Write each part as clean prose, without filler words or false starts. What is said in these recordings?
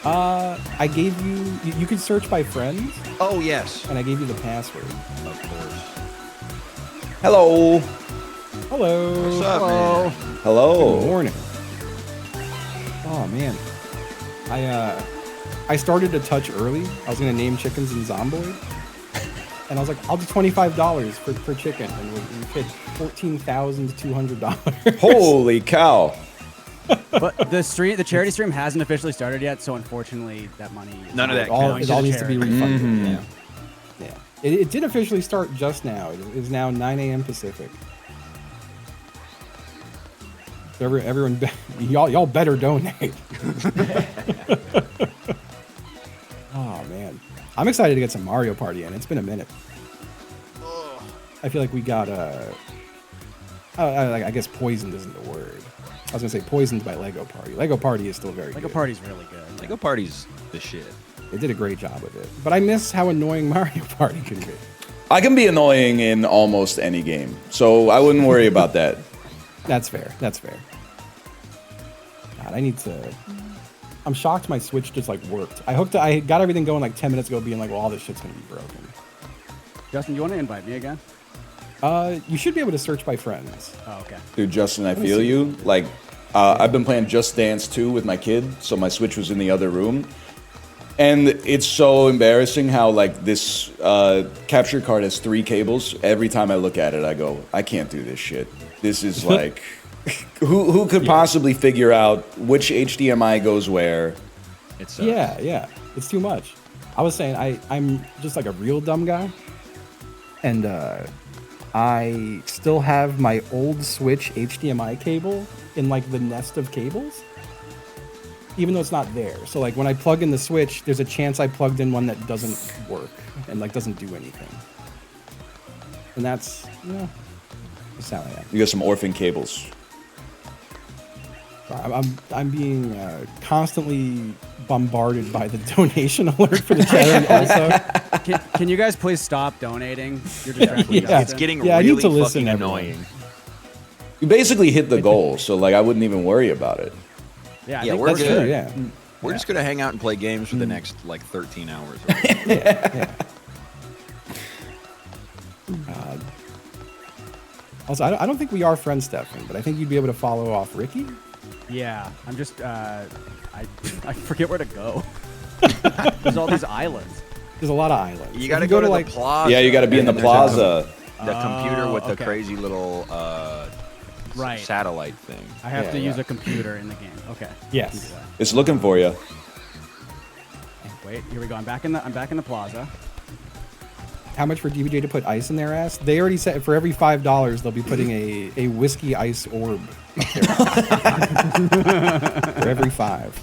I gave you. You could search by friends. Oh yes. And I gave you the password. Of course. Hello. Hello. What's up, man? Hello. Good morning. Oh man, I started to touch early. I was gonna name chickens in Zomboid, and I was like, I'll do $25 per chicken, and we hit $14,200. Holy cow. But the charity stream hasn't officially started yet, so unfortunately, that money None of that It all counts. needs to be refunded. Mhm. Yeah. It did officially start just now. It is now 9 a.m. Pacific. So everyone, y'all better donate. Oh man, I'm excited to get some Mario Party in. It's been a minute. I feel like we got I guess poisoned isn't the word. I was gonna say poisoned by Lego Party. Lego Party is still very good. Lego Party's really good. Lego Party's the shit. They did a great job with it, but I miss how annoying Mario Party can be. I can be annoying in almost any game, so I wouldn't worry about that. That's fair. That's fair. God, I need to. I'm shocked my Switch just like worked. I got everything going like 10 minutes ago, being like, well, all this shit's gonna be broken. Justin, you want to invite me again? You should be able to search by friends. Oh, okay. Dude, Justin, I feel you. Like, I've been playing Just Dance 2 with my kid, so my Switch was in the other room. And it's so embarrassing how, like, this capture card has 3 cables. Every time I look at it, I go, I can't do this shit. This is like, who could possibly figure out which HDMI goes where? It's Yeah. It's too much. I was saying I'm just like a real dumb guy. And I still have my old Switch HDMI cable in like the nest of cables, even though it's not there. So like when I plug in the Switch, there's a chance I plugged in one that doesn't work and like doesn't do anything. And that's, that's how I am. You got some orphan cables. I'm being constantly bombarded by the donation alert for the charity also. Can you guys please stop donating? You're distracting Yeah. It's getting I need really to listen, fucking everyone. annoying. You basically hit the goal, so like I wouldn't even worry about it. Yeah, I Yeah, think we're that's good. True, yeah. We're just gonna hang out and play games for the next like 13 hours. Also, I don't think we are friends, Stefan, but I think you'd be able to follow off Ricky. Yeah, I'm just I forget where to go. There's all these islands. There's a lot of islands. You If gotta go to like the plaza. Yeah, you got to be in the and there's plaza. The computer with the okay. crazy little Right. satellite thing. I have Yeah, to use yeah. a computer in the game. Okay. Yes. It's looking for you. Wait, here we go. I'm back in the plaza. How much for DBJ to put ice in their ass? They already said for every $5 they'll be putting a whiskey ice orb up there. For every 5.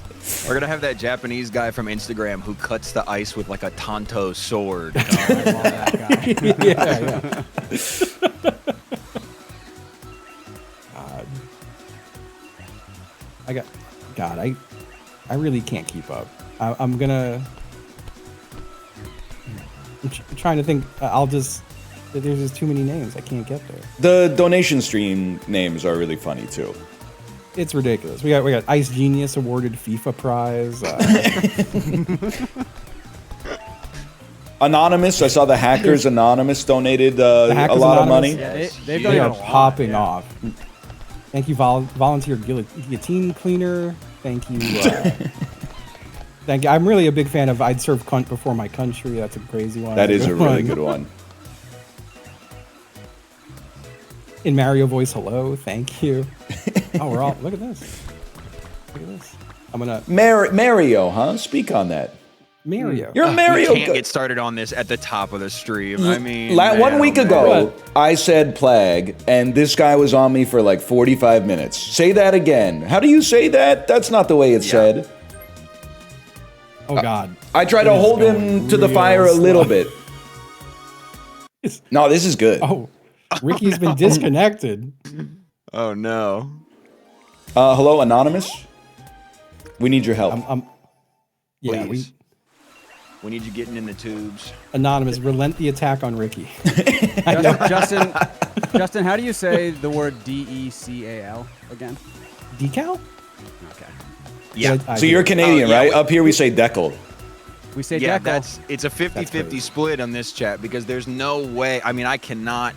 We're gonna have that Japanese guy from Instagram who cuts the ice with like a Tonto sword. I love that guy. Yeah. I really can't keep up. I'm trying to think. There's just too many names. I can't get there. The donation stream names are really funny too. It's ridiculous. We got Ice Genius awarded FIFA prize. Anonymous, I saw the Hackers Anonymous donated a Hackers lot of Anonymous? money. Yeah, they've They done are a lot, popping yeah. off. Thank you, volunteer guillotine cleaner. Thank you. Thank you. I'm really a big fan of I'd serve cunt before my country. That's a crazy one. That is a really good one. In Mario voice, hello. Thank you. Oh, we're all. Look at this. Look at this. I'm gonna Mario, huh? Speak on that. Mario. You're a Mario. We can't get started on this at the top of the stream. I mean, 1 week man. ago, I said plague, and this guy was on me for like 45 minutes. Say that again. How do you say that? That's not the way it's said. Oh God. I try to It is hold him going to the real fire a little slow. bit. No, this is good. Oh, Ricky's been disconnected. Oh no. Hello, Anonymous? We need your help. Yeah, Please. We need you getting in the tubes. Anonymous, relent the attack on Ricky. Justin, how do you say the word DECAL again? Decal? Okay. Yeah. So you're Canadian, yeah, right? wait. Up here we say Deckel. We say Yeah, Deco. it's a 50-50 crazy. split on this chat because there's no way. I mean, I cannot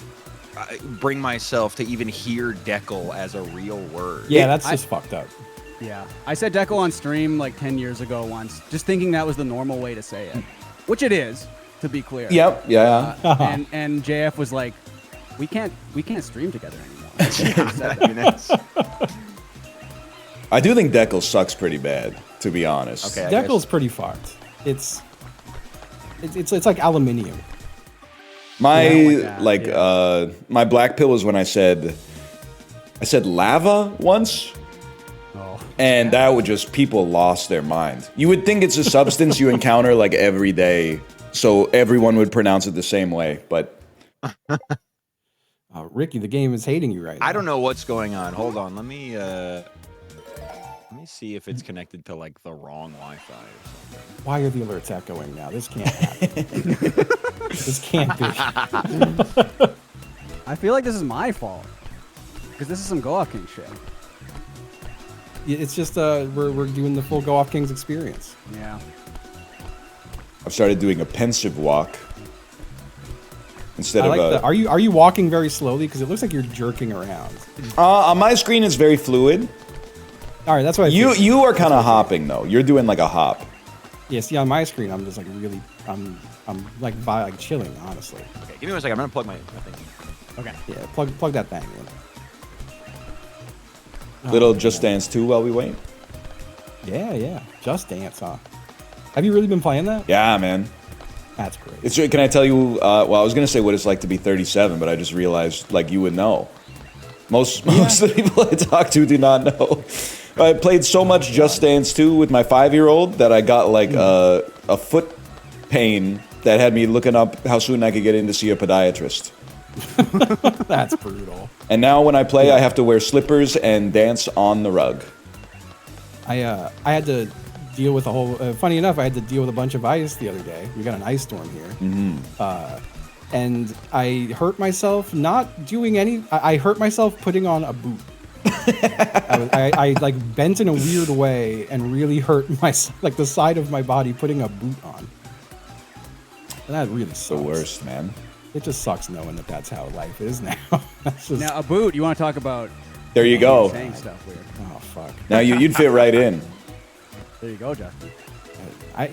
bring myself to even hear decal as a real word. Yeah, that's just fucked up. Yeah, I said Deco on stream like 10 years ago once, just thinking that was the normal way to say it, which it is, to be clear. Yep. Yeah. And JF was like, we can't stream together anymore. I mean, that's- I do think Deckel sucks pretty bad, to be honest. Okay. I guess- Deckel's pretty fucked. It's like aluminium. My Yeah, like yeah. my black pill was when I said lava once. Oh. And that would just, people lost their mind. You would think it's a substance you encounter like every day, so everyone would pronounce it the same way. But Ricky, the game is hating you right now. I don't know what's going on. Hold on. Let me see if it's connected to like the wrong Wi-Fi or something. Why are the alerts echoing now? This can't happen. This can't be. I feel like this is my fault. Because this is some Go Off King shit. It's just we're doing the full Go Off Kings experience. Yeah. I've started doing a pensive walk instead I of like a. the, are you walking very slowly? Because it looks like you're jerking around. On my screen, it's very fluid. All right, that's what I You figured. you are kind of hopping though. You're doing like a hop. Yeah, see on my screen, I'm just like really, I'm like chilling, honestly. Okay, give me 1 second. I'm gonna plug my thing. Okay. Yeah, plug that thing in. Little Just Dance 2 while we wait. Yeah. Just Dance, huh? Have you really been playing that? Yeah, man. That's great. It's. Can I tell you? Well, I was gonna say what it's like to be 37, but I just realized like you would know. Most of the people I talk to do not know. I played so much Just Dance 2 with my 5-year-old that I got like a foot pain that had me looking up how soon I could get in to see a podiatrist. That's brutal. And now when I play, I have to wear slippers and dance on the rug. I had to deal with a whole. Funny enough, I had to deal with a bunch of ice the other day. We got an ice storm here, and I hurt myself not doing any. I hurt myself putting on a boot. I like bent in a weird way and really hurt my like the side of my body putting a boot on. And that really sucks. The worst, man. It just sucks knowing that that's how life is now. That's just, Now, a boot, you want to talk about There you go. saying stuff weird. oh fuck. Now you'd fit right in. There you go, Justin.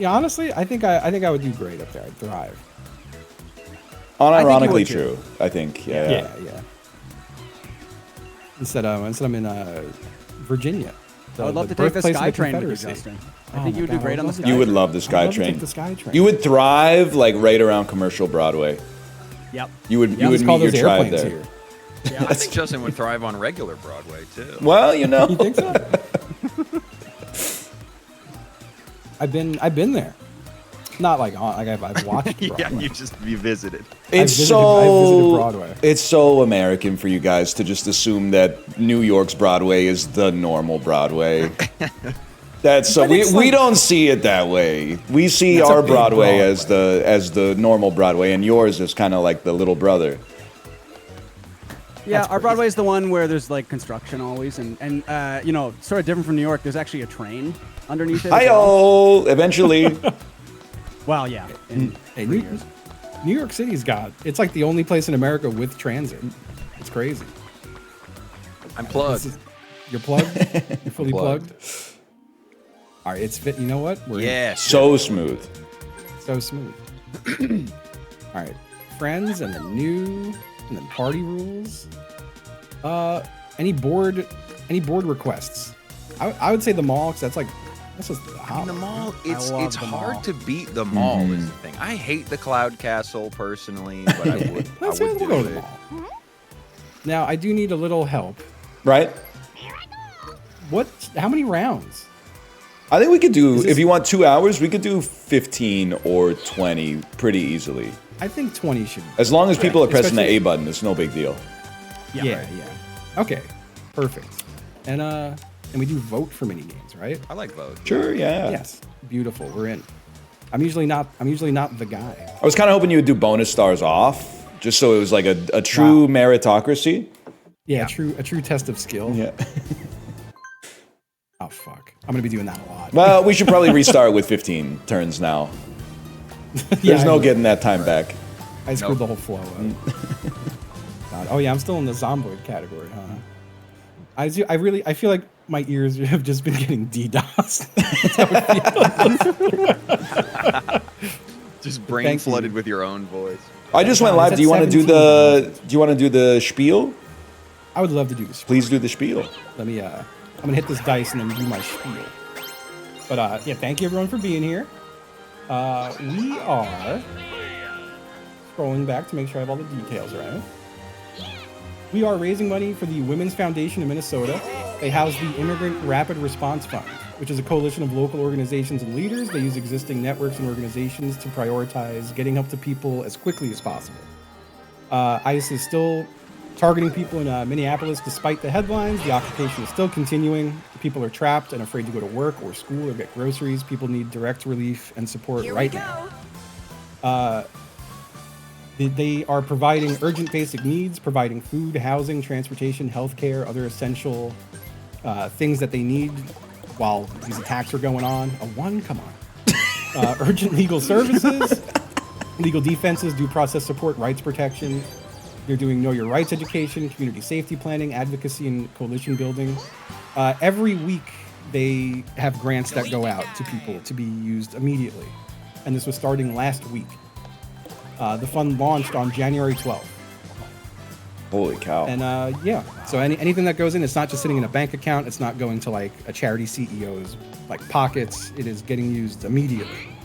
Honestly, I think I would do great up there. I'd thrive. Unironically would too. true, I think. Yeah. Yeah. Instead I'm in Virginia. I would love to the take the birthplace of the SkyTrain with you, Confederacy. Justin. I Oh think my you would do God, great I on the would love SkyTrain. You would love the I'd love to take SkyTrain. the SkyTrain. You would thrive like right around commercial Broadway. Yep. You would Yeah, let's meet call your those tribe airplanes there. here. Yeah, I think Justin would thrive on regular Broadway too. Well, you know. You think so? I've been there. Not like I've watched Broadway. Yeah, you visited. It's visited so Broadway. It's so American for you guys to just assume that New York's Broadway is the normal Broadway. That's so But it's we like- don't see it that way. We see It's a our big Broadway, Broadway. as the normal Broadway, and yours is kind of like the little brother. Yeah, That's our crazy. Broadway is the one where there's like construction always, and you know, sort of different from New York. There's actually a train underneath it. as well. Hi-oh! Eventually, Well, yeah. In Hey, 3 years. New York City's got. It's like the only place in America with transit. It's crazy. I'm plugged. You're plugged. You're fully Plugged. plugged. All right, it's fit. You know what? We're in. Yeah. so smooth. So smooth. All right, friends and then new and then party rules. Any board requests? I would say the mall because that's just the In hot. the mall, I it's love the hard mall. to beat the mall is the thing. I hate the Cloud Castle personally, but I would Let's do go to the it. mall. Now I do need a little help. Right? What? How many rounds? I think we could do, Is this- if you want 2 hours, we could do 15 or 20 pretty easily. I think 20 should. As long as people are pressing the Especially- A button, it's no big deal. Yeah. Okay. Perfect. And we do vote for mini games, right? I like vote. Sure, yeah. Yes. Beautiful. We're in. I'm usually not the guy. I was kind of hoping you would do bonus stars off, just so it was like a true meritocracy. Yeah, a true test of skill. Yeah. Oh fuck. I'm gonna be doing that a lot. Well, we should probably restart with 15 turns now. There's no getting that time back. I screwed the whole flow up. God. Oh yeah, I'm still in the Zomboid category, huh? I feel like my ears have just been getting DDoS. Just brain flooded with your own voice. I just went live. Do you want to do the spiel? I would love to do the spiel. Please do the spiel. Let me I'm gonna hit this dice and then do my spiel. But yeah, thank you everyone for being here. We are scrolling back to make sure I have all the details right. We are raising money for the Women's Foundation in Minnesota. They house the Immigrant Rapid Response Fund, which is a coalition of local organizations and leaders. They use existing networks and organizations to prioritize getting help to people as quickly as possible. ICE is still targeting people in Minneapolis despite the headlines. The occupation is still continuing. People are trapped and afraid to go to work or school or get groceries. People need direct relief and support right now. They are providing urgent basic needs, providing food, housing, transportation, healthcare, other essential things that they need while these attacks are going on. A one? Come on. Urgent legal services, legal defenses, due process support, rights protection. They're doing know your rights education, community safety planning, advocacy, and coalition building. Every week, they have grants that go out to people to be used immediately. And this was starting last week. The fund launched on January 12th. Holy cow. And yeah, so anything that goes in, it's not just sitting in a bank account. It's not going to like a charity CEO's like pockets. It is getting used immediately.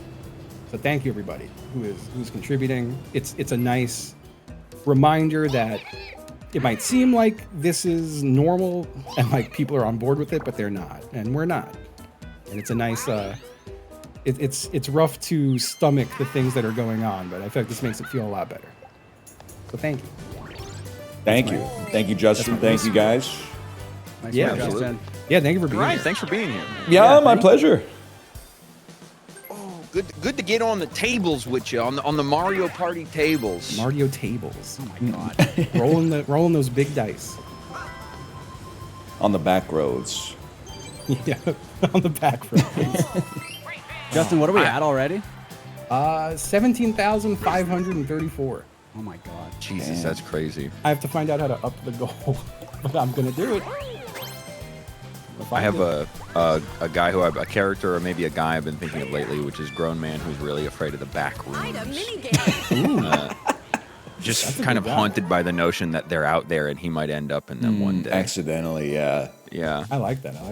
So thank you everybody who's contributing. It's a nice reminder that it might seem like this is normal and like people are on board with it, but they're not, and we're not. And it's a nice it's rough to stomach the things that are going on, but I feel like this makes it feel a lot better. So thank you. Thank you, Justin. Thank you, guys. Yeah, Justin. Yeah, thank you for being Ryan, here. thanks for being here. Yeah, my pleasure. Oh, good to get on the tables with you on the Mario Party tables. Mario tables. Oh my god. rolling those big dice. On the back roads. Yeah, on the back roads. Justin, what are we at already? 17,534. Oh my god. Jesus, that's crazy. I have to find out how to up the goal, but I'm gonna do it. I have a guy a character or maybe a guy I've been thinking of lately, which is grown man who's really afraid of the back rooms. Just kind of haunted by the notion that they're out there and he might end up in them one day. Accidentally, yeah. Yeah. I like that.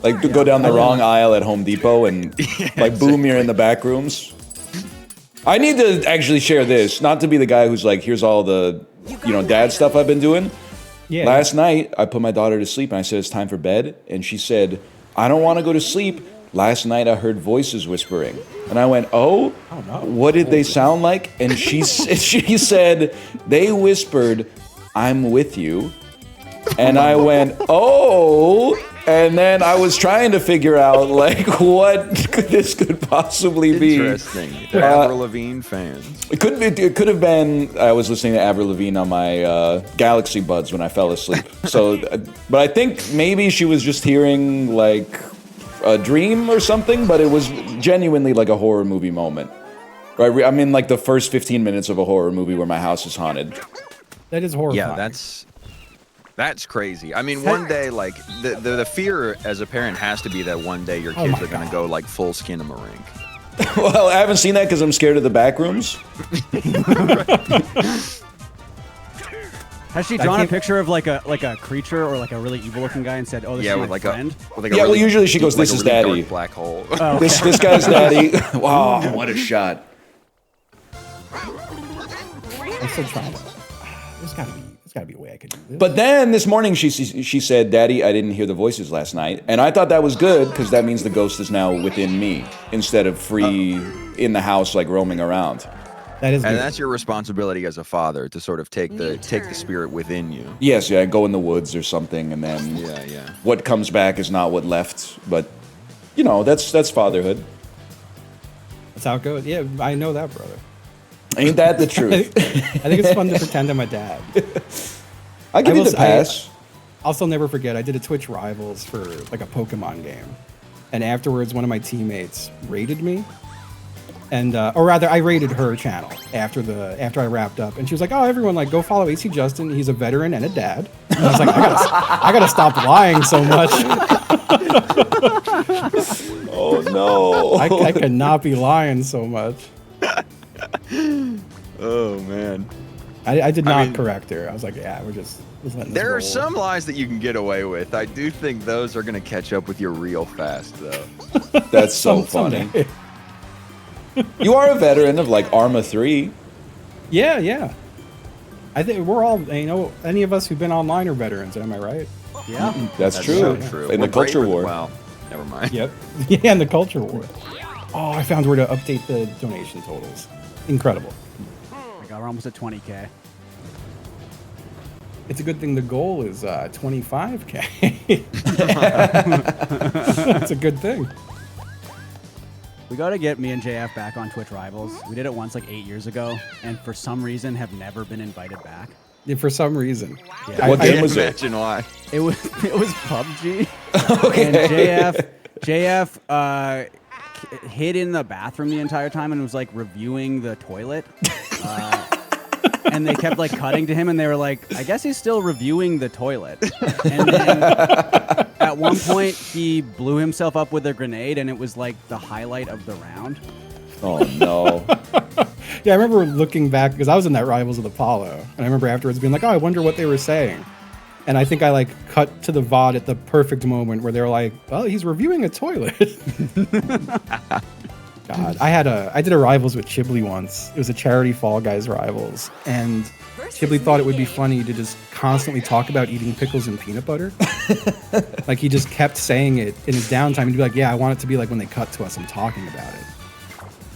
Like to go down the wrong aisle at Home Depot and like boom, you're in the back rooms. I need to actually share this, not to be the guy who's like, here's all the, dad stuff I've been doing. Yeah. Last night, I put my daughter to sleep and I said, it's time for bed. And she said, I don't want to go to sleep. Last night, I heard voices whispering. And I went, oh no. What did they sound like? And she said, they whispered, I'm with you. And I went, oh. And then I was trying to figure out, like, what this could possibly be. Interesting. They're Avril Lavigne fans. It could have been. I was listening to Avril Lavigne on my Galaxy Buds when I fell asleep. So, but I think maybe she was just hearing like a dream or something. But it was genuinely like a horror movie moment. Right? I'm in like the first 15 minutes of a horror movie where my house is haunted. That is horrifying. Yeah, that's crazy. I mean, one day, like, the fear as a parent has to be that one day your kids are going to go, like, full Skinamarink. Well, I haven't seen that because I'm scared of the back rooms. Has she drawn a picture of like a creature or like a really evil looking guy and said, "Oh, this is my friend"? Yeah, well, usually she goes, "This is daddy." Dark black hole. Oh, okay. This guy's daddy. Wow, what a shot! I'm still trying. There's gotta be a way I could do this. But then this morning she said, "Daddy, I didn't hear the voices last night," and I thought that was good because that means the ghost is now within me instead of free in the house like roaming around. That is good. And that's your responsibility as a father to sort of take the spirit within you. Yes, yeah, go in the woods or something, and then Yeah. what comes back is not what left. But that's fatherhood. That's how it goes. Yeah, I know that, brother. Ain't that the truth? I think it's fun to pretend I'm a dad. I give you the pass. I'll still never forget. I did a Twitch Rivals for like a Pokemon game, and afterwards one of my teammates raided me. And or rather, I raided her channel after I wrapped up, and she was like, "Oh, everyone, like, go follow AC Justin. He's a veteran and a dad." And I was like, "I gotta stop lying so much." Oh no! I cannot be lying so much. Oh man. I did not correct her. I was like, "Yeah, we're just letting this There are roll." some lies that you can get away with. I do think those are gonna catch up with you real fast, though. That's so funny. Someday. You are a veteran of like Arma 3. Yeah. I think we're all, any of us who've been online are veterans. Am I right? Yeah. That's true. So true. In We're the culture braver- war. Well, never mind. Yep. Yeah, in the culture war. Oh, I found where to update the donation totals. Incredible. My God, we're almost at 20K. It's a good thing the goal is 25K. That's a good thing. We got to get me and JF back on Twitch Rivals. We did it once like 8 years ago, and for some reason have never been invited back. Yeah, for some reason. Yeah. What I game can't was it? imagine why. It was PUBG. Okay. And JF hid in the bathroom the entire time and was like reviewing the toilet. And they kept like cutting to him, and they were like, "I guess he's still reviewing the toilet." And then at one point, he blew himself up with a grenade, and it was like the highlight of the round. Oh no! Yeah, I remember looking back, because I was in that Rivals with Apollo, and I remember afterwards being like, "Oh, I wonder what they were saying." And I think I like cut to the VOD at the perfect moment where they were like, "Oh, he's reviewing a toilet." God, I did a Rivals with Chiblee once. It was a charity Fall Guys Rivals, and Chiblee thought it would be funny to just constantly talk about eating pickles and peanut butter. Like, he just kept saying it in his downtime. He'd be like, "Yeah, I want it to be like when they cut to us, I'm talking about it."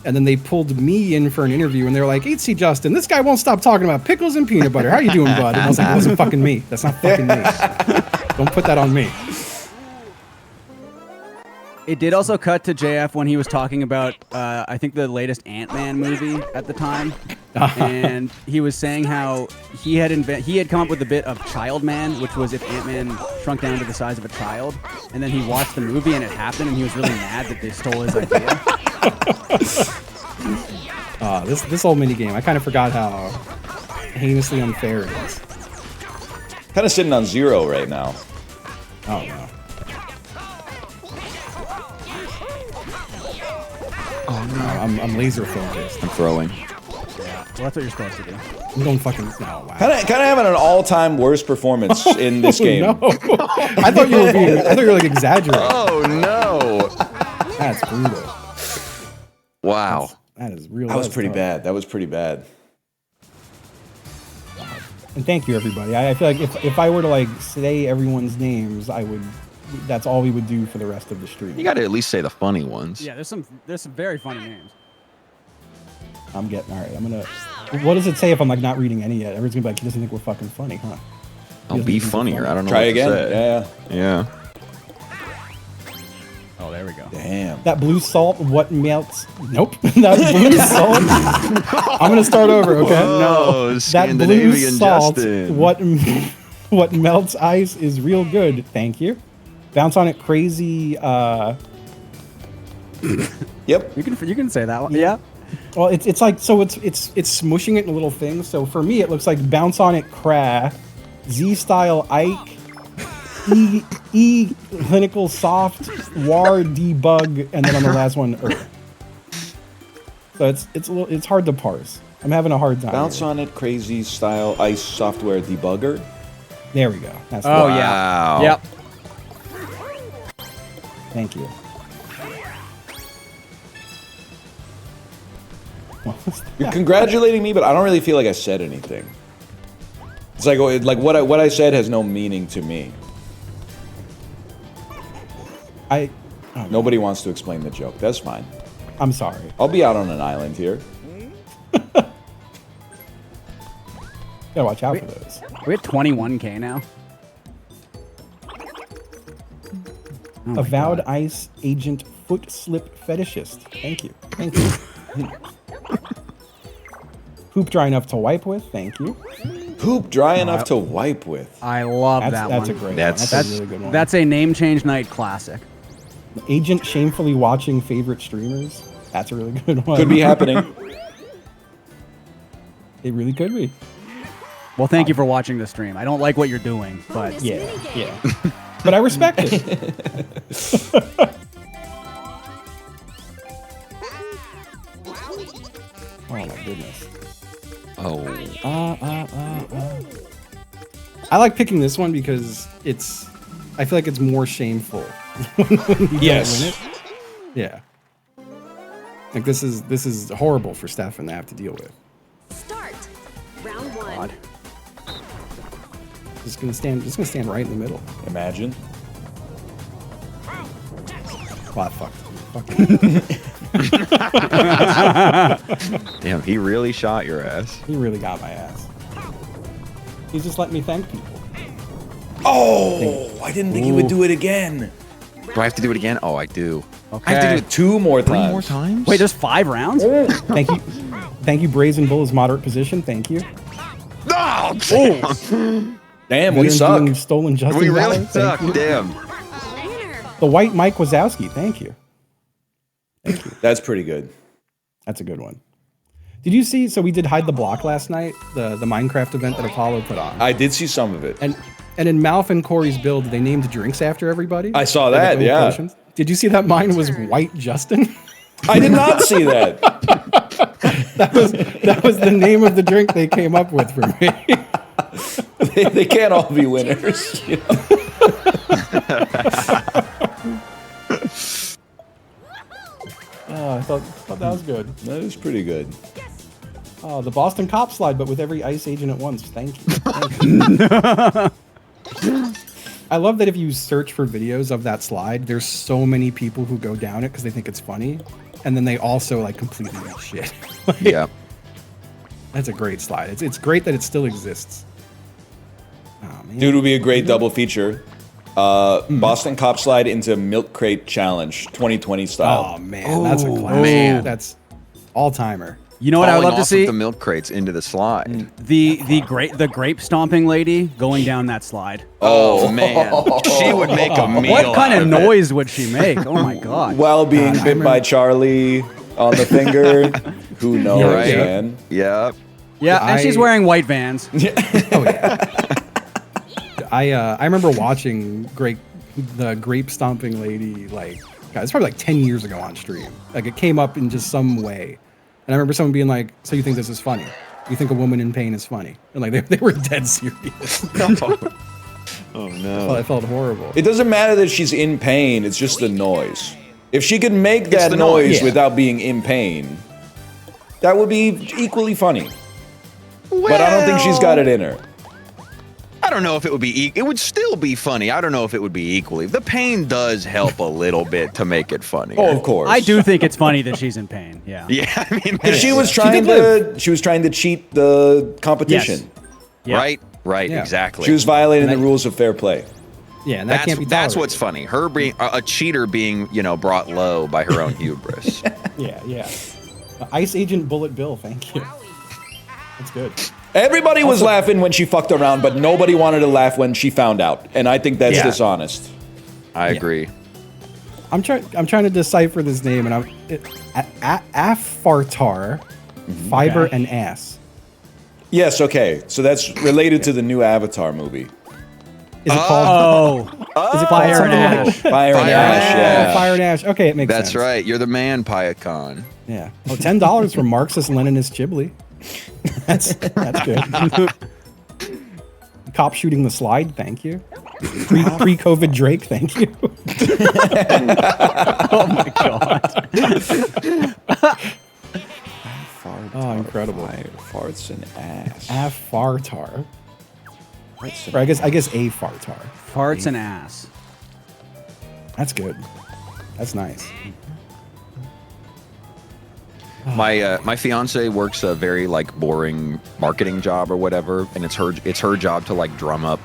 And then they pulled me in for an interview, and they were like, "AC Justin, this guy won't stop talking about pickles and peanut butter. How you doing, bud?" And I was like, "It wasn't fucking me. That's not fucking me. Don't put that on me." It did also cut to JF when he was talking about, I think, the latest Ant-Man movie at the time. And he was saying how he had come up with the bit of Child Man, which was if Ant-Man shrunk down to the size of a child. And then he watched the movie and it happened, and he was really mad that they stole his idea. This whole minigame, I kind of forgot how heinously unfair it is. Kind of sitting on 0 right now. Oh, no. Oh no. I'm laser focused. I'm throwing. Well, that's what you're supposed to do. I'm going fucking. No, wow. Kind of having an all-time worst performance in this game. No. I thought you were like exaggerating. Oh no. That's brutal. Wow. That is real. That was that's pretty tough. bad. That was pretty bad. And thank you, everybody. I feel like if I were to like say everyone's names, I would. That's all we would do for the rest of the stream. You got to at least say the funny ones. Yeah, there's some very funny names. I'm getting all right. I'm gonna. What does it say if I'm like not reading any yet? Everyone's gonna be like, he doesn't think we're fucking funny, huh? I'll be funnier. I don't know. Try what again. To say. Yeah. Oh, there we go. Damn. That blue salt, what melts? Nope. That blue salt. I'm gonna start over, okay? Oh, That blue Scandinavian salt, Justin. what melts ice is real good. Thank you. Bounce on it, crazy. Yep. You can say that one. Yeah. Well, it's like so. It's smushing it in little things. So for me, it looks like bounce on it, cra, Z style Ike, E clinical soft, war debug, and then on the last one, So it's hard to parse. I'm having a hard time. Bounce here. on it, crazy style ice software debugger. There we go. That's Oh, the- Wow. yeah. Yep. Thank you. You're congratulating me, but I don't really feel like I said anything. It's like what I said has no meaning to me. Nobody wants to explain the joke. That's fine. I'm sorry. I'll be out on an island here. Gotta watch out for those. We're at 21K now. Oh my Avowed God. ice agent foot slip fetishist. Thank you. Thank you. Hoop dry enough to wipe with. Thank you. Poop dry enough to wipe with. I love that That's one. a great That's- one. That's a really good one. That's a name change night classic. Agent shamefully watching favorite streamers. That's a really good one. Could be happening. It really could be. Well, thank you for watching the stream. I don't like what you're doing, but Yeah. But I respect it. Oh my goodness. Oh. I like picking this one because I feel like it's more shameful when you don't win it. Yeah. Like this is horrible for Stefan to have to deal with. Start. Round 1. Just gonna stand right in the middle. Imagine. Wow, fuck. Damn, he really shot your ass. He really got my ass. He's just letting me thank people. Oh, I didn't think he would do it again. Do I have to do it again? Oh, I do. okay. I have to do it 2 more times. 3 more times? Wait, there's 5 rounds? Thank you, Brazen Bull's moderate position. Thank you. Oh, damn. Damn, we Veterans suck. being stolen Justin We really Valor, thank suck. you. Damn. The white Mike Wazowski. Thank you. That's pretty good. That's a good one. Did you see? So we did Hide the Block last night, the Minecraft event that Apollo put on. I did see some of it. And in Malf and Corey's build, they named drinks after everybody. I saw They had, that, like, yeah. little potions. Did you see that mine was White Justin? I did not see that. That was the name of the drink they came up with for me. They can't all be winners. You know? Oh, I thought that was good. That is pretty good. Oh, the Boston Cop slide, but with every ICE agent at once. Thank you. I love that if you search for videos of that slide, there's so many people who go down it because they think it's funny, and then they also like completely eat shit. Like, Yeah. That's a great slide. It's great that it still exists. Oh, man. Dude, would be a great double feature. Boston Cop Slide into Milk Crate Challenge 2020 style. Oh man, that's a classic. man. That's all timer. You know what I would Falling love to off see? of the milk crates into the slide. The grape stomping lady going down that slide. Oh, man. She would make a meal. What kind out of it. noise would she make? Oh my god. While being bit by Charlie on the finger. Who knows, Right? man? Yeah. Yeah, and she's wearing white Vans. Oh yeah. I remember watching the grape stomping lady, like, God, it's probably like 10 years ago on stream. Like, it came up in just some way. And I remember someone being like, so you think this is funny? You think a woman in pain is funny? And like, they were dead serious. Oh, no. I felt horrible. It doesn't matter that she's in pain, it's just the noise. If she could make that the noise noise. Yeah. without being in pain, that would be equally funny. But I don't think she's got it in her. I don't know if it would be. It would still be funny. I don't know if it would be equally. The pain does help a little bit to make it funny. Oh, of course. I do think it's funny that she's in pain. Yeah. Yeah, I mean, If she was She trying did to trying to cheat the competition. Yeah. right, Yeah. exactly. She was violating And the rules of fair play. Yeah, and that can't be That's tolerated. what's funny. Her being a cheater being, brought low by her own hubris. Yeah. Ice Agent Bullet Bill, thank you. That's good. Everybody was laughing when she fucked around, but nobody wanted to laugh when she found out. And I think that's Yeah. dishonest. I agree. I'm trying to decipher this name, and Afartar, fiber Okay. and ass. Yes, okay. So that's related to the new Avatar movie. Is it called? Oh, Is it called Fire and something like- Ash. Fire and Fire Ash, and yeah. Fire and ash. Okay, it makes sense. That's right. You're the man, Payakon. Yeah. Oh, $10 for Marxist Leninist Ghibli. That's good. Cop shooting the slide. Thank you. Pre-COVID Drake. Thank you. oh my god. Oh, incredible. Farts and ass. Afartar. Farts Or I guess a fartar. Farts and ass. That's good. That's nice. My fiance works a very boring marketing job or whatever, and it's her job to drum up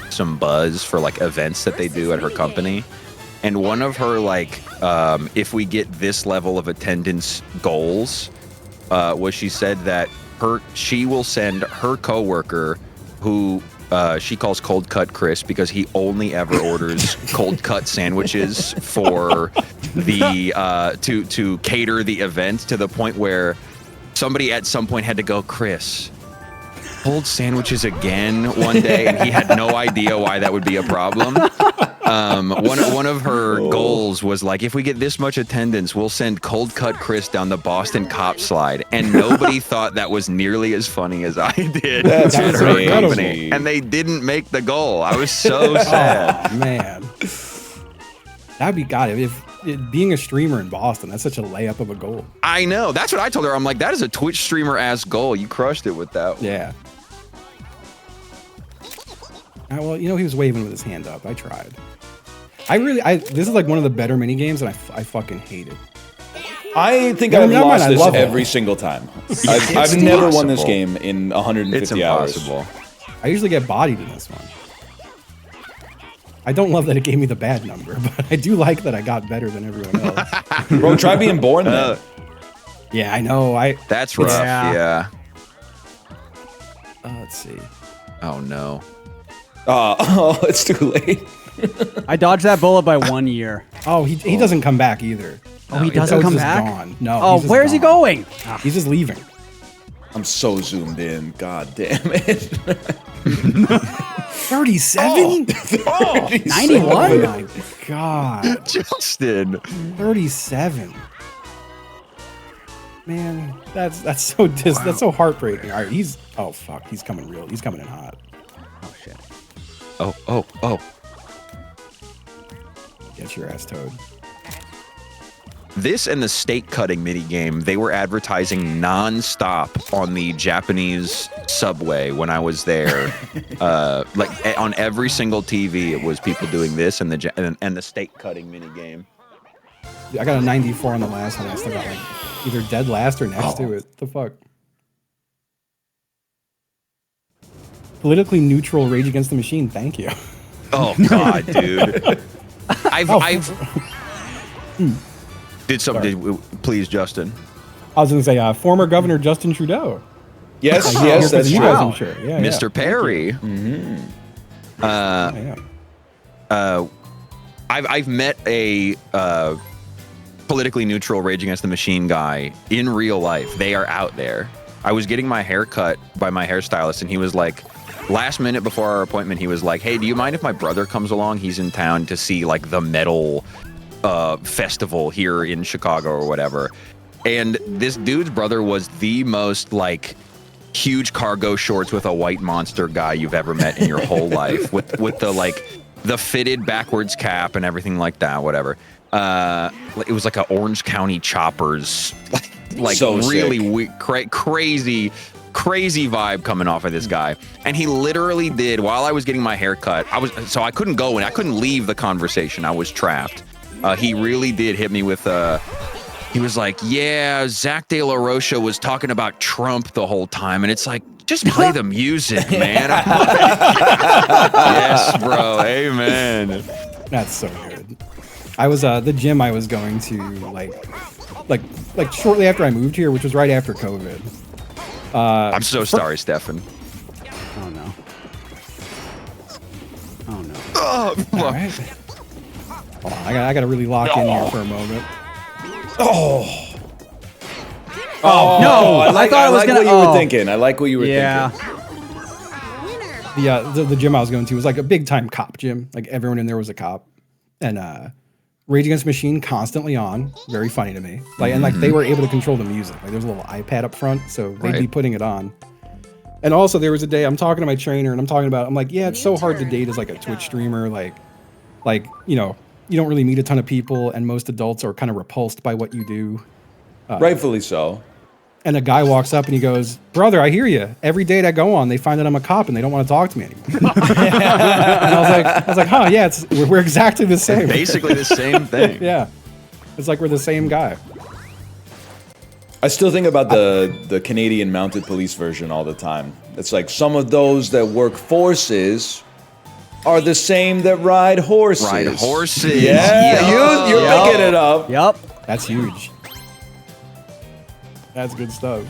some buzz for events that they do at her company. And one of her if we get this level of attendance goals was she said that she will send her coworker who she calls cold cut Chris because he only ever orders cold cut sandwiches for the to cater the event, to the point where somebody at some point had to go, Chris, cold sandwiches again one day, and he had no idea why that would be a problem. One of her goals was like, if we get this much attendance, we'll send cold cut Chris down the Boston cop slide, and nobody thought that was nearly as funny as I did That's at her crazy. company, and they didn't make the goal. I was so sad. Oh, man. That'd be God. Being a streamer in Boston, that's such a layup of a goal. I know. That's what I told her. I'm like, that is a Twitch streamer ass goal. You crushed it with that. Yeah. Well, you know, he was waving with his hand up. I tried. This is like one of the better mini games, and I fucking hate it. I think Never I've mind, lost I this love it. every single time. It's I've never won this impossible. game in 150 It's hours. impossible. I usually get bodied in this one. I don't love that it gave me the bad number, but I do like that I got better than everyone else. Bro, try being born then. Yeah, I know. That's rough. Yeah. Let's see. Oh no. Oh, it's too late. I dodged that bullet by 1 year. Oh, he doesn't come back either. Oh, he Toad's doesn't come just back? Gone. No. Oh, he's just where's he gone. going? He's just leaving. I'm so zoomed in. God damn it. 37? 91? Oh my God. Justin. 37. Man, that's so heartbreaking. All right, oh fuck, he's coming real. He's coming in hot. Oh, shit. Oh. Get your ass, Toad. This and the steak cutting mini game, they were advertising non-stop on the Japanese subway when I was there. Like on every single TV, it was people doing this and the steak cutting mini game. I got a 94 on the last one. I still got like either dead last or next to it. The fuck? Politically neutral Rage Against the Machine. Thank you. Oh God, dude. I've did something. Please, Justin. I was gonna say former Governor Justin Trudeau. Yes, Here yes, for that's you true. guys, I'm sure. Yeah, Mr. Perry. Yeah. I've met a politically neutral Rage Against the Machine guy in real life. They are out there. I was getting my hair cut by my hairstylist, and he was like, last minute before our appointment, he was like, hey, do you mind if my brother comes along? He's in town to see like the metal festival here in Chicago or whatever. And this dude's brother was the most like huge cargo shorts with a white monster guy you've ever met in your whole life, with the like the fitted backwards cap and everything like that, whatever. It was like a Orange County Choppers, like So really crazy vibe coming off of this guy. And he literally did, while I was getting my hair cut, I couldn't go and I couldn't leave the conversation. I was trapped. He really did hit me with he was like, yeah, Zach De La Rocha was talking about Trump the whole time. And it's like, just play the music, man. I'm like, yes, bro. Amen. That's so good. I was the gym I was going to like shortly after I moved here, which was right after COVID. I'm so sorry, Stefan. Oh, no. Oh, no. Oh, All right. Hold on, I gotta really lock in here for a moment. Oh, No, I thought I was like gonna- what you oh. were thinking. I like what you were Yeah. thinking. The gym I was going to was like a big time cop gym. Like everyone in there was a cop, and Rage Against the Machine constantly on. Very funny to me. Like and like they were able to control the music. Like there was a little iPad up front, so they'd be Right. putting it on. And also there was a day I'm talking to my trainer and I'm like, yeah, it's so hard to date as like a Twitch streamer. Like you know, you don't really meet a ton of people, and most adults are kind of repulsed by what you do. Rightfully so. And a guy walks up and he goes, brother, I hear you. Every date I go on, they find that I'm a cop and they don't want to talk to me anymore. And I was like, huh, yeah, we're exactly the same. basically the same thing. Yeah. It's like we're the same guy. I still think about the Canadian mounted police version all the time. It's like some of those that work forces are the same that ride horses. Ride horses. Yeah, Yup. you're Yup. picking it up. Yep. That's huge. That's good stuff.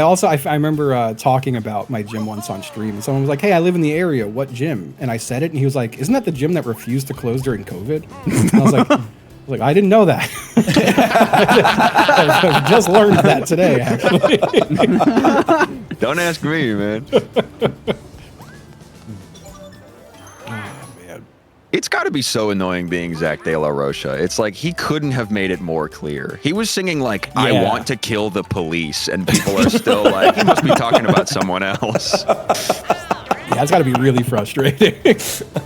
I remember talking about my gym once on stream, and someone was like, "Hey, I live in the area. What gym?" And I said it, and he was like, "Isn't that the gym that refused to close during COVID?" And I was like, I didn't know that. I just learned that today, actually. Don't ask me, man. It's got to be so annoying being Zach De La Rocha. It's like he couldn't have made it more clear. He was singing like, I want to kill the police, and people are still like, he must be talking about someone else. Yeah, it's got to be really frustrating.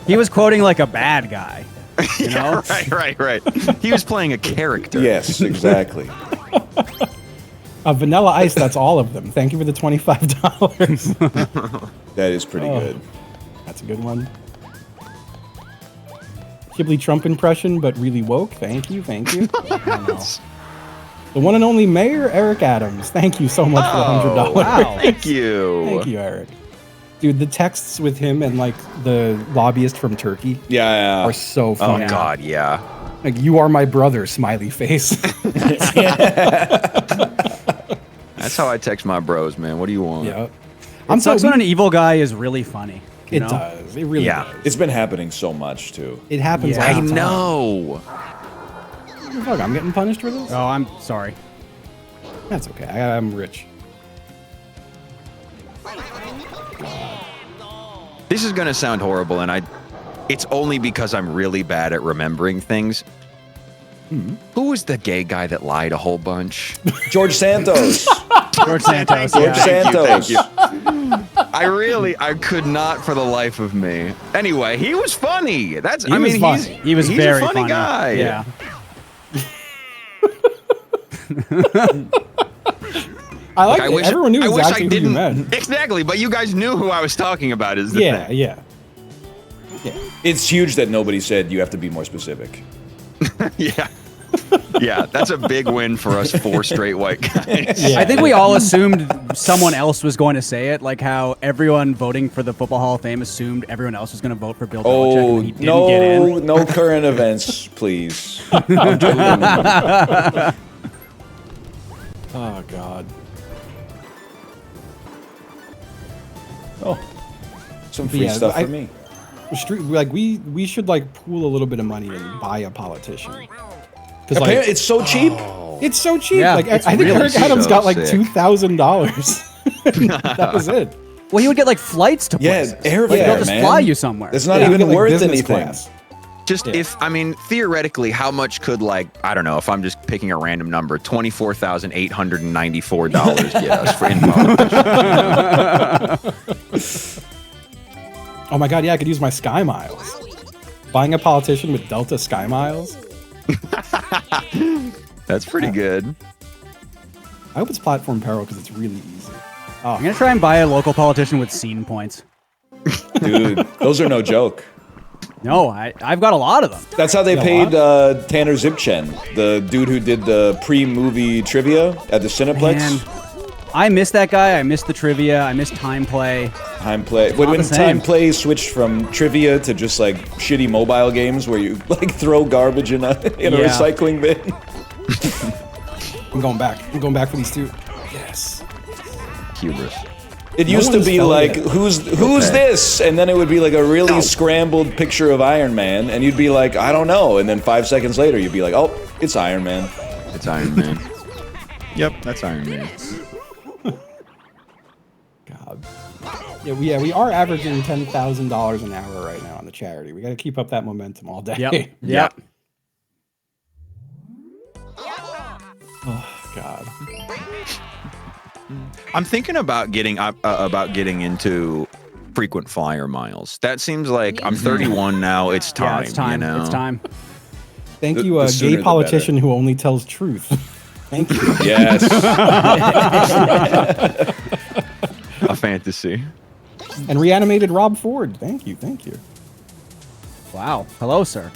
He was quoting like a bad guy. You know? Yeah, right. He was playing a character. Yes, exactly. Vanilla Ice, that's all of them. Thank you for the $25. That is pretty good. That's a good one. Ghibli Trump impression, but really woke. Thank you. The one and only Mayor Eric Adams. Thank you so much for the $100. Wow. Thank you. Thank you, Eric. Dude, the texts with him and like the lobbyist from Turkey Yeah. are so Oh, funny. God, yeah. Like, you are my brother, smiley face. That's how I text my bros, man. What do you want? Yeah. It sucks when an evil guy is really funny. You It know? does. It really Yeah. does. It's been happening so much, too. It happens Yeah. all I the time. know. Fuck, I'm getting punished for this? Oh, I'm sorry. That's okay. I'm rich. This is going to sound horrible, and it's only because I'm really bad at remembering things. Who was the gay guy that lied a whole bunch? George Santos. George Santos. George yeah. Santos. I could not for the life of me. Anyway, he was funny. He was funny. He was he's very a funny guy. Yeah. I like I it. wish Everyone knew I wish exactly I who you didn't meant. exactly, but you guys knew who I was talking about. Is the thing. Yeah. It's huge that nobody said you have to be more specific. Yeah. Yeah, that's a big win for us 4 straight white guys. Yeah. I think we all assumed someone else was going to say it, like how everyone voting for the Football Hall of Fame assumed everyone else was going to vote for Bill Belichick Oh, and he didn't get in. no current events, please. I'm joking. Oh God. Oh, some free Yeah, stuff I- for me. We should like pool a little bit of money and buy a politician. Because Apparently, it's so cheap. it's so cheap. Yeah, like it's I think really Eric Adams so got like sick. $2,000. That was it. Well, he would get like flights to Yeah, places. airfare, Like, they'll just man. fly you somewhere. It's not Yeah, you even get, like, worth business anything. class. Just theoretically, how much could I don't know, if I'm just picking a random number, $24,894 get us for in politics? Oh my God, yeah, I could use my Sky Miles. Buying a politician with Delta Sky Miles. That's pretty good. I hope it's platform peril because it's really easy. I'm going to try and buy a local politician with scene points. Dude, those are no joke. No, I've got a lot of them. That's how they Yeah, paid Tanner Zipchen, the dude who did the pre-movie trivia at the Cineplex. Man, I miss that guy. I miss the trivia. I miss time play. Time play. not When the same. time play switched from trivia to just like shitty mobile games where you like throw garbage in a Yeah. recycling bin. I'm going back. I'm going back for these two. Yes. Hubris. It No used to one's be felt like, it. who's Okay. this? And then it would be like a really scrambled picture of Iron Man, and you'd be like, I don't know. And then 5 seconds later, you'd be like, oh, it's Iron Man. It's Iron Man. Yep, that's Iron Man. God. Yeah, we are averaging $10,000 an hour right now on the charity. We got to keep up that momentum all day. Yep. Yeah. Yep. Oh God. I'm thinking about getting into frequent flyer miles. That seems like I'm 31 now. It's time. Yeah, it's time. You know? It's time. Thank The- you, the a sooner gay the politician who only tells truth. Thank you. Yes. A fantasy. And reanimated Rob Ford. Thank you. Thank you. Wow. Hello, sir.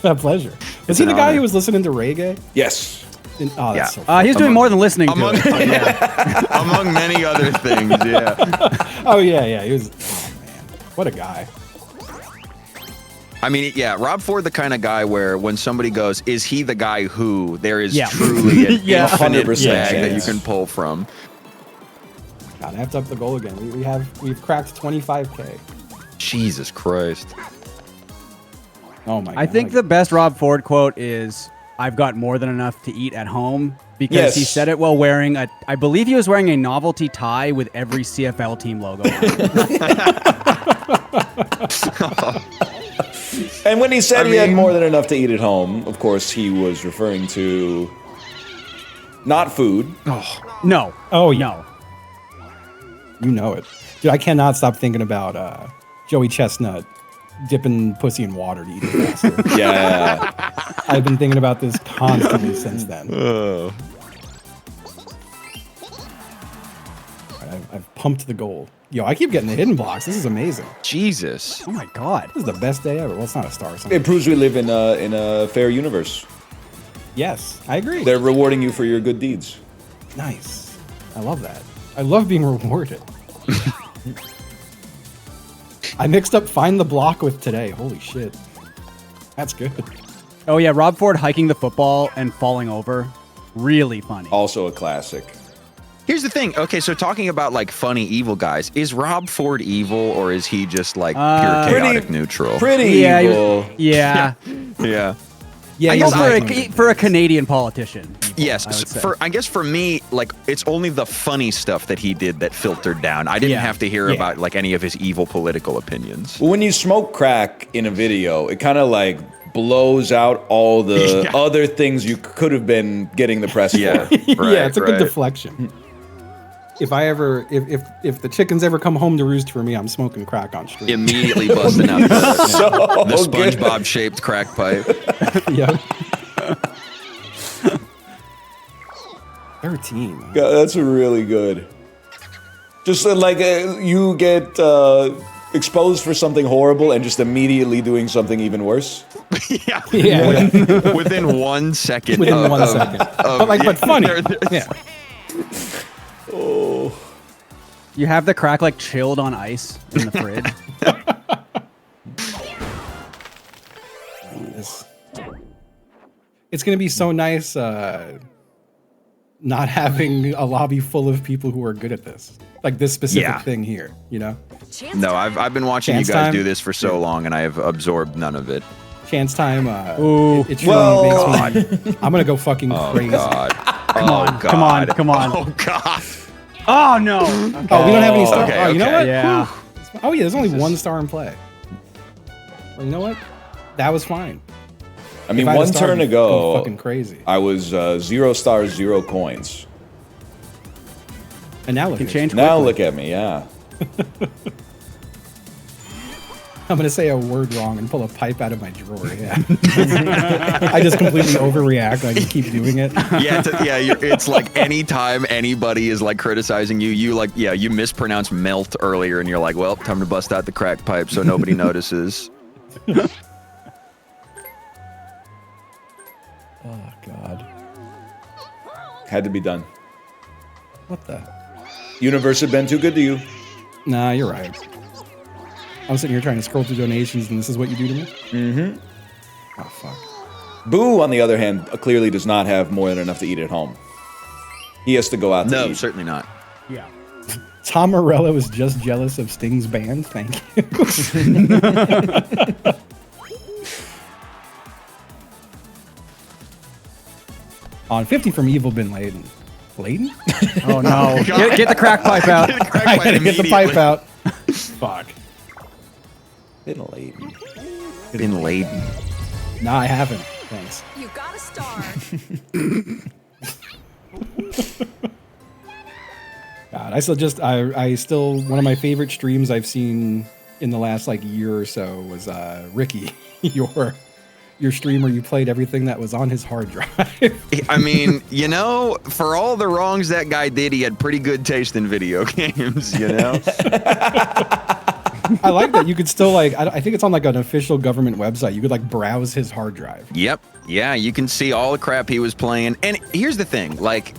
A pleasure. Is he an the guy honor. who was listening to reggae? Yes. Oh, that's Yeah. so funny. He's doing more than listening to Among, it. but yeah. among many other things, yeah. Oh, yeah. He was. Oh, man. What a guy. I mean, yeah, Rob Ford, the kind of guy where when somebody goes, "Is he the guy who?" There is Yeah. truly an Yeah. infinite 100%, bag that you yes. can pull from. on. I have to up the goal again. We've cracked 25K. Jesus Christ. Oh my god. I think the best Rob Ford quote is, "I've got more than enough to eat at home," because he Yes. said it while wearing I believe he was wearing a novelty tie with every CFL team logo on it. And when he said he had mean- more than enough to eat at home, of course he was referring to not food. No. Oh, yeah. No. You know it. Dude, I cannot stop thinking about Joey Chestnut dipping pussy in water to eat it faster. Yeah. I've been thinking about this constantly since then. I've pumped the goal. Yo, I keep getting the hidden blocks. This is amazing. Jesus. Oh my god. This is the best day ever. Well, it's not a star. It proves we live in a fair universe. Yes, I agree. They're rewarding you for your good deeds. Nice. I love that. I love being rewarded. I mixed up Find the Block with Today. Holy shit. That's good. Oh yeah, Rob Ford hiking the football and falling over. Really funny. Also a classic. Here's the thing. Okay, so talking about like funny evil guys, is Rob Ford evil or is he just like pure chaotic neutral? Pretty Yeah, he was- evil. yeah. Yeah. Yeah, I he's guess like- For a Canadian politician. Yes, I would say. I guess for me, like it's only the funny stuff that he did that filtered down. I didn't Yeah. have to hear Yeah. about like any of his evil political opinions. Well, when you smoke crack in a video, it kind of like blows out all the Yeah. other things you could have been getting the press Yeah, for. yeah, it's a good right. deflection. If I ever, if the chickens ever come home to roost for me, I'm smoking crack on stream. Immediately busting out the, So the good. SpongeBob-shaped crack pipe. Yep. 13. God, that's really good. Just like you get exposed for something horrible and just immediately doing something even worse. Yeah. Yeah, Within 1 second. within 1 second. But like, but funny. Yeah. You have the crack like chilled on ice in the fridge. It's gonna be so nice not having a lobby full of people who are good at this, like this specific Yeah. thing here. You know, Chance No, time. I've been watching Chance you guys time? do this for so long, and I have absorbed none of it. chance time. Ooh. It Well- truly makes me. I'm gonna go fucking crazy. God. Come on, come on, come on. Oh God. Oh no. Oh, we don't have any stars. Okay, Oh, you know okay. what? Yeah. Oh yeah, there's only 1 star in play. Well, you know what? That was fine. I mean, If I had a one star, turn I'd go ago, fucking crazy. I was 0 stars, 0 coins. And now look Can at change it. Now quickly. look at me, yeah. I'm gonna say a word wrong and pull a pipe out of my drawer. Yeah. I just completely overreact. I just keep doing it. Yeah, it's like anytime anybody is like criticizing you, you mispronounced melt earlier, and you're like, well, time to bust out the crack pipe so nobody notices. Oh God. Had to be done. What the? Universe had been too good to you. Nah, you're right. I'm sitting here trying to scroll through donations, and this is what you do to me? Mm-hmm. Oh, fuck. Boo, on the other hand, clearly does not have more than enough to eat at home. He has to go out to No, eat. certainly not. Yeah. Tom Morello is just jealous of Sting's band. Thank you. On 50 from Evil Bin Laden. Laden? Oh no. Get the crack pipe out. I gotta get the pipe out. Fuck. Been late. Been laden. Nah, I haven't. Thanks. You got a star. God, I still, one of my favorite streams I've seen in the last like year or so was Ricky, your stream where you played everything that was on his hard drive. I mean, you know, for all the wrongs that guy did, he had pretty good taste in video games, you know? I like that you could still like, I think it's on like an official government website. You could like browse his hard drive. Yep. Yeah, you can see all the crap he was playing. And here's the thing, like,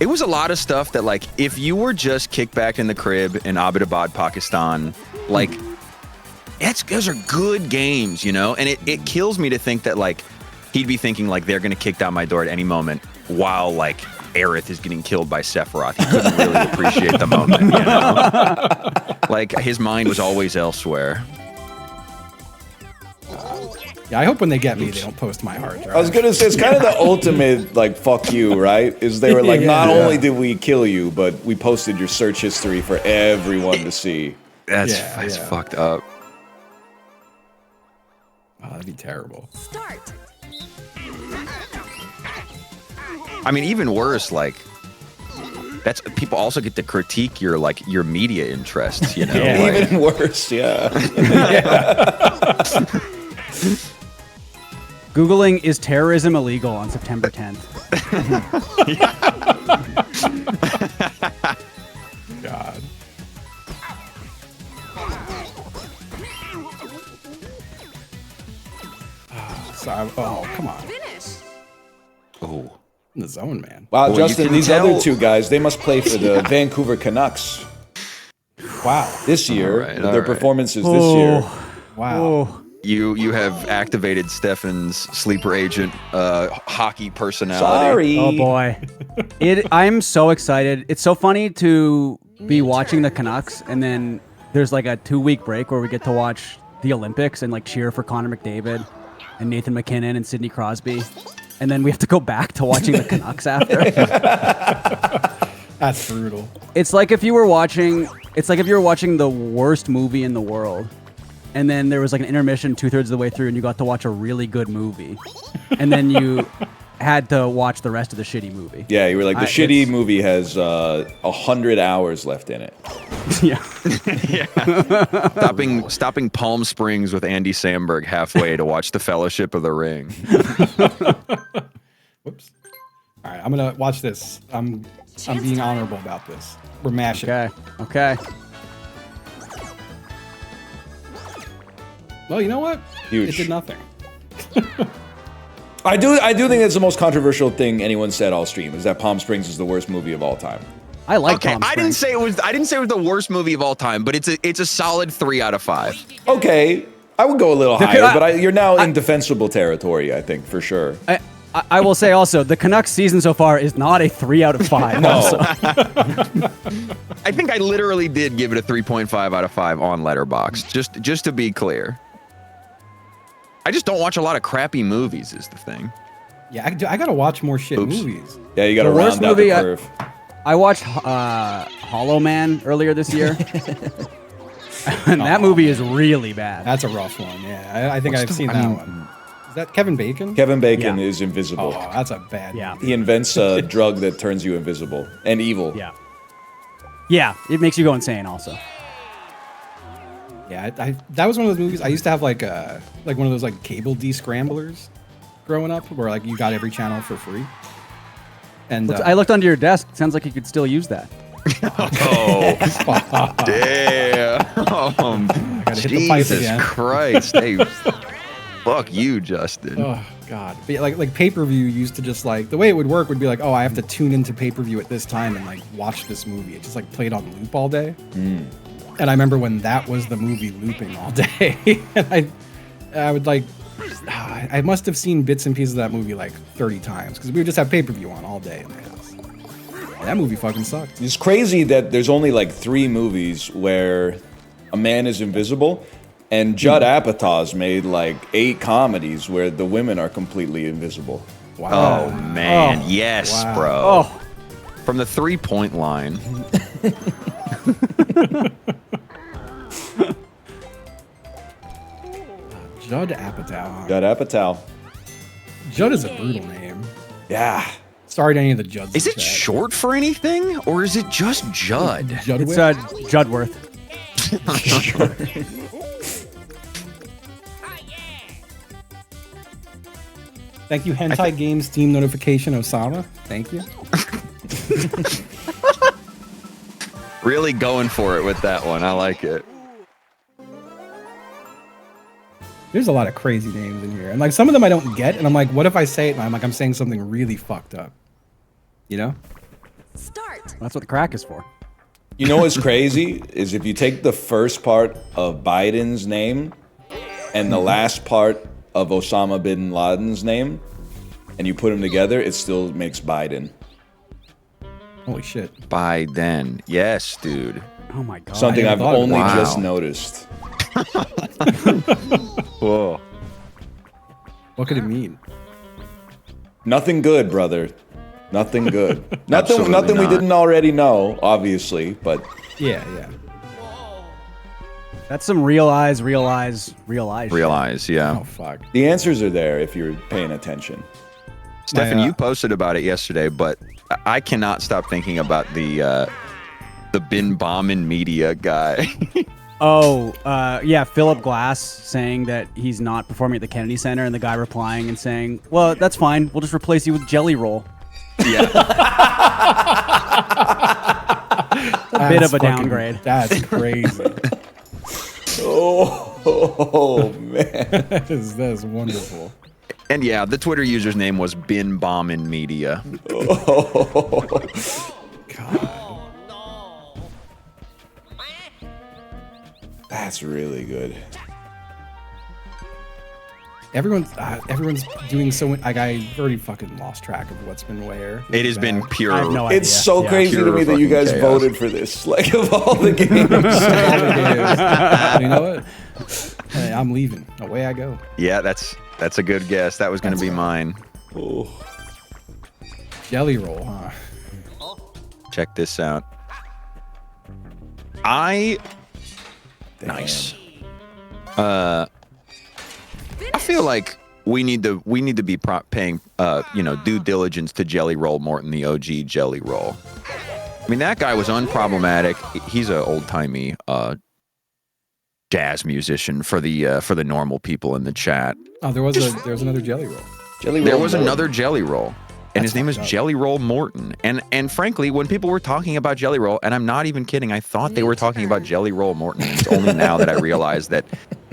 it was a lot of stuff that, like, if you were just kicked back in the crib in Abbottabad, Pakistan, like, those are good games, you know? And it kills me to think that, like, he'd be thinking, like, they're going to kick down my door at any moment while, like, Aerith is getting killed by Sephiroth. He couldn't really appreciate the moment, you know? Like, his mind was always elsewhere. Yeah, I hope when they get me, they don't post my hard drive. I was gonna say it's kind of the ultimate like fuck you, right? Is they were like, not only did we kill you, but we posted your search history for everyone to see. That's Yeah. fucked up. Oh, that'd be terrible. Start. I mean, even worse, like, that's people also get to critique your media interests, you know? Yeah. Like, Even worse, yeah. Googling is terrorism illegal on September 10th. God. Oh, come on. Finish. oh. In the zone, man. Wow, Well, you Justin, can these tell- other two guys, they must play for the Vancouver Canucks Wow. this year. All right, with all their right. performances this year. Wow. Oh, You have activated Stefan's sleeper agent hockey personality. Sorry. oh boy. I'm so excited. It's so funny to be watching the Canucks and then there's like a 2-week break where we get to watch the Olympics and like cheer for Connor McDavid and Nathan McKinnon and Sidney Crosby. And then we have to go back to watching the Canucks after. That's brutal. It's like if you were watching the worst movie in the world. And then there was like an intermission 2/3 of the way through and you got to watch a really good movie. And then you had to watch the rest of the shitty movie. Yeah, you were like, the It's- shitty movie has 100 hours left in it. Yeah. Stopping Palm Springs with Andy Samberg halfway to watch The Fellowship of the Ring. Whoops. All right, I'm gonna watch this. I'm being honorable about this. We're mashing. Okay. Okay. Well, you know what? Huge. It did nothing. I do think that's the most controversial thing anyone said all stream, is that Palm Springs is the worst movie of all time. I like Okay, Palm I didn't Springs. say it was the worst movie of all time, but it's a solid 3 out of 5. Okay, I would go a little Could higher, I- but you're now in defensible territory, I think, for sure. I will say also, the Canucks season so far is not a 3 out of 5. No. Also. I think I literally did give it a 3.5 out of 5 on Letterboxd, just to be clear. I just don't watch a lot of crappy movies is the thing. Yeah, I gotta watch more shit Oops. movies. Yeah, you got to The worst round out the movie I- curve. I watched Hollow Man earlier this year. And that movie is really bad. That's a rough one. Yeah, I think What's I've the- seen I that mean- one. Is that Kevin Bacon? Kevin Bacon Yeah. is invisible. Oh, that's a bad. Yeah. movie. He invents a drug that turns you invisible and evil. Yeah. Yeah, it makes you go insane also. Yeah, that was one of those movies. I used to have like one of those like cable descramblers growing up, where like you got every channel for free. And I looked under your desk. Sounds like you could still use that. Oh, damn. gotta hit the pipe Jesus again. Christ. Hey, fuck you, Justin. oh god, but yeah, like pay-per-view used to just like, the way it would work would be like, oh, I have to tune into pay-per-view at this time and like watch this movie. It just like played on loop all day. And I remember when that was the movie looping all day. And I would like, I must have seen bits and pieces of that movie like 30 times because we would just have pay-per-view on all day in the house. And that movie fucking sucked. It's crazy that there's only like 3 movies where a man is invisible, and Judd Apatow's made like 8 comedies where the women are completely invisible. Wow. Oh, man. Oh. Yes, Wow. bro. Oh, From the 3-point line. Judd Apatow. Judd Apatow. Judd is a brutal name. Yeah. Sorry to any of the Judds. Is in it chat. short for anything, or is it just Judd? Judd it's Wick? Judworth. Thank you, Hentai Games Team Notification Osama. Thank you. Really going for it with that one. I like it. There's a lot of crazy names in here. And like some of them I don't get. And I'm like, what if I say it and I'm saying something really fucked up? You know? Start. That's what the crack is for. You know what's crazy is if you take the first part of Biden's name and the last part of Osama bin Laden's name and you put them together, it still makes Biden. Holy shit. By then. Yes, dude. Oh my god. Something I I've thought of only that. just Wow. noticed. Whoa. What could it mean? Nothing good, brother. Nothing good. Absolutely nothing we not. didn't already know, obviously, but Yeah, yeah. That's some realize shit. Realize, yeah. Oh, fuck. the answers are there if you're paying attention. Stefan, My, you posted about it yesterday, but I cannot stop thinking about the Bin Bombin media guy. Oh, yeah, Philip Glass saying that he's not performing at the Kennedy Center, and the guy replying and saying, well, that's fine. We'll just replace you with Jelly Roll. Yeah. Bit of a That's fucking- downgrade. That's crazy. Oh man. that is wonderful. And yeah, the Twitter user's name was Bin Bombin Media. God. That's really good. Everyone's doing so much. Like, I already fucking lost track of what's been where. It has been pure. I have no idea. It's so Yeah. crazy to Pure me that you fucking guys chaos. voted for this. Like of all the games. You know what? Hey, I'm leaving. Away I go. Yeah, that's a good guess. That was going to be mine. Oh. Jelly roll, huh? Check this out. Nice. I feel like we need to be paying due diligence to Jelly Roll Morton, the OG Jelly Roll. I mean, that guy was unproblematic. He's an old timey jazz musician for the normal people in the chat. Oh, there was another jelly roll. Jelly There Roll was Morton. another Jelly Roll, and his name is fucked up. Jelly Roll Morton. And frankly, when people were talking about Jelly Roll, and I'm not even kidding, I thought they were talking about Jelly Roll Morton. It's only now that I realized that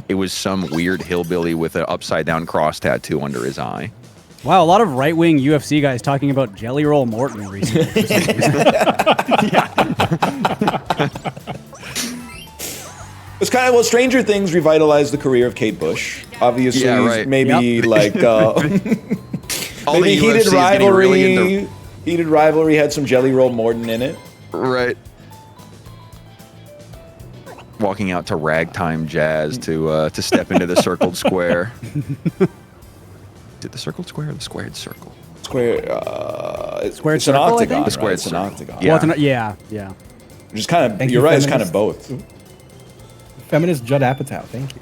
it was some weird hillbilly with an upside down cross tattoo under his eye. Wow, a lot of right-wing UFC guys talking about Jelly Roll Morton recently. For some reason. It's kind of, well, Stranger Things revitalized the career of Kate Bush. Obviously, Yeah, right. maybe like All maybe the UFC is heated getting rivalry. really into Heated rivalry had some Jelly Roll Morton in it. right. Walking out to ragtime jazz to step into the circled square. Is it the circled square or the squared circle? Square. Squared it's an circle, I octagon. think? The Right? squared It's an circle. octagon. Yeah. Well, yeah. Which is kind of. Thank You're you, right. It's kind of feminists. both. Feminist Judd Apatow. Thank you.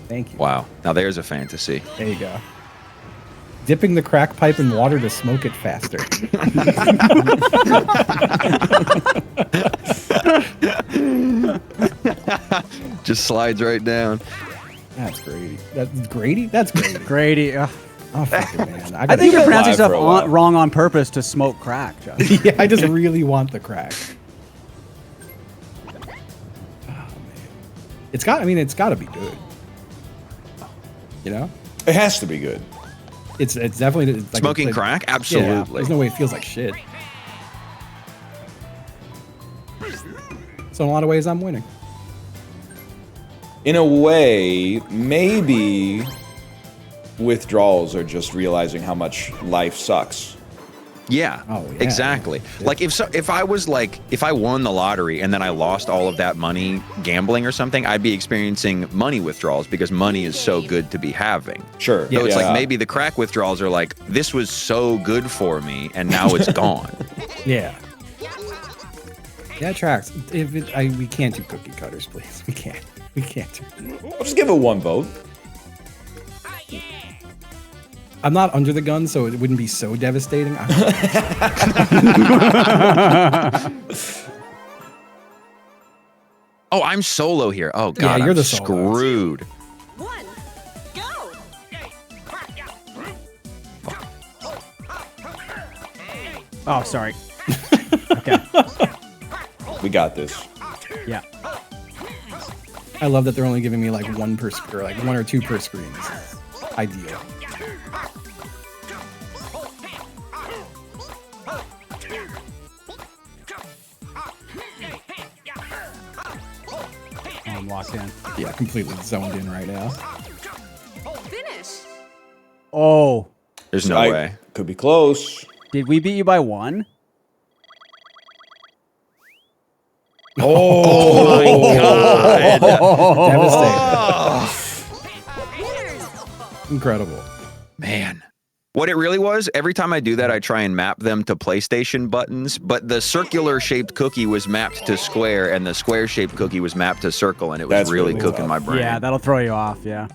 Thank you. Wow. Now there's a fantasy. There you go. Dipping the crack pipe in water to smoke it faster. Just slides right down. That's Grady. That's Grady? That's Grady. Grady. Oh, fucking man. I think you're been pronouncing live stuff for a while. wrong on purpose to smoke crack, Josh. yeah, I just really want the crack. Oh, man. It's got to be good. You know? It has to be good. It's definitely like Smoking crack? Absolutely. There's no way it feels like shit. So in a lot of ways, I'm winning. In a way, maybe withdrawals are just realizing how much life sucks. Yeah, Oh, yeah. exactly. Yeah. Like if I won the lottery and then I lost all of that money gambling or something, I'd be experiencing money withdrawals because money is so good to be having. Sure. So it's like maybe the crack withdrawals are like, this was so good for me and now it's gone. Yeah. Yeah, it tracks. We can't do cookie cutters, please. We can't. We can't. I'll just give it one vote. I'm not under the gun, so it wouldn't be so devastating. Oh, I'm solo here. Oh god, you're I'm the solo. screwed. One, go! Oh, sorry. Okay. We got this. Yeah. I love that they're only giving me like one per or like one or two per screen. This is ideal. Oh, I'm locked in. Yeah, completely zoned in right now. Finish! Oh, There's no way. Could be close. did we beat you by one? Oh my god! Devastating. Winners. Incredible. Man. What it really was, every time I do that, I try and map them to PlayStation buttons, but the circular-shaped cookie was mapped to square, and the square-shaped cookie was mapped to circle, and it was That's really really cooking tough. my brain. Yeah, that'll throw you off. Yeah.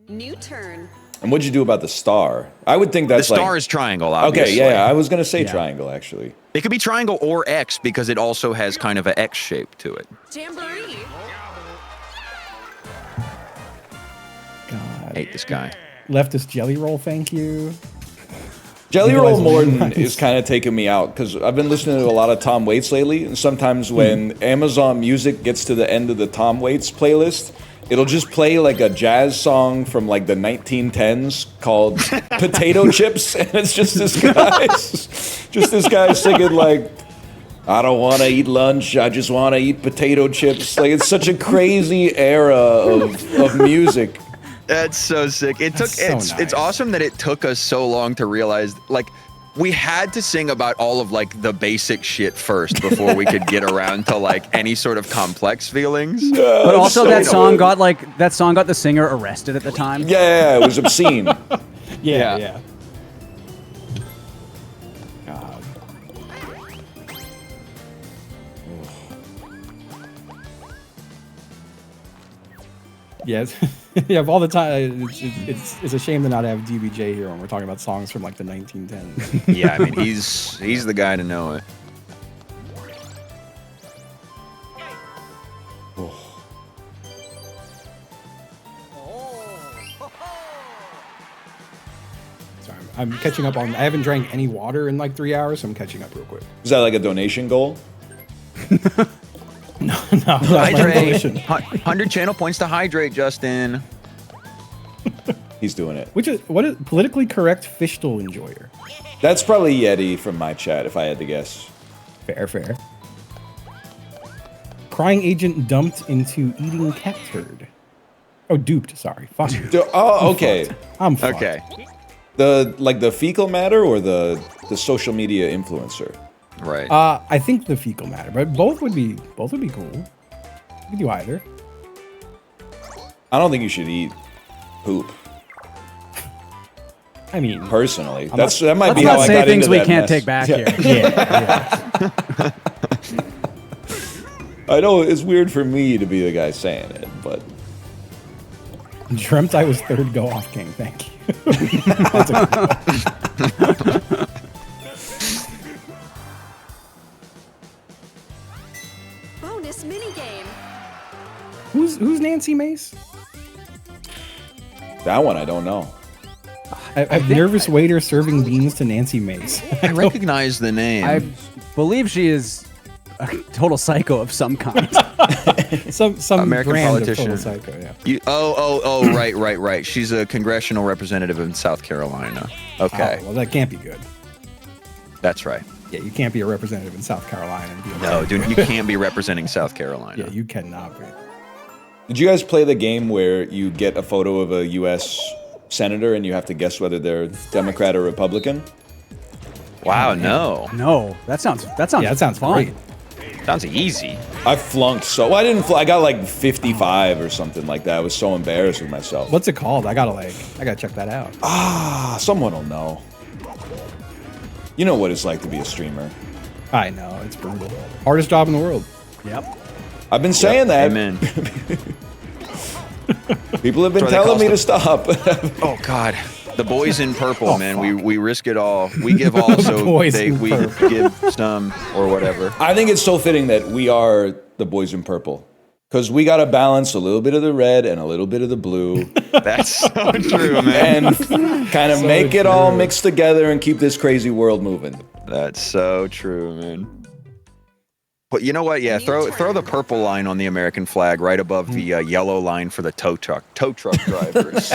New turn. And what'd you do about the star? I would think The that's star like... is triangle, obviously. Okay, yeah, I was going to say Yeah. triangle, actually. It could be triangle or X, because it also has kind of an X shape to it. Jamboree. God. Hate this guy. Leftist jelly roll, thank you. Jelly You Roll guys are Morton nice. is kind of taking me out because I've been listening to a lot of Tom Waits lately, and sometimes when Amazon Music gets to the end of the Tom Waits playlist, it'll just play like a jazz song from like the 1910s called Potato Chips, and it's just this guy singing like, I don't want to eat lunch, I just want to eat potato chips. Like, it's such a crazy era of music. That's so sick. It took That's so it's nice. awesome that it took us so long to realize, like, we had to sing about all of like the basic shit first before we could get around to like any sort of complex feelings. But also so that song good. got the singer arrested at the time. Yeah, it was obscene. Yeah, Yeah. yeah. God. Yes. Yeah, of all the time, it's a shame to not have DBJ here when we're talking about songs from like the 1910s. Yeah, I mean he's the guy to know it. Sorry, I'm catching up on. I haven't drank any water in like 3 hours, so I'm catching up real quick. Is that like a donation goal? No, that's my Hydrate. resolution. 100 channel points to hydrate, Justin. He's doing it. Which is what is politically correct fish stool enjoyer? That's probably Yeti from my chat, if I had to guess. Fair, fair. Crying agent dumped into eating cat turd. Oh, duped. Sorry. Fuck. Oh, okay. I'm fucked. Okay. The fecal matter or the social media influencer? Right. I think the fecal matter, but both would be cool. You could do either. I don't think you should eat poop. I mean, Personally, not- that might Let's be how not I say got things into we that can't mess. take back Yeah. here. yeah. I know it's weird for me to be the guy saying it, but Dreamt I was third go off king. Thank you. That's a Bonus minigame. who's Nancy Mace? that one I don't know. A nervous waiter serving beans to Nancy Mace. I recognize the name. I believe she is a total psycho of some kind. some American brand politician. of total psycho. Yeah. Right. She's a congressional representative in South Carolina. Okay, Oh, well, that can't be good. that's right. Yeah, you can't be a representative in South Carolina. And be a No, dude, you can't be representing South Carolina. Yeah, you cannot be. Did you guys play the game where you get a photo of a U.S. senator and you have to guess whether they're Democrat or Republican? Wow, no. No, that sounds Yeah, that sounds fun. great. Sounds easy. I flunked so I didn't. I got like 55 or something like that. I was so embarrassed with myself. What's it called? I gotta check that out. Someone will know. You know what it's like to be a streamer. I know, it's brutal. Hardest job in the world. Yep. I've been saying that. Amen. People have been That's what telling me they to stop. Oh God, the boys in purple, man. We risk it all. We give all, so boys we in purple. give some or whatever. I think it's so fitting that we are the boys in purple. Because we got to balance a little bit of the red and a little bit of the blue. That's so true, man. And kind of So make it all true. mixed together and keep this crazy world moving. That's so true, man. But you know what? Yeah, throw the purple line on the American flag right above the yellow line for the tow truck drivers.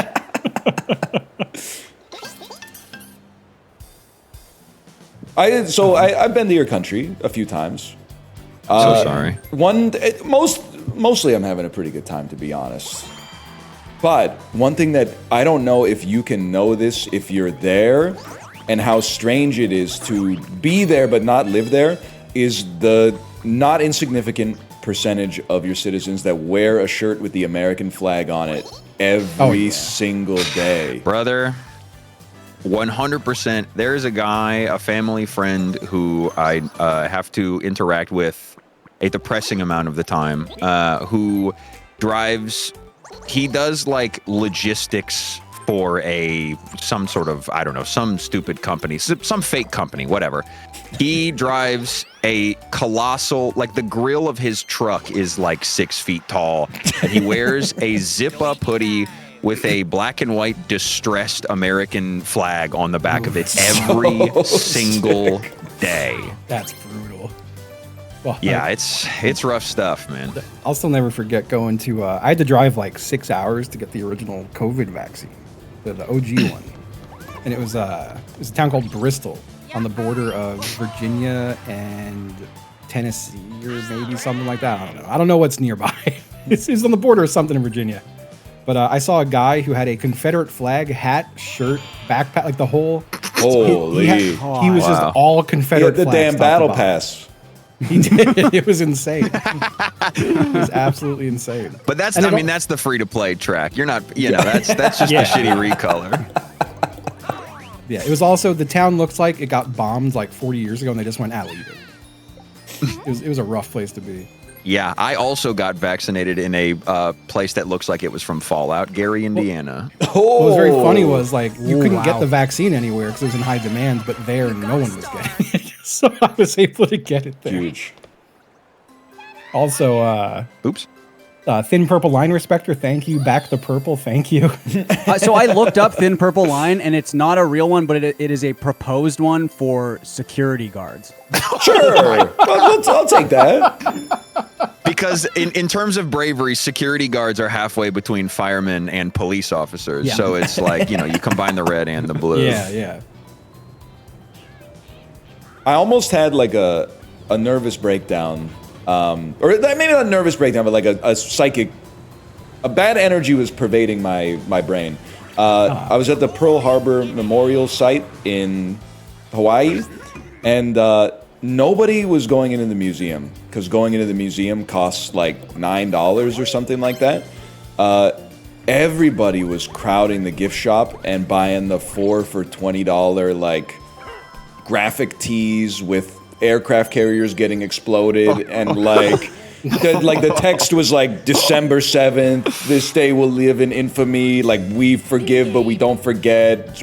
I've been to your country a few times. So sorry. Mostly I'm having a pretty good time, to be honest. But one thing that I don't know if you can know this if you're there, and how strange it is to be there but not live there, is the not insignificant percentage of your citizens that wear a shirt with the American flag on it every single day. Brother, 100%. There's a guy, a family friend who I have to interact with a depressing amount of the time, who drives, he does like logistics for some sort of, I don't know, some stupid company, some fake company, whatever. He drives a colossal, like the grill of his truck is like 6 feet tall, and he wears a zip-up hoodie with a black and white distressed American flag on the back of it every single day. That's brutal. Well, Yeah, it's rough stuff, man. I'll still never forget going to. I had to drive like 6 hours to get the original COVID vaccine, the OG one, and it was a town called Bristol on the border of Virginia and Tennessee, or maybe something like that. I don't know. I don't know what's nearby. It's on the border of something in Virginia. But I saw a guy who had a Confederate flag hat, shirt, backpack, like the whole. Holy! He was just all Confederate. The flags, damn top to battle bottom. pass. He did. It was insane. It was absolutely insane. But that's, And I it mean, al- that's the free-to-play track. You're not, that's just Yeah. a shitty recolor. Yeah, it was also, the town looks like it got bombed like 40 years ago and they just went, leave it. It was a rough place to be. Yeah, I also got vaccinated in a place that looks like it was from Fallout, Gary, Indiana. Oh, What was very funny was like, you Ooh, couldn't get wow. the vaccine anywhere because it was in high demand, but there no one was getting it. So I was able to get it there. huge. Also, Oops. Thin Purple Line Respector, thank you. Back the Purple, thank you. So I looked up Thin Purple Line, and it's not a real one, but it is a proposed one for security guards. Sure, I'll take that. Because in terms of bravery, security guards are halfway between firemen and police officers. Yeah. So it's like, you combine the red and the blue. Yeah. I almost had like a nervous breakdown, or maybe not a nervous breakdown, but like a psychic. A bad energy was pervading my brain. I was at the Pearl Harbor Memorial site in Hawaii, and nobody was going into the museum because going into the museum costs like $9 or something like that. Everybody was crowding the gift shop and buying the 4 for $20 like graphic tees with aircraft carriers getting exploded and like the text was like December 7th, this day will live in infamy, like we forgive but we don't forget.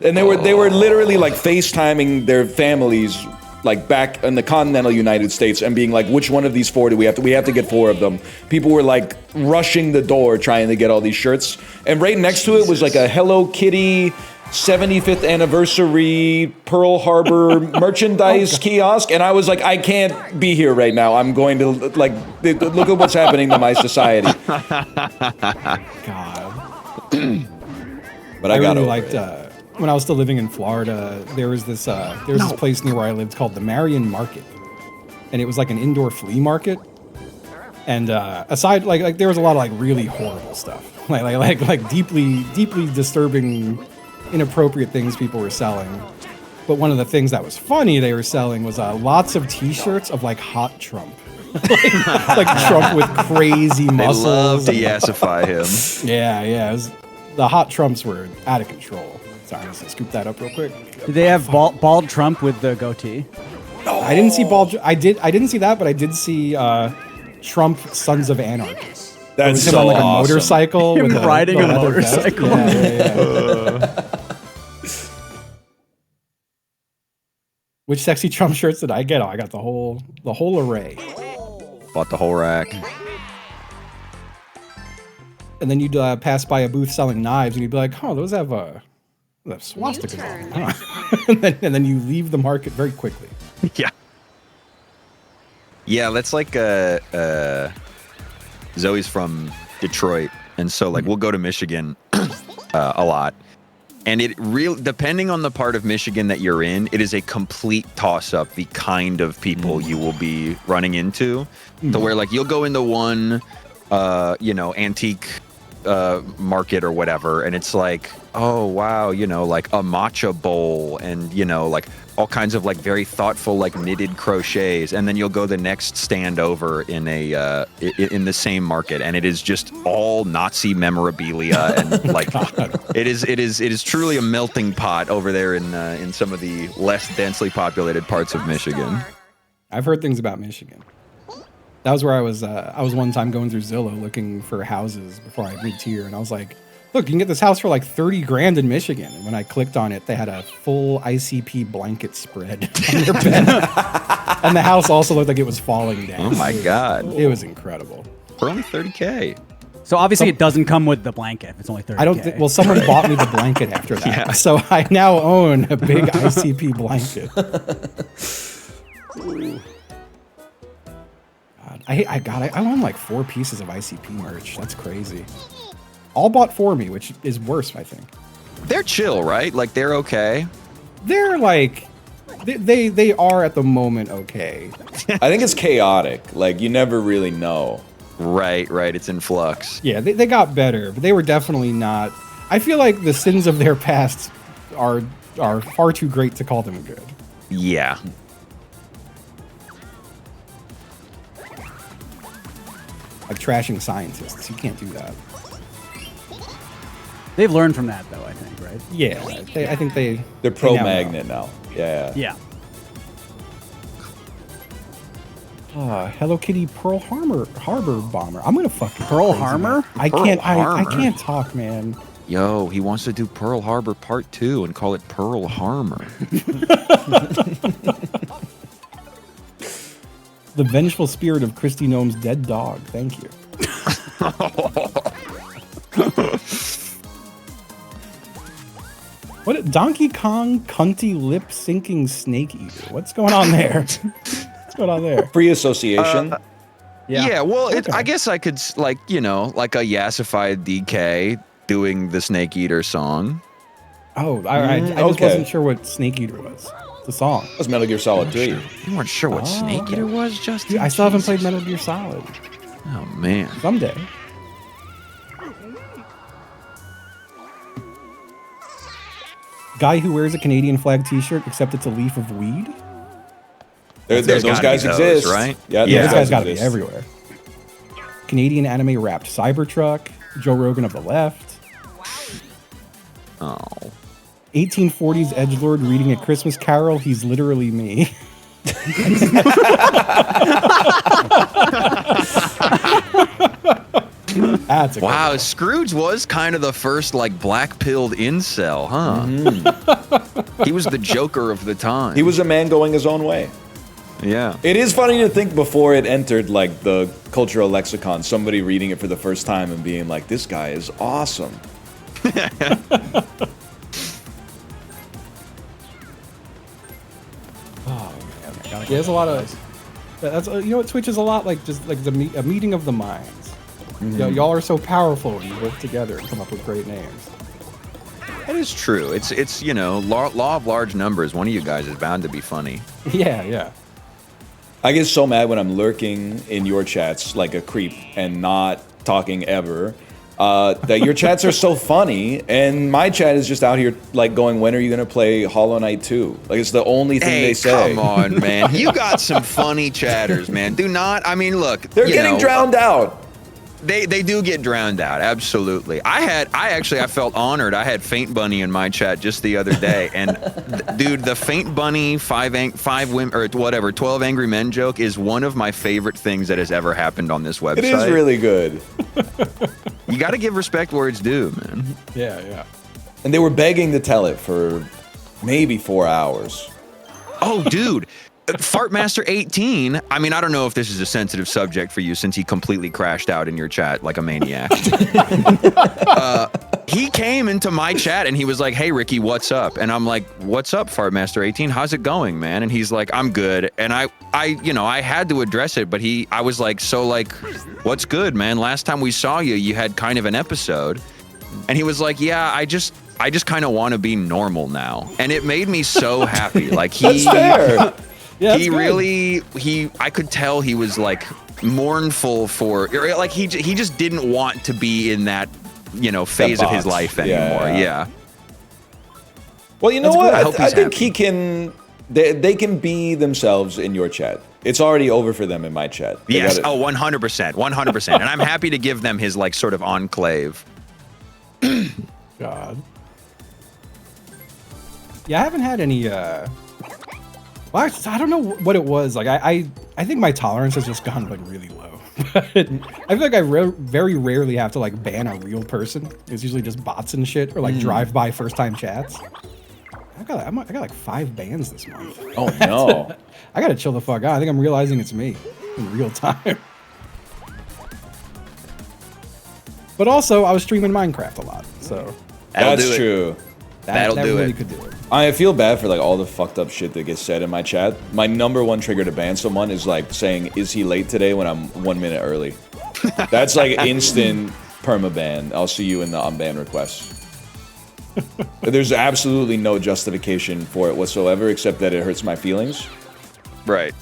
And they were literally like FaceTiming their families like back in the continental United States and being like, which one of these 4 do we have to get 4 of them. People were like rushing the door trying to get all these shirts, and right next to it was like a Hello Kitty 75th anniversary Pearl Harbor merchandise kiosk, and I was like, I can't be here right now. I'm going to like look at what's happening to my society. God. But I I got really over liked it. when I was still living in Florida. There was this place near where I lived called the Marion Market, and it was like an indoor flea market. And aside, like there was a lot of like really horrible stuff, like deeply disturbing, inappropriate things people were selling. But one of the things that was funny they were selling was lots of T-shirts of like hot Trump, like Trump with crazy They muscles. love to and- yassify him. Yeah. The hot Trumps were out of control. Sorry, I'm just gonna scoop that up real quick. Did they have bald Trump with the goatee? I didn't see bald. I didn't see that, but I did see Trump Sons of Anarchy. That's It was him so on like a awesome. motorcycle. Him with riding a leather vest. motorcycle. Yeah. Which sexy Trump shirts did I get? Oh, I got the whole array. Bought the whole rack. And then you'd pass by a booth selling knives, and you'd be like, "Oh, those have swastikas on them." Huh? and then you leave the market very quickly. Yeah. Yeah, that's like Zoe's from Detroit, and so like we'll go to Michigan a lot. And it really, depending on the part of Michigan that you're in, it is a complete toss-up the kind of people you will be running into. To where like you'll go into one antique market or whatever, and it's like, oh wow, like a matcha bowl and like all kinds of like very thoughtful like knitted crochets, and then you'll go the next stand over in a in the same market, and it is just all Nazi memorabilia and like it is truly a melting pot over there in some of the less densely populated parts of Michigan. I've heard things about Michigan. That was where I was one time going through Zillow looking for houses before I moved here, and I was like, look, you can get this house for like 30 grand in Michigan. And when I clicked on it, they had a full ICP blanket spread on their bed. And the house also looked like it was falling down. Oh my God. It was incredible. For only 30K. So obviously it doesn't come with the blanket. It's only 30K. I don't think, well, someone bought me the blanket after that. Yeah. So I now own a big ICP blanket. God, I own like 4 pieces of ICP merch. That's crazy. All bought for me, which is worse, I think. They're chill, right? Like they're okay. They're like, they are at the moment okay. I think it's chaotic. Like, you never really know. Right. It's in flux. Yeah, they got better, but they were definitely not. I feel like the sins of their past are far too great to call them good. Yeah. Like trashing scientists, you can't do that. They've learned from that, though, I think, right? Yeah, I think They're they now pro-magnet now. Yeah. Yeah. Hello Kitty Pearl Harbor bomber. I'm gonna fucking Pearl crazy, Harbor? man. I Pearl can't. I Harbor? can't talk, man. Yo, he wants to do Pearl Harbor Part 2 and call it Pearl Harbor. The vengeful spirit of Christy Gnome's dead dog. Thank you. What Donkey Kong cunty lip syncing snake eater? What's going on there? What's going on there? Free association. Yeah, well, Okay. I guess I could, like, you know, like a yassified DK doing the Snake Eater song. Oh, I just okay. wasn't sure what snake eater was. The song. That was Metal Gear Solid 3. You weren't sure what Snake okay. Eater was, Justin? Dude, I still haven't played Jesus. Metal Gear Solid. Oh, man. Someday. Guy who wears a Canadian flag T-shirt, except it's a leaf of weed. Those gotta guys be those, exist, right? Yeah, Yeah, this those guy's got to be exist. everywhere. Canadian anime wrapped Cybertruck. Joe Rogan of the left. Oh. 1840s edgelord reading a Christmas Carol. He's literally me. That's a good Wow, one. Scrooge was kind of the first, like, black-pilled incel, huh? He was the Joker of the time. He was a man going his own way. Yeah. It is funny to think before it entered like the cultural lexicon, somebody reading it for the first time and being like, "This guy is awesome." Yeah, there's a lot of. That's you know what Twitch is a lot like, just like a meeting of the minds. Y'all are so powerful when you work together and come up with great names. That is true. It's you know, law of large numbers. One of you guys is bound to be funny. Yeah. I get so mad when I'm lurking in your chats like a creep and not talking ever. That your chats are so funny, and my chat is just out here like going, "When are you gonna play Hollow Knight 2?" Like it's the only thing Hey, they say. come on, man. You got some funny chatters, man. Do not. I mean, look. They're you getting know, drowned out. They do get drowned out, absolutely. I felt honored. I had Faint Bunny in my chat just the other day, and dude, the Faint Bunny 12 Angry Men joke is one of my favorite things that has ever happened on this website. It is really good. You got to give respect where it's due, man. Yeah. And they were begging to tell it for maybe 4 hours. Oh, dude. Fartmaster 18. I mean, I don't know if this is a sensitive subject for you since he completely crashed out in your chat like a maniac. He came into my chat and he was like, "Hey, Ricky, what's up?" And I'm like, "What's up, Fartmaster 18? How's it going, man?" And he's like, "I'm good." And I had to address it, but I was like, "So, like, what's good, man? Last time we saw you, you had kind of an episode." And he was like, "Yeah, I just kind of want to be normal now." And it made me so happy. Like That's fair. Yeah, that's he good. really I could tell he was like mournful for, or like he just didn't want to be in that, you know, phase of his box. life Yeah, anymore. yeah. Yeah. Well, you know That's what? good. I hope I he's think happy. he can they can be themselves in your chat. It's already over for them in my chat. Yes. Oh, 100%. 100%. And I'm happy to give them his like sort of enclave. God. Yeah, I haven't had any. Well, I don't know what it was. Like, I think my tolerance has just gone like really low. But I feel like I very rarely have to like ban a real person. It's usually just bots and shit or like drive-by first-time chats. I got like 5 bans this month. Oh no! I gotta chill the fuck out. I think I'm realizing it's me in real time. But also, I was streaming Minecraft a lot, so That's true. That'll that do really it. could do it. I feel bad for like all the fucked up shit that gets said in my chat. My #1 trigger to ban someone is like saying, "Is he late today?" when I'm 1 minute early. That's like instant permaban. I'll see you in the unban requests. There's absolutely no justification for it whatsoever, except that it hurts my feelings. Right.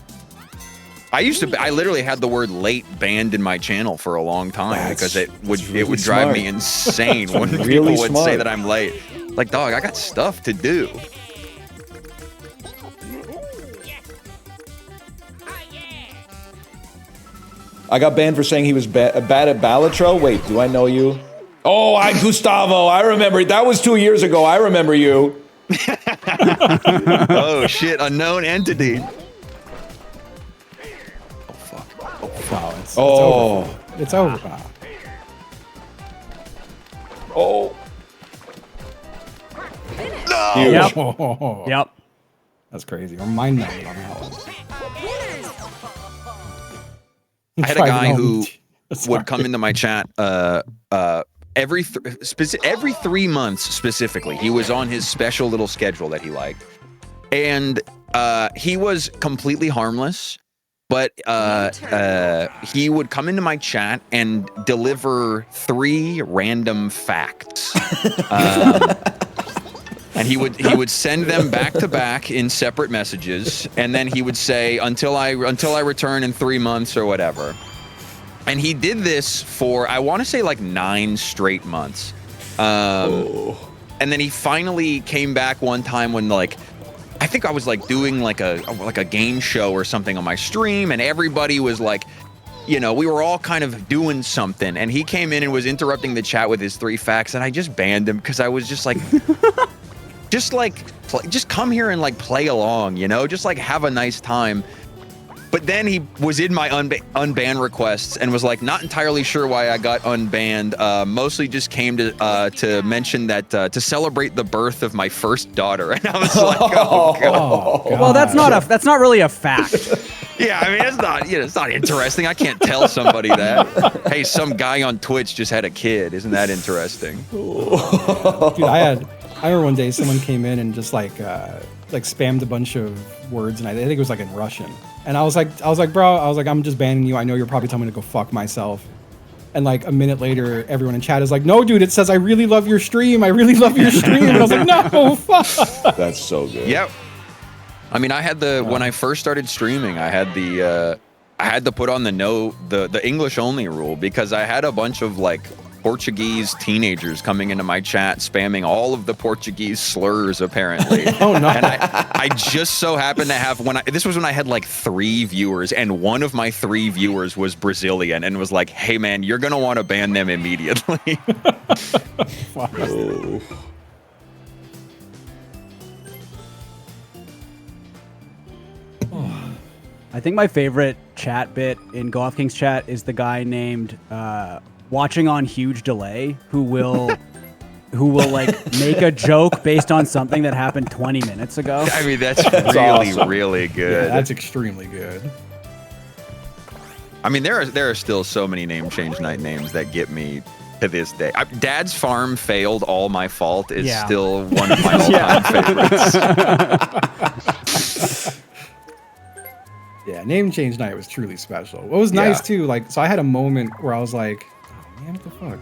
I literally had the word late banned in my channel for a long time because it would really drive smart. me insane when really people would say smart. that I'm late. Like, dog, I got stuff to do. I got banned for saying he was bad at Balatro. Wait, do I know you? Oh, Gustavo. I remember. That was 2 years ago. I remember you. Oh shit, unknown entity. Wow, it's Oh. over. It's over. Wow. Oh. No. Yep. Oh, Yep. that's crazy. Or mind numbing on that one. I had a guy who would come into my chat every 3 months specifically. He was on his special little schedule that he liked, and he was completely harmless. But he would come into my chat and deliver 3 random facts. And he would send them back to back in separate messages, and then he would say until I return in 3 months or whatever. And he did this for I want to say like 9 straight months. And then he finally came back one time when like I think I was like doing like a game show or something on my stream, and everybody was like, you know, we were all kind of doing something, and he came in and was interrupting the chat with his 3 facts, and I just banned him because I was just like. Just come here and like play along, you know, just like have a nice time. But then he was in my unban requests and was like, not entirely sure why I got unbanned. Mostly just came to mention that to celebrate the birth of my first daughter. And I was like, oh god. Well, that's not really a fact. Yeah, I mean, it's not interesting. I can't tell somebody that. Hey, some guy on Twitch just had a kid. Isn't that interesting? Dude, I remember one day someone came in and just like spammed a bunch of words, and I think it was like in Russian. And I was like, bro, I'm just banning you. I know you're probably telling me to go fuck myself. And like a minute later, everyone in chat is like, no, dude, it says I really love your stream. I really love your stream. And I was like, no, fuck. That's so good. Yep. I mean, I had when I first started streaming, I had to put on the English only rule because I had a bunch of like Portuguese teenagers coming into my chat spamming all of the Portuguese slurs apparently. Oh no. And I just so happened to have this was when I had like 3 viewers, and one of my 3 viewers was Brazilian and was like, hey man, you're gonna want to ban them immediately. Oh. I think my favorite chat bit in Go Off King's chat is the guy named Watching on Huge Delay, who will like make a joke based on something that happened 20 minutes ago. I mean, that's really, awesome. really good. Yeah, that's extremely good. I mean, there are still so many name change night names that get me to this day. Dad's Farm Failed, All My Fault is still one of my all-time favorites. Yeah, name change night was truly special. What was nice too, like, so I had a moment where I was like, oh, man, what the fuck?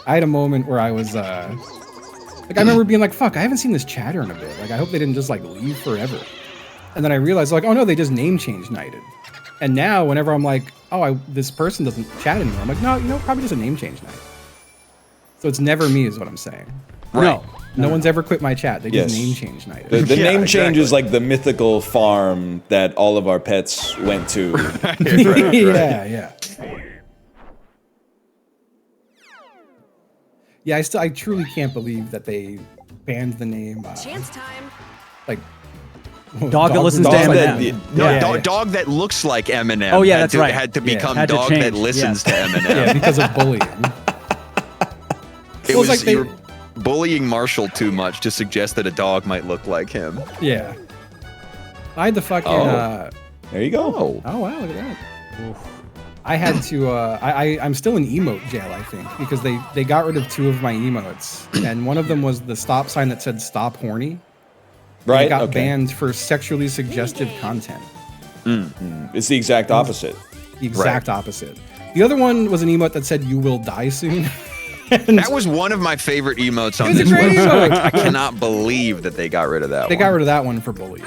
I had a moment where I was, like, I remember being like, fuck, I haven't seen this chatter in a bit. Like, I hope they didn't just, like, leave forever. And then I realized, like, oh no, they just name change nighted. And now, whenever I'm like, oh, this person doesn't chat anymore, I'm like, no, you know, probably just a name change night. So it's never me is what I'm saying. Right. No one's ever quit my chat. They just Yes. name change night. The Yeah, name change exactly. is like the mythical farm that all of our pets went to. Yeah, yeah. Yeah, I truly can't believe that they banned the name. Chance time. Like Dog that listens to Dog that- Eminem. No, Yeah, yeah. dog that looks like Eminem. Oh, yeah, had that's to, right. Had to Yeah. become Had to dog that change, listens to Eminem. yeah, because of bullying. It Well, was it's like you were bullying Marshall too much to suggest that a dog might look like him. Yeah. I had the fucking. Oh. There you go. Oh wow, look at that. I had to. I'm still in emote jail, I think, because they got rid of 2 of my emotes, and one of them was the stop sign that said "Stop Horny." Right? It got Okay. banned for sexually suggestive content. It's the exact opposite. The exact opposite. The other one was an emote that said "You will die soon." And That was one of my favorite emotes on It was a this great website. emote. I cannot believe that they got rid of that they one. got rid of that one for bullying.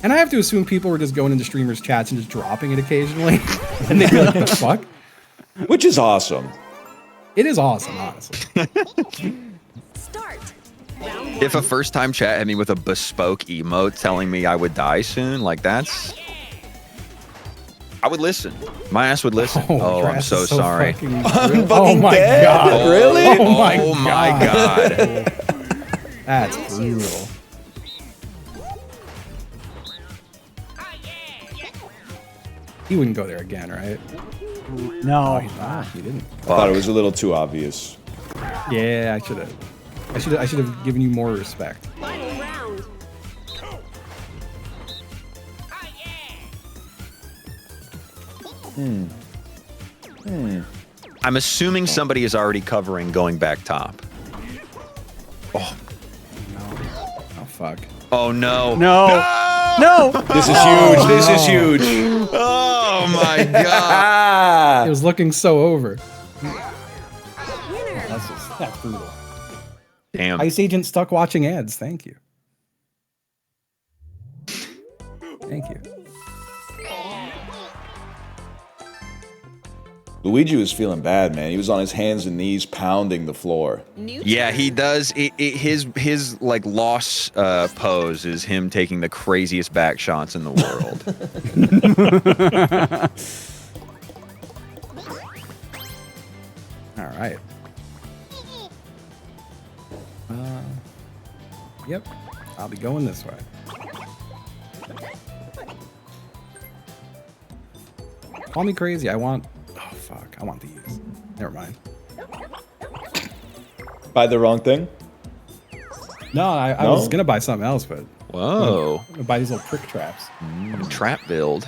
And I have to assume people were just going into streamers' chats and just dropping it occasionally, and they'd be like, "The fuck." Which is awesome. It is awesome, honestly. Start. Round 1. If a first-time chat hit me with a bespoke emote telling me I would die soon, like that's... I would listen. My ass would listen. Oh, your I'm ass so is sorry. fucking I'm brutal. fucking Oh my dead? god. Really? Oh my God. That's brutal. He wouldn't go there again, right? No. He didn't. I thought it was a little too obvious. Yeah, I should have. I should have given you more respect. Final round. I'm assuming somebody is already covering going back top. Oh fuck. Oh no. No. No. This is huge. This is huge. Oh my god. Ah! It was looking so over. Winner. That's brutal. Damn. Ice Agent stuck watching ads. Thank you. Thank you. Luigi was feeling bad, man. He was on his hands and knees pounding the floor. New Yeah, turn. he does. His like loss pose is him taking the craziest back shots in the world. All right. Yep. I'll be going this way. Call me crazy. I want. Oh fuck. I want these. Never mind. Buy the wrong thing? No, I No? was gonna buy something else, but Whoa. I'm gonna buy these little prick traps. Trap build.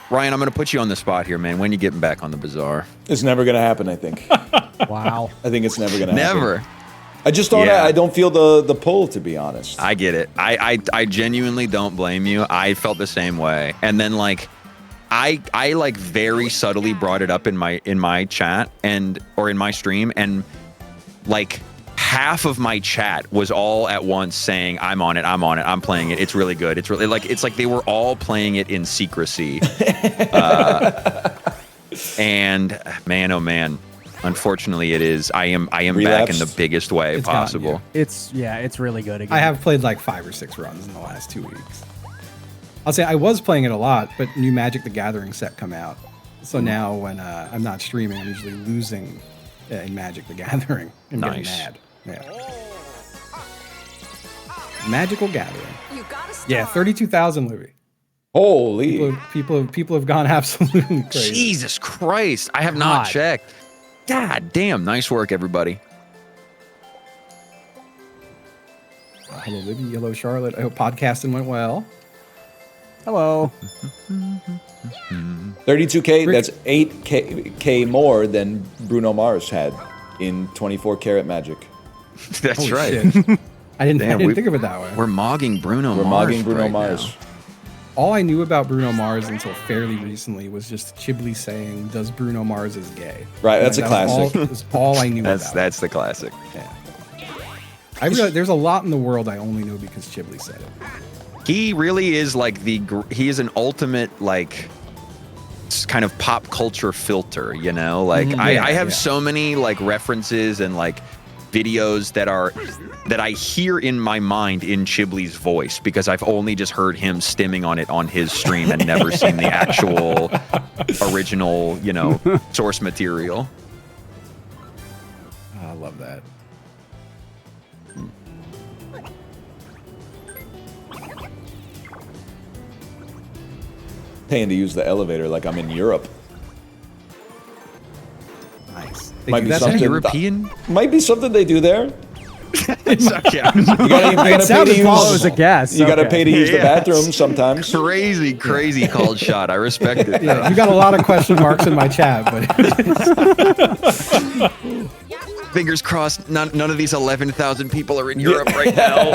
Ryan, I'm gonna put you on the spot here, man. When you getting back on the bazaar? It's never gonna happen, I think. Wow. I think it's never gonna happen. Never. I just don't. Yeah. I don't feel the pull, to be honest. I get it. I genuinely don't blame you. I felt the same way. And then like I like very subtly brought it up in my chat or in my stream, and like half of my chat was all at once saying, I'm on it, I'm playing it, it's really good. It's like they were all playing it in secrecy. And man, oh man. Unfortunately, it is. I am back in Relapsed? the biggest way It's gotten possible. you. It's really good again. I have played like 5 or 6 runs in the last 2 weeks. I'll say I was playing it a lot, but new Magic the Gathering set come out. So now when I'm not streaming, I'm usually losing in Magic the Gathering and getting Nice. mad. Yeah. Magical Gathering. You got a star. Yeah, 32,000, Louis. Holy. People have gone absolutely crazy. Jesus Christ. I have not God. checked. God damn. Nice work, everybody. Hello, Libby. Hello, Charlotte. I hope podcasting went well. Hello. 32K, that's 8K more than Bruno Mars had in 24 karat magic. That's Holy right. shit. I didn't Damn, think of it that way. We're mogging Bruno We're Mars. mogging Bruno right Mars. now. All I knew about Bruno Mars until fairly recently was just Chibli saying, "Does Bruno Mars is gay?" Right, that's a That was classic. That's all I knew That's about. that's the classic. Yeah. I realize there's a lot in the world I only know because Chibli said it. He really is like he is an ultimate like kind of pop culture filter, you know? Like I have so many like references and like videos that I hear in my mind in Chibley's voice because I've only just heard him stimming on it on his stream and never seen the actual original, you know, source material. I love that. Paying to use the elevator like I'm in Europe. Nice. Might be That's something European? Might be something they do there. It's okay. You gotta pay to use. Paul was a guess. You gotta pay to use the Yeah. bathroom sometimes. Crazy called shot. I respect it. Yeah, you got a lot of question marks in my chat, but Fingers crossed, none of these 11,000 people are in Europe right now.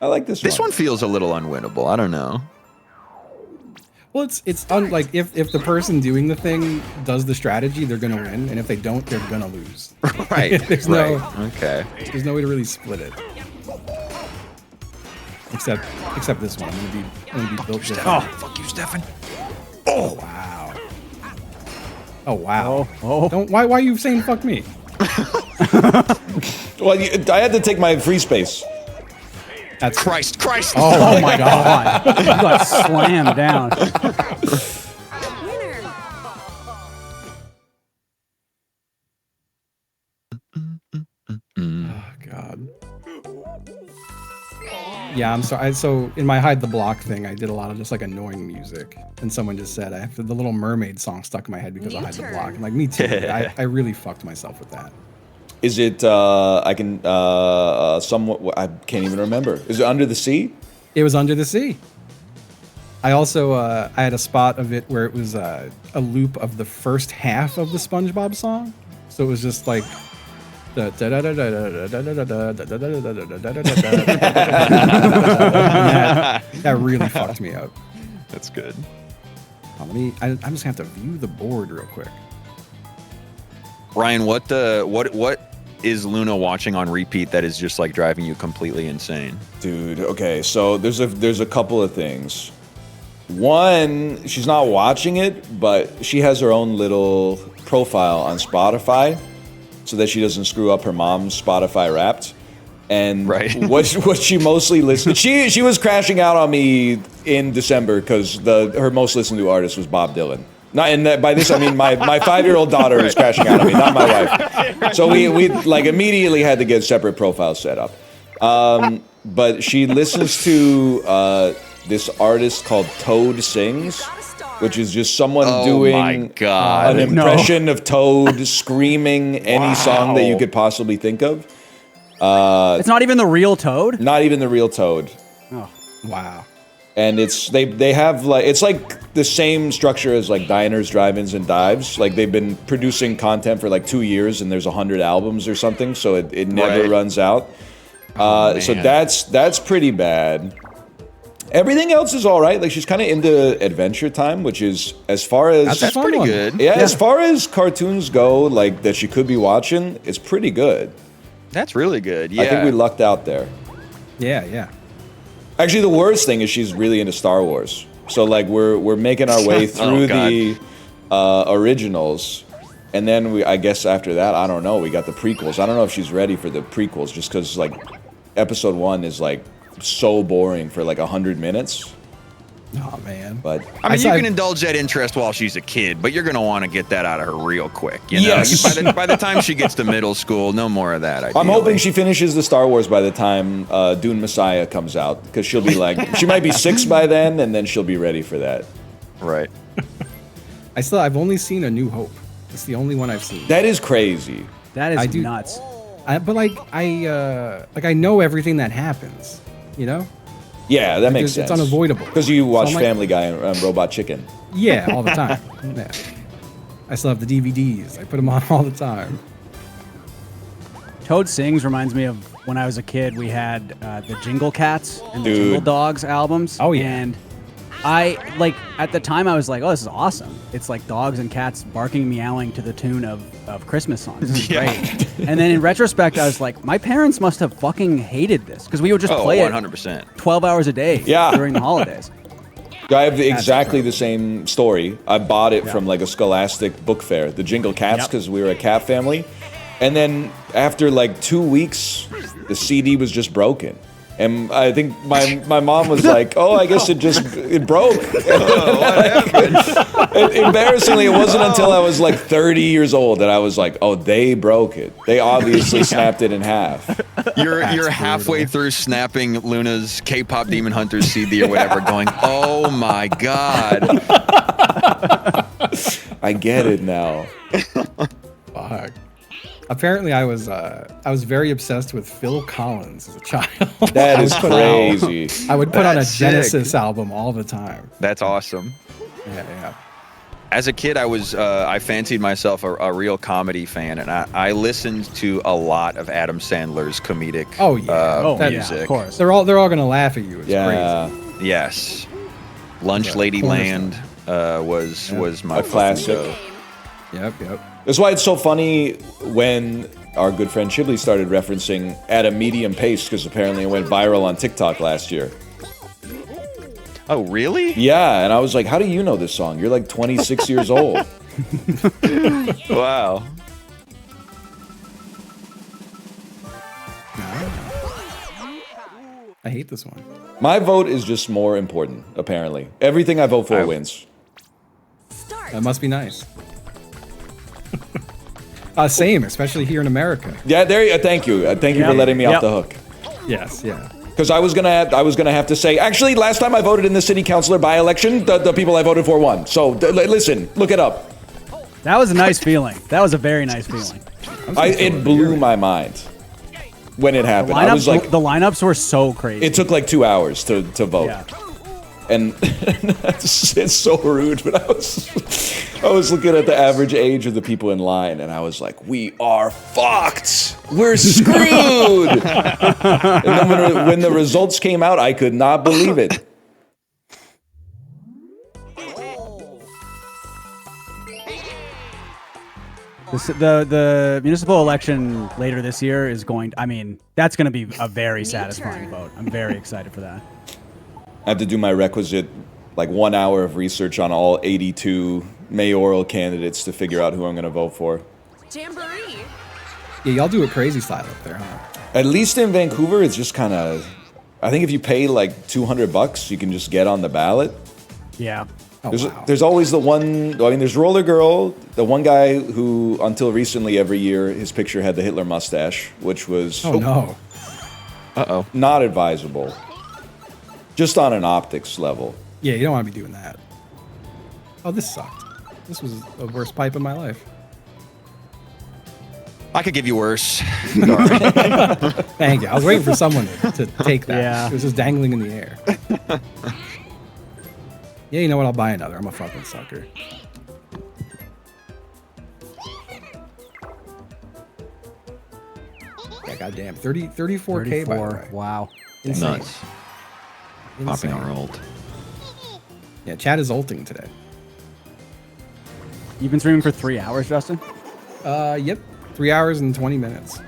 I like this one. This one feels a little unwinnable. I don't know. well, like if the person doing the thing does the strategy, they're gonna win, and if they don't, they're gonna lose. Right. There's right. no Okay. there's no way to really split it. Except this one. I'm gonna be built different. Oh, fuck you, Stefan. Oh wow. Oh wow. Oh. Don't why are you saying fuck me? Well, I had to take my free space. That's Christ. Oh my god. You got slammed down. Winner. Oh god. Yeah, I'm sorry. So in my hide the block thing, I did a lot of just like annoying music, and someone just said I have the Little Mermaid song stuck in my head because I hide the block. I'm like, me too. I really fucked myself with that. Is it? I can somewhat. I can't even remember. Is it Under the Sea? It was Under the Sea. I also I had a spot of it where it was a loop of the first half of the SpongeBob song, so it was just like the that really fucked me up. That's good. I'm just gonna have to view the board real quick. Ryan, what is Luna watching on repeat that is just like driving you completely insane? Dude, okay, so there's a couple of things. One, she's not watching it, but she has her own little profile on Spotify so that she doesn't screw up her mom's Spotify Wrapped. And Right. what she mostly listened, she was crashing out on me in December because her most listened to artist was Bob Dylan. Not in that, by this I mean my 5-year-old daughter is crashing out on me, not my wife. So we like immediately had to get separate profiles set up. But she listens to this artist called Toad Sings, which is just someone doing my God. an impression of Toad screaming any song that you could possibly think of. It's not even the real Toad? Not even the real Toad. Wow. And they have like it's like the same structure as like diners, drive-ins, and dives. Like they've been producing content for like 2 years, and there's 100 albums or something, so it never runs out. So that's pretty bad. Everything else is all right. Like she's kind of into Adventure Time, which is as far as That's pretty good. Yeah, as far as cartoons go, like that she could be watching, it's pretty good. That's really good. Yeah. I think we lucked out there. Yeah. Actually, the worst thing is she's really into Star Wars. So like we're making our way through the originals, and then I guess after that, I don't know. We got the prequels. I don't know if she's ready for the prequels, just because like Episode 1 is like so boring for like 100 minutes. Oh man. But I mean, I saw- you can indulge that interest while she's a kid, but you're gonna want to get that out of her real quick. You know, Yes. by the time she gets to middle school, no more of that. I'm ideally. hoping she finishes the Star Wars by the time Dune Messiah comes out, because she'll be like, she might be 6 by then, and then she'll be ready for that. Right. I've only seen A New Hope. It's the only one I've seen. That is crazy. That is I do- nuts. But I know everything that happens. You know? Yeah, that makes It's sense. unavoidable. Because you watch I'm like- Family Guy and Robot Chicken. Yeah, all the time. Yeah. I still have the DVDs. I put them on all the time. Toad Sings reminds me of when I was a kid. We had the Jingle Cats and the Dude. Jingle Dogs albums. Oh, yeah. And like at the time I was like, oh, this is awesome. It's like dogs and cats barking, meowing to the tune of Christmas songs. This is great. And then in retrospect, I was like, my parents must have fucking hated this because we would just play 100%. it 12 hours a day during the holidays. I have exactly the same story. I bought it from like a Scholastic book fair, the Jingle Cats, because we were a cat family. And then after like 2 weeks, the CD was just broken. And I think my mom was like, "Oh, I guess it broke." Embarrassingly, it wasn't until I was like 30 years old that I was like, "Oh, they broke it. They obviously snapped it in half." You're halfway through snapping Luna's K-pop Demon Hunters CD or whatever, going, "Oh my god." I get it now. Fuck. Apparently, I was very obsessed with Phil Collins as a child. That is crazy. I would put on a That's Genesis sick. album all the time. That's awesome. Yeah. As a kid, I fancied myself a real comedy fan, and I listened to a lot of Adam Sandler's comedic music. Of course. They're all gonna laugh at you. It's crazy. Yes. Lunch Lady Land was my A classic. go. Yep. That's why it's so funny when our good friend Chibley started referencing At a Medium Pace, because apparently it went viral on TikTok last year. Oh, really? Yeah, and I was like, how do you know this song? You're like 26 years old. Wow. I hate this one. My vote is just more important, apparently. Everything I vote for wins. Start. That must be nice. Same, especially here in America. Yeah, there you thank you. Thank you for letting me off the hook. Yes, yeah. Because I was gonna have to say, actually, last time I voted in the city councilor by-election, the people I voted for won. So listen, look it up. That was a nice feeling. That was a very nice feeling. It blew my mind when it happened. I was like, The lineups were so crazy. it took like 2 hours to vote. Yeah. And it's so rude, but I was looking at the average age of the people in line, and I was like, we are fucked. We're screwed. And then when the results came out, I could not believe it. The municipal election later this year is that's going to be a very satisfying vote. I'm very excited for that. I have to do my requisite, 1 hour of research on all 82 mayoral candidates to figure out who I'm going to vote for. Jamboree. Yeah, y'all do a crazy style up there, huh? At least in Vancouver, it's just kind of... I think if you pay $200, you can just get on the ballot. Yeah. There's always the one... there's Roller Girl, the one guy who, until recently, every year, his picture had the Hitler mustache, which was... Oh, no. Uh-oh. Not advisable. Just on an optics level. Yeah, you don't want to be doing that. Oh, this sucked. This was the worst pipe of my life. I could give you worse. Thank you. I was waiting for someone to take that. Yeah. It was just dangling in the air. Yeah, you know what? I'll buy another. I'm a fucking sucker. Yeah, goddamn. 34K by the way. Wow. Insane. Nuts. Popping Insane. our ult. Yeah, Chad is ulting today. You've been streaming for 3 hours, Justin? Yep. 3 hours and 20 minutes.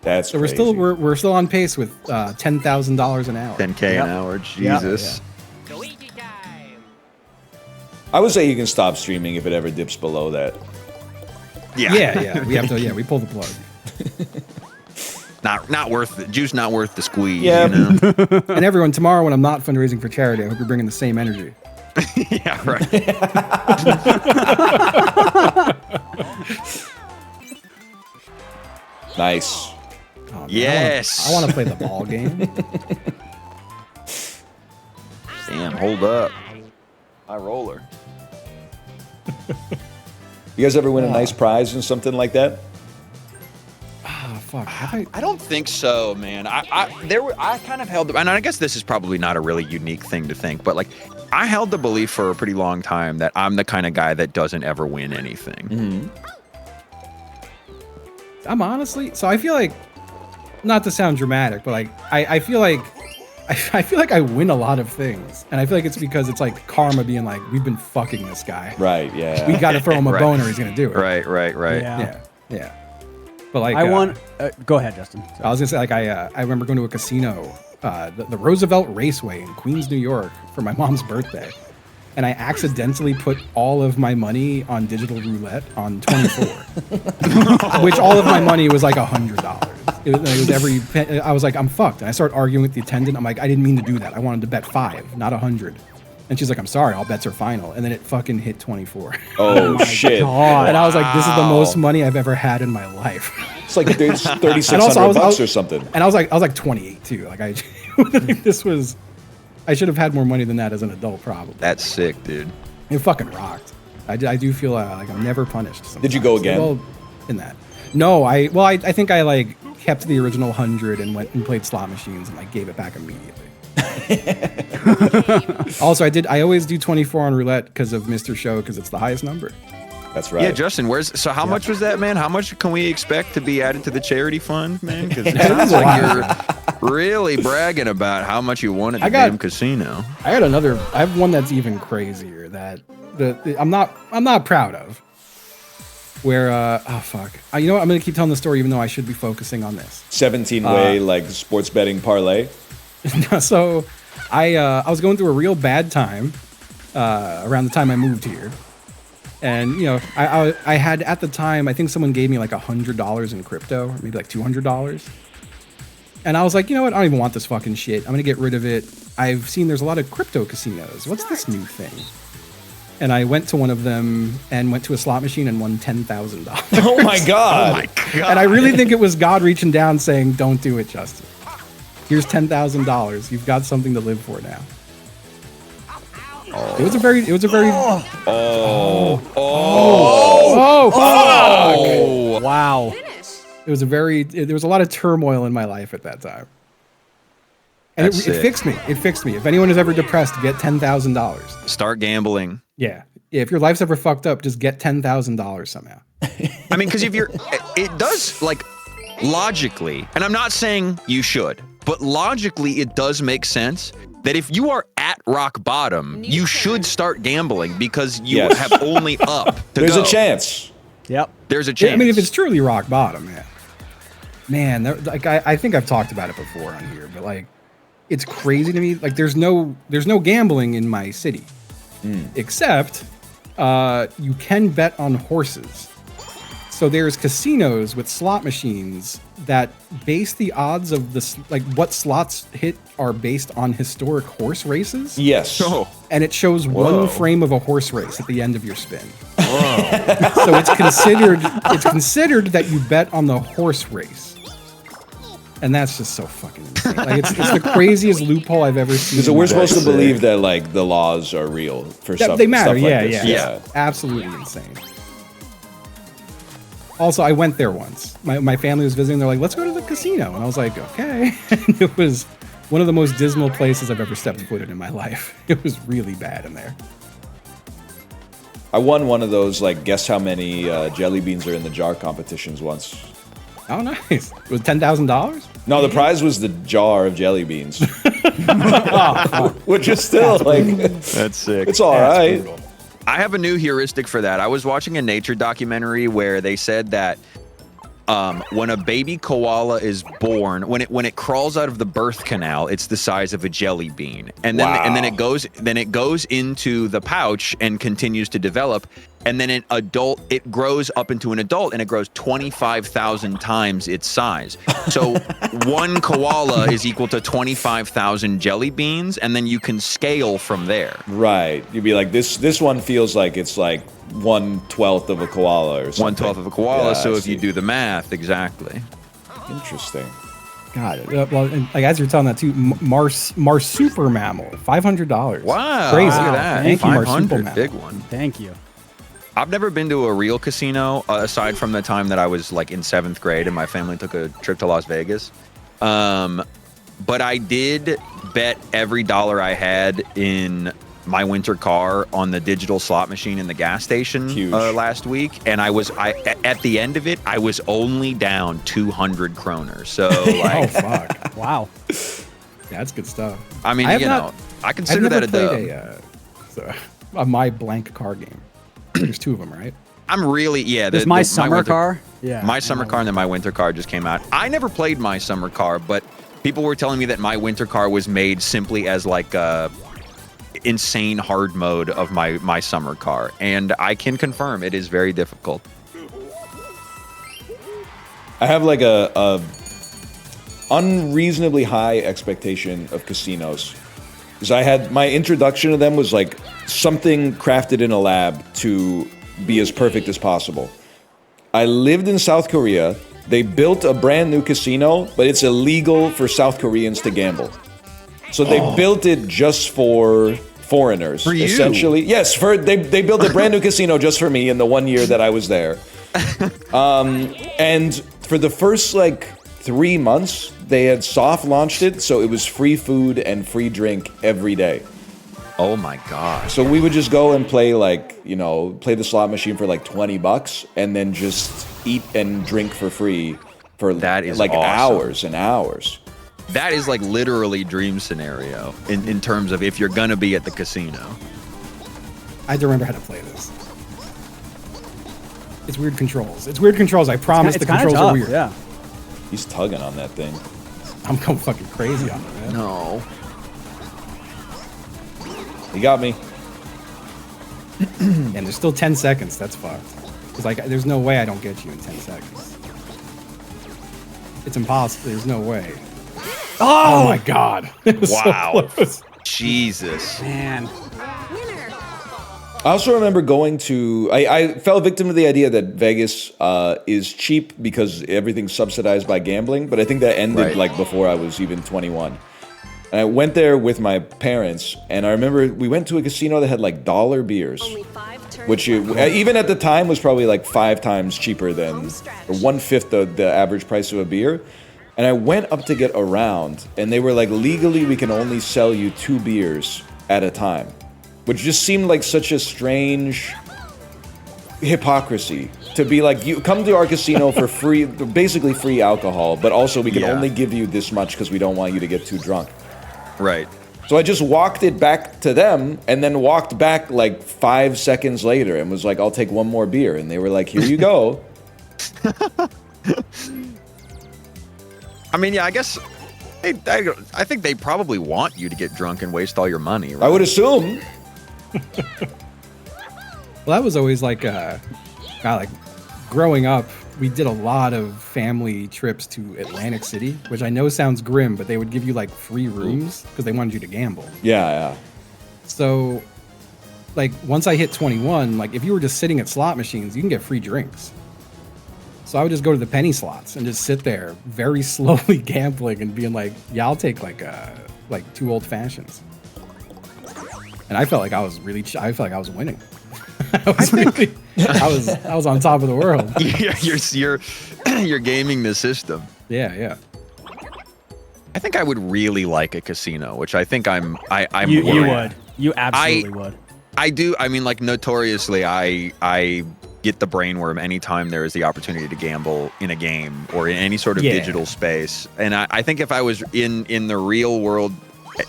That's So crazy. we're still on pace with $10,000 an hour. 10K Yep. an hour. Jesus. I would say you can stop streaming if it ever dips below that. Yeah. We have to. Yeah, we pull the plug. Not worth it. Juice not worth the squeeze. Yeah. You know? And everyone, tomorrow when I'm not fundraising for charity, I hope you're bringing the same energy. Yeah, right. Nice. Oh, man, Yes. I want to play the ball game. Damn, hold up. High roller. You guys ever win a nice prize and something like that? Oh, fuck. Have I don't think so, man. I kind of held, and I guess this is probably not a really unique thing to think, but I held the belief for a pretty long time that I'm the kind of guy that doesn't ever win anything. Mm-hmm. I'm honestly, so I feel like, not to sound dramatic, but I feel like I feel like I win a lot of things, and I feel like it's because it's like karma being like, we've been fucking this guy. Right. Yeah. We got to throw him a Right. bone or he's gonna do it. Right. Yeah. But like, I won. Go ahead, Justin. I was gonna say like I remember going to a casino, the Roosevelt Raceway in Queens, New York, for my mom's birthday, and I accidentally put all of my money on digital roulette on 24, which all of my money was like $100. It was I was like, I'm fucked, and I started arguing with the attendant. I'm like, I didn't mean to do that. I wanted to bet 5, not 100. And she's like, I'm sorry, all bets are final. And then it fucking hit 24. Oh, shit. God. And I was like, this is the most money I've ever had in my life. It's like $3,600 And also, bucks or something. And I was like 28 too. Like I should have had more money than that as an adult, probably. That's sick, dude. It fucking rocked. I do feel like I'm never punished. Sometimes. Did you go again? Well, in that. No, I think I like kept the original 100 and went and played slot machines and like gave it back immediately. Also, I always do 24 on roulette because of Mr. Show because it's the highest number. That's right. Yeah, Justin, how much was that, man? How much can we expect to be added to the charity fund, man? Because it sounds like you're really bragging about how much you won at the damn casino. I have one that's even crazier that I'm not proud of. Where oh fuck, you know what? I'm gonna keep telling the story even though I should be focusing on this. 17-way like sports betting parlay. So I was going through a real bad time around the time I moved here. And, you know, I had at the time, I think someone gave me like $100 in crypto, or maybe like $200. And I was like, you know what? I don't even want this fucking shit. I'm going to get rid of it. I've seen there's a lot of crypto casinos. What's this new thing? And I went to one of them and went to a slot machine and won $10,000. Oh my God. Oh my God. And I really think it was God reaching down saying, don't do it, Justin. Here's $10,000. You've got something to live for now. Oh. It was a very Wow. Finish. there was a lot of turmoil in my life at that time. And it That's sick. fixed me. It fixed me. If anyone is ever depressed, get $10,000. Start gambling. Yeah. If your life's ever fucked up, just get $10,000 somehow. I mean, because it does, like, logically, and I'm not saying you should, but logically it does make sense that if you are at rock bottom, you should start gambling because you Yes. have only up to There's go. a chance. Yep. There's a chance. I mean, if it's truly rock bottom, man, like I think I've talked about it before on here, but like, it's crazy to me. Like, there's no gambling in my city, except you can bet on horses. So there's casinos with slot machines that base the odds of like what slots hit are based on historic horse races. Yes. Oh. And it shows Whoa. one frame of a horse race at the end of your spin. So it's considered that you bet on the horse race. And that's just so fucking insane. Like it's the craziest loophole I've ever seen. So we're supposed to That's believe sick. that like the laws are real for stuff. They matter, stuff like yeah, this. yeah. Absolutely insane. Also, I went there once. My family was visiting. They're like, let's go to the casino. And I was like, okay. And it was one of the most dismal places I've ever stepped foot in my life. It was really bad in there. I won one of those like guess how many jelly beans are in the jar competitions once. Oh, nice. It was $10,000? No, the prize was the jar of jelly beans, which is still like That's sick. it's all That's right. brutal. I have a new heuristic for that. I was watching a nature documentary where they said that when a baby koala is born, when it crawls out of the birth canal, it's the size of a jelly bean, and then it goes into the pouch and continues to develop, and then it grows up into an adult, and it grows 25,000 times its size. So one koala is equal to 25,000 jelly beans, and then you can scale from there. Right. You'd be like this one feels like it's like 1/12 of a koala or something. 1/12 of a koala. Yeah, So I if you see. do the math, exactly. Interesting. God, well, and like as you're telling that too, marsuper mammal, $500. Wow, Crazy. look at that. Thank you, marsuper 500, mammal. big one. Thank you. I've never been to a real casino aside from the time that I was like in 7th grade and my family took a trip to Las Vegas. But I did bet every dollar I had in my winter car on the digital slot machine in the gas station last week, and at the end of it I was only down 200 kroner. So like, Oh fuck. Wow. That's good stuff. I mean, have you not- know, I I've consider never that a played dub. a my blank car game. There's two of them, right? I'm really There's my summer car. Yeah. My summer car and then my winter car just came out. I never played my summer car, but people were telling me that my winter car was made simply as like a insane hard mode of my summer car, and I can confirm it is very difficult. I have like a unreasonably high expectation of casinos. Because I had my introduction to them was like something crafted in a lab to be as perfect as possible. I lived in South Korea. They built a brand new casino, but it's illegal for South Koreans to gamble. So they built it just for foreigners, For you? essentially. Yes, they built a brand new casino just for me in the 1 year that I was there. And for the first like 3 months, they had soft launched it, so it was free food and free drink every day. Oh my god. So we would just go and play like, you know, play the slot machine for like $20 and then just eat and drink for free for That is like awesome. hours and hours. That is like literally dream scenario in terms of if you're gonna be at the casino. I don't remember how to play this. It's weird controls. It's weird controls. I promise It's the kind of controls tough. are weird. Yeah. He's tugging on that thing. I'm going fucking crazy on it, man. No. He got me. And there's still 10 seconds. That's fucked. Because like, there's no way I don't get you in 10 seconds. It's impossible. There's no way. Oh my god. It was so Wow. close. Jesus. Man. Winner. I also remember going to. I fell victim to the idea that Vegas is cheap because everything's subsidized by gambling, but I think that ended Right. like before I was even 21. And I went there with my parents, and I remember we went to a casino that had like dollar beers, Only 5 turns which left. even at the time was probably like 5 times cheaper than, or 1/5 the average price of a beer. And I went up to get around, and they were like, legally, we can only sell you 2 beers at a time, which just seemed like such a strange hypocrisy to be like, you come to our casino for free, basically free alcohol, but also we can Yeah. only give you this much because we don't want you to get too drunk. Right. So I just walked it back to them and then walked back like 5 seconds later and was like, I'll take one more beer. And they were like, here you go. I mean, yeah, I guess I think they probably want you to get drunk and waste all your money, right? I would assume. Well, that was always like, like growing up, we did a lot of family trips to Atlantic City, which I know sounds grim, but they would give you like free rooms because they wanted you to gamble. Yeah. So, like, once I hit 21, like, if you were just sitting at slot machines, you can get free drinks. So I would just go to the penny slots and just sit there, very slowly gambling and being like, "Yeah, I'll take like 2 old fashions." And I felt like I was really, I felt like I was winning. I was on top of the world. You're gaming the system. Yeah. I think I would really like a casino, which I think I'm You worried. would. You absolutely would. I do. I mean, like notoriously, I get the brainworm anytime there is the opportunity to gamble in a game or in any sort of Yeah. digital space. And I think if I was in the real world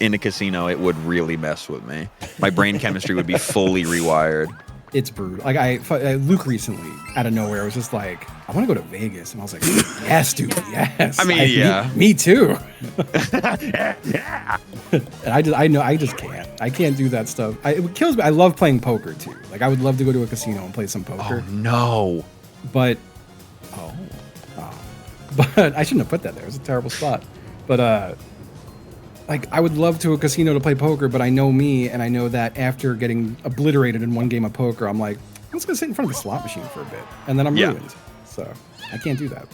in a casino, it would really mess with me. My brain chemistry would be fully rewired. It's brutal. Like Luke recently, out of nowhere, was just like, "I want to go to Vegas," and I was like, "Yes, dude, yes." I mean, yeah. me too. And I just can't. I can't do that stuff. It kills me. I love playing poker too. Like I would love to go to a casino and play some poker. Oh no. But but I shouldn't have put that there. It was a terrible spot. But like I would love to a casino to play poker, but I know me, and I know that after getting obliterated in one game of poker, I'm like, I'm just gonna sit in front of a slot machine for a bit, and then I'm Yeah. ruined. So I can't do that.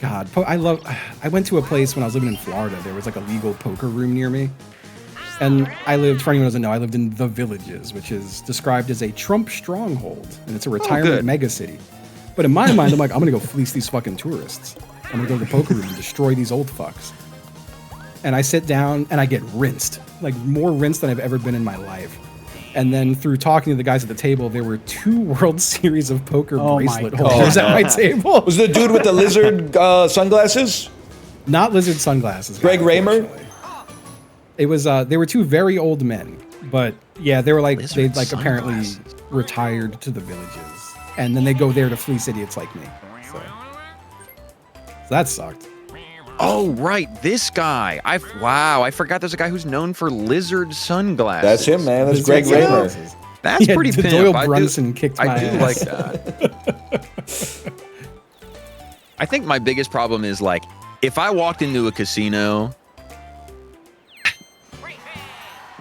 God, I went to a place when I was living in Florida. There was like a legal poker room near me. And I lived, for anyone who doesn't know, I lived in The Villages, which is described as a Trump stronghold. And it's a retirement good. mega city. But in my mind, I'm like, I'm going to go fleece these fucking tourists. I'm going to go to the poker room and destroy these old fucks. And I sit down and I get rinsed. Like more rinsed than I've ever been in my life. And then through talking to the guys at the table, there were 2 World Series of Poker Oh my bracelet God. holders at my table. Was the dude with the lizard sunglasses? Not lizard sunglasses. Greg guy, Raymer? unfortunately. It was they were two very old men, but yeah, they were like Lizard they like apparently sunglasses. retired to the villages, and then they go there to fleece idiots like me. So that sucked. Oh, right, this guy. Wow, I forgot there's a guy who's known for lizard sunglasses. That's him, man. That's Lizard Greg Raymer. sunglasses. That's Yeah, pretty pimp. Doyle I do- Brunson kicked my I do ass. like that. I think my biggest problem is like if I walked into a casino,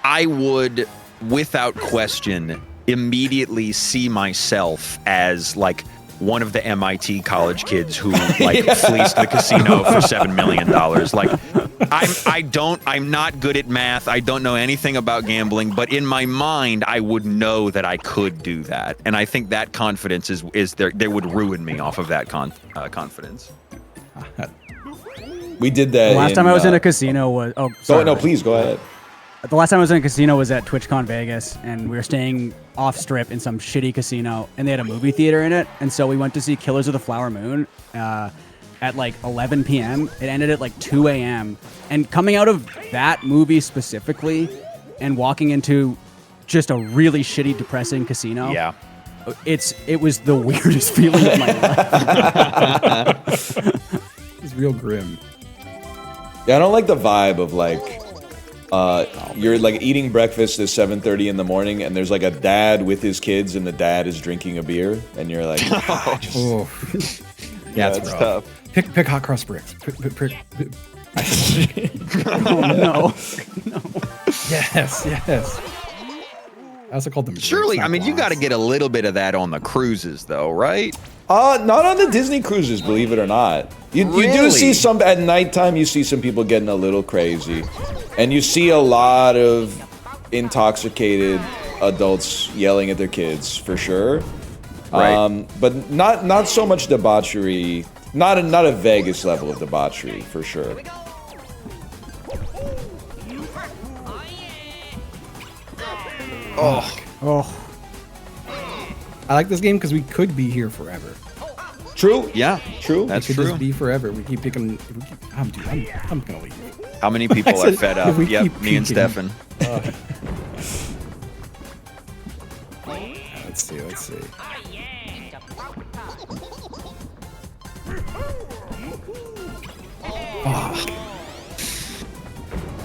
I would, without question, immediately see myself as like one of the MIT college kids who like fleeced the casino for $7 million. Like I'm not good at math. I don't know anything about gambling, but in my mind, I would know that I could do that. And I think that confidence is there. They would ruin me off of that confidence. We did that. The last time I was in a casino was sorry. No, please go ahead. The last time I was in a casino was at TwitchCon Vegas, and we were staying off strip in some shitty casino, and they had a movie theater in it, and so we went to see Killers of the Flower Moon at like 11 p.m. It ended at like 2 a.m. And coming out of that movie specifically, and walking into just a really shitty, depressing casino, Yeah. it was the weirdest feeling of my life. It's real grim. Yeah, I don't like the vibe of like you're like eating breakfast at 7:30 in the morning, and there's like a dad with his kids, and the dad is drinking a beer, and you're like, Oh, yeah, it's rough. tough. Pick hot cross bricks. Pick. Oh no. Yes. I also called them. Surely, bricks, I mean, not you got to blondes. get a little bit of that on the cruises, though, right? not on the Disney cruises, believe it or not. You do Really? see some at nighttime. You see some people getting a little crazy, and you see a lot of intoxicated adults yelling at their kids for sure. Right. But not so much debauchery. Not a Vegas level of debauchery for sure. Oh. I like this game because we could be here forever. True. Yeah, True. That's We could true. just be forever. We keep picking. I'm gonna leave. How many people I are said, fed up? we Yep, keep me and peeking. Stefan. Let's see.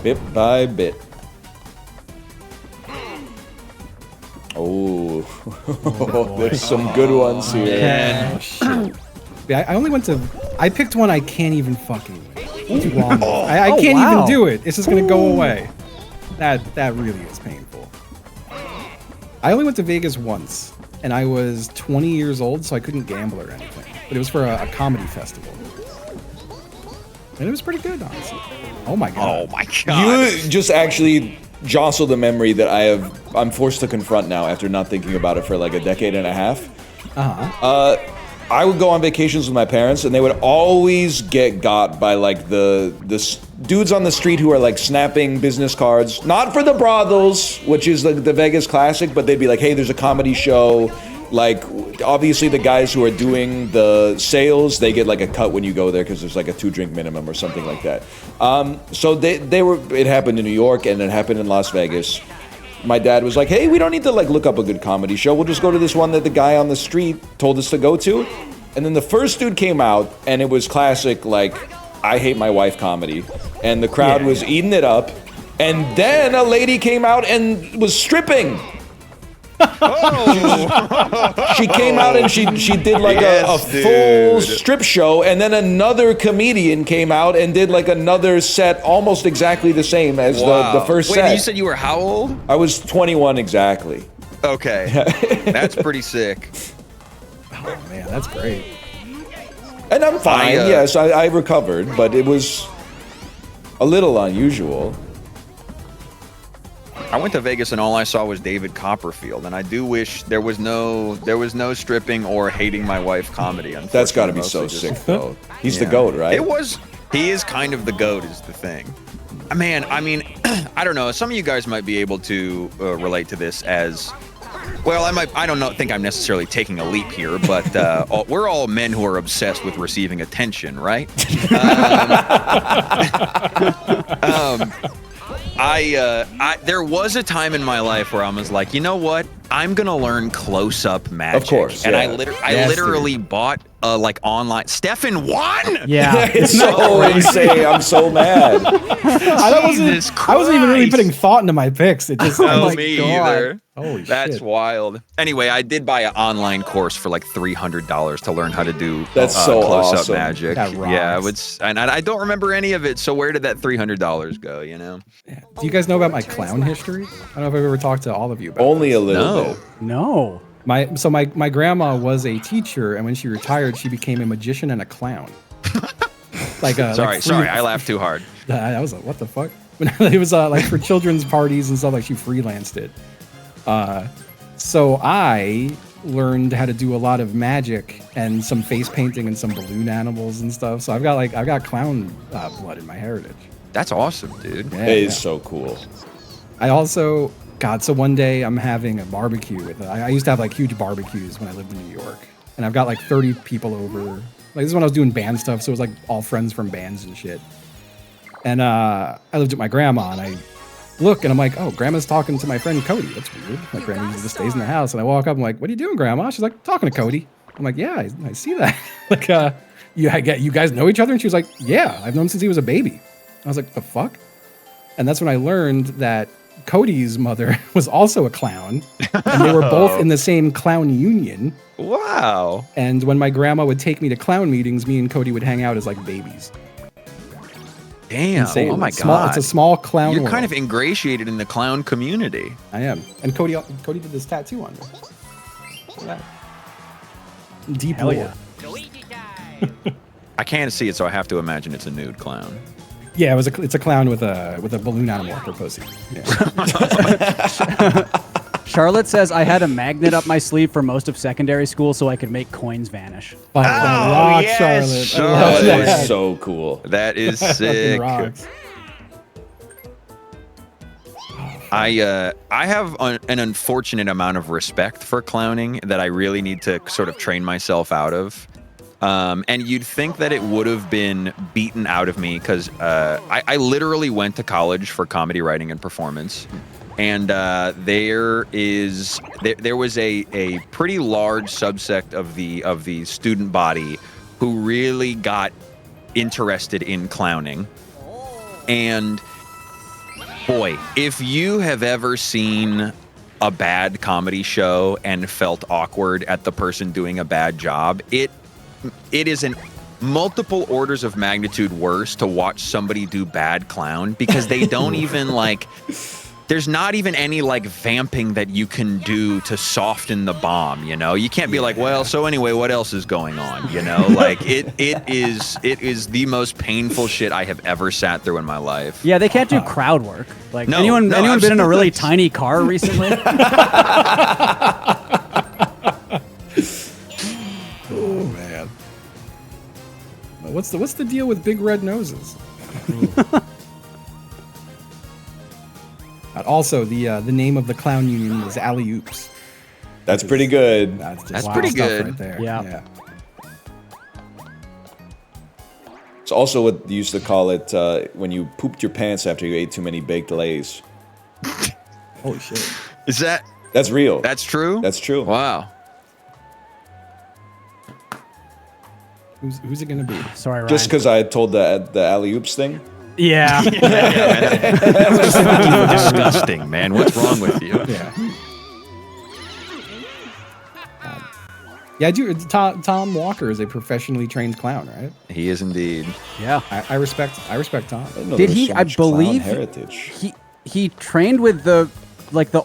Bit by bit. Oh, there's some good ones here. Oh shit. Yeah, I only went to. I picked one I can't even fucking win. Too long. I Oh, can't wow. even do it. It's just gonna go away. That really is painful. I only went to Vegas once, and I was 20 years old, so I couldn't gamble or anything. But it was for a comedy festival, and it was pretty good, honestly. Oh my god. Oh my god. You just actually jostled a memory that I'm forced to confront now after not thinking about it for like a decade and a half. I would go on vacations with my parents, and they would always get got by like the dudes on the street who are like snapping business cards, not for the brothels, which is like the Vegas classic, but they'd be like, hey, there's a comedy show. Like, obviously the guys who are doing the sales, they get like a cut when you go there because there's like a 2-drink minimum or something like that. So it happened in New York, and it happened in Las Vegas. My dad was like, hey, we don't need to like look up a good comedy show. We'll just go to this one that the guy on the street told us to go to. And then the first dude came out, and it was classic, like, I hate my wife comedy. And the crowd was eating it up. And then a lady came out and was stripping. She came out and she did like a full strip show, and then another comedian came out and did like another set almost exactly the same as the first Wait, set. you said you were how old? I was 21 exactly. Okay. That's pretty sick. Oh man, that's great. And I'm fine, yes, I recovered, but it was a little unusual. I went to Vegas and all I saw was David Copperfield, and I do wish there was no stripping or hating my wife comedy. That's got to be Mostly so just- sick, though. He's the Yeah. GOAT, right? He is kind of the GOAT is the thing. Man, I mean, I don't know. Some of you guys might be able to relate to this as Well, I don't know. Think I'm necessarily taking a leap here, but we're all men who are obsessed with receiving attention, right? There was a time in my life where I was like, you know what? I'm gonna learn close-up magic. Of course, and yeah. I literally bought like online. Stefan won. Yeah. It's so insane. I'm so mad. I wasn't even really putting thought into my picks. It just No, like, me God. either. Holy That's shit. wild. Anyway, I did buy an online course for like $300 to learn how to do That's so close-up awesome. magic. That Yeah, rocks. and I don't remember any of it. So where did that $300 go? You know? Do you guys know about my clown history? I don't know if I've ever talked to all of you about Only a little No. bit. No. My grandma was a teacher, and when she retired, she became a magician and a clown. Sorry, I laughed too hard. I was like, what the fuck? It was like for children's parties and stuff. Like she freelanced it. So I learned how to do a lot of magic and some face painting and some balloon animals and stuff. So I've got clown blood in my heritage. That's awesome, dude. Yeah, It yeah. is so cool. I also, so one day I'm having a barbecue with, I used to have like huge barbecues when I lived in New York. And I've got like 30 people over. Like this is when I was doing band stuff. So it was like all friends from bands and shit. And I lived with my grandma and I look and I'm like, oh, grandma's talking to my friend Cody. That's weird. My grandma usually just stays in the house. And I walk up, I'm like, what are you doing, grandma? She's like, talking to Cody. I'm like, yeah, I see that. Like, you guys know each other? And she was like, yeah, I've known him since he was a baby. I was like, the fuck? And that's when I learned that Cody's mother was also a clown, and they were both in the same clown union. Wow. And when my grandma would take me to clown meetings, me and Cody would hang out as like babies. Damn. Insane. Oh my Small- god. It's a small clown You're world. kind of ingratiated in the clown community. I am. And Cody did this tattoo on me. Look at that. Deep Hell lore. yeah. I can't see it, so I have to imagine it's a nude clown. Yeah, it's a clown with a balloon animal for pussy. Yeah. Charlotte says I had a magnet up my sleeve for most of secondary school so I could make coins vanish. But that rocks, yes, Charlotte. I love That that. is so cool. That is Fucking sick. rocks. I have an unfortunate amount of respect for clowning that I really need to sort of train myself out of. And you'd think that it would have been beaten out of me because I literally went to college for comedy writing and performance. And there was a pretty large subsect of the student body who really got interested in clowning. And boy, if you have ever seen a bad comedy show and felt awkward at the person doing a bad job, it is an multiple orders of magnitude worse to watch somebody do bad clown because they don't even like, there's not even any like vamping that you can do to soften the bomb, you know? You can't be like, well, so anyway, what else is going on, you know? Like it is the most painful shit I have ever sat through in my life. Yeah, they can't do crowd work. Like No, anyone been in a absolutely. really tiny car recently? Oh man. What's the deal with big red noses? Also, the name of the clown union is Alley Oops. That's pretty good. That's That's wild pretty stuff good. right there. Yeah. It's also what you used to call it when you pooped your pants after you ate too many baked lays. Holy shit. Is that, That's real. that's true? That's true. Wow. Who's it gonna be? Sorry, Ryan. Just because I had told the alley oops thing. Yeah. Disgusting, man. What's wrong with you? Yeah. Yeah, I do. Tom Walker is a professionally trained clown, right? He is indeed. Yeah. I respect Tom. I didn't know Did there was he? so I much clown believe heritage. he trained with the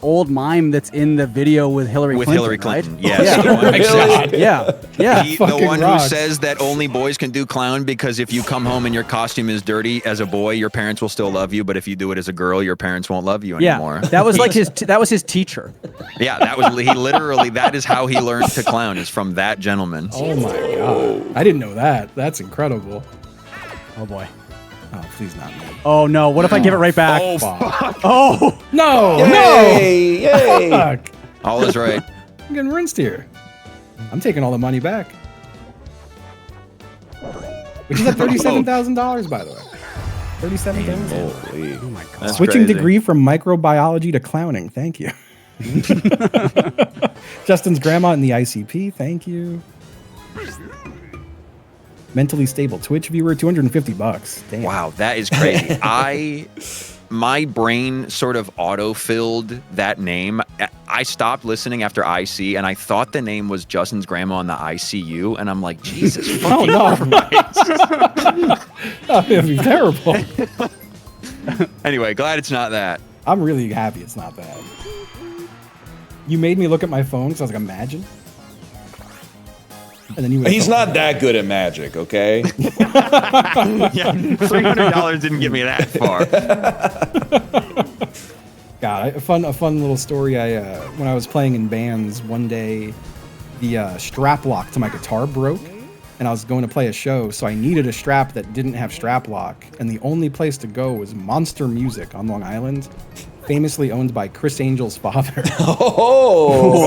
old mime that's in the video with Hillary With Clinton. Hillary right? Clinton, yes. Yeah. Exactly. Yeah. Yeah. The fucking one rocks. who says that only boys can do clown because if you come home and your costume is dirty as a boy, your parents will still love you, but if you do it as a girl, your parents won't love you Yeah. anymore. That was like that was his teacher. Yeah, he literally, that is how he learned to clown, is from that gentleman. Oh my god. I didn't know that. That's incredible. Oh boy. Oh, please not me. Oh no. What if I give it right back? Oh, Fuck. Oh. No, Yay! Yay! no. Fuck. All is right. I'm getting rinsed here. I'm taking all the money back. Which is at $37,000, by the way. 37,000. Holy. Oh my god. That's Switching crazy. degree from microbiology to clowning. Thank you. Justin's grandma in the ICP. Thank you. Mentally stable Twitch viewer, $250. Damn. Wow, that is crazy. My brain sort of auto-filled that name. I stopped listening after IC, and I thought the name was Justin's grandma in the ICU, and I'm like, Jesus Oh fucking no. Christ. Oh, it'd be terrible. Anyway, glad it's not that. I'm really happy it's not that. You made me look at my phone because I was like, imagine. And then you would've He's thought- not that good at magic, okay? Yeah, $300 didn't get me that far. God, a fun little story. When I was playing in bands one day, the strap lock to my guitar broke, and I was going to play a show, so I needed a strap that didn't have strap lock, and the only place to go was Monster Music on Long Island, famously owned by Chris Angel's father. Oh,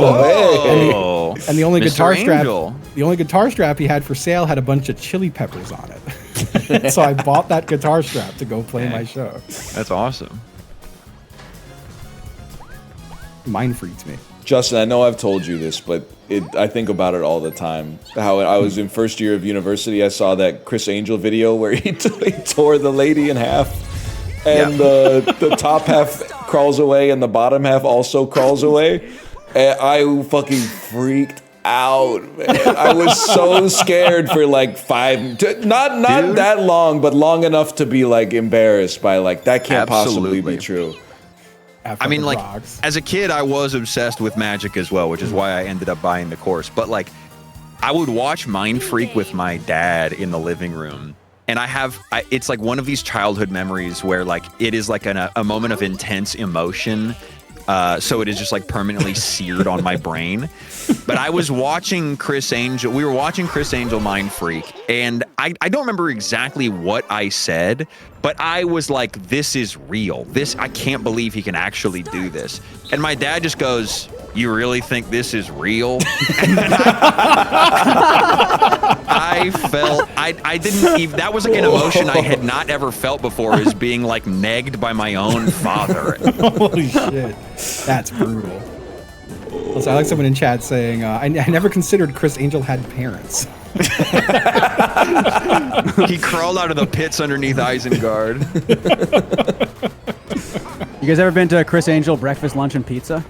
And the only Mr. guitar Angel. strap, the only guitar strap he had for sale had a bunch of chili peppers on it. So I bought that guitar strap to go play my show. That's awesome. Mind freaked me. Justin, I know I've told you this, but I think about it all the time. How I was in first year of university, I saw that Chris Angel video where he tore the lady in half, and the top half crawls away and the bottom half also crawls away. And I fucking freaked out, man. I was so scared for like not Dude. that long, but long enough to be like embarrassed by like that can't possibly Absolutely. be true. After I mean, the like, rocks. as a kid, I was obsessed with magic as well, which is why I ended up buying the course. But, like, I would watch Mind Freak with my dad in the living room. And it's like one of these childhood memories where, like, it is like a moment of intense emotion. So it is just like permanently seared on my brain. But I was watching Chris Angel. We were watching Chris Angel Mind Freak. And I don't remember exactly what I said, but I was like, this is real. I can't believe he can actually do this. And my dad just goes, you really think this is real? I didn't even, that was like an emotion I had not ever felt before, is being like negged by my own father. Holy shit. That's brutal. Also, I like someone in chat saying, I never considered Chris Angel had parents. He crawled out of the pits underneath Isengard. You guys ever been to Chris Angel breakfast, lunch, and pizza?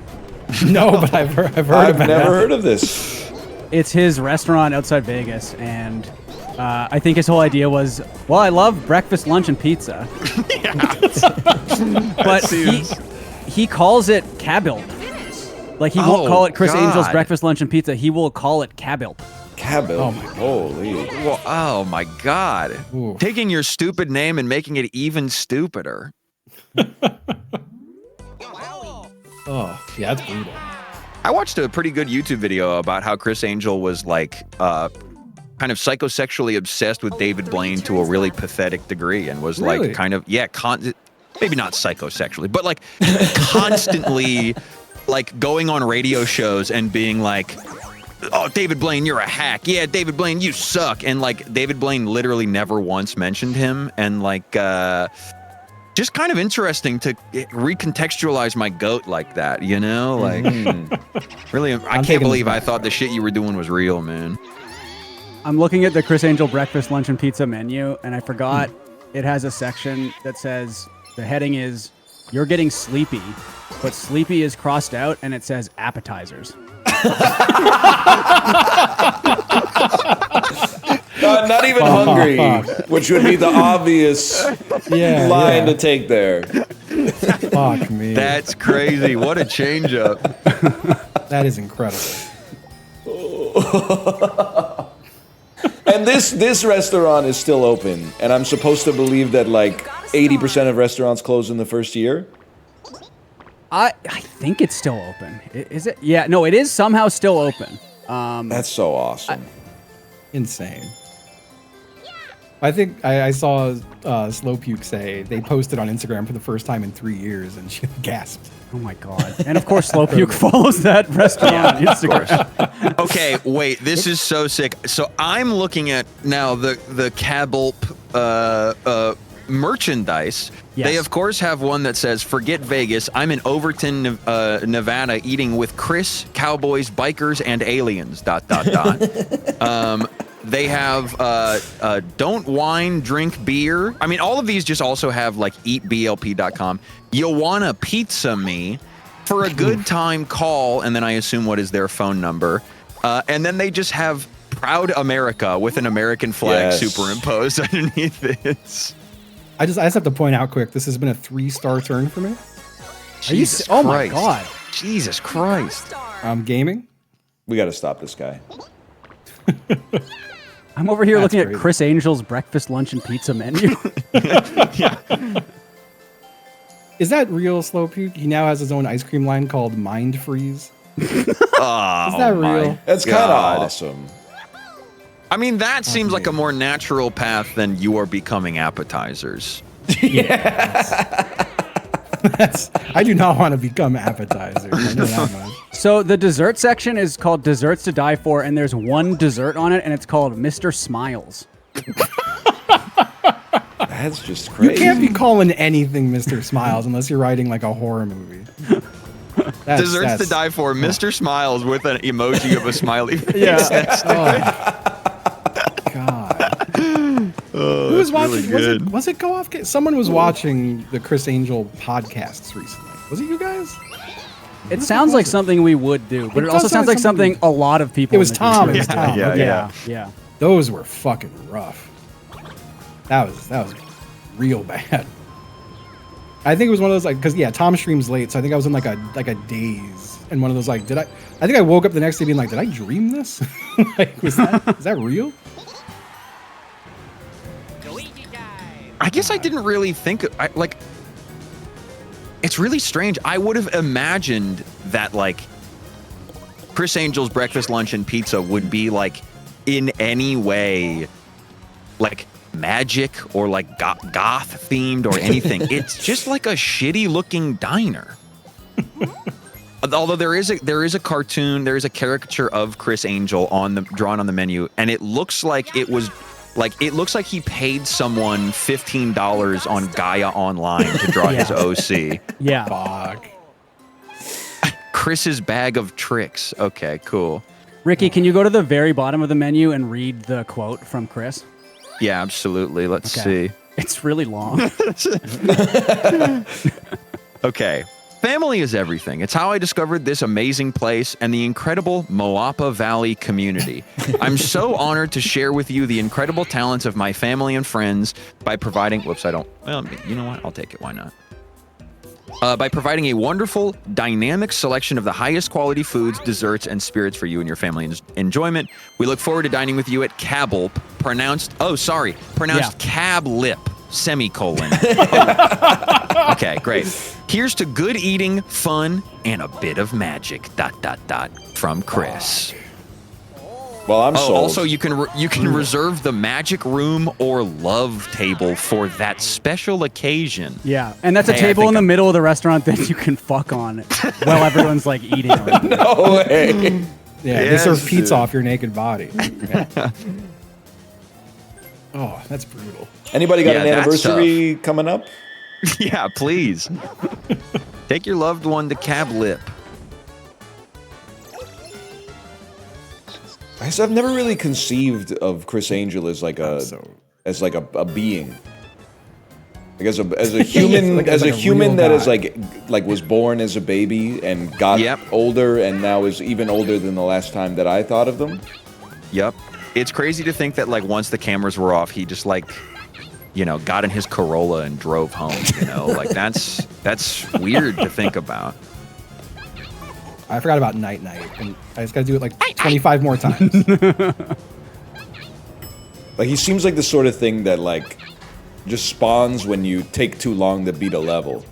No, but I've heard I've about never it. heard of this. It's his restaurant outside Vegas, and I think his whole idea was, well, I love breakfast, lunch, and pizza. But he calls it cabilt. Like, he won't call it Chris Angel's God. breakfast, lunch, and pizza. He will call it cabilt. Cabot. Oh my God. Holy. Well, oh my God. Ooh. Taking your stupid name and making it even stupider. Oh, yeah, that's brutal. I watched a pretty good YouTube video about how Chris Angel was like kind of psychosexually obsessed with David Blaine to a really pathetic degree, and was Really? like kind of, maybe not psychosexually, but like constantly like going on radio shows and being like, oh, David Blaine, you're a hack. Yeah, David Blaine, you suck. And like David Blaine literally never once mentioned him. And like, just kind of interesting to recontextualize my goat like that, you know? Like, really, I can't taking believe this I back. thought the shit you were doing was real, man. I'm looking at the Chris Angel breakfast, lunch, and pizza menu, and I forgot it has a section that says, the heading is, you're getting sleepy, but sleepy is crossed out, and it says appetizers. Not even hungry, which would be the obvious Yeah, line yeah. to take there. Fuck me. That's crazy. What a change up. That is incredible. And this restaurant is still open, and I'm supposed to believe that like 80% of restaurants close in the first year. I think it's still open. Is it? Yeah, no, it is somehow still open. That's so awesome. Insane. I think I saw Slowpuke say they posted on Instagram for the first time in 3 years, and she gasped. Oh my god! And of course, Slowpuke follows that restaurant on Instagram. Okay, wait. This is so sick. So I'm looking at now the Cabulp merchandise. Yes. They of course have one that says "Forget Vegas. I'm in Overton, Nevada, eating with Chris, cowboys, bikers, and aliens." ... They have don't wine, drink beer. I mean, all of these just also have like eatblp.com. You wanna pizza me for a good time, call, and then I assume what is their phone number. And then they just have Proud America with an American flag superimposed underneath this. I just have to point out quick, this has been a 3-star turn for me. Jesus Oh my Christ. god! Jesus Christ. Star. Gaming. We got to stop this guy. I'm over here That's looking crazy. at Chris Angel's breakfast, lunch, and pizza menu. Is that real, Slowpuke? He now has his own ice cream line called Mind Freeze. Oh, Is that real? That's kind of God. awesome. I mean, that seems like a more natural path than you are becoming appetizers. I do not want to become appetizers. I know that much. So the dessert section is called Desserts to Die For, and there's one dessert on it, and it's called Mr. Smiles. That's just You crazy. can't be calling anything Mr. Smiles unless you're writing like a horror movie. Desserts to Die For, Mr. Smiles with an emoji of a smiley face. God. Who was watching? really Was it Go Off? Someone was watching the Chris Angel podcasts recently. Was it you guys? It sounds like something we would do, but It it does also sound sounds like like something a lot of people. It was in the Tom. It group was do. Tom. Yeah, Okay. Yeah. Those were fucking rough. That was real bad. I think it was one of those because Tom streams late, so I think I was in like a daze, and one of those I think I woke up the next day being like, did I dream this? Like, is that real? I guess I didn't really think it's really strange. I would have imagined that like Chris Angel's breakfast, lunch, and pizza would be like in any way like magic or like goth themed or anything. It's just like a shitty looking diner. Although there is a cartoon, there is a caricature of Chris Angel drawn on the menu, and it looks like he paid someone $15 on Gaia Online to draw his OC. Yeah. Fuck. Chris's bag of tricks. Okay, cool. Ricky, can you go to the very bottom of the menu and read the quote from Chris? Yeah, absolutely. Let's see. It's really long. Okay. Family is everything. It's how I discovered this amazing place and the incredible Moapa Valley community. I'm so honored to share with you the incredible talents of my family and friends by providing... Whoops, I don't... Well, you know what? I'll take it. Why not? By providing a wonderful, dynamic selection of the highest quality foods, desserts, and spirits for you and your family's enjoyment. We look forward to dining with you at Cabulp, pronounced Cab Lip, semicolon. Okay, great. Here's to good eating, fun, and a bit of magic, ... from Chris. Well, I'm sold. Also, you can reserve the magic room or love table for that special occasion. Yeah, and that's a Hey, I table think in the I'm- middle of the restaurant that you can fuck on while everyone's like eating. No way. Yeah, Yes, they serve pizza dude. off your naked body. Yeah. Oh, that's brutal. Anybody got Yeah, an that's anniversary coming up? Yeah, please. Take your loved one to Cab Lip. I guess I've never really conceived of Chris Angel as like a being. Like as a human, Like- as like a a human real that is guy. like was born as a baby and got Yep. older and now is even older than the last time that I thought of them. Yep. It's crazy to think that like once the cameras were off, he just like, got in his Corolla and drove home, Like that's weird to think about. I forgot about Night Night, and I just got to do it like 25 more times. Like he seems like the sort of thing that like just spawns when you take too long to beat a level.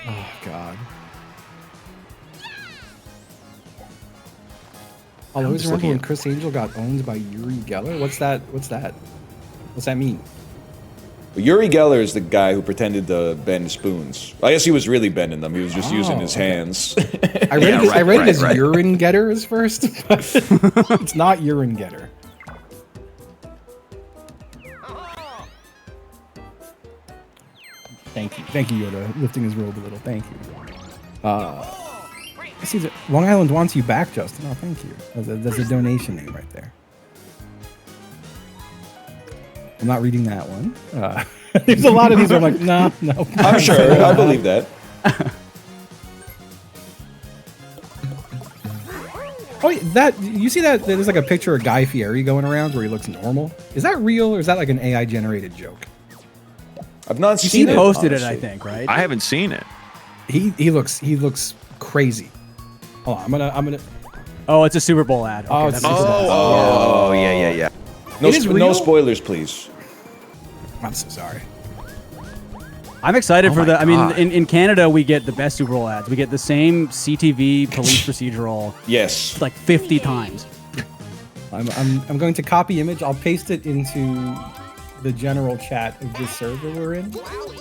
Oh God. I'll always just remember when looking at- Chris Angel got owned by Yuri Geller. What's that? What's that mean? Yuri Geller is the guy who pretended to bend spoons. I guess he was really bending them. He was just using his okay. hands. I read Yeah, I read it as right. urine getters first, but it's not urine getter. Thank you, Yoda, lifting his robe a little. Thank you. I see that Long Island wants you back, Justin. Oh, thank you. That's a donation name right there. I'm not reading that one. There's a lot of these where I'm like, no. I'm sure. I believe that. Oh, that you see that? There's like a picture of Guy Fieri going around where he looks normal. Is that real or is that like an AI generated joke? I've not He seen it. posted it, I honestly. think, right? I haven't seen it. He looks crazy. Hold on, I'm gonna. Oh, it's a Super Bowl ad. Oh, Okay, it's that makes Super sense. Bowl. Oh, yeah. No, It is no real? spoilers, please. I'm so sorry. I'm excited for my the. I mean, God. in Canada, we get the best Super Bowl ads. We get the same CTV police procedural Yes. like 50 times. I'm going to copy image. I'll paste it into the general chat of this server we're in.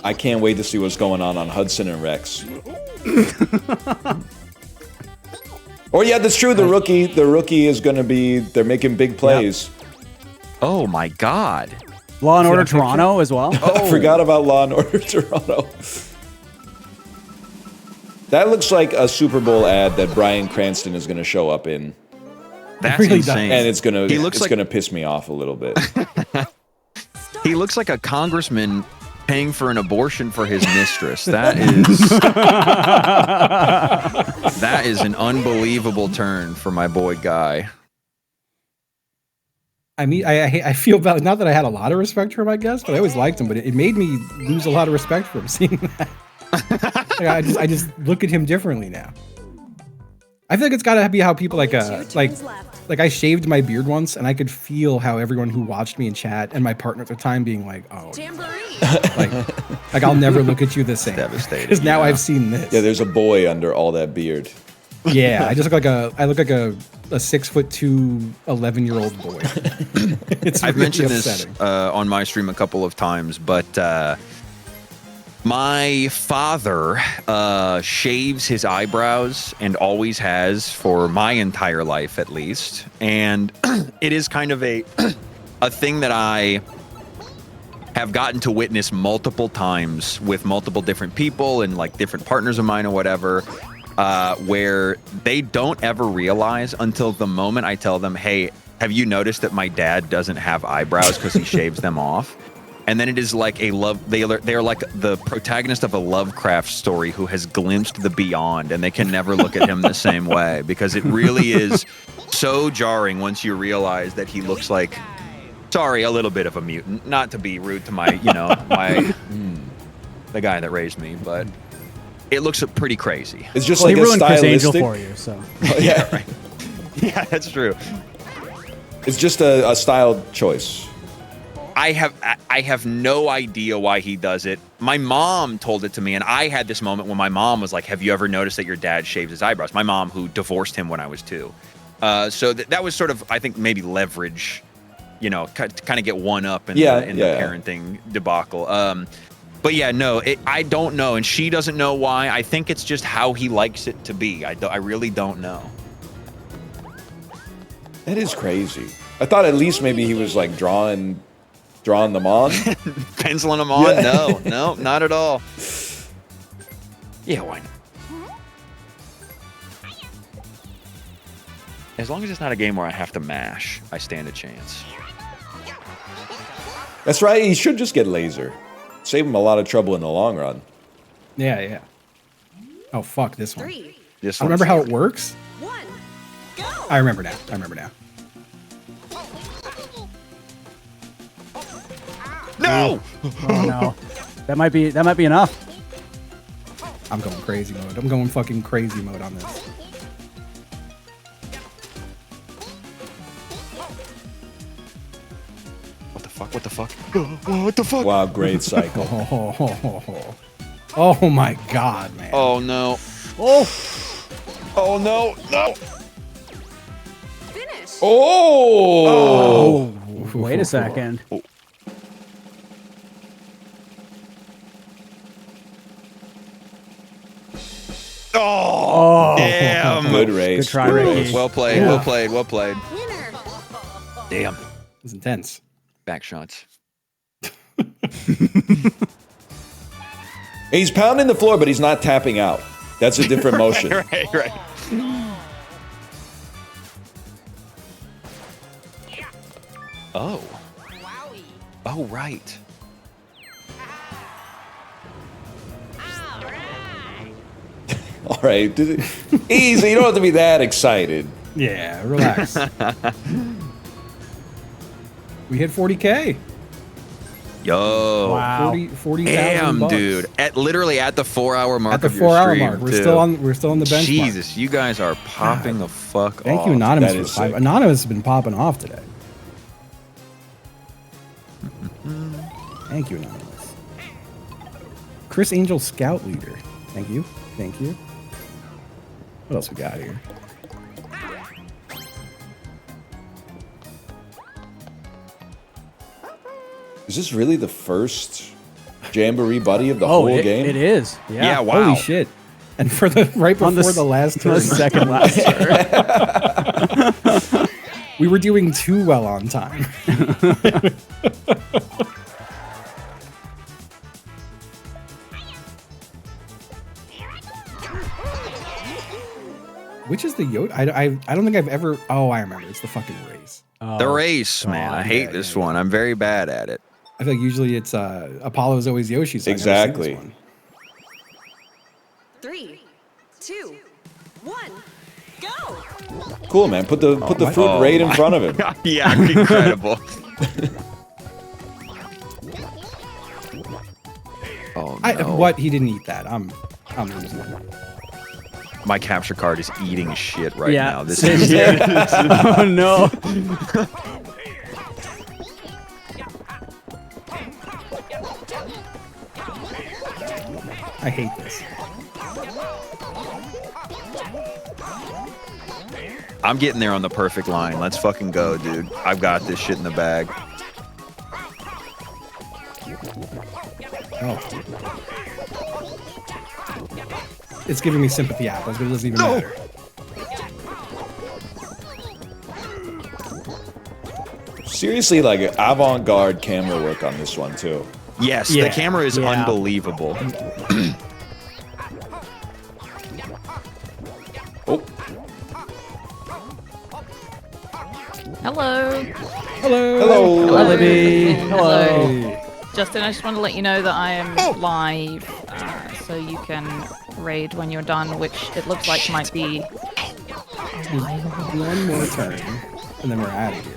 I can't wait to see what's going on Hudson and Rex. Or yeah, that's true. The rookie is going to be. They're making big plays. Oh my God. Law and See Order that picture? Toronto as well. I forgot about Law and Order Toronto. That looks like a Super Bowl ad that Bryan Cranston is going to show up in, That's really does. insane. and He looks like- going to piss me off a little bit. He looks like a congressman paying for an abortion for his mistress. That is that is an unbelievable turn for my boy Guy. I mean, I feel bad. Not that I had a lot of respect for him, I guess, but I always liked him. But it made me lose a lot of respect for him seeing that. Like, I just look at him differently now. I feel like it's got to be how people like I shaved my beard once, and I could feel how everyone who watched me in chat and my partner at the time being like, "Oh, Jamboree. like I'll never look at you the same." Devastating, Because now yeah. I've seen this. Yeah, there's a boy under all that beard. Yeah, I just look like a 6'2", 11-year-old boy. It's I've really mentioned upsetting. this on my stream a couple of times, but my father shaves his eyebrows and always has for my entire life, at least. And it is kind of a thing that I have gotten to witness multiple times with multiple different people and like different partners of mine or whatever. Where they don't ever realize until the moment I tell them, hey, have you noticed that my dad doesn't have eyebrows because he shaves them off? And then it is like they are like the protagonist of a Lovecraft story who has glimpsed the beyond, and they can never look at him the same way, because it really is so jarring once you realize that he looks like, sorry, a little bit of a mutant. Not to be rude to my, the guy that raised me, but it looks pretty crazy. It's just Well, like he a ruined Chris Angel stylistic. for you, so. Yeah, Right. Yeah, that's true. it's just a style choice. I have no idea why he does it. My mom told it to me, and I had this moment when my mom was like, have you ever noticed that your dad shaves his eyebrows? My mom, who divorced him when I was 2. So that was sort of, I think, maybe leverage, to kind of get one up in the parenting debacle. But yeah, no, I don't know, and she doesn't know why. I think it's just how he likes it to be. I really don't know. That is crazy. I thought at least maybe he was like drawing them on. Penciling them on? Yeah. No, not at all. Yeah, why not? As long as it's not a game where I have to mash, I stand a chance. That's right. He should just get laser. Save him a lot of trouble in the long run. Yeah. Oh fuck this one. 3, This I remember one's- how it works. 1, go. I remember now. No! Oh no, that might be enough. I'm going crazy mode. I'm going fucking crazy mode on this. What the fuck? What the fuck? What the fuck? Wow, great cycle. Oh my god, man. Oh no. Oh no, no. Oh! Wait a second. Oh, damn. Good race. Good try, Good Ricky. race. Well played. Yeah. Well played. Well played. Winner. Damn. It's intense. Back shots. He's pounding the floor, but he's not tapping out. That's a different motion. Right. Oh. Wowie. Oh, right. All right. Easy. You don't have to be that excited. Yeah, relax. We hit 40K. Yo. Wow. 40,000 Damn, bucks. dude. Literally at the 4-hour mark At the of your 4-hour stream, mark, we're too. still on the benchmark. Jesus, you guys are popping the fuck Thank off. you, Anonymous. That For is five. sick. Anonymous has been popping off today. Thank you, Anonymous. Chris Angel, Scout Leader. Thank you. Thank you. What else we got here? Is this really the first Jamboree buddy of the Oh, whole game? it is. Yeah, wow. Holy shit. And for the right before On the the last The turn, second last turn. we were doing too well on time. Which is the Yoda? I don't think I've ever. Oh, I remember. It's the fucking race. The race, man. I hate this one. I'm very bad at it. I feel like usually it's Apollo's always Yoshi. So Exactly. I never see this one. 3, 2, 1, go. Cool, man. Put the fruit right in front of him. Yeah, incredible. Oh, no. What? He didn't eat that. I'm losing. My capture card is eating shit right Yeah, now. This same is here. Oh no. I hate this. I'm getting there on the perfect line. Let's fucking go, dude. I've got this shit in the bag. Oh. It's giving me sympathy apples, but it doesn't even matter. Seriously, like avant-garde camera work on this one too. Yes, Yeah, the camera is yeah. unbelievable. Oh, Hello. Hello. hello. Hello, Libby. Hello. Hey. Justin, I just want to let you know that I am live, so you can raid when you're done, which it looks like might be. One more turn, and then we're out of here.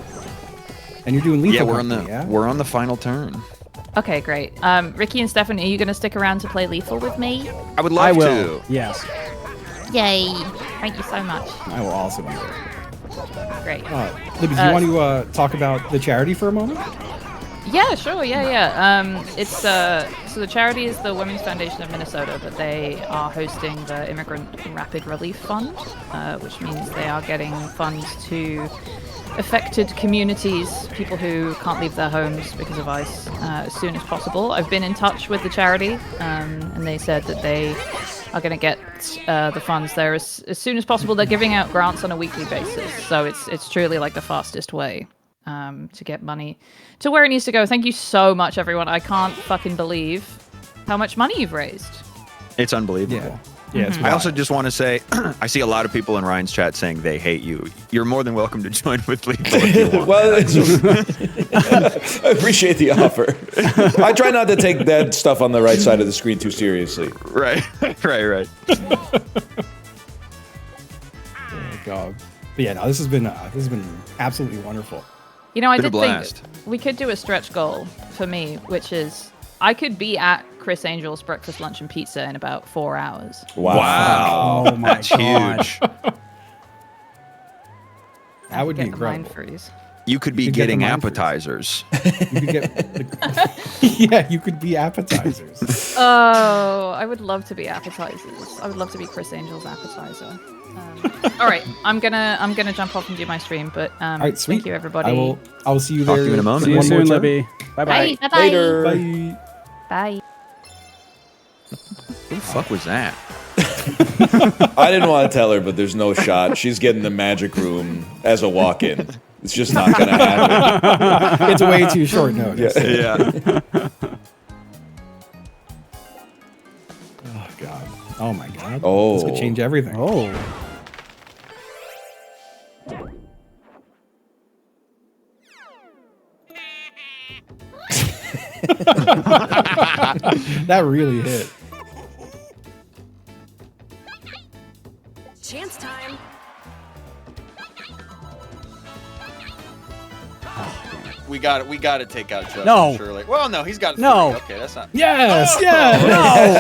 And you're doing lethal. Yeah, we're on Company, yeah? we're on the final turn. Okay, great. Ricky and Stefan, are you going to stick around to play Lethal with me? I would I love will. to. Yes. Yay! Thank you so much. I will also be there. Great. Libby, do you want to talk about the charity for a moment? Yeah, sure. Yeah. It's so the charity is the Women's Foundation of Minnesota, but they are hosting the Immigrant Rapid Relief Fund, which means they are getting funds to affected communities, people who can't leave their homes because of ice, as soon as possible. I've been in touch with the charity, and they said that they are going to get the funds there as soon as possible. They're giving out grants on a weekly basis, so it's truly like the fastest way to get money to where it needs to go. Thank you so much, everyone. I can't fucking believe how much money you've raised. It's unbelievable. Yeah. Yeah. It's I also wild. just want to say, I see a lot of people in Ryan's chat saying they hate you. You're more than welcome to join with Lethal if you want. Well, I appreciate the offer. I try not to take that stuff on the right side of the screen too seriously. Right. Oh my God. But yeah, no, this has been absolutely wonderful. You know, I Been a did think blast. we could do a stretch goal for me, which is I could be at Chris Angel's breakfast, lunch, and pizza in about 4 hours. Wow. Oh my That's God. huge. That would be Get the mind incredible. freeze. You could be You could get getting the mind freeze. appetizers. You could get, yeah, you could be appetizers. Oh, I would love to be appetizers. I would love to be Chris Angel's appetizer. All right, I'm gonna jump off and do my stream, but All right, sweet. thank you everybody. I will see you Talk there to you in a moment. See you one more soon, turn. Libby. Bye-bye. Bye. Bye. Later. Bye. Bye. Who the fuck was that? I didn't want to tell her, but there's no shot. She's getting the magic room as a walk-in. It's just not gonna happen. It's way too short notice. Yeah. Oh god. Oh my god. Oh. This could change everything. Oh. That really hit. Chance time. We got to take out Justin. No. Surely. Well, no, he's got. No. Three. Okay, that's not. Yes, yes. No.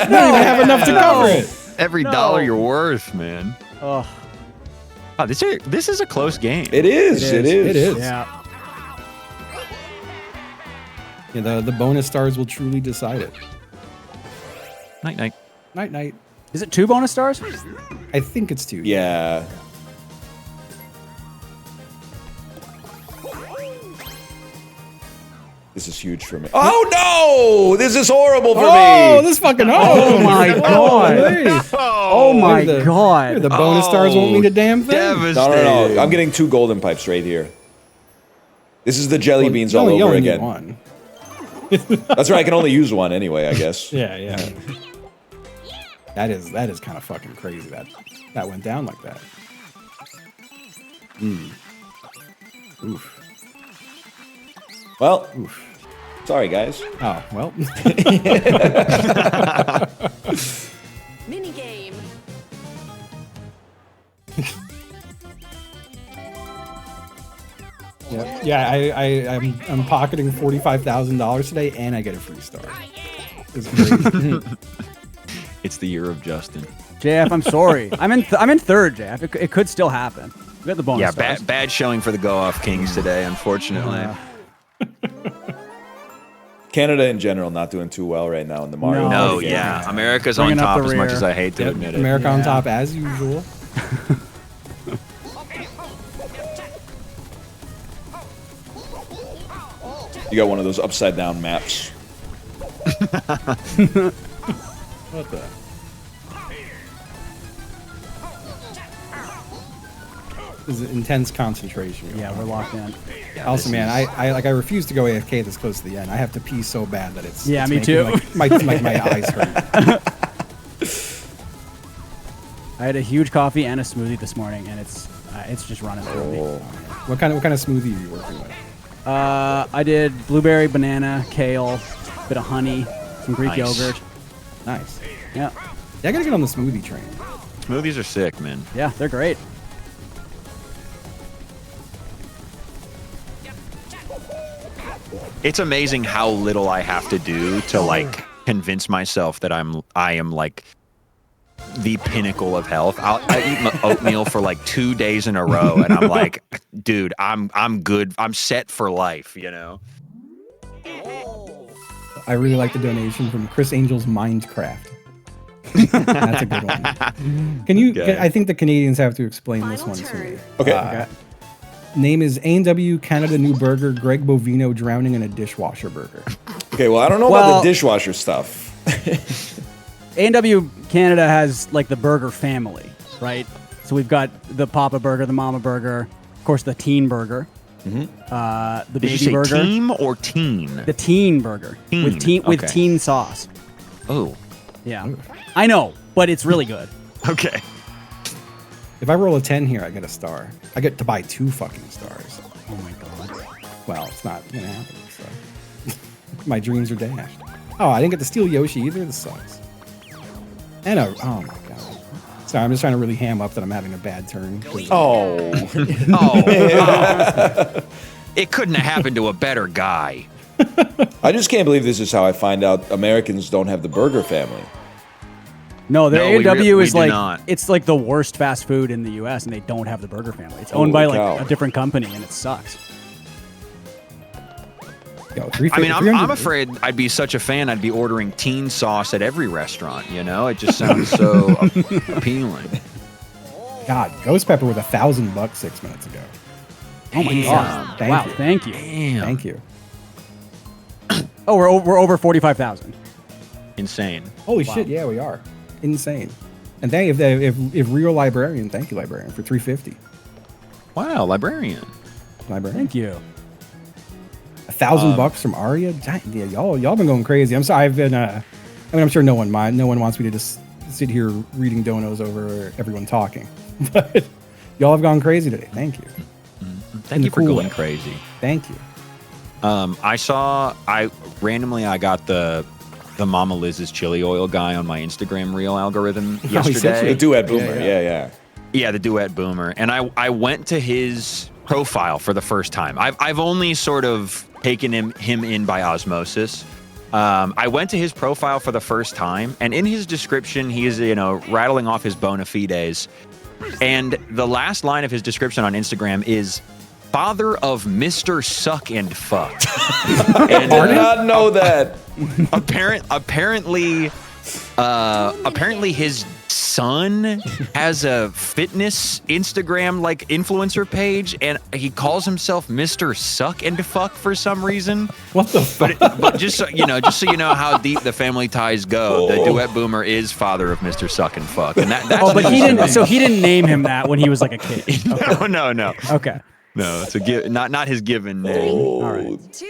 We don't even have enough to cover it. Every No. dollar you're worth, man. Oh. Oh, this is a close game. It is. It is. It is. Yeah. Yeah, the bonus stars will truly decide it. Night night. Night night. Is it 2 bonus stars? I think it's 2. Yeah. This is huge for me. Oh no! This is horrible for Oh, me. this fucking Oh my god. Hey. Oh my The god. bonus stars won't mean a damn thing. Devastating. I'm getting 2 golden pipes right here. This is the jelly Well, beans you all only- you over only need again. one. That's right. I can only use one anyway, I guess. Yeah, yeah. That is kind of fucking crazy that went down like that. Oof. Well, sorry guys. Oh, well. Mini game. Yeah, I'm pocketing $45,000 today, and I get a free star. It's great. It's the year of Justin. JF, I'm sorry. I'm in 3rd, JF. It could still happen. We got the bonus Yeah, stars. bad showing for the Go Off Kings today, unfortunately. Canada in general not doing too well right now in the Mario. No, No, game. yeah. America's Bringing on up top the as much rear. as I hate to Yep, admit it. America on Yeah. top as usual. You got one of those upside down maps. What the? This is intense concentration. Yeah, we're locked in. Also, man, I refuse to go AFK this close to the end. I have to pee so bad that it's Yeah, it's me making, too. Like my eyes hurt. I had a huge coffee and a smoothie this morning, and it's just running through me. What kind of smoothie are you working with? I did blueberry, banana, kale, bit of honey, some Greek Nice. yogurt. Nice. Yeah, Yeah, I gotta get on the smoothie train. Smoothies are sick, man. yeah, they're great. It's amazing how little I have to do to like convince myself that I am like the pinnacle of health. I eat my oatmeal for like 2 days in a row, and I'm like, dude, I'm good. I'm set for life, you know. I really like the donation from Chris Angel's Mindcraft. That's a good one. Can you? Okay. I think the Canadians have to explain this Final one to turn. me. Okay. Name is A&W Canada New Burger. Greg Bovino drowning in a dishwasher burger. Okay, well, I don't know Well- about the dishwasher stuff. A&W Canada has like the burger family, right? So we've got the Papa Burger, the Mama Burger, of course the Teen Burger, the Did Baby you say Burger, team or teen? the Teen Burger with Teen, with okay. teen sauce. Oh, Yeah, I know, but it's really good. okay. If I roll a 10 here, I get a star. I get to buy 2 fucking stars. Oh my god. Well, it's not gonna happen. So my dreams are dashed. Oh, I didn't get to steal Yoshi either. This sucks. And oh my god. Sorry, I'm just trying to really ham up that I'm having a bad turn. Oh. Oh, it couldn't have happened to a better guy. I just can't believe this is how I find out Americans don't have the burger family. No, the No, we A&W we is do like not. it's like the worst fast food in the U.S. and they don't have the burger family. It's owned Holy by like cow. a different company and it sucks. Yo, I mean, 300 I'm afraid I'd be such a fan. I'd be ordering teen sauce at every restaurant. You know, it just sounds so appealing. God, Ghost Pepper with $1,000 6 minutes ago. Oh my god! Thank Wow, you. thank you. Damn. Thank you. Oh, we're over 45,000. Insane. Holy shit! Yeah, we are insane. And thank if real librarian, thank you librarian for 350. Wow, librarian. Librarian, Thank you. $1,000 from Aria. Yeah, y'all been going crazy. I'm sorry. I've been. I mean, I'm sure no one wants me to just sit here reading donos over everyone talking. But y'all have gone crazy today. Thank you. Thank you for cool going way. crazy. Thank you. I randomly got the Mama Liz's chili oil guy on my Instagram reel algorithm he sent you yesterday. The duet boomer. Yeah, Yeah. Yeah, the duet boomer. And I went to his profile for the first time. I've only sort of taken him in by osmosis. I went to his profile for the first time, and in his description, he is, rattling off his bona fides. And the last line of his description on Instagram is father of Mr. Suck and Fuck. And, I did not know that. apparently his son has a fitness Instagram influencer page, and he calls himself Mr. Suck and Fuck for some reason. What the fuck? But just so you know how deep the family ties go, the duet boomer is father of Mr. Suck and Fuck, and that's Oh, but he didn't. So he didn't name him that when he was like a kid. Okay. no. Okay. No, it's not his given name. All right. 2,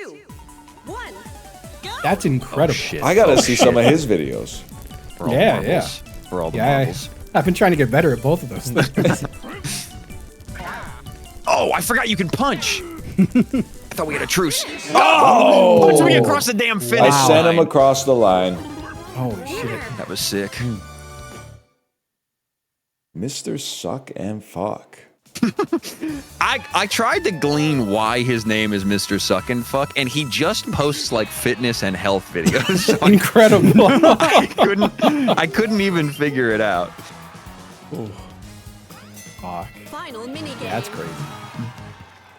1, go. That's incredible. Shit. I gotta see some of his videos. For all Yeah, the yeah. marbles. For all the Yeah, marbles. I've been trying to get better at both of those things. Oh, I forgot you can punch. I thought we had a truce. Oh! Punch me across the damn finish I sent him line. across the line. Holy shit. That was sick. Mr. Suck and Fuck. I tried to glean why his name is Mr. Suck and Fuck, and he just posts fitness and health videos. So Incredible. I couldn't even figure it out. Fuck. Final minigame. That's crazy.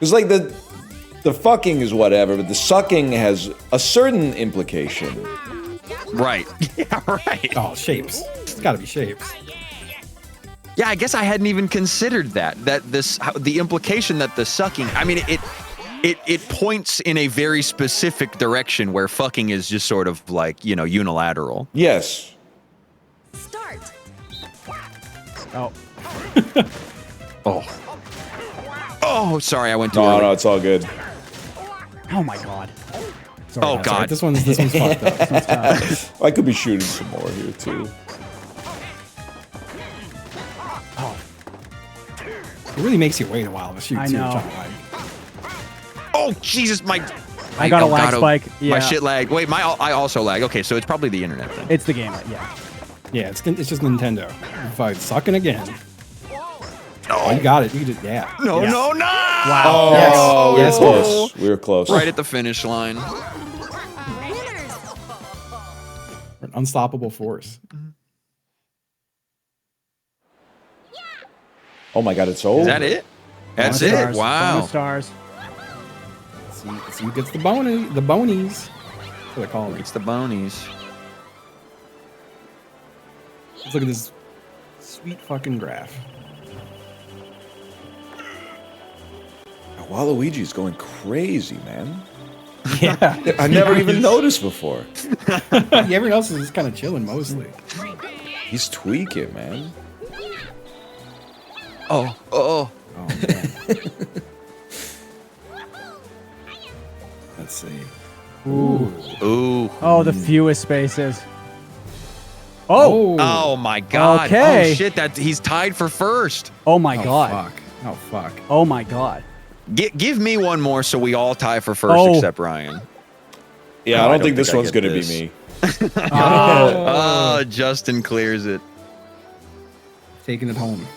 It's like the fucking is whatever, but the sucking has a certain implication. Right. Yeah, right. Oh, shapes. It's got to be shapes. Yeah, I guess I hadn't even considered that the implication that the sucking, I mean, it points in a very specific direction where fucking is just sort of unilateral. Yes. Start. Oh. Oh, sorry, I went too No, early. no, it's all good. Oh my god. Sorry, Oh, guys. God. This one's fucked up. I could be shooting some more here too. It really makes you wait a while to shoot, I too. know. Oh, Jesus, my... I got a lag spike. Yeah. My shit lagged. Wait, I also lag. Okay, so it's probably the internet then. It's the game. Yeah. Yeah, it's just Nintendo. If I sucking again. Oh, you got it. You did, yeah. No, Yes. no, no! Wow. Oh, we were Yes, close. We were close. Right at the finish line. Winners. An unstoppable force. Oh my god, it's over. Is that it? That's Bonus it. stars, Wow. bonus stars. See who gets the bonies. The bonies. That's what they're calling it. It's the bonies. Let's look at this sweet fucking graph. Waluigi's going crazy, man. Yeah. I never even noticed before. Everyone else is just kind of chilling mostly. He's tweaking, man. Oh. Oh, man. Let's see. Ooh. Ooh. Oh, the fewest spaces. Oh. Oh my god. Okay. Oh shit, he's tied for first. Oh my Oh, god. fuck. Oh, fuck. Oh my god. Give me one more so we all tie for first Oh. except Ryan. Yeah, No, I I don't don't think this think I one's get gonna this. be me. Oh, Justin clears it. Taking it home.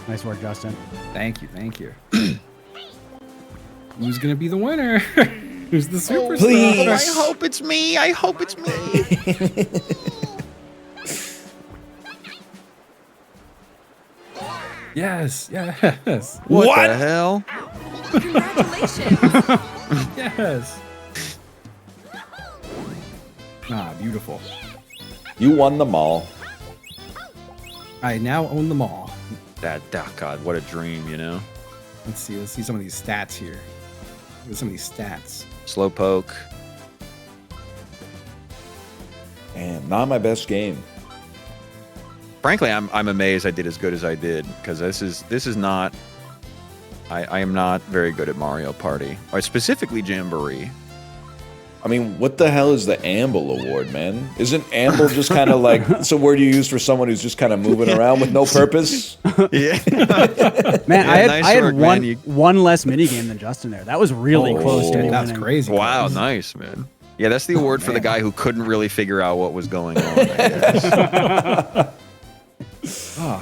Nice work, Justin. Thank you. Thank you. Who's going to be the winner? Who's the superstar? please. I hope it's me. I hope it's me. Yes. Yes. What the hell? Congratulations. Yes. Ah, beautiful. You won them all. I now own them all. God, what a dream, you know? Let's see some of these stats here. Look at some of these stats. Slowpoke. And not my best game. Frankly, I'm amazed I did as good as I did, because this is not. I am not very good at Mario Party, or specifically Jamboree. I mean, what the hell is the Amble Award, man? Isn't Amble just kind of like it's a word you use for someone who's just kind of moving around with no purpose? Yeah. Man, I nice had work, one man. one less minigame than Justin there. That was really close to me That's winning. crazy. Wow, nice, man. Yeah, that's the award for the guy who couldn't really figure out what was going on, I guess.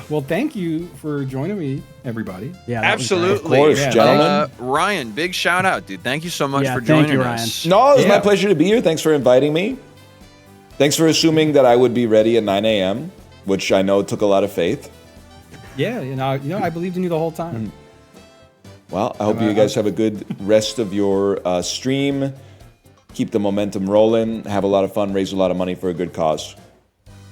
Well, thank you for joining me, everybody. Yeah, that was great. Absolutely. Of course, Yeah. gentlemen. Ryan, big shout out, dude. Thank you so much Yeah, for thank joining you, us. No, it was my Yeah. pleasure to be here. Thanks for inviting me. Thanks for assuming that I would be ready at 9 a.m., which I know took a lot of faith. Yeah, I believed in you the whole time. Well, I hope you guys have a good rest of your stream. Keep the momentum rolling. Have a lot of fun. Raise a lot of money for a good cause.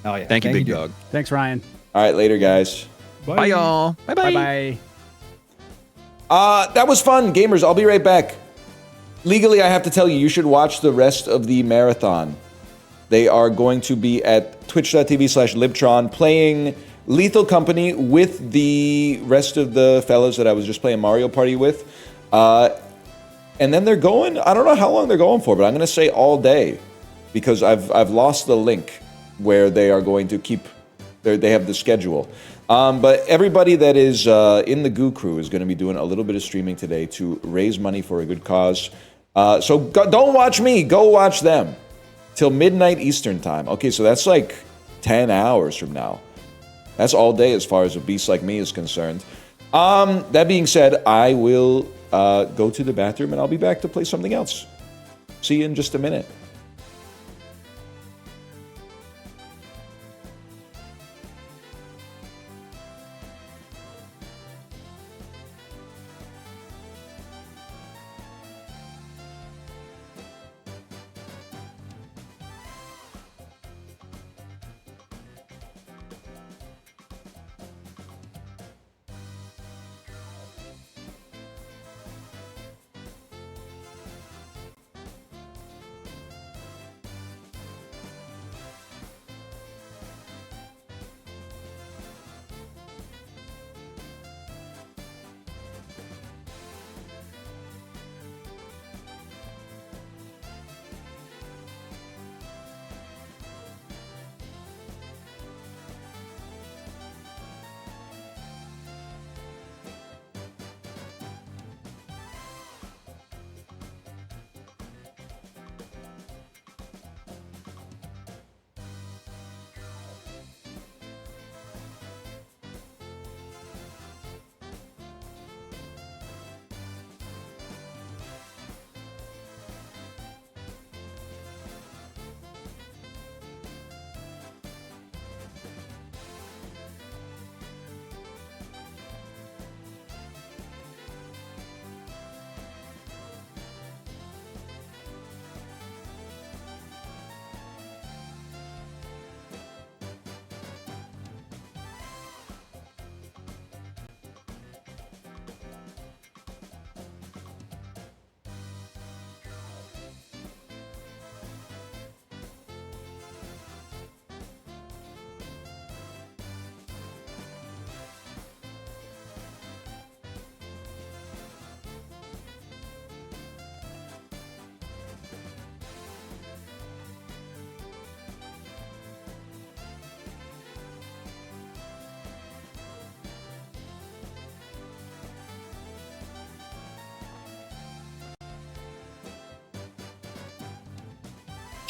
Oh yeah. Thank you, Big dude. Dog. Thanks, Ryan. All right, later, guys. Bye, y'all. Bye-bye. Bye bye. That was fun, gamers. I'll be right back. Legally, I have to tell you, you should watch the rest of the marathon. They are going to be at twitch.tv/Libtron playing Lethal Company with the rest of the fellas that I was just playing Mario Party with. And then they're going, I don't know how long they're going for, but I'm going to say all day because I've lost the link where they are going to keep, they have the schedule. But everybody that is in the Goo Crew is going to be doing a little bit of streaming today to raise money for a good cause. So don't watch me. Go watch them till midnight Eastern time. Okay, so that's like 10 hours from now. That's all day as far as a beast like me is concerned. That being said, I will go to the bathroom and I'll be back to play something else. See you in just a minute.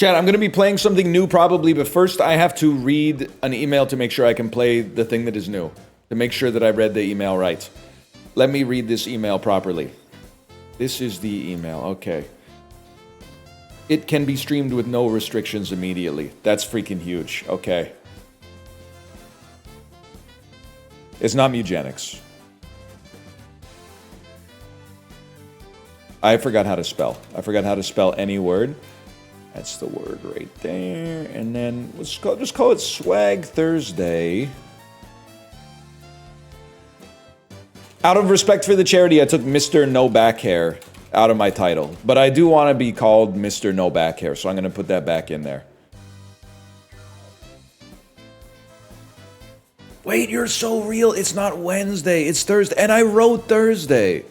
Chat, I'm going to be playing something new probably, but first I have to read an email to make sure I can play the thing that is new. To make sure that I read the email right. Let me read this email properly. This is the email. Okay. It can be streamed with no restrictions immediately. That's freaking huge. Okay. It's not Mugenics. I forgot how to spell. I forgot how to spell any word. That's the word right there. And then let's just call it Swag Thursday. Out of respect for the charity, I took Mr. No Back Hair out of my title. But I do want to be called Mr. No Back Hair, so I'm going to put that back in there. Wait, you're so real. It's not Wednesday. It's Thursday. And I wrote Thursday.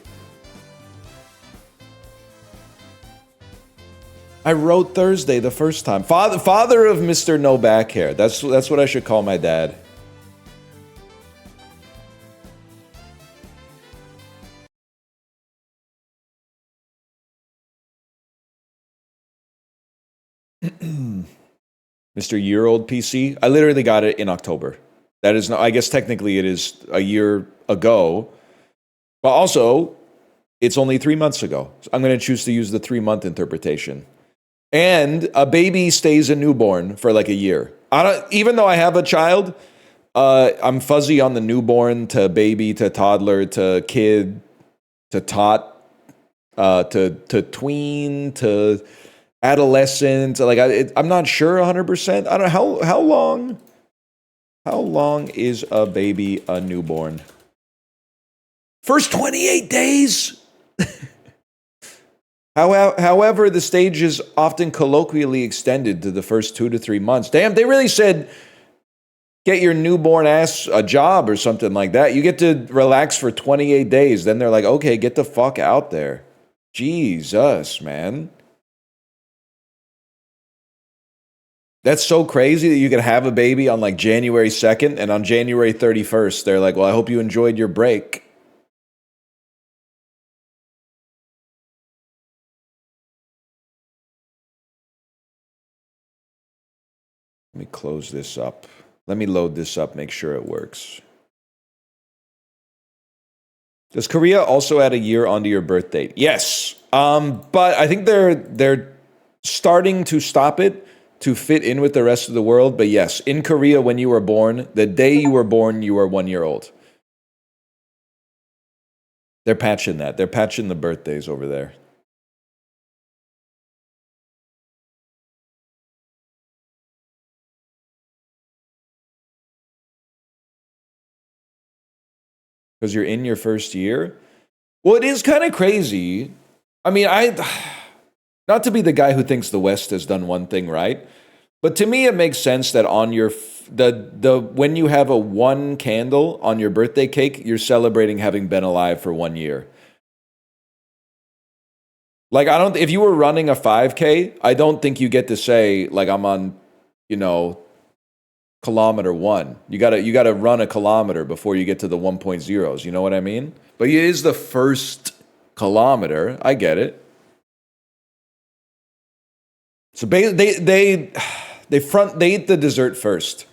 I wrote Thursday the first time. Father of Mr. No Back Hair. That's what I should call my dad. Mr. Year-old PC. I literally got it in October. That is not, I guess technically it is a year ago. But also, it's only 3 months ago. So I'm going to choose to use the 3-month interpretation. And a baby stays a newborn for like a year. Even though I have a child, I'm fuzzy on the newborn to baby to toddler to kid to tot to tween to adolescent. Like I'm not sure 100%. I don't know how long is a baby a newborn? First 28 days. However, the stage is often colloquially extended to the first 2 to 3 months. Damn, they really said get your newborn ass a job or something like that. You get to relax for 28 days. Then they're like, okay, get the fuck out there. Jesus, man. That's so crazy that you could have a baby on like January 2nd and on January 31st, they're like, well, I hope you enjoyed your break. Let me close this up. Let me load this up, make sure it works. Does Korea also add a year onto your birth date? Yes. But I think they're starting to stop it to fit in with the rest of the world. But yes, in Korea, when you were born, the day you were born, you were 1 year old. They're patching that. They're patching the birthdays over there. Because you're in your first year? Well, it is kind of crazy. I mean, not to be the guy who thinks the West has done one thing right, but to me it makes sense that on your when you have a 1 candle on your birthday cake, you're celebrating having been alive for 1 year. Like if you were running a 5K, I don't think you get to say like I'm on, kilometer 1. You gotta run a kilometer before you get to the 1.0s. You know what I mean? But it is the first kilometer. I get it. So they eat the dessert first.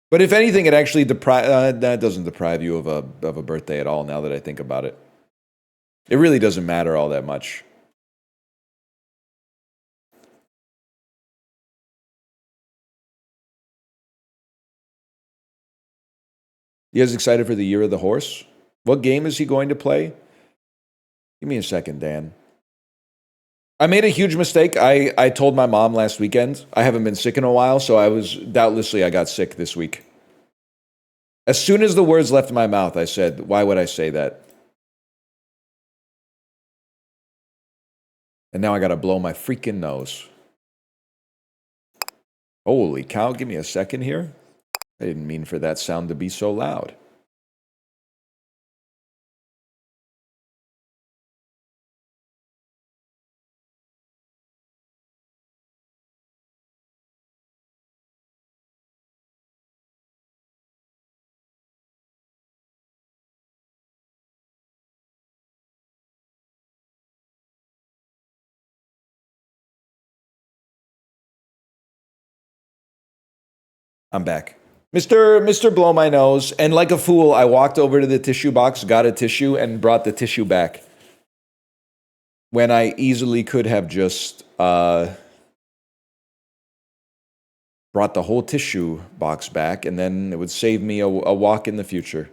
But if anything, it actually that doesn't deprive you of a birthday at all. Now that I think about it, it really doesn't matter all that much. You guys excited for the Year of the Horse? What game is he going to play? Give me a second, Dan. I made a huge mistake. I told my mom last weekend I haven't been sick in a while, so I got sick this week. As soon as the words left my mouth, I said, why would I say that? And now I got to blow my freaking nose. Holy cow, give me a second here. I didn't mean for that sound to be so loud. I'm back. Mr. Blow My Nose, and like a fool, I walked over to the tissue box, got a tissue, and brought the tissue back. When I easily could have just brought the whole tissue box back, and then it would save me a walk in the future.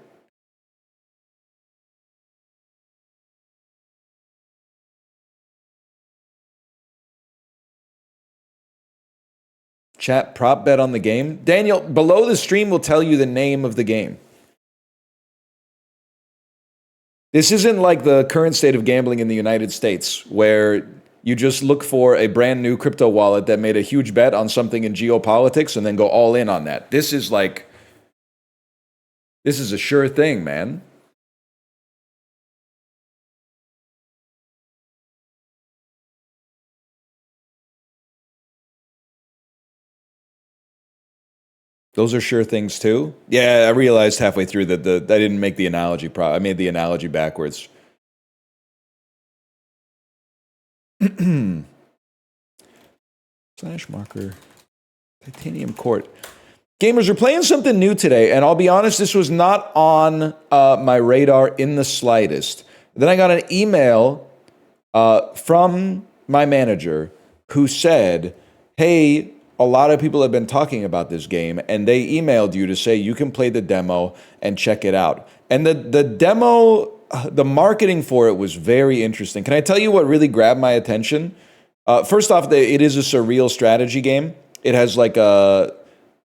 Chat, prop bet on the game. Daniel, below the stream will tell you the name of the game. This isn't like the current state of gambling in the United States, where you just look for a brand new crypto wallet that made a huge bet on something in geopolitics and then go all in on that. This is a sure thing, man. Those are sure things too. Yeah, I realized halfway through that I didn't make the analogy I made the analogy backwards. Slash marker. Titanium Court. Gamers, we're playing something new today, and I'll be honest, this was not on my radar in the slightest. Then I got an email from my manager who said, hey, a lot of people have been talking about this game, and they emailed you to say you can play the demo and check it out. And the demo, the marketing for it was very interesting. Can I tell you what really grabbed my attention? First off, it is a surreal strategy game. It has like a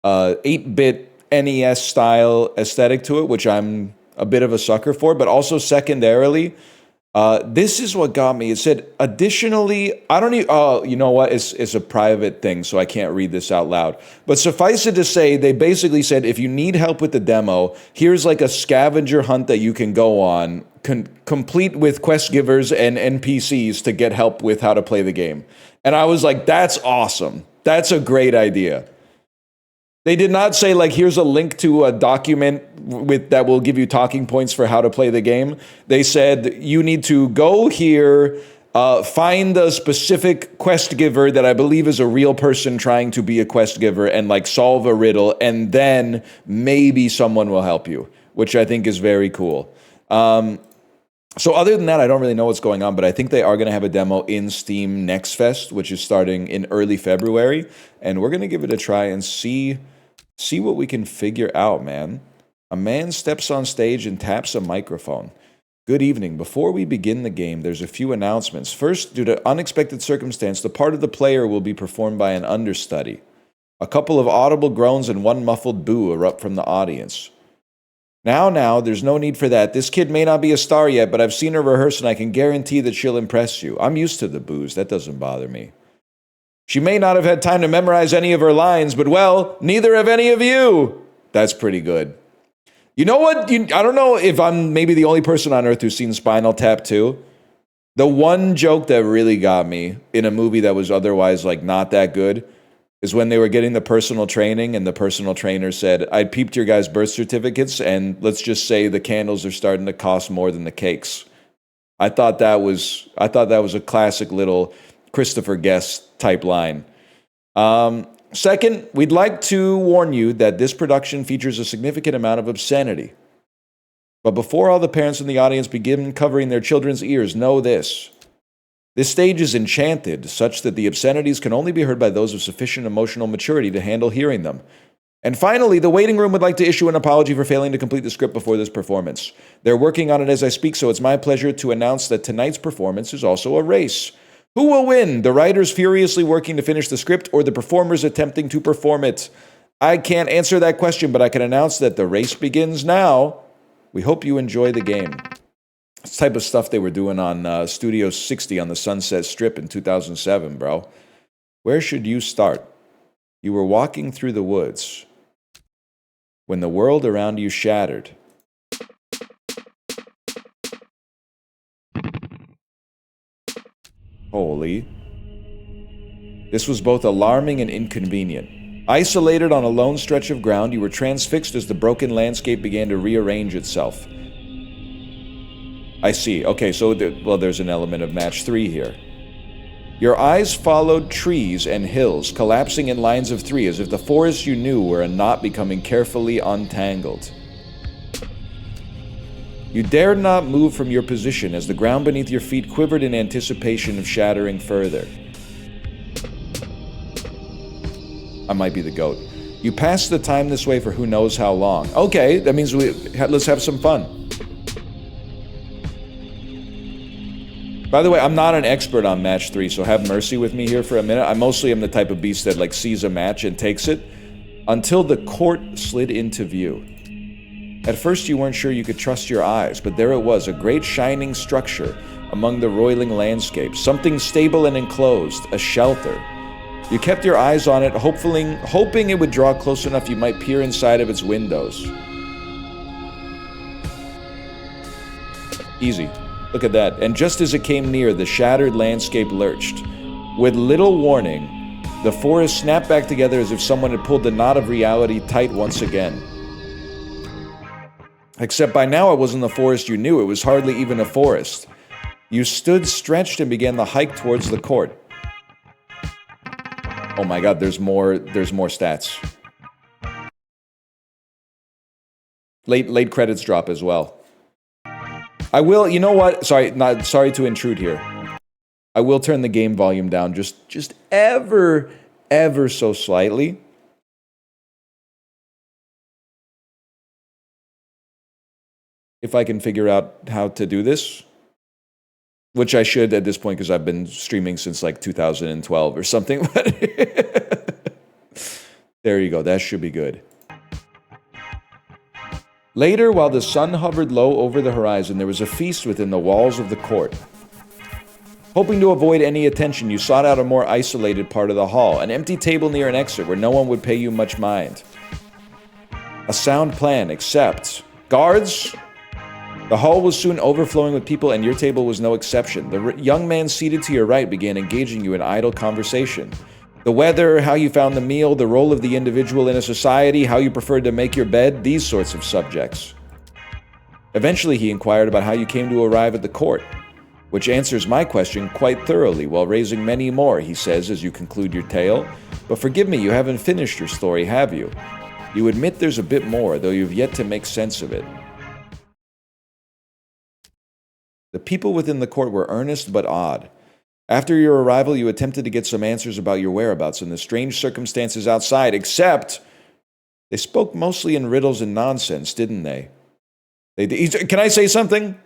8-bit NES style aesthetic to it, which I'm a bit of a sucker for, but also secondarily, this is what got me. It said, additionally, I don't even, oh, you know what? It's a private thing, so I can't read this out loud. But suffice it to say, they basically said, if you need help with the demo, here's like a scavenger hunt that you can go on, complete with quest givers and NPCs to get help with how to play the game. And I was like, that's awesome. That's a great idea. They did not say, like, here's a link to a document that will give you talking points for how to play the game. They said, you need to go here, find a specific quest giver that I believe is a real person trying to be a quest giver and, like, solve a riddle, and then maybe someone will help you, which I think is very cool. So other than that, I don't really know what's going on, but I think they are going to have a demo in Steam Next Fest, which is starting in early February, and we're going to give it a try and see what we can figure out, man. A man steps on stage and taps a microphone. Good evening. Before we begin the game, there's a few announcements. First, due to unexpected circumstance, the part of the player will be performed by an understudy. A couple of audible groans and one muffled boo erupt from the audience. Now, there's no need for that. This kid may not be a star yet, but I've seen her rehearse and I can guarantee that she'll impress you. I'm used to the boos. That doesn't bother me. She may not have had time to memorize any of her lines, but, well, neither have any of you. That's pretty good. You know what? I don't know if I'm maybe the only person on earth who's seen Spinal Tap 2. The one joke that really got me in a movie that was otherwise, like, not that good is when they were getting the personal training and the personal trainer said, I peeped your guys' birth certificates and let's just say the candles are starting to cost more than the cakes. I thought that was a classic little Christopher Guest type line. Second, we'd like to warn you that this production features a significant amount of obscenity. But before all the parents in the audience begin covering their children's ears, know this. This stage is enchanted, such that the obscenities can only be heard by those of sufficient emotional maturity to handle hearing them. And finally, the waiting room would like to issue an apology for failing to complete the script before this performance. They're working on it as I speak, so it's my pleasure to announce that tonight's performance is also a race. Who will win? The writers furiously working to finish the script or the performers attempting to perform it? I can't answer that question, but I can announce that the race begins now. We hope you enjoy the game. It's the type of stuff they were doing on Studio 60 on the Sunset Strip in 2007, bro. Where should you start? You were walking through the woods when the world around you shattered. Holy. This was both alarming and inconvenient. Isolated on a lone stretch of ground, you were transfixed as the broken landscape began to rearrange itself. I see. Okay, so there's an element of match 3 here. Your eyes followed trees and hills, collapsing in lines of 3 as if the forest you knew were a knot becoming carefully untangled. You dared not move from your position as the ground beneath your feet quivered in anticipation of shattering further. I might be the goat. You passed the time this way for who knows how long. Okay, that means let's have some fun. By the way, I'm not an expert on match 3, so have mercy with me here for a minute. I mostly am the type of beast that like sees a match and takes it until the court slid into view. At first you weren't sure you could trust your eyes, but there it was, a great shining structure among the roiling landscape, something stable and enclosed, a shelter. You kept your eyes on it, hoping it would draw close enough you might peer inside of its windows. Easy. Look at that. And just as it came near, the shattered landscape lurched. With little warning, the forest snapped back together as if someone had pulled the knot of reality tight once again. Except by now it wasn't the forest you knew, it was hardly even a forest. You stood stretched and began the hike towards the court. Oh my god, there's more stats. Late credits drop as well. I will, you know what? Sorry to intrude here. I will turn the game volume down just ever so slightly. If I can figure out how to do this. Which I should at this point because I've been streaming since like 2012 or something. There you go. That should be good. Later, while the sun hovered low over the horizon, there was a feast within the walls of the court. Hoping to avoid any attention, you sought out a more isolated part of the hall, an empty table near an exit where no one would pay you much mind. A sound plan, except... Guards? The hall was soon overflowing with people, and your table was no exception. The young man seated to your right began engaging you in idle conversation. The weather, how you found the meal, the role of the individual in a society, how you preferred to make your bed, these sorts of subjects. Eventually, he inquired about how you came to arrive at the court, which answers my question quite thoroughly while raising many more, he says as you conclude your tale. But forgive me, you haven't finished your story, have you? You admit there's a bit more, though you've yet to make sense of it. The people within the court were earnest but odd. After your arrival, you attempted to get some answers about your whereabouts and the strange circumstances outside, except they spoke mostly in riddles and nonsense, didn't they? Can I say something?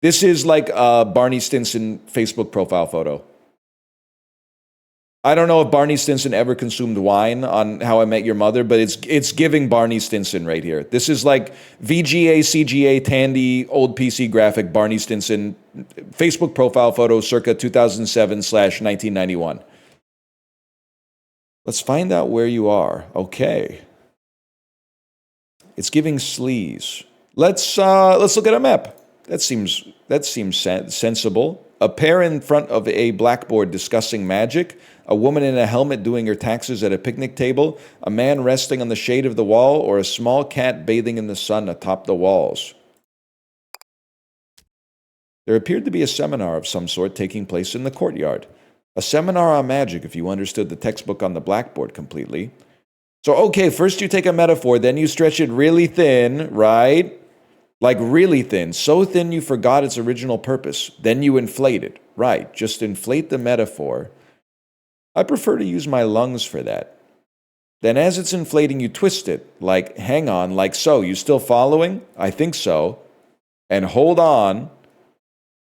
This is like a Barney Stinson Facebook profile photo. I don't know if Barney Stinson ever consumed wine on How I Met Your Mother, but it's giving Barney Stinson right here. This is like VGA, CGA, Tandy, old PC graphic, Barney Stinson, Facebook profile photo circa 2007/1991. Let's find out where you are. Okay. It's giving sleaze. Let's look at a map. That seems sensible. A pair in front of a blackboard discussing magic, a woman in a helmet doing her taxes at a picnic table, a man resting on the shade of the wall, or a small cat bathing in the sun atop the walls. There appeared to be a seminar of some sort taking place in the courtyard. A seminar on magic, if you understood the textbook on the blackboard completely. So, okay, first you take a metaphor, then you stretch it really thin, right? Like really thin, so thin you forgot its original purpose. Then you inflate it. Right, just inflate the metaphor. I prefer to use my lungs for that. Then as it's inflating, you twist it. Like, hang on, like so. You still following? I think so. And hold on.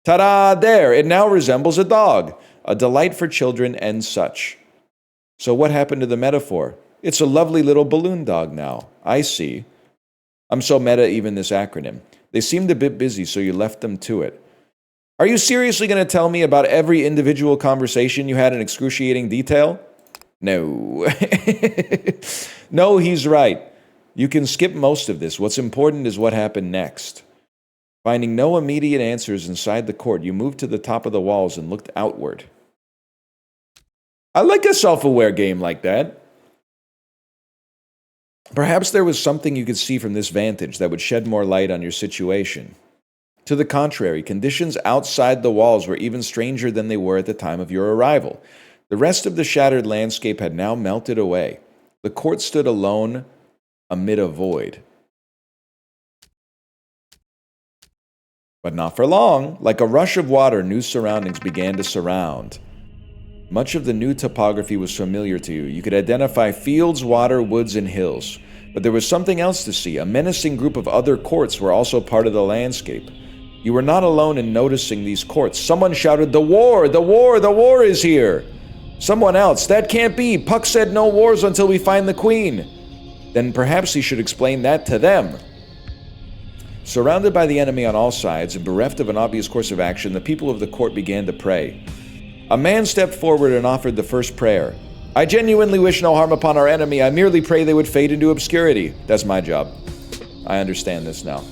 Ta-da! There! It now resembles a dog. A delight for children and such. So what happened to the metaphor? It's a lovely little balloon dog now. I see. I'm so meta even this acronym. They seemed a bit busy, so you left them to it. Are you seriously going to tell me about every individual conversation you had in excruciating detail? No. No, he's right. You can skip most of this. What's important is what happened next. Finding no immediate answers inside the court, you moved to the top of the walls and looked outward. I like a self-aware game like that. Perhaps there was something you could see from this vantage that would shed more light on your situation. To the contrary, conditions outside the walls were even stranger than they were at the time of your arrival. The rest of the shattered landscape had now melted away. The court stood alone amid a void. But not for long. Like a rush of water, new surroundings began to surround. Much of the new topography was familiar to you. You could identify fields, water, woods, and hills. But there was something else to see. A menacing group of other courts were also part of the landscape. You were not alone in noticing these courts. Someone shouted, "The war! The war! The war is here!" Someone else, "That can't be! Puck said no wars until we find the queen!" Then perhaps he should explain that to them. Surrounded by the enemy on all sides and bereft of an obvious course of action, the people of the court began to pray. A man stepped forward and offered the first prayer. I genuinely wish no harm upon our enemy. I merely pray they would fade into obscurity. That's my job. I understand this now.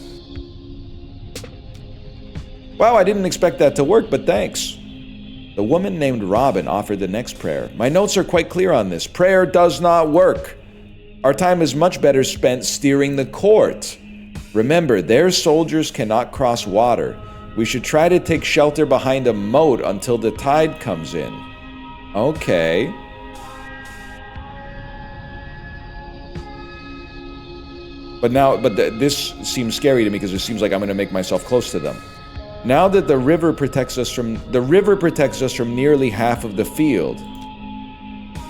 Wow, I didn't expect that to work, but thanks. The woman named Robin offered the next prayer. My notes are quite clear on this. Prayer does not work. Our time is much better spent steering the court. Remember, their soldiers cannot cross water. We should try to take shelter behind a moat until the tide comes in. Okay. This seems scary to me because it seems like I'm going to make myself close to them. Now that the river protects us from nearly half of the field.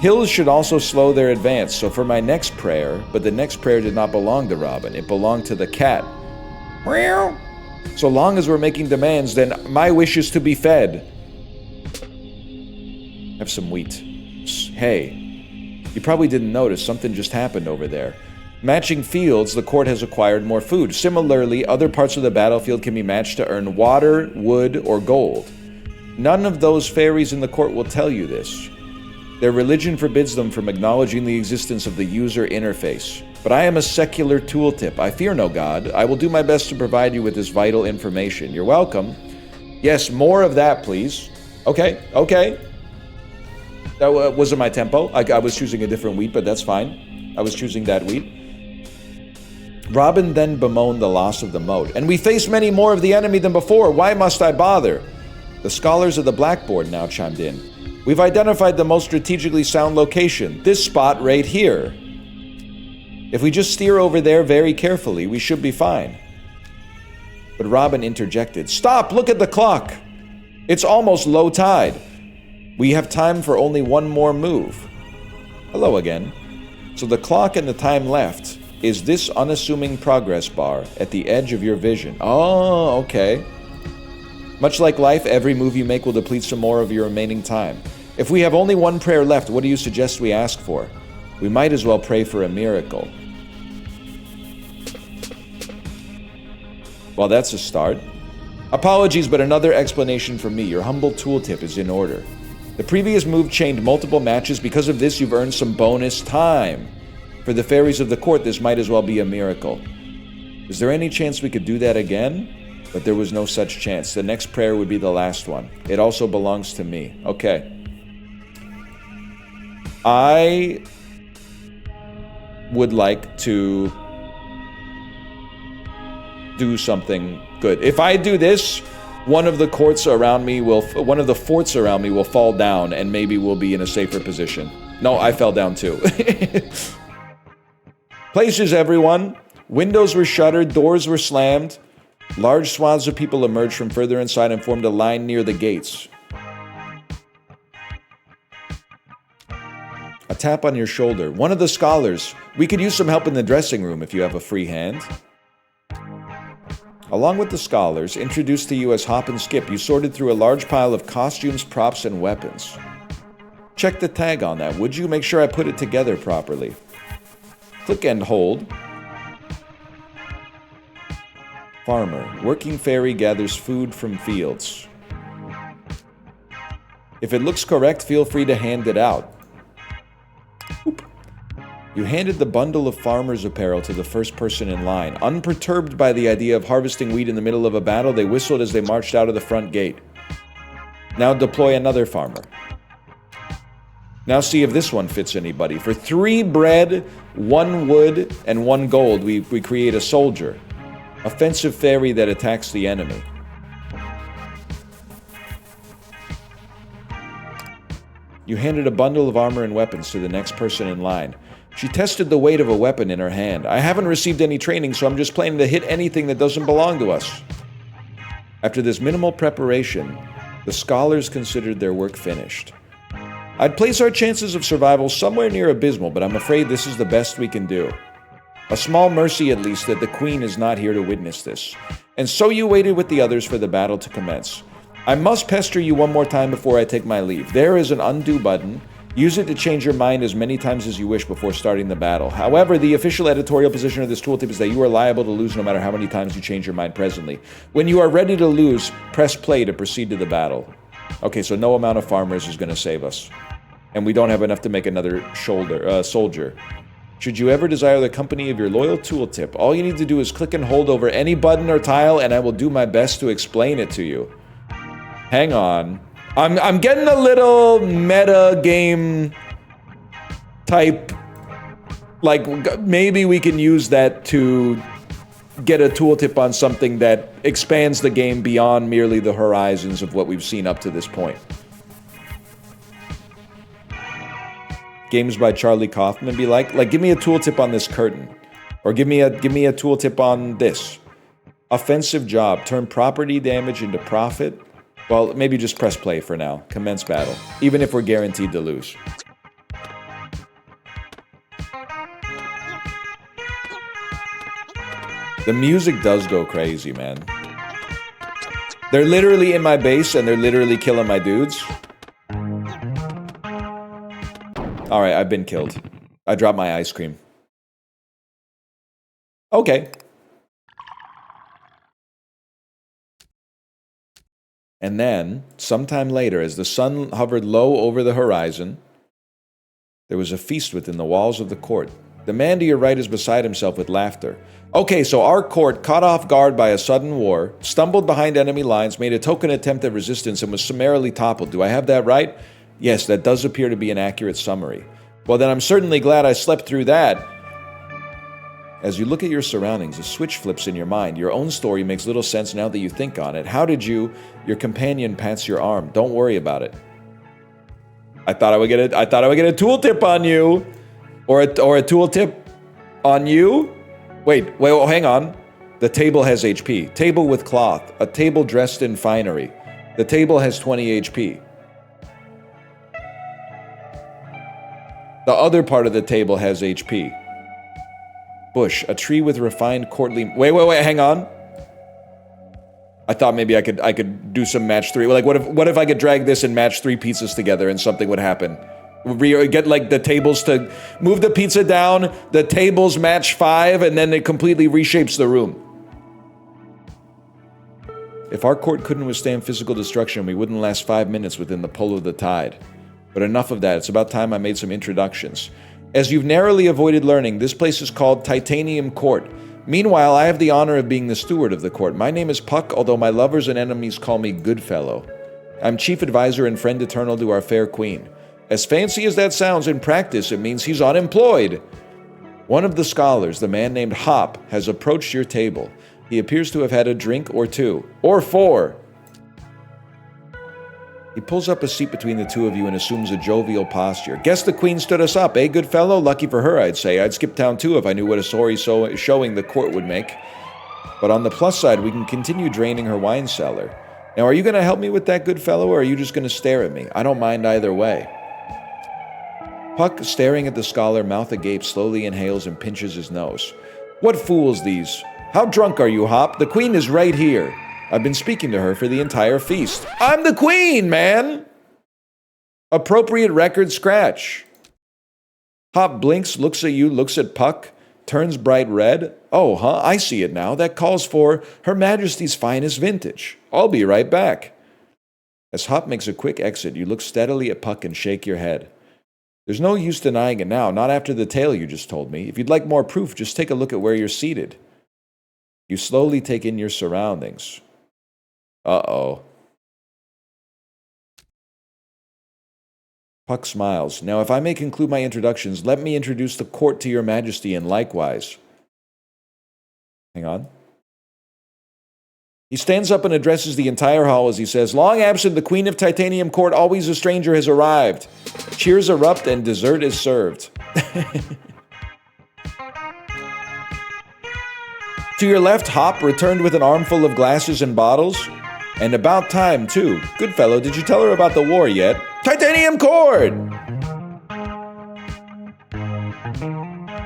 Hills should also slow their advance. So for my next prayer, but the next prayer did not belong to Robin. It belonged to the cat. Meow. So long as we're making demands, then my wish is to be fed. Have some wheat. Hey, you probably didn't notice something just happened over there. Matching fields, the court has acquired more food. Similarly, other parts of the battlefield can be matched to earn water, wood, or gold. None of those fairies in the court will tell you this. Their religion forbids them from acknowledging the existence of the user interface. But I am a secular tooltip. I fear no god. I will do my best to provide you with this vital information. You're welcome. Yes, more of that, please. Okay. That wasn't my tempo. I was choosing a different wheat, but that's fine. I was choosing that wheat. Robin then bemoaned the loss of the moat. And we face many more of the enemy than before. Why must I bother? The scholars of the blackboard now chimed in. We've identified the most strategically sound location. This spot right here. If we just steer over there very carefully, we should be fine. But Robin interjected. Stop! Look at the clock! It's almost low tide. We have time for only one more move. Hello again. So the clock and the time left is this unassuming progress bar at the edge of your vision. Oh, okay. Much like life, every move you make will deplete some more of your remaining time. If we have only one prayer left, what do you suggest we ask for? We might as well pray for a miracle. Well, that's a start. Apologies, but another explanation from me. Your humble tooltip is in order. The previous move chained multiple matches. Because of this, you've earned some bonus time. For the fairies of the court, this might as well be a miracle. Is there any chance we could do that again? But there was no such chance. The next prayer would be the last one. It also belongs to me. Okay. I would like to do something good. If I do this, one of the forts around me will fall down, and maybe we'll be in a safer position. No, I fell down too. Places, everyone. Windows were shuttered, doors were slammed. Large swaths of people emerged from further inside and formed a line near the gates. A tap on your shoulder. One of the scholars. We could use some help in the dressing room if you have a free hand. Along with the scholars, introduced to you as Hop and Skip, you sorted through a large pile of costumes, props, and weapons. Check the tag on that, would you? Make sure I put it together properly. Click and hold. Farmer. Working fairy gathers food from fields. If it looks correct, feel free to hand it out. Oop. You handed the bundle of farmer's apparel to the first person in line. Unperturbed by the idea of harvesting wheat in the middle of a battle, they whistled as they marched out of the front gate. Now deploy another farmer. Now see if this one fits anybody. For 3 bread, 1 wood, and 1 gold, we create a soldier. Offensive fairy that attacks the enemy. You handed a bundle of armor and weapons to the next person in line. She tested the weight of a weapon in her hand. I haven't received any training, so I'm just planning to hit anything that doesn't belong to us. After this minimal preparation, the scholars considered their work finished. I'd place our chances of survival somewhere near abysmal, but I'm afraid this is the best we can do. A small mercy, at least, that the Queen is not here to witness this. And so you waited with the others for the battle to commence. I must pester you one more time before I take my leave. There is an undo button. Use it to change your mind as many times as you wish before starting the battle. However, the official editorial position of this tooltip is that you are liable to lose no matter how many times you change your mind presently. When you are ready to lose, press play to proceed to the battle. Okay, so no amount of farmers is going to save us. And we don't have enough to make another soldier. Should you ever desire the company of your loyal tooltip, all you need to do is click and hold over any button or tile, and I will do my best to explain it to you. Hang on. I'm getting a little meta game type, like maybe we can use that to get a tooltip on something that expands the game beyond merely the horizons of what we've seen up to this point. Games by Charlie Kaufman be like give me a tooltip on this curtain, or give me a tooltip on this. Offensive job, turn property damage into profit. Well, maybe just press play for now. Commence battle. Even if we're guaranteed to lose. The music does go crazy, man. They're literally in my base and they're literally killing my dudes. Alright, I've been killed. I dropped my ice cream. Okay. And then, sometime later, as the sun hovered low over the horizon, there was a feast within the walls of the court. The man to your right is beside himself with laughter. Okay, so our court, caught off guard by a sudden war, stumbled behind enemy lines, made a token attempt at resistance, and was summarily toppled. Do I have that right? Yes, that does appear to be an accurate summary. Well, then I'm certainly glad I slept through that. As you look at your surroundings, a switch flips in your mind. Your own story makes little sense now that you think on it. How did you? Your companion pats your arm. Don't worry about it. I thought I would get a tooltip on you, or a tooltip on you. Wait, hang on. The table has HP. Table with cloth. A table dressed in finery. The table has 20 HP. The other part of the table has HP. Bush, a tree with refined courtly... Wait, hang on. I thought maybe I could do some match 3. Like, what if I could drag this and match 3 pizzas together and something would happen? Get, like, the tables to... Move the pizza down, the tables match 5, and then it completely reshapes the room. If our court couldn't withstand physical destruction, we wouldn't last 5 minutes within the pull of the tide. But enough of that. It's about time I made some introductions. As you've narrowly avoided learning, this place is called Titanium Court. Meanwhile, I have the honor of being the steward of the court. My name is Puck, although my lovers and enemies call me Goodfellow. I'm chief advisor and friend eternal to our fair queen. As fancy as that sounds, in practice it means he's unemployed. One of the scholars, the man named Hop, has approached your table. He appears to have had a drink or 2, or 4. He pulls up a seat between the two of you and assumes a jovial posture. Guess the queen stood us up, eh, good fellow? Lucky for her, I'd say. I'd skip town too if I knew what a sorry showing the court would make. But on the plus side, we can continue draining her wine cellar. Now, are you going to help me with that, good fellow, or are you just going to stare at me? I don't mind either way. Puck, staring at the scholar, mouth agape, slowly inhales and pinches his nose. What fools these? How drunk are you, Hop? The queen is right here. I've been speaking to her for the entire feast. I'm the queen, man! Appropriate record scratch. Hop blinks, looks at you, looks at Puck, turns bright red. Oh, huh, I see it now. That calls for Her Majesty's finest vintage. I'll be right back. As Hop makes a quick exit, you look steadily at Puck and shake your head. There's no use denying it now, not after the tale you just told me. If you'd like more proof, just take a look at where you're seated. You slowly take in your surroundings. Uh-oh. Puck smiles. Now, if I may conclude my introductions, let me introduce the court to your majesty and likewise. Hang on. He stands up and addresses the entire hall as he says, Long absent, the Queen of Titanium Court, always a stranger, has arrived. Cheers erupt and dessert is served. To your left, Hop returned with an armful of glasses and bottles. And about time, too. Good fellow, did you tell her about the war yet? Titanium Court!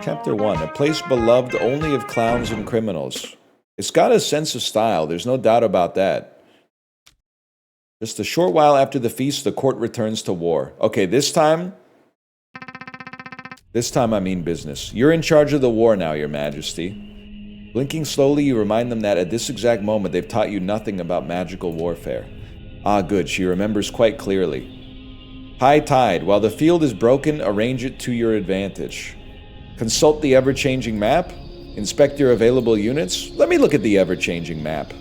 Chapter 1, a place beloved only of clowns and criminals. It's got a sense of style, there's no doubt about that. Just a short while after the feast, the court returns to war. Okay, this time, This time I mean business. You're in charge of the war now, Your Majesty. Blinking slowly, you remind them that at this exact moment they've taught you nothing about magical warfare. Ah, good, she remembers quite clearly. High tide. While the field is broken, arrange it to your advantage. Consult the ever-changing map. Inspect your available units. Let me look at the ever-changing map.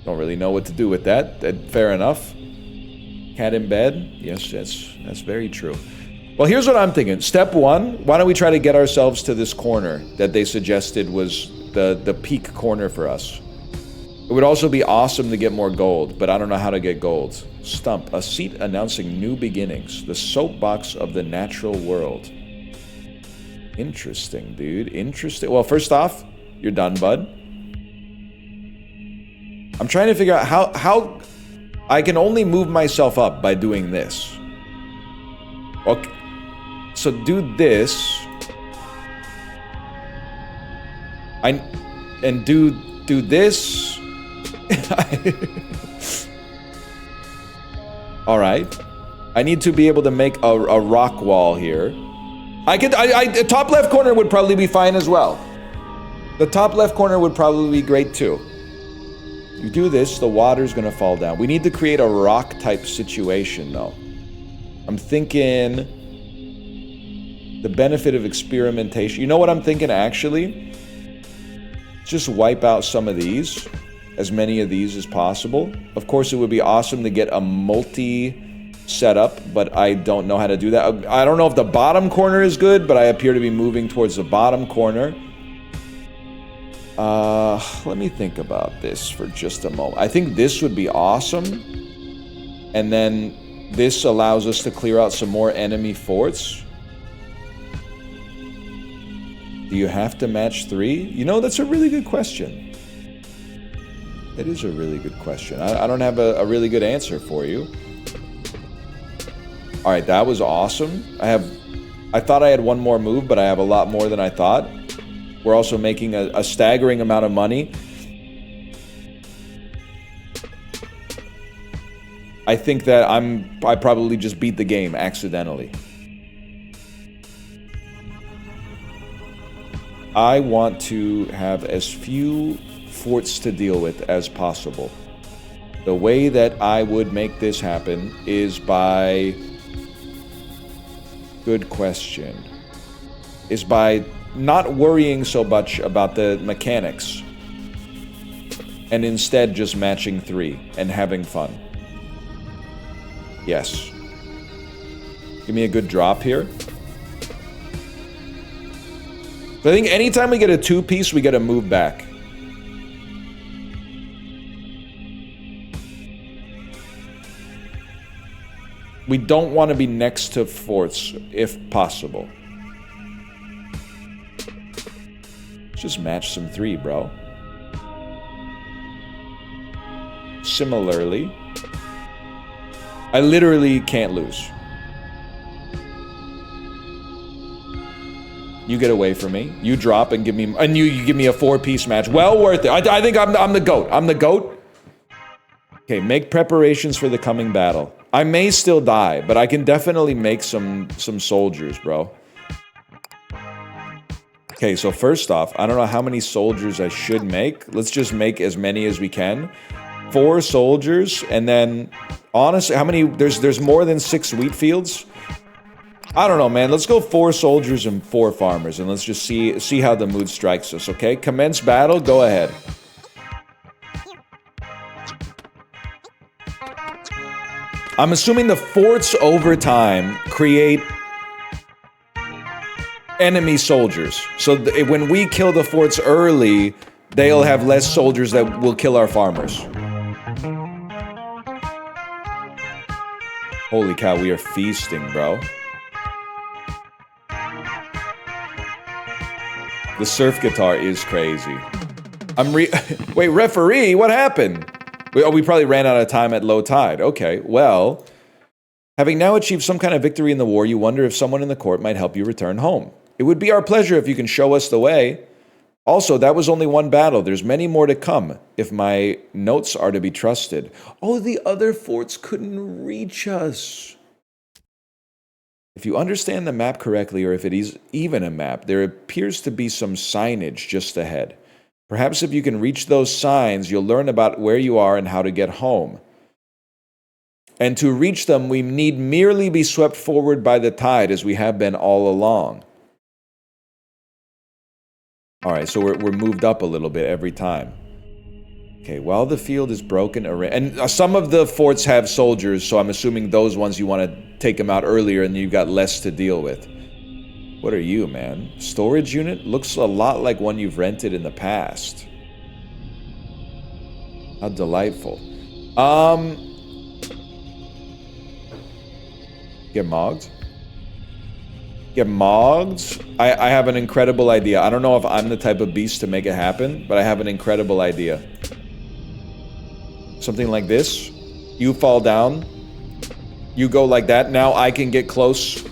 Don't really know what to do with that. Fair enough. Cat in bed? Yes, that's very true. Well, here's what I'm thinking. Step one, why don't we try to get ourselves to this corner that they suggested was the peak corner for us. It would also be awesome to get more gold, but I don't know how to get gold. Stump, a seat announcing new beginnings. The soapbox of the natural world. Interesting, dude. Interesting. Well, first off, you're done, bud. I'm trying to figure out how I can only move myself up by doing this. Okay. So do this. And do this. All right. I need to be able to make a rock wall here. The top left corner would probably be fine as well. The top left corner would probably be great too. You do this, the water's gonna fall down. We need to create a rock type situation though. I'm thinking the benefit of experimentation. You know what I'm thinking actually? Just wipe out some of these, as many of these as possible. Of course, it would be awesome to get a multi setup, but I don't know how to do that. I don't know if the bottom corner is good, but I appear to be moving towards the bottom corner. Let me think about this for just a moment. I think this would be awesome. And then this allows us to clear out some more enemy forts. Do you have to match 3? You know, that's a really good question. That is a really good question. I don't have a really good answer for you. All right, that was awesome. I thought I had one more move, but I have a lot more than I thought. We're also making a staggering amount of money. I think that I probably just beat the game accidentally. I want to have as few forts to deal with as possible. The way that I would make this happen is by... Good question. Is by not worrying so much about the mechanics and instead just matching 3 and having fun. Yes. Give me a good drop here. So I think anytime we get a 2-piece, we get to move back. We don't want to be next to forts if possible. Just match some 3, bro. Similarly, I literally can't lose. You get away from me. You drop and give me, and you give me a 4-piece match. Well worth it. I think I'm the GOAT. I'm the GOAT. Okay, make preparations for the coming battle. I may still die, but I can definitely make some soldiers, bro. Okay, so first off, I don't know how many soldiers I should make. Let's just make as many as we can. 4 soldiers, and then honestly, how many? There's more than 6 wheat fields. I don't know, man. Let's go 4 soldiers and 4 farmers, and let's just see how the mood strikes us. Okay, commence battle. Go ahead. I'm assuming the forts over time create enemy soldiers. So when we kill the forts early, they'll have less soldiers that will kill our farmers. Holy cow, we are feasting, bro. The surf guitar is crazy. Wait, referee, what happened? We probably ran out of time at low tide. Okay, well, having now achieved some kind of victory in the war, you wonder if someone in the court might help you return home. It would be our pleasure if you can show us the way. Also, that was only one battle. There's many more to come, if my notes are to be trusted. Oh, the other forts couldn't reach us. If you understand the map correctly, or if it is even a map, there appears to be some signage just ahead. Perhaps if you can reach those signs, you'll learn about where you are and how to get home. And to reach them, we need merely be swept forward by the tide, as we have been all along. All right, so we're moved up a little bit every time. Okay, while the field is broken, and some of the forts have soldiers, so I'm assuming those ones you want to take them out earlier and you've got less to deal with. What are you, man? Storage unit? Looks a lot like one you've rented in the past. How delightful. Get mogged? Get mogged? I have an incredible idea. I don't know if I'm the type of beast to make it happen, but I have an incredible idea. Something like this. You fall down. You go like that. Now I can get close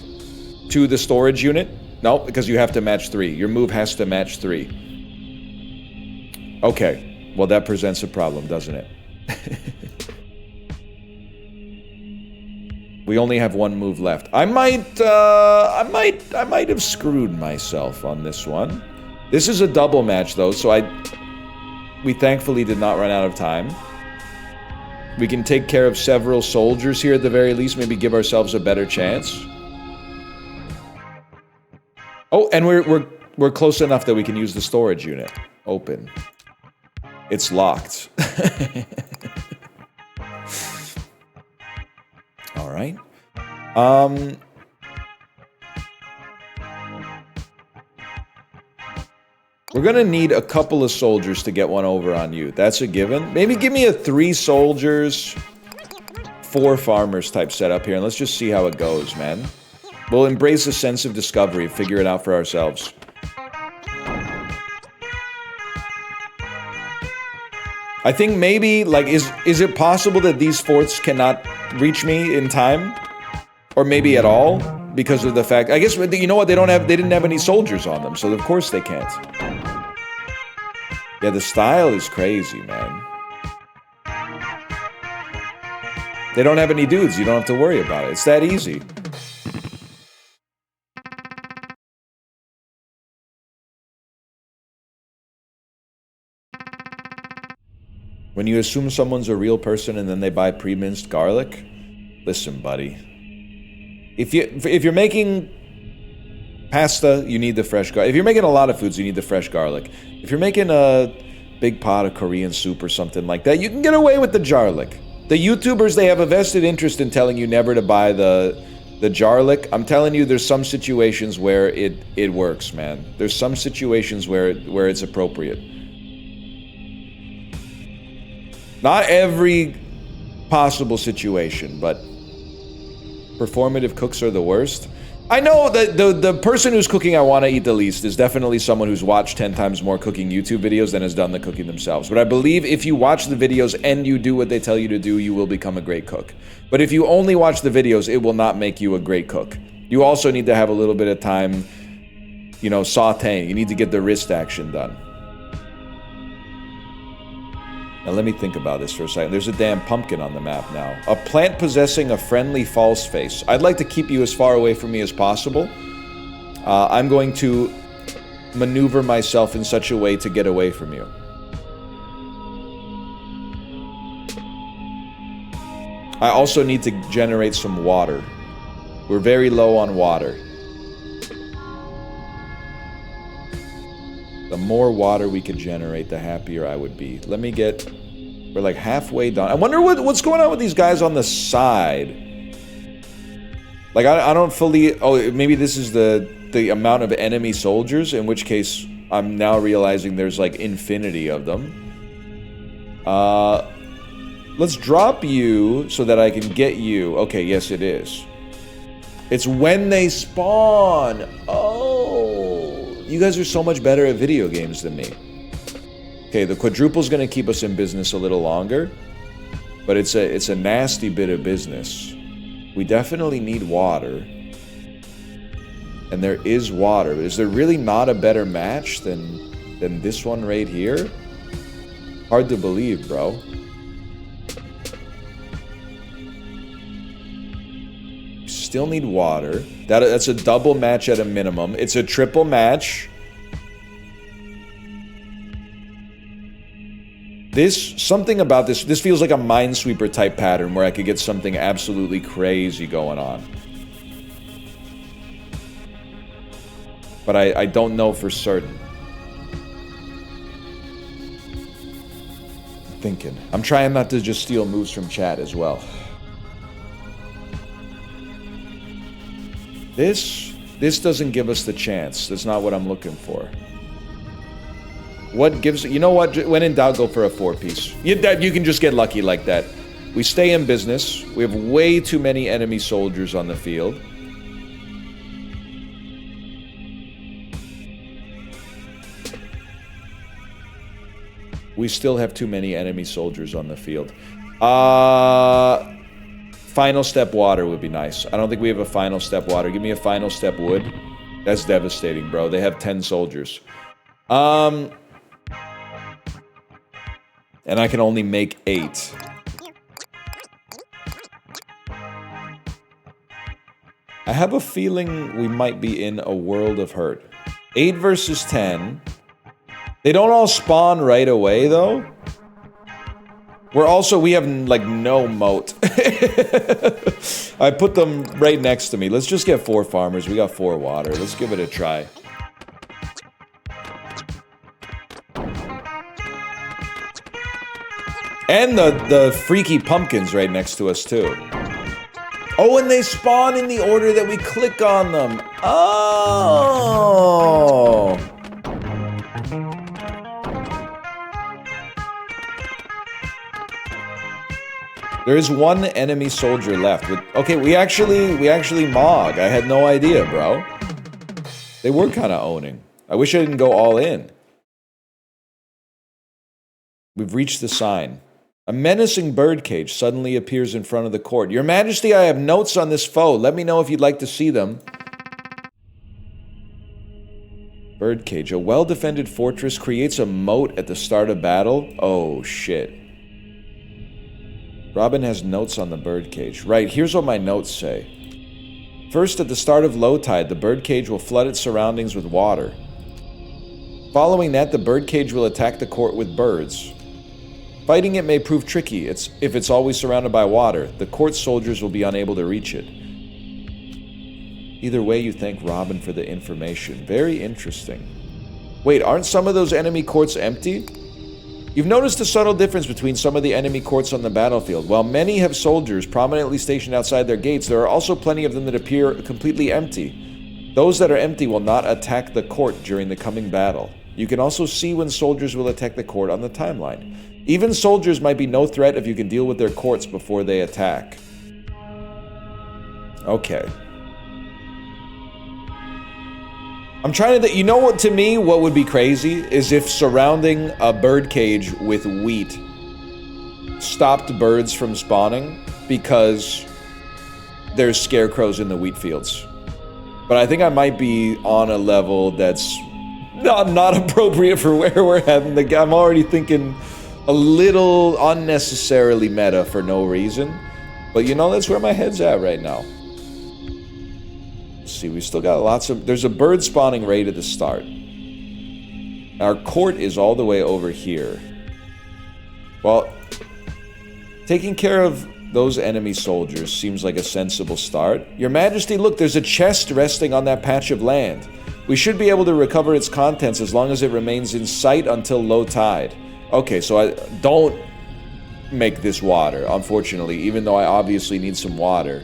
to the storage unit. No, because you have to match 3. Your move has to match 3. Okay. Well, that presents a problem, doesn't it? We only have 1 move left. I might have screwed myself on this one. This is a double match though, so we thankfully did not run out of time. We can take care of several soldiers here at the very least, maybe give ourselves a better chance. Oh, and we're close enough that we can use the storage unit. Open. It's locked. All right. We're gonna need a couple of soldiers to get one over on you. That's a given. Maybe give me a 3 soldiers, 4 farmers type setup here, and let's just see how it goes, man. We'll embrace a sense of discovery, figure it out for ourselves. I think maybe, like, is it possible that these forts cannot reach me in time? Or maybe at all? Because of the fact, I guess, you know what, they didn't have any soldiers on them, so of course they can't. Yeah, the style is crazy, man. They don't have any dudes, you don't have to worry about it. It's that easy. When you assume someone's a real person and then they buy pre-minced garlic, listen, buddy. If you're making pasta, you need the fresh garlic. If you're making a lot of foods, you need the fresh garlic. If you're making a big pot of Korean soup or something like that, you can get away with the jarlic. The YouTubers, they have a vested interest in telling you never to buy the jarlic. I'm telling you, there's some situations where it works, man. There's some situations where it's appropriate. Not every possible situation, but performative cooks are the worst. I know that the person who's cooking I want to eat the least is definitely someone who's watched 10 times more cooking YouTube videos than has done the cooking themselves. But I believe if you watch the videos and you do what they tell you to do, you will become a great cook. But if you only watch the videos, it will not make you a great cook. You also need to have a little bit of time, you know, sauteing. You need to get the wrist action done. Now let me think about this for a second. There's a damn pumpkin on the map now. A plant possessing a friendly false face. I'd like to keep you as far away from me as possible. I'm going to maneuver myself in such a way to get away from you. I also need to generate some water. We're very low on water. The more water we could generate, the happier I would be. Let me get... We're like halfway done. I wonder what's going on with these guys on the side. Like, I don't fully... Oh, maybe this is the amount of enemy soldiers, in which case I'm now realizing there's, like, infinity of them. Let's drop you so that I can get you. Okay, yes, it is. It's when they spawn. Oh... You guys are so much better at video games than me. Okay, the quadruple's gonna keep us in business a little longer, but it's a nasty bit of business. We definitely need water. And there is water. Is there really not a better match than this one right here? Hard to believe, bro. Still need water. That's a double match at a minimum. It's a triple match. Something about this feels like a Minesweeper type pattern where I could get something absolutely crazy going on. But I don't know for certain. I'm thinking. I'm trying not to just steal moves from chat as well. This doesn't give us the chance. That's not what I'm looking for. What gives... You know what? When in doubt, go for a 4-piece. You can just get lucky like that. We stay in business. We have way too many enemy soldiers on the field. We still have too many enemy soldiers on the field. Final step water would be nice. I don't think we have a final step water. Give me a final step wood. That's devastating, bro. They have 10 soldiers. And I can only make 8. I have a feeling we might be in a world of hurt. 8 versus 10. They don't all spawn right away, though. We have, like, no moat. I put them right next to me. Let's just get 4 farmers. We got 4 water. Let's give it a try. And the freaky pumpkins right next to us, too. Oh, and they spawn in the order that we click on them. Oh! There is 1 enemy soldier left. Okay, we actually Mog. I had no idea, bro. They were kind of owning. I wish I didn't go all in. We've reached the sign. A menacing birdcage suddenly appears in front of the court. Your Majesty, I have notes on this foe. Let me know if you'd like to see them. Birdcage. A well-defended fortress creates a moat at the start of battle. Oh, shit. Robin has notes on the birdcage. Right, here's what my notes say. First, at the start of low tide, the birdcage will flood its surroundings with water. Following that, the birdcage will attack the court with birds. Fighting it may prove tricky if it's always surrounded by water. The court soldiers will be unable to reach it. Either way, you thank Robin for the information. Very interesting. Wait, aren't some of those enemy courts empty? You've noticed a subtle difference between some of the enemy courts on the battlefield. While many have soldiers prominently stationed outside their gates, there are also plenty of them that appear completely empty. Those that are empty will not attack the court during the coming battle. You can also see when soldiers will attack the court on the timeline. Even soldiers might be no threat if you can deal with their courts before they attack. Okay. I'm trying to... You know what, to me, what would be crazy is if surrounding a birdcage with wheat stopped birds from spawning because there's scarecrows in the wheat fields. But I think I might be on a level that's not appropriate for where we're heading. I'm already thinking a little unnecessarily meta for no reason. But you know, that's where my head's at right now. Let's see, we still got lots of... There's a bird spawning right at the start. Our court is all the way over here. Well, taking care of those enemy soldiers seems like a sensible start. Your Majesty, look, there's a chest resting on that patch of land. We should be able to recover its contents as long as it remains in sight until low tide. Okay, so I don't make this water, unfortunately, even though I obviously need some water.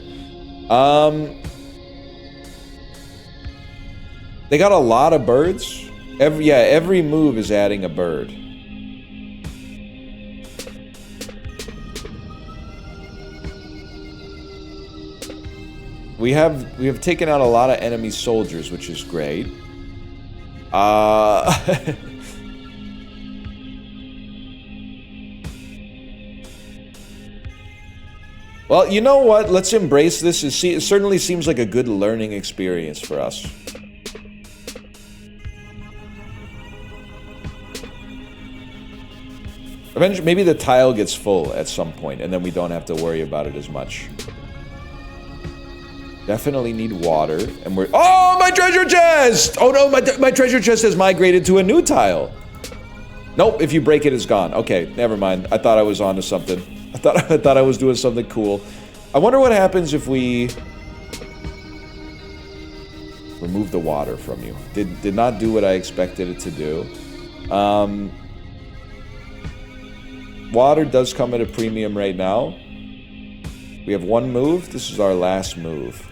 They got a lot of birds. Every move is adding a bird. We have taken out a lot of enemy soldiers, which is great. Well, you know what? Let's embrace this. It certainly seems like a good learning experience for us. Eventually, maybe the tile gets full at some point, and then we don't have to worry about it as much. Definitely need water. And we're... Oh, my treasure chest! Oh no, my treasure chest has migrated to a new tile. Nope, if you break it, it's gone. Okay, never mind. I thought I was onto something. I thought I was doing something cool. I wonder what happens if we... remove the water from you. Did not do what I expected it to do. Water does come at a premium right now. We have one move. This is our last move.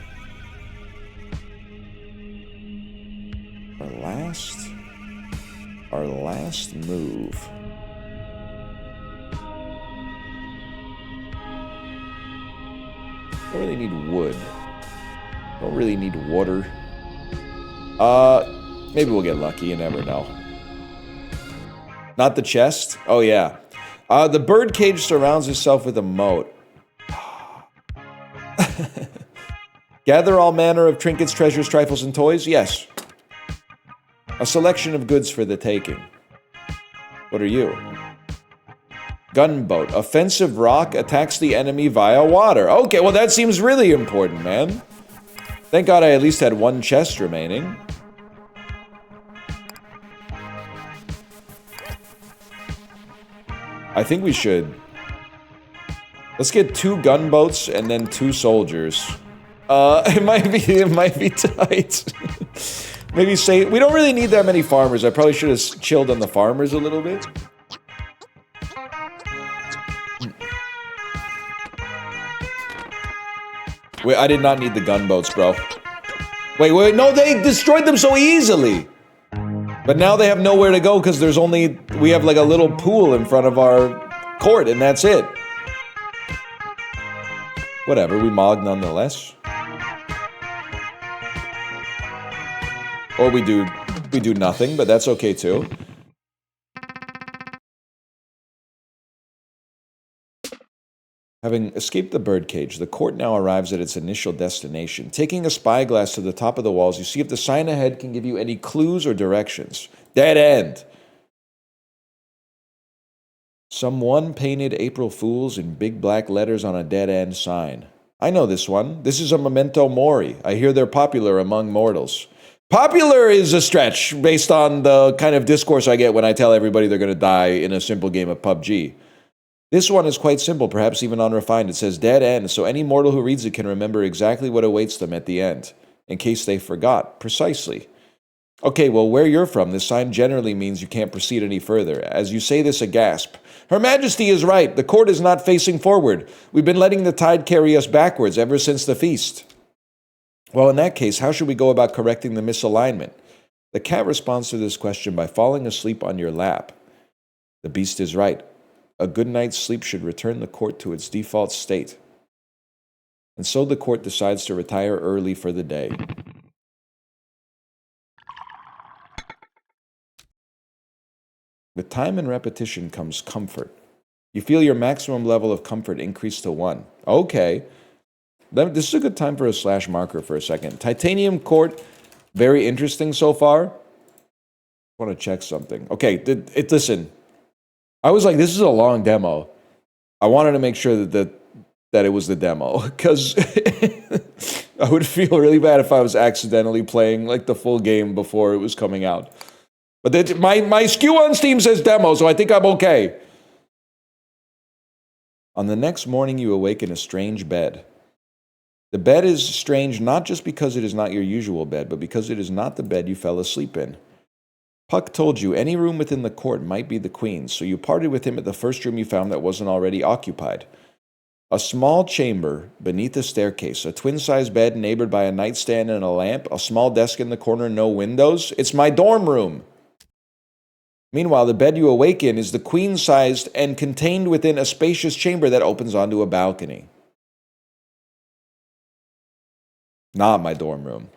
Our last move. Don't really need wood. Don't really need water. Maybe we'll get lucky. You never know. Not the chest? Oh, yeah. The bird cage surrounds itself with a moat. Gather all manner of trinkets, treasures, trifles, and toys? Yes. A selection of goods for the taking. What are you? Gunboat. Offensive rock attacks the enemy via water. Okay, well that seems really important, man. Thank God I at least had one chest remaining. I think we should... Let's get 2 gunboats and then 2 soldiers. It might be tight. Maybe say... We don't really need that many farmers. I probably should have chilled on the farmers a little bit. Wait, I did not need the gunboats, bro. Wait, no, they destroyed them so easily! But now they have nowhere to go because there's only... We have like a little pool in front of our court and that's it. Whatever, we mog nonetheless. Or we do nothing, but that's okay too. Having escaped the birdcage, the court now arrives at its initial destination. Taking a spyglass to the top of the walls, you see if the sign ahead can give you any clues or directions. Dead end. Someone painted April Fools in big black letters on a dead end sign. I know this one. This is a memento mori. I hear they're popular among mortals. Popular is a stretch based on the kind of discourse I get when I tell everybody they're going to die in a simple game of PUBG. This one is quite simple, perhaps even unrefined. It says dead end, so any mortal who reads it can remember exactly what awaits them at the end, in case they forgot. Precisely. Okay, well, where you're from, this sign generally means you can't proceed any further. As you say this, a gasp. Her Majesty is right. The court is not facing forward. We've been letting the tide carry us backwards ever since the feast. Well, in that case, how should we go about correcting the misalignment? The cat responds to this question by falling asleep on your lap. The beast is right. A good night's sleep should return the court to its default state. And so the court decides to retire early for the day. With time and repetition comes comfort. You feel your maximum level of comfort increase to 1. Okay. This is a good time for a slash marker for a second. Titanium Court, very interesting so far. I want to check something. Okay, listen. I was like, this is a long demo. I wanted to make sure that it was the demo, because I would feel really bad if I was accidentally playing like the full game before it was coming out. But my SKU on Steam says demo, so I think I'm okay. On the next morning, you awake in a strange bed. The bed is strange not just because it is not your usual bed, but because it is not the bed you fell asleep in. Puck told you any room within the court might be the Queen's, so you parted with him at the first room you found that wasn't already occupied. A small chamber beneath a staircase, a twin-size bed neighbored by a nightstand and a lamp, a small desk in the corner, no windows. It's my dorm room! Meanwhile, the bed you awake in is the queen-sized and contained within a spacious chamber that opens onto a balcony. Not my dorm room.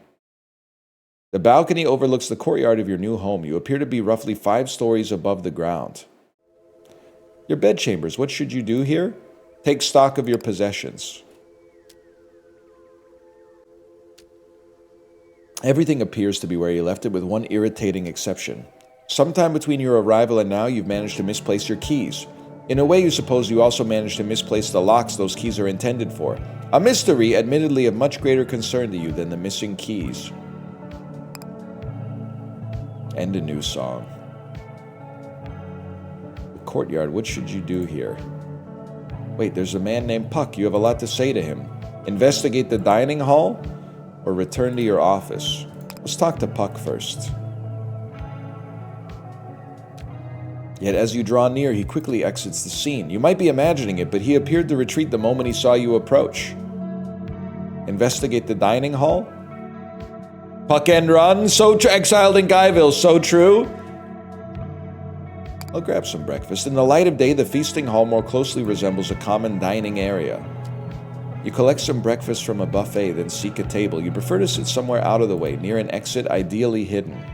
The balcony overlooks the courtyard of your new home. You appear to be roughly 5 stories above the ground. Your bedchambers, what should you do here? Take stock of your possessions. Everything appears to be where you left it, with one irritating exception. Sometime between your arrival and now, you've managed to misplace your keys. In a way, you suppose you also managed to misplace the locks those keys are intended for. A mystery admittedly of much greater concern to you than the missing keys. And a new song. The courtyard, what should you do here? Wait, there's a man named Puck. You have a lot to say to him. Investigate the dining hall or return to your office? Let's talk to Puck first. Yet as you draw near, he quickly exits the scene. You might be imagining it, but he appeared to retreat the moment he saw you approach. Investigate the dining hall? Puck and run, exiled in Guyville, so true. I'll grab some breakfast. In the light of day, the feasting hall more closely resembles a common dining area. You collect some breakfast from a buffet, then seek a table. You prefer to sit somewhere out of the way, near an exit, ideally hidden.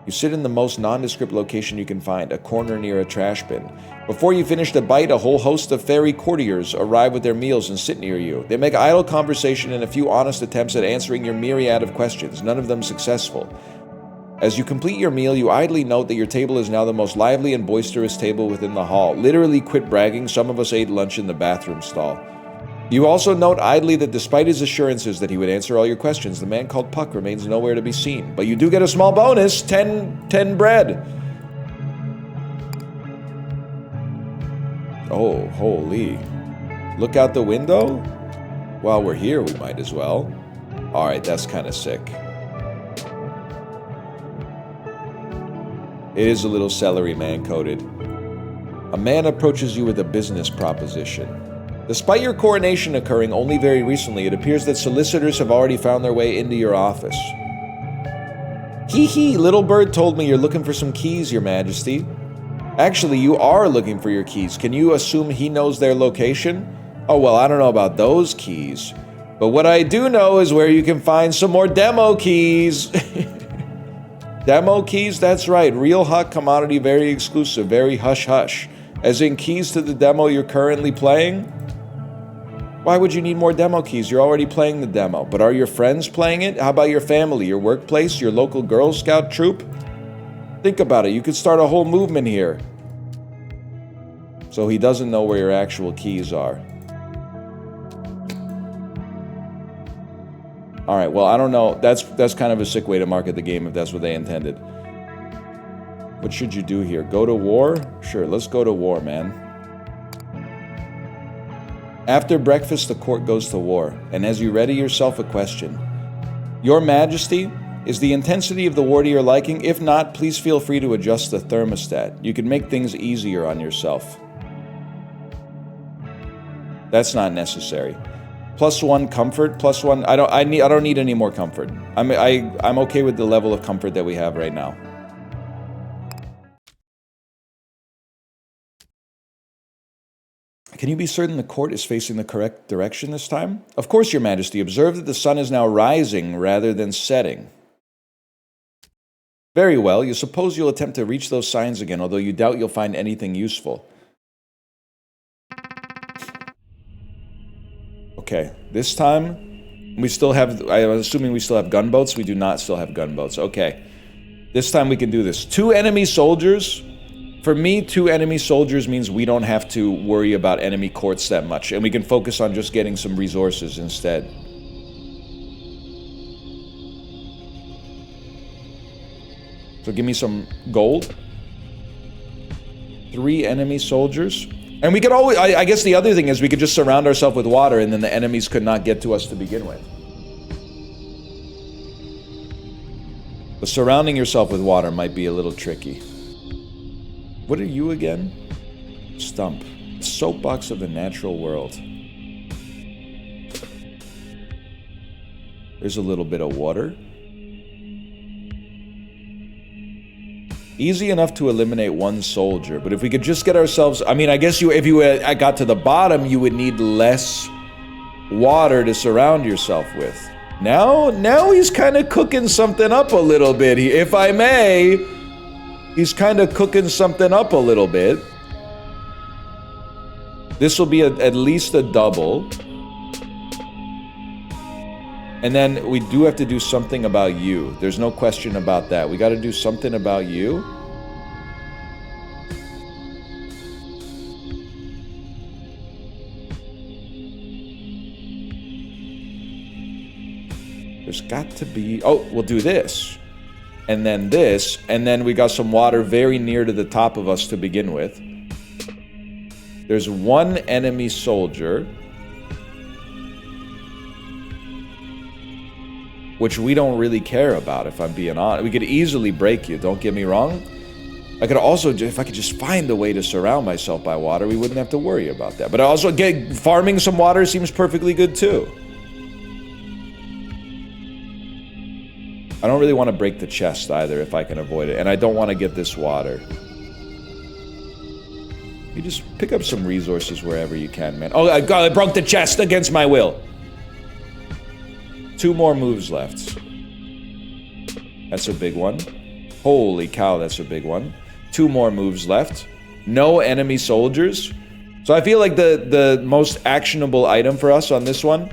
You sit in the most nondescript location you can find, a corner near a trash bin. Before you finish the bite, a whole host of fairy courtiers arrive with their meals and sit near you. They make idle conversation and a few honest attempts at answering your myriad of questions, none of them successful. As you complete your meal, you idly note that your table is now the most lively and boisterous table within the hall. Literally quit bragging, some of us ate lunch in the bathroom stall. You also note idly that despite his assurances that he would answer all your questions, the man called Puck remains nowhere to be seen. But you do get a small bonus, 10 bread. Oh, holy. Look out the window? While we're here, we might as well. Alright, that's kind of sick. It is a little celery man-coded. A man approaches you with a business proposition. Despite your coronation occurring only very recently, it appears that solicitors have already found their way into your office. Hee hee, Little Bird told me you're looking for some keys, Your Majesty. Actually, you are looking for your keys. Can you assume he knows their location? Oh, well, I don't know about those keys. But what I do know is where you can find some more demo keys. Demo keys? That's right. Real hot commodity, very exclusive, very hush-hush. As in keys to the demo you're currently playing? Why would you need more demo keys? You're already playing the demo. But are your friends playing it? How about your family, your workplace, your local Girl Scout troop? Think about it. You could start a whole movement here. So he doesn't know where your actual keys are. Alright, well, I don't know. That's kind of a sick way to market the game if that's what they intended. What should you do here? Go to war? Sure, let's go to war, man. After breakfast, the court goes to war, and as you ready yourself a question. Your Majesty, is the intensity of the war to your liking? If not, please feel free to adjust the thermostat. You can make things easier on yourself. That's not necessary. +1 comfort, +1. I don't need any more comfort. I'm okay with the level of comfort that we have right now. Can you be certain the court is facing the correct direction this time? Of course, Your Majesty. Observe that the sun is now rising rather than setting. Very well. You suppose you'll attempt to reach those signs again, although you doubt you'll find anything useful. Okay, this time we still have, I'm assuming we still have gunboats. We do not still have gunboats. Okay, this time we can do this. 2 enemy soldiers. For me, 2 enemy soldiers means we don't have to worry about enemy courts that much, and we can focus on just getting some resources instead. So give me some gold. 3 enemy soldiers. And we could always, I guess the other thing is we could just surround ourselves with water and then the enemies could not get to us to begin with. But surrounding yourself with water might be a little tricky. What are you again? Stump. Soapbox of the natural world. There's a little bit of water. Easy enough to eliminate 1 soldier, but if we could just get ourselves... I mean, I guess if you got to the bottom, you would need less water to surround yourself with. Now he's kind of cooking something up a little bit. If I may... He's kind of cooking something up a little bit. This will be at least a double. And then we do have to do something about you. There's no question about that. We got to do something about you. got to be... Oh, we'll do this. And then this. And then we got some water very near to the top of us to begin with. There's one enemy soldier. Which we don't really care about, if I'm being honest. We could easily break you, don't get me wrong. I could also, if I could just find a way to surround myself by water, we wouldn't have to worry about that. But also, farming some water seems perfectly good too. I don't really want to break the chest either, if I can avoid it. And I don't want to get this water. You just pick up some resources wherever you can, man. Oh, I broke the chest against my will. 2 more moves left. That's a big one. Holy cow, that's a big one. 2 more moves left. No enemy soldiers. So I feel like the most actionable item for us on this one,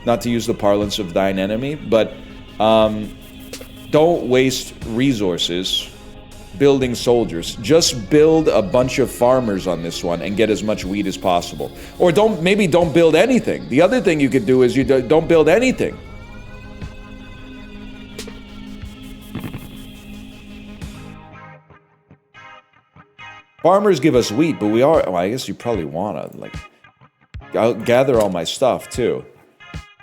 not to use the parlance of thine enemy, but don't waste resources building soldiers. Just build a bunch of farmers on this one and get as much wheat as possible. Or maybe don't build anything. The other thing you could do is you don't build anything. Farmers give us wheat, but well, I guess you probably wanna, like, I'll gather all my stuff too.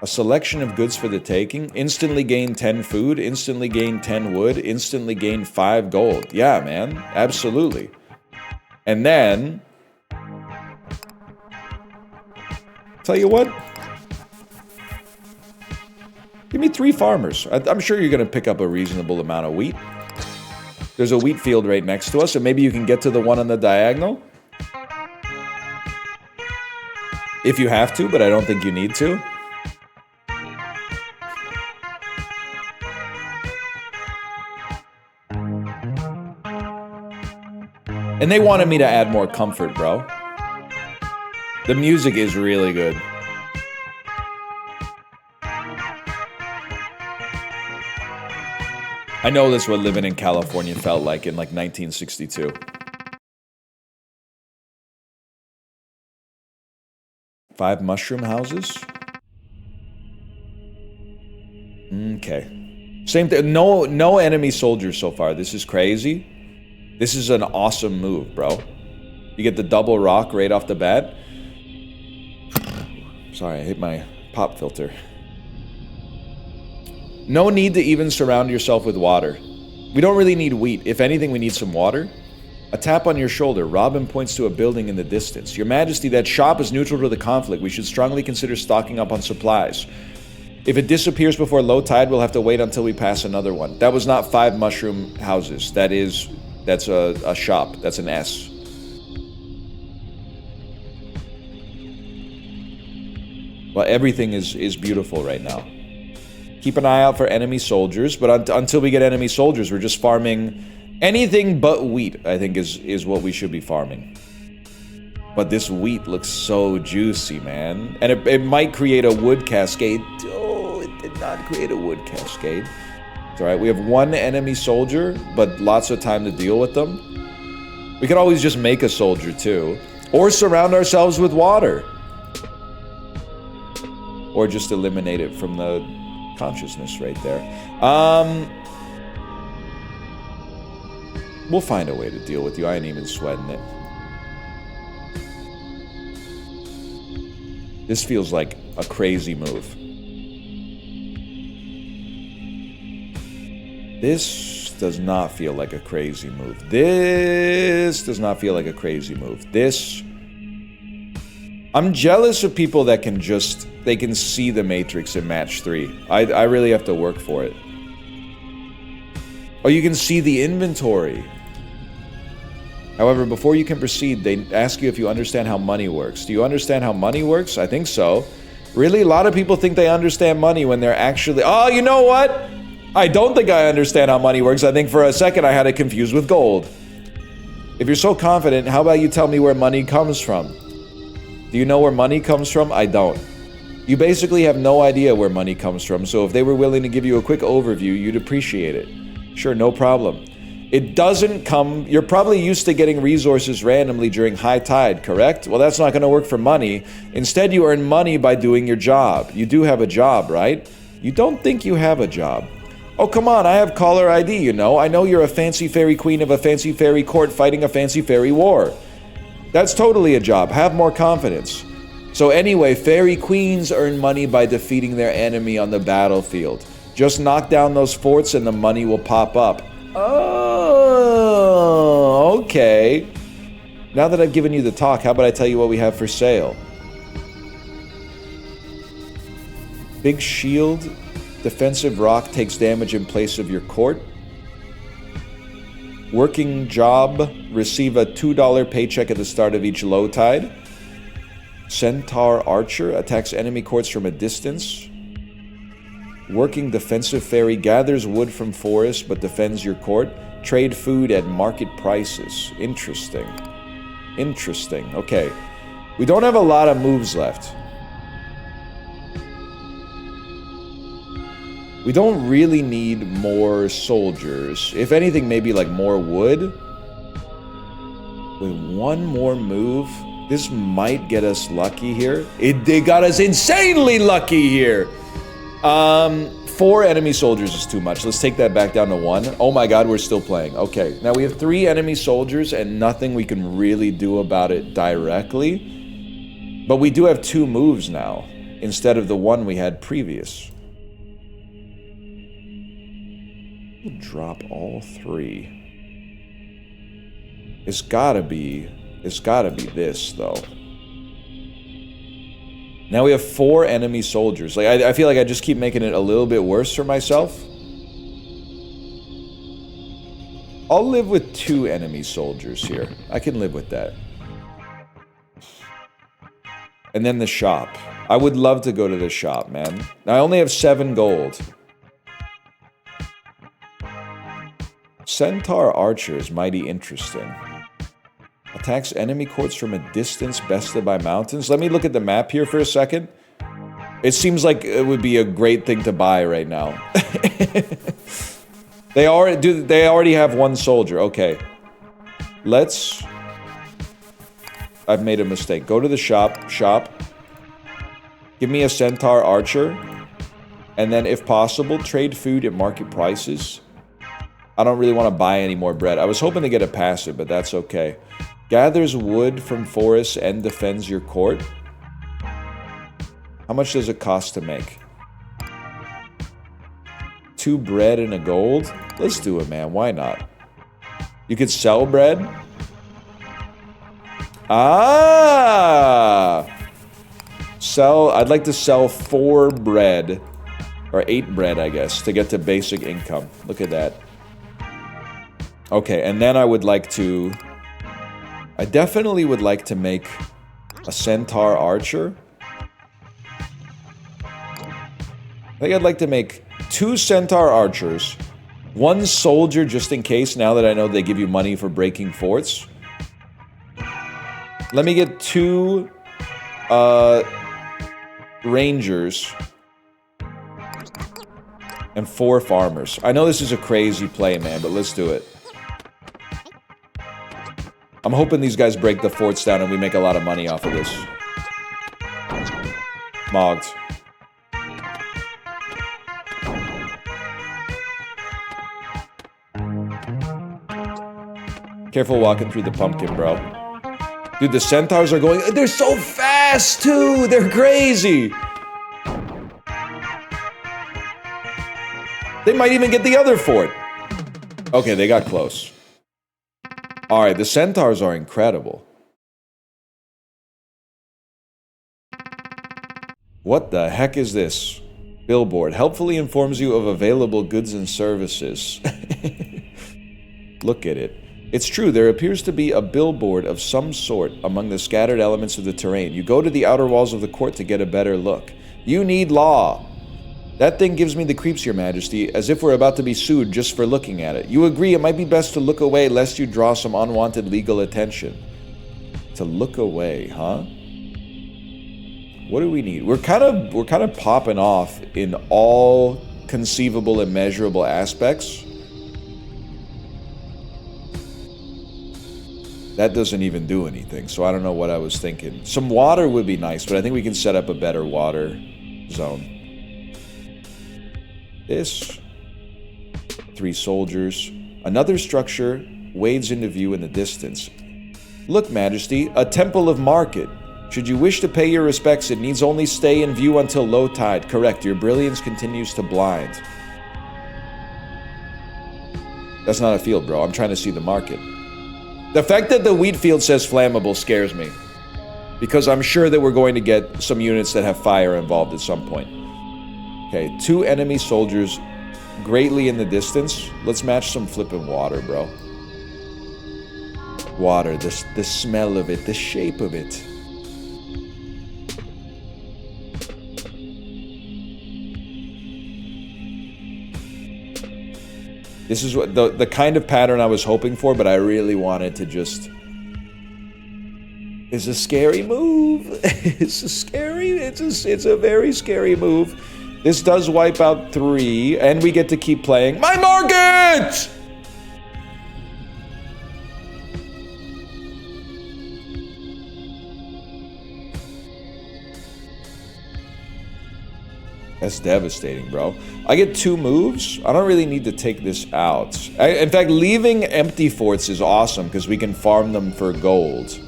A selection of goods for the taking. Instantly gain 10 food, instantly gain 10 wood, instantly gain 5 gold. Yeah, man, absolutely. And then, tell you what, give me 3 farmers. I'm sure you're gonna pick up a reasonable amount of wheat. There's a wheat field right next to us, and maybe you can get to the one on the diagonal. If you have to, but I don't think you need to. And they wanted me to add more comfort, bro. The music is really good. I know that's what living in California felt like in like 1962. 5 mushroom houses? Okay. Same thing. No enemy soldiers so far. This is crazy. This is an awesome move, bro. You get the double rock right off the bat. Sorry, I hit my pop filter. No need to even surround yourself with water. We don't really need wheat. If anything, we need some water. A tap on your shoulder. Robin points to a building in the distance. Your Majesty, that shop is neutral to the conflict. We should strongly consider stocking up on supplies. If it disappears before low tide, we'll have to wait until we pass another one. That was not 5 mushroom houses. That's a shop. That's an S. Well, everything is beautiful right now. Keep an eye out for enemy soldiers, but until we get enemy soldiers, we're just farming anything but wheat, I think is what we should be farming. But this wheat looks so juicy, man. And it might create a wood cascade. Oh, it did not create a wood cascade. It's alright, we have 1 enemy soldier, but lots of time to deal with them. We could always just make a soldier too. Or surround ourselves with water. Or just eliminate it from the consciousness right there. We'll find a way to deal with you. I ain't even sweating it. This feels like a crazy move. This does not feel like a crazy move. This does not feel like a crazy move. I'm jealous of people that can they can see the Matrix in match 3. I really have to work for it. Oh, you can see the inventory. However, before you can proceed, they ask you if you understand how money works. Do you understand how money works? I think so. Really? A lot of people think they understand money when they're actually... Oh, you know what? I don't think I understand how money works. I think for a second I had it confused with gold. If you're so confident, how about you tell me where money comes from? Do you know where money comes from? I don't. You basically have no idea where money comes from, so if they were willing to give you a quick overview, you'd appreciate it. Sure, no problem. It doesn't come... You're probably used to getting resources randomly during high tide, correct? Well, that's not going to work for money. Instead, you earn money by doing your job. You do have a job, right? You don't think you have a job. Oh, come on, I have caller ID, you know. I know you're a fancy fairy queen of a fancy fairy court fighting a fancy fairy war. That's totally a job. Have more confidence. So anyway, fairy queens earn money by defeating their enemy on the battlefield. Just knock down those forts and the money will pop up. Oh, okay. Now that I've given you the talk, how about I tell you what we have for sale? Big shield. Defensive rock takes damage in place of your court. Working job. Receive a $2 paycheck at the start of each low tide. Centaur archer attacks enemy courts from a distance. Working defensive fairy gathers wood from forest but defends your court. Trade food at market prices. Interesting. Interesting. Okay. We don't have a lot of moves left. We don't really need more soldiers. If anything, maybe like more wood. With one more move, this might get us lucky here. They got us insanely lucky here. 4 enemy soldiers is too much. Let's take that back down to 1. Oh my god, we're still playing. Okay, now we have 3 enemy soldiers and nothing we can really do about it directly. But we do have 2 moves now, instead of the 1 we had previous. We'll drop all 3. It's gotta be this, though. Now we have 4 enemy soldiers. Like, I feel like I just keep making it a little bit worse for myself. I'll live with 2 enemy soldiers here. I can live with that. And then the shop. I would love to go to the shop, man. Now, I only have 7 gold. Centaur archer is mighty interesting. Attacks enemy courts from a distance bested by mountains. Let me look at the map here for a second. It seems like it would be a great thing to buy right now. They already have 1 soldier. Okay. I've made a mistake. Go to the shop. Give me a centaur archer. And then if possible, trade food at market prices. I don't really want to buy any more bread. I was hoping to get a passive, but that's okay. Gathers wood from forests and defends your court. How much does it cost to make? 2 bread and a gold? Let's do it, man. Why not? You could sell bread? Ah! I'd like to sell 4 bread. Or 8 bread, I guess, to get to basic income. Look at that. Okay, and then I definitely would like to make a centaur archer. I think I'd like to make 2 centaur archers, 1 soldier just in case, now that I know they give you money for breaking forts. Let me get 2 rangers and 4 farmers. I know this is a crazy play, man, but let's do it. I'm hoping these guys break the forts down and we make a lot of money off of this. Mogged. Careful walking through the pumpkin, bro. Dude, the centaurs are going... They're so fast, too! They're crazy! They might even get the other fort. Okay, they got close. Alright, the centaurs are incredible. What the heck is this? Billboard helpfully informs you of available goods and services. Look at it. It's true, there appears to be a billboard of some sort among the scattered elements of the terrain. You go to the outer walls of the court to get a better look. You need law. That thing gives me the creeps, Your Majesty, as if we're about to be sued just for looking at it. You agree it might be best to look away lest you draw some unwanted legal attention. To look away, huh? What do we need? We're kind of popping off in all conceivable and measurable aspects. That doesn't even do anything, so I don't know what I was thinking. Some water would be nice, but I think we can set up a better water zone. This. 3 soldiers. Another structure wades into view in the distance. Look, Majesty, a temple of market. Should you wish to pay your respects, it needs only stay in view until low tide. Correct, your brilliance continues to blind. That's not a field, bro. I'm trying to see the market. The fact that the wheat field says flammable scares me. Because I'm sure that we're going to get some units that have fire involved at some point. Okay, 2 enemy soldiers greatly in the distance. Let's match some flippin' water, bro. Water, the smell of it, the shape of it. This is what the kind of pattern I was hoping for, but I really wanted to just... It's a scary move. It's a very scary move. This does wipe out 3, and we get to keep playing my market! That's devastating, bro. I get 2 moves. I don't really need to take this out. In fact, leaving empty forts is awesome because we can farm them for gold.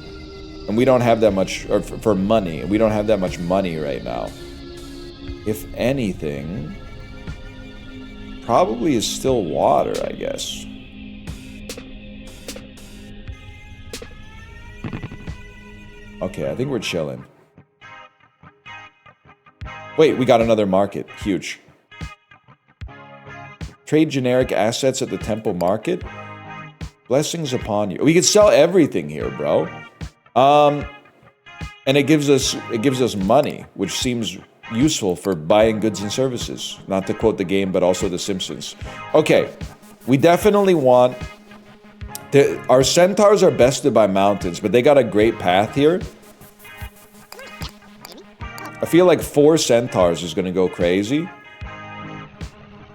And we don't have that much, or for money. We don't have that much money right now. If anything, probably is still water, I guess. Okay, I think we're chilling. Wait, we got another market. Huge. Trade generic assets at the temple market. Blessings upon you. We can sell everything here, bro. And it gives us money, which seems useful for buying goods and services. Not to quote the game, but also The Simpsons. Okay, we definitely want... Our centaurs are bested by mountains, but they got a great path here. I feel like 4 centaurs is gonna go crazy.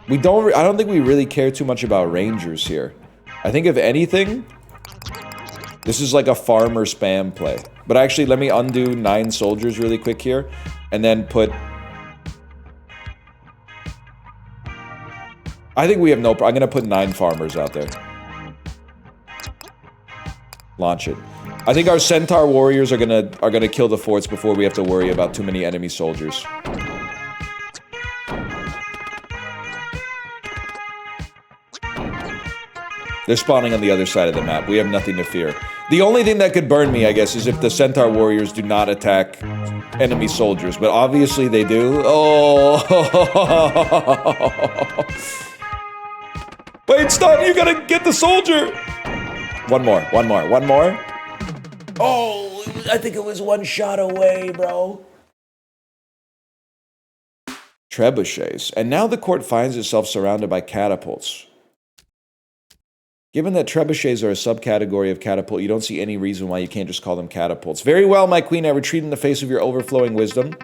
I don't think we really care too much about rangers here. I think if anything, this is like a farmer spam play. But actually, let me undo 9 soldiers really quick here, and then put... I think we have no... I'm gonna put 9 farmers out there. Launch it. I think our centaur warriors are gonna kill the forts before we have to worry about too many enemy soldiers. They're spawning on the other side of the map. We have nothing to fear. The only thing that could burn me, I guess, is if the centaur warriors do not attack enemy soldiers. But obviously they do. Oh! Wait, stop! You gotta get the soldier! One more. Oh, I think it was 1 shot away, bro. Trebuchets. And now the court finds itself surrounded by catapults. Given that trebuchets are a subcategory of catapult, you don't see any reason why you can't just call them catapults. Very well, my queen, I retreat in the face of your overflowing wisdom.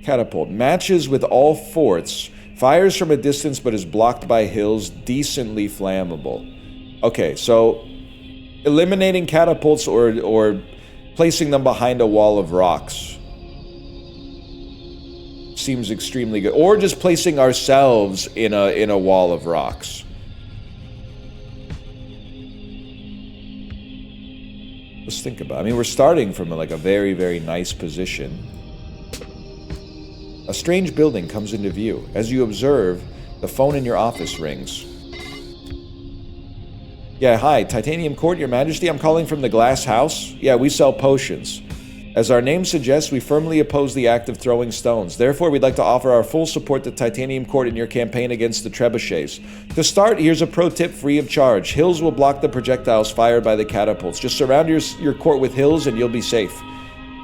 Catapult. Matches with all forts. Fires from a distance but is blocked by hills. Decently flammable. Okay, so eliminating catapults or placing them behind a wall of rocks seems extremely good. Or just placing ourselves in a wall of rocks. Let's think about it. I mean, we're starting from like a very, very nice position. A strange building comes into view. As you observe, the phone in your office rings. Yeah, hi, Titanium Court, Your Majesty. I'm calling from the Glass House. Yeah, we sell potions. As our name suggests, we firmly oppose the act of throwing stones. Therefore, we'd like to offer our full support to Titanium Court in your campaign against the trebuchets. To start, here's a pro tip free of charge. Hills will block the projectiles fired by the catapults. Just surround your court with hills and you'll be safe.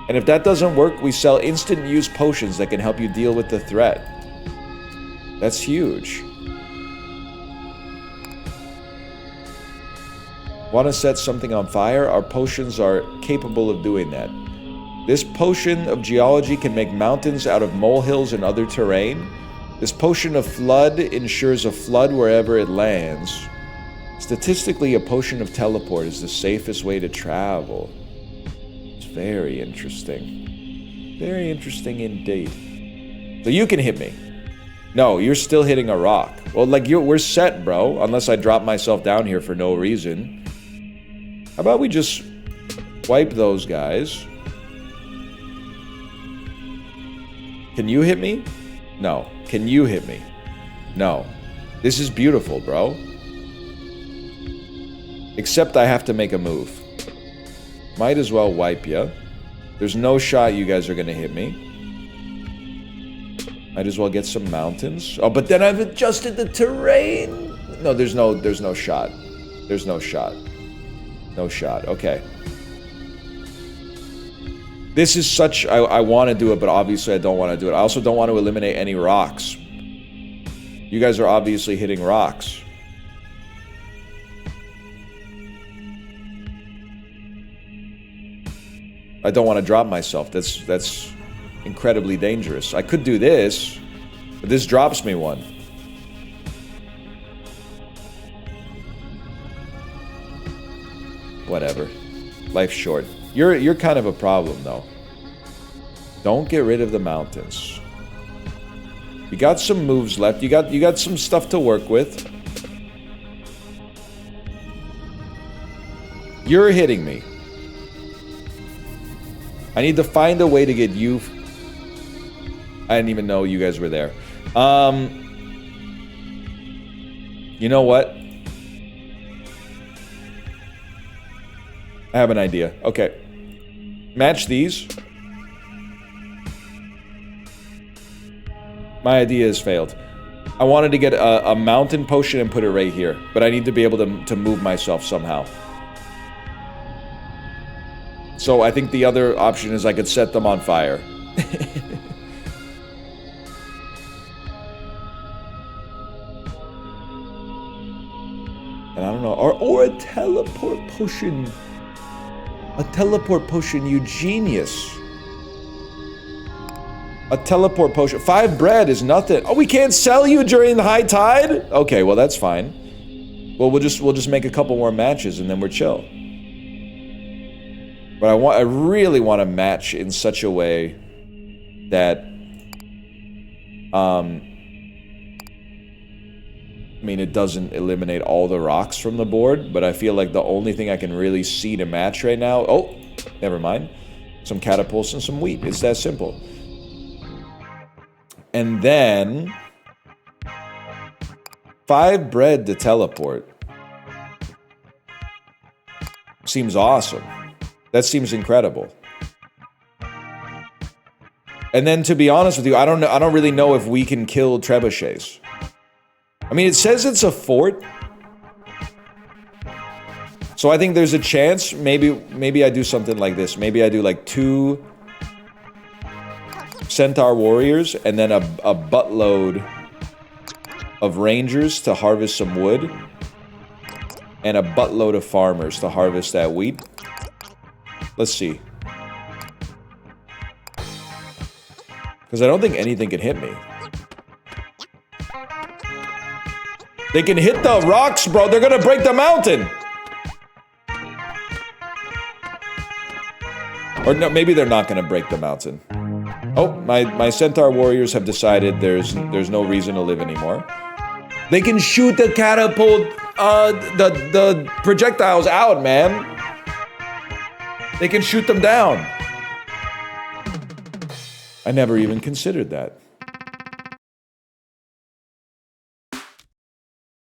And if that doesn't work, we sell instant use potions that can help you deal with the threat. That's huge. Want to set something on fire? Our potions are capable of doing that. This potion of geology can make mountains out of molehills and other terrain. This potion of flood ensures a flood wherever it lands. Statistically, a potion of teleport is the safest way to travel. It's very interesting. Very interesting indeed. So you can hit me. No, you're still hitting a rock. Well, like, we're set, bro. Unless I drop myself down here for no reason. How about we just wipe those guys? Can you hit me? No. Can you hit me? No. This is beautiful, bro. Except I have to make a move. Might as well wipe ya. There's no shot you guys are gonna hit me. Might as well get some mountains. Oh, but then I've adjusted the terrain. No, there's no shot. There's no shot. No shot. Okay. This is such... I want to do it, but obviously I don't want to do it. I also don't want to eliminate any rocks. You guys are obviously hitting rocks. I don't want to drop myself. That's incredibly dangerous. I could do this, but this drops me one. Whatever. Life's short. You're kind of a problem, though. Don't get rid of the mountains. You got some moves left. You got some stuff to work with. You're hitting me. I need to find a way to get you... I didn't even know you guys were there. You know what? I have an idea. Okay. Match these. My idea has failed. I wanted to get a mountain potion and put it right here. But I need to be able to move myself somehow. So I think the other option is I could set them on fire. And I don't know. Or a teleport potion. A teleport potion, you genius. A teleport potion. 5 bread is nothing. Oh, we can't sell you during the high tide? Okay, well that's fine. Well, we'll just make a couple more matches and then we're chill. But I really want to match in such a way that I mean, it doesn't eliminate all the rocks from the board, but I feel like the only thing I can really see to match right now... Oh, never mind. Some catapults and some wheat. It's that simple. And then... 5 bread to teleport. Seems awesome. That seems incredible. And then, to be honest with you, I don't really know if we can kill trebuchets. I mean, it says it's a fort. So I think there's a chance. Maybe I do something like this. Maybe I do like 2 centaur warriors and then a buttload of rangers to harvest some wood. And a buttload of farmers to harvest that wheat. Let's see. Because I don't think anything can hit me. They can hit the rocks, bro. They're gonna break the mountain. Or no, maybe they're not gonna break the mountain. Oh, my centaur warriors have decided there's no reason to live anymore. They can shoot the catapult, the projectiles out, man. They can shoot them down. I never even considered that.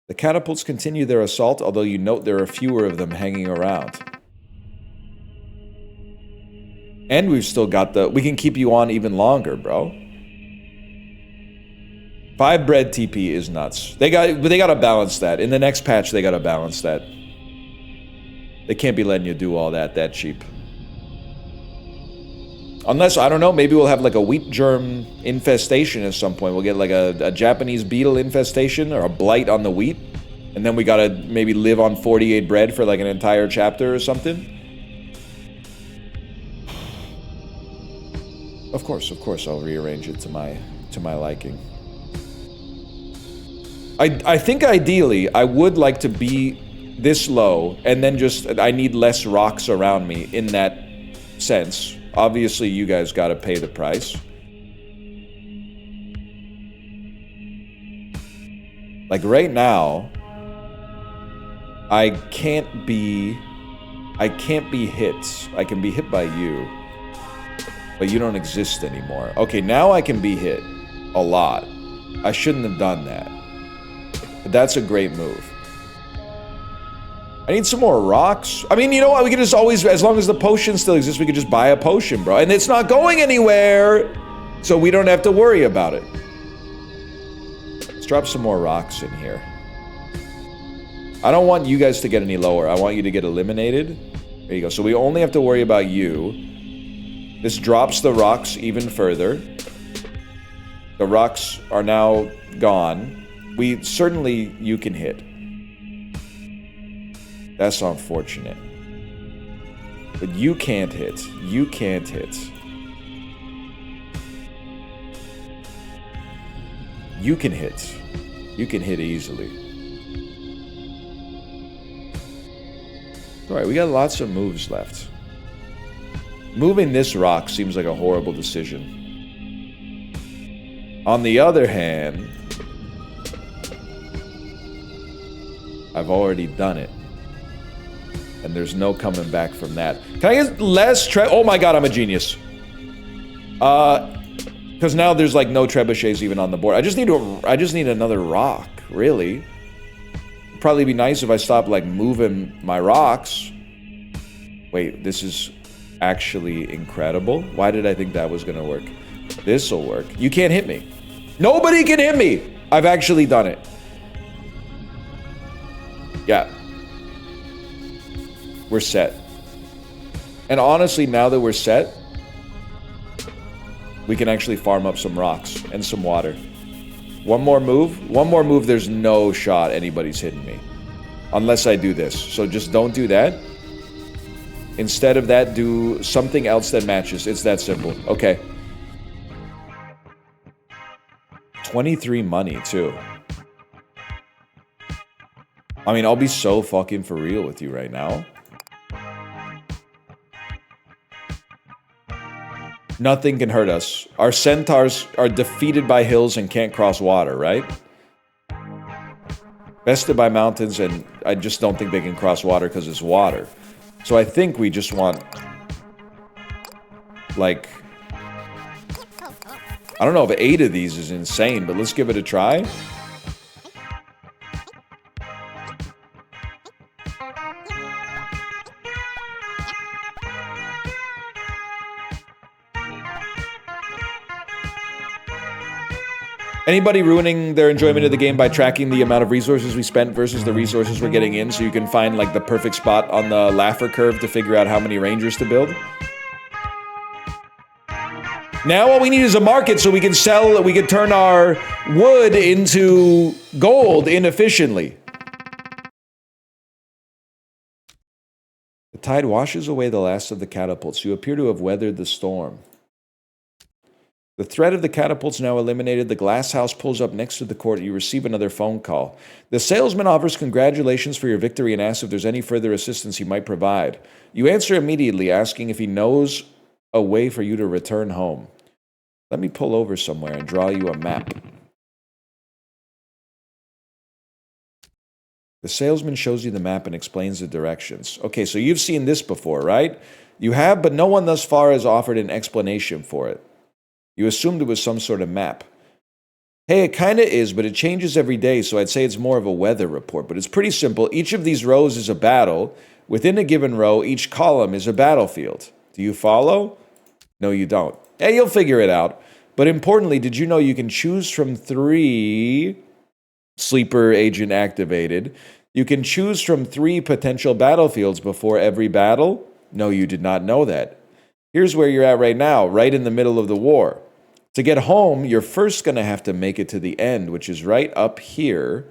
The catapults continue their assault, although you note there are fewer of them hanging around. And we've still got we can keep you on even longer, bro. 5 bread TP is nuts. But they gotta balance that. In the next patch, they gotta balance that. They can't be letting you do all that cheap. Unless, I don't know, maybe we'll have like a wheat germ infestation at some point. We'll get like a Japanese beetle infestation or a blight on the wheat. And then we gotta maybe live on 48 bread for like an entire chapter or something. Of course, I'll rearrange it to my liking. I think ideally, I would like to be this low, and then I need less rocks around me in that sense. Obviously, you guys got to pay the price. Like right now, I can't be hit. I can be hit by you, but you don't exist anymore. Okay, now I can be hit a lot. I shouldn't have done that, but that's a great move. I need some more rocks. I mean, you know what? We could just always, as long as the potion still exists, we could just buy a potion, bro. And it's not going anywhere, so we don't have to worry about it. Let's drop some more rocks in here. I don't want you guys to get any lower. I want you to get eliminated. There you go. So we only have to worry about you. This drops the rocks even further. The rocks are now gone. You can hit. That's unfortunate. But you can't hit. You can't hit. You can hit. You can hit easily. Alright, we got lots of moves left. Moving this rock seems like a horrible decision. On the other hand, I've already done it. And there's no coming back from that. Can I get less oh my god, I'm a genius. Because now there's like no trebuchets even on the board. I just need another rock, really. It'd probably be nice if I stopped like moving my rocks. Wait, this is actually incredible. Why did I think that was gonna work? This'll work. You can't hit me. Nobody can hit me! I've actually done it. Yeah. We're set. And honestly, now that we're set, we can actually farm up some rocks and some water. One more move, there's no shot anybody's hitting me. Unless I do this. So just don't do that. Instead of that, do something else that matches. It's that simple. Okay. 23 money, too. I mean, I'll be so fucking for real with you right now. Nothing can hurt us. Our centaurs are defeated by hills and can't cross water, right? Bested by mountains, and I just don't think they can cross water because it's water. So I think we just want... like... I don't know if 8 of these is insane, but let's give it a try. Anybody ruining their enjoyment of the game by tracking the amount of resources we spent versus the resources we're getting in so you can find like the perfect spot on the Laffer curve to figure out how many rangers to build? Now all we need is a market so we can sell, we can turn our wood into gold inefficiently. The tide washes away the last of the catapults. You appear to have weathered the storm. The threat of the catapults now eliminated. The glass house pulls up next to the court. You receive another phone call. The salesman offers congratulations for your victory and asks if there's any further assistance he might provide. You answer immediately, asking if he knows a way for you to return home. Let me pull over somewhere and draw you a map. The salesman shows you the map and explains the directions. Okay, so you've seen this before, right? You have, but no one thus far has offered an explanation for it. You assumed it was some sort of map. Hey, it kind of is, but it changes every day, so I'd say it's more of a weather report. But it's pretty simple. Each of these rows is a battle. Within a given row, each column is a battlefield. Do you follow? No, you don't. Hey, you'll figure it out. But importantly, did you know you can choose from 3... Sleeper agent activated. You can choose from 3 potential battlefields before every battle? No, you did not know that. Here's where you're at right now, right in the middle of the war. To get home, you're first going to have to make it to the end, which is right up here.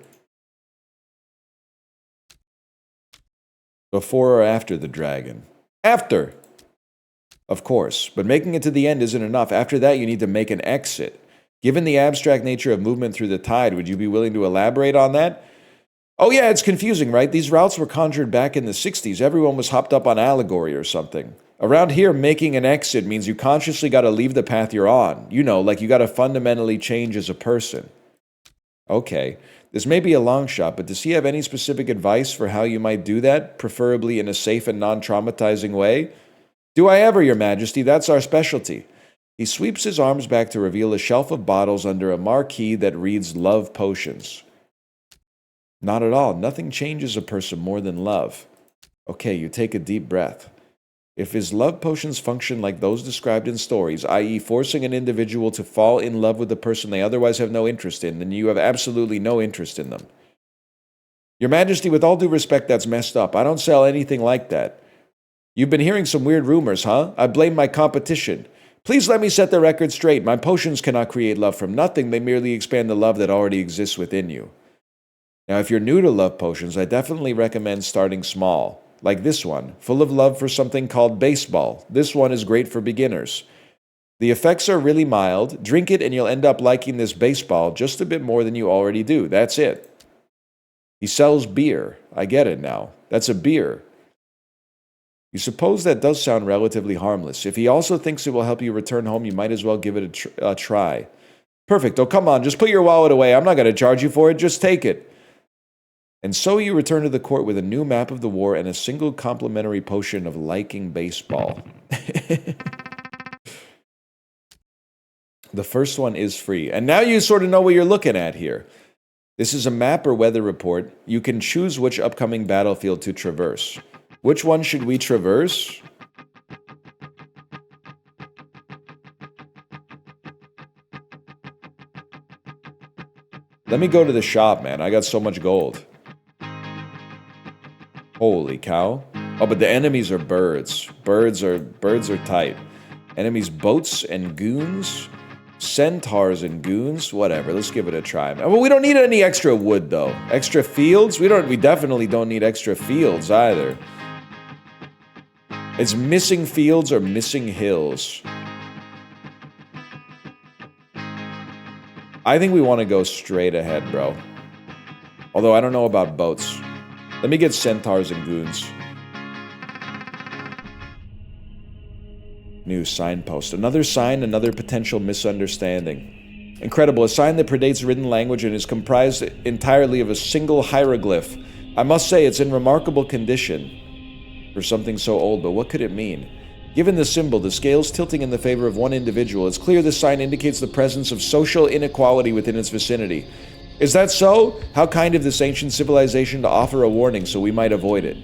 Before or after the dragon? After! Of course, but making it to the end isn't enough. After that, you need to make an exit. Given the abstract nature of movement through the tide, would you be willing to elaborate on that? Oh yeah, it's confusing, right? These routes were conjured back in the 60s. Everyone was hopped up on allegory or something. Around here, making an exit means you consciously got to leave the path you're on. You know, like you got to fundamentally change as a person. Okay, this may be a long shot, but does he have any specific advice for how you might do that, preferably in a safe and non-traumatizing way? Do I ever, Your Majesty? That's our specialty. He sweeps his arms back to reveal a shelf of bottles under a marquee that reads Love Potions. Not at all. Nothing changes a person more than love. Okay, you take a deep breath. If his love potions function like those described in stories, i.e. forcing an individual to fall in love with the person they otherwise have no interest in, then you have absolutely no interest in them. Your Majesty, with all due respect, that's messed up. I don't sell anything like that. You've been hearing some weird rumors, huh? I blame my competition. Please let me set the record straight. My potions cannot create love from nothing. They merely expand the love that already exists within you. Now, if you're new to love potions, I definitely recommend starting small. Like this one, full of love for something called baseball. This one is great for beginners. The effects are really mild. Drink it and you'll end up liking this baseball just a bit more than you already do. That's it. He sells beer. I get it now. That's a beer. You suppose that does sound relatively harmless. If he also thinks it will help you return home, you might as well give it a try. Perfect. Oh, come on. Just put your wallet away. I'm not going to charge you for it. Just take it. And so you return to the court with a new map of the war and a single complimentary potion of liking baseball. The first one is free. And now you sort of know what you're looking at here. This is a map or weather report. You can choose which upcoming battlefield to traverse. Which one should we traverse? Let me go to the shop, man. I got so much gold. Holy cow. Oh, but the enemies are birds. Birds are tight. Enemies, boats and goons. Centaurs and goons. Whatever. Let's give it a try. Well, we don't need any extra wood, though. Extra fields? We definitely don't need extra fields either. It's missing fields or missing hills. I think we want to go straight ahead, bro. Although I don't know about boats. Let me get centaurs and goons. New signpost. Another sign, another potential misunderstanding. Incredible. A sign that predates written language and is comprised entirely of a single hieroglyph. I must say it's in remarkable condition for something so old, but what could it mean? Given the symbol, the scales tilting in the favor of one individual, it's clear this sign indicates the presence of social inequality within its vicinity. Is that so? How kind of this ancient civilization to offer a warning so we might avoid it.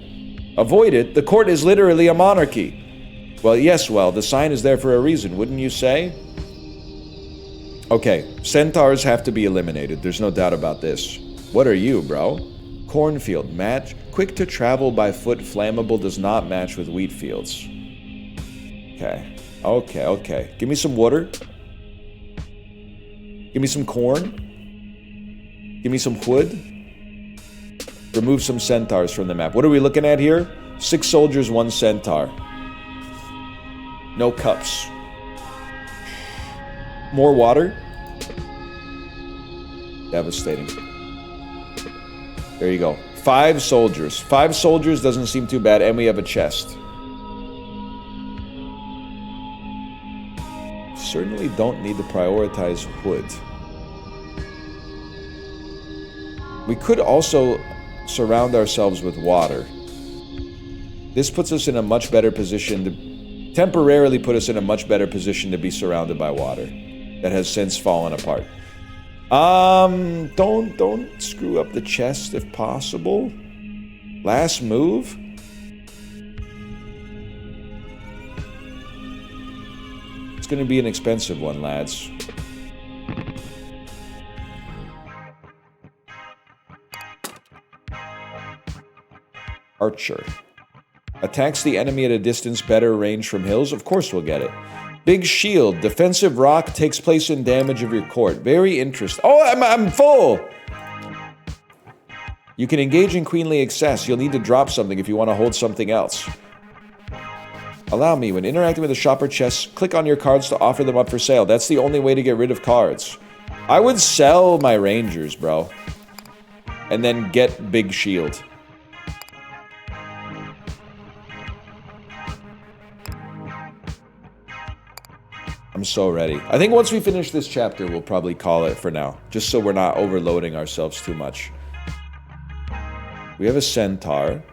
Avoid it? The court is literally a monarchy. Well, yes, the sign is there for a reason, wouldn't you say? Okay, centaurs have to be eliminated. There's no doubt about this. What are you, bro? Cornfield, match. Quick to travel by foot, flammable, does not match with wheat fields. Okay. Give me some water. Give me some corn. Give me some wood. Remove some centaurs from the map. What are we looking at here? 6 soldiers, 1 centaur. No cups. More water. Devastating. There you go. 5 soldiers. 5 soldiers doesn't seem too bad, and we have a chest. Certainly don't need to prioritize wood. We could also surround ourselves with water. This puts us in a much better position to temporarily put us in a much better position to be surrounded by water that has since fallen apart. Don't screw up the chest if possible. Last move. It's going to be an expensive one, lads. Archer. Attacks the enemy at a distance, better range from hills. Of course we'll get it. Big shield. Defensive rock takes place in damage of your court. Very interesting. Oh, I'm full! You can engage in queenly excess. You'll need to drop something if you want to hold something else. Allow me, when interacting with a shop or chest, click on your cards to offer them up for sale. That's the only way to get rid of cards. I would sell my rangers, bro. And then get big shield. I'm so ready. I think once we finish this chapter, we'll probably call it for now. Just so we're not overloading ourselves too much. We have a centaur.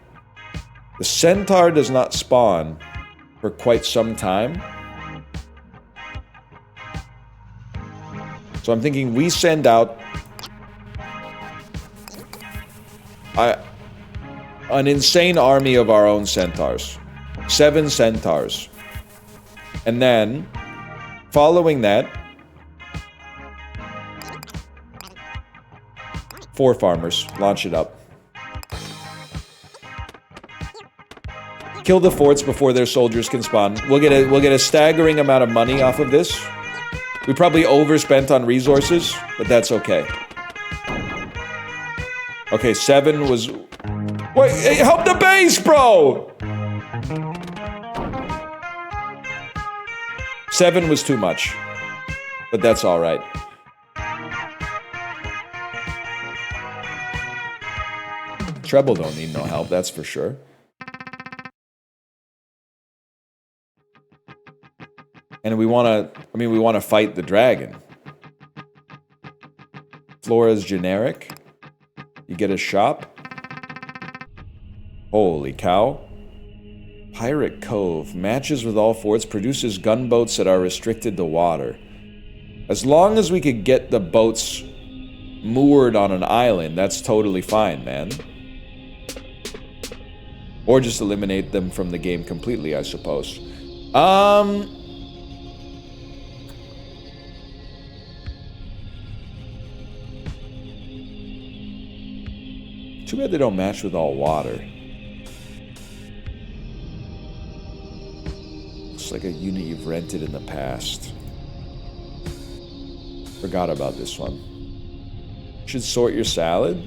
The centaur does not spawn for quite some time. So I'm thinking we send out an insane army of our own centaurs. 7 centaurs. And then, following that, 4 farmers. Launch it up. Kill the forts before their soldiers can spawn. We'll get a staggering amount of money off of this. We probably overspent on resources, but that's okay. Okay, 7 was... Wait, hey, help the base, bro! 7 was too much. But that's alright. Treble don't need no help, that's for sure. And we want to fight the dragon. Flora's generic. You get a shop. Holy cow. Pirate Cove. Matches with all forts. Produces gunboats that are restricted to water. As long as we could get the boats moored on an island, that's totally fine, man. Or just eliminate them from the game completely, I suppose. Too bad they don't match with all water. Looks like a unit you've rented in the past. Forgot about this one. Should sort your salad.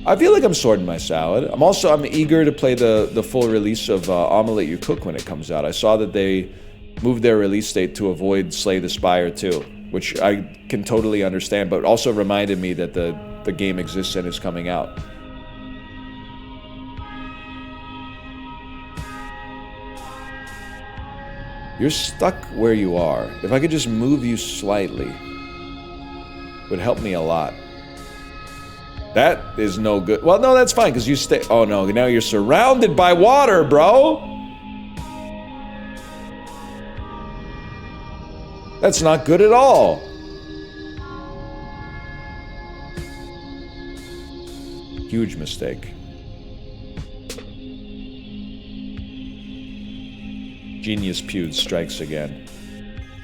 I feel like I'm sorting my salad. I'm eager to play the full release of Omelette You Cook when it comes out. I saw that they moved their release date to avoid Slay the Spire 2, which I can totally understand, but also reminded me that the game exists and is coming out. You're stuck where you are. If I could just move you slightly, it would help me a lot. That is no good. Well, no, that's fine, because you stay... Oh, no, now you're surrounded by water, bro! That's not good at all. Huge mistake. Genius Pewd strikes again.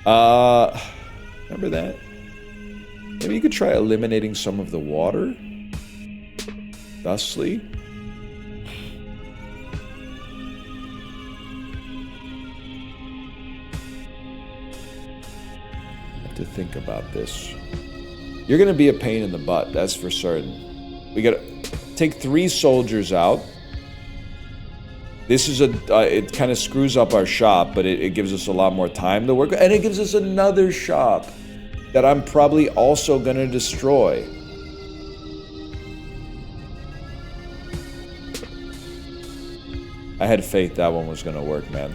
Remember that? Maybe you could try eliminating some of the water? Thusly? I have to think about this. You're gonna be a pain in the butt, that's for certain. We gotta take 3 soldiers out. This is it kind of screws up our shop, but it gives us a lot more time to work. And it gives us another shop that I'm probably also gonna destroy. I had faith that one was gonna work, man.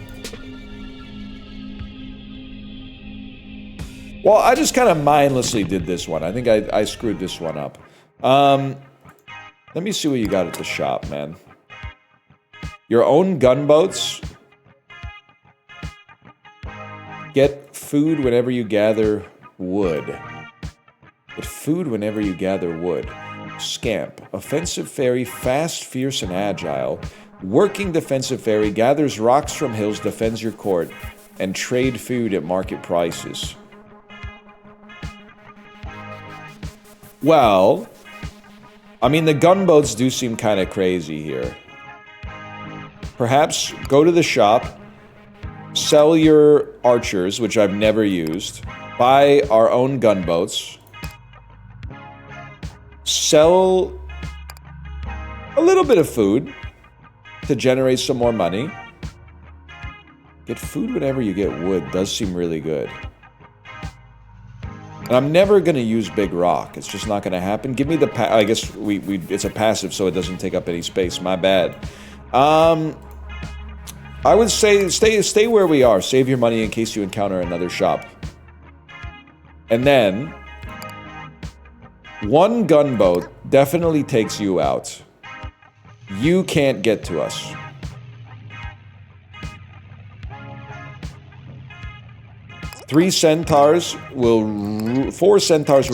Well, I just kind of mindlessly did this one. I think I screwed this one up. Let me see what you got at the shop, man. Your own gunboats. Get food whenever you gather wood. Get food whenever you gather wood. Scamp. Offensive fairy, fast, fierce, and agile. Working defensive fairy, gathers rocks from hills, defends your court, and trade food at market prices. Well, I mean, the gunboats do seem kind of crazy here. Perhaps go to the shop, sell your archers, which I've never used, buy our own gunboats, sell a little bit of food to generate some more money. Get food whenever you get wood does seem really good. And I'm never going to use Big Rock. It's just not going to happen. Give me the... I guess it's a passive, so it doesn't take up any space. My bad. I would say stay where we are. Save your money in case you encounter another shop. And then one gunboat definitely takes you out. You can't get to us. Four centaurs will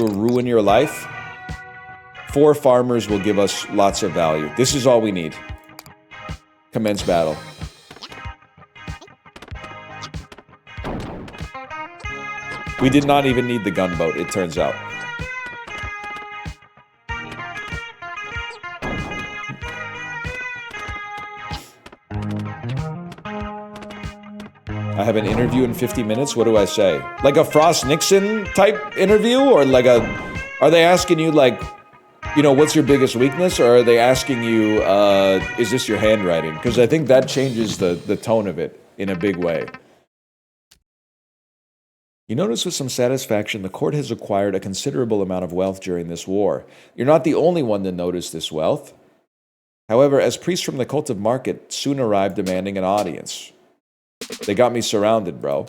ruin your life. 4 farmers will give us lots of value. This is all we need. Commence battle. We did not even need the gunboat, it turns out. I have an interview in 50 minutes. What do I say? Like a Frost Nixon type interview? Or like a... Are they asking you, like, you know, what's your biggest weakness? Or are they asking you, is this your handwriting? Because I think that changes the tone of it in a big way. You notice with some satisfaction, the court has acquired a considerable amount of wealth during this war. You're not the only one to notice this wealth. However, as priests from the cult of Market soon arrived demanding an audience. They got me surrounded, bro.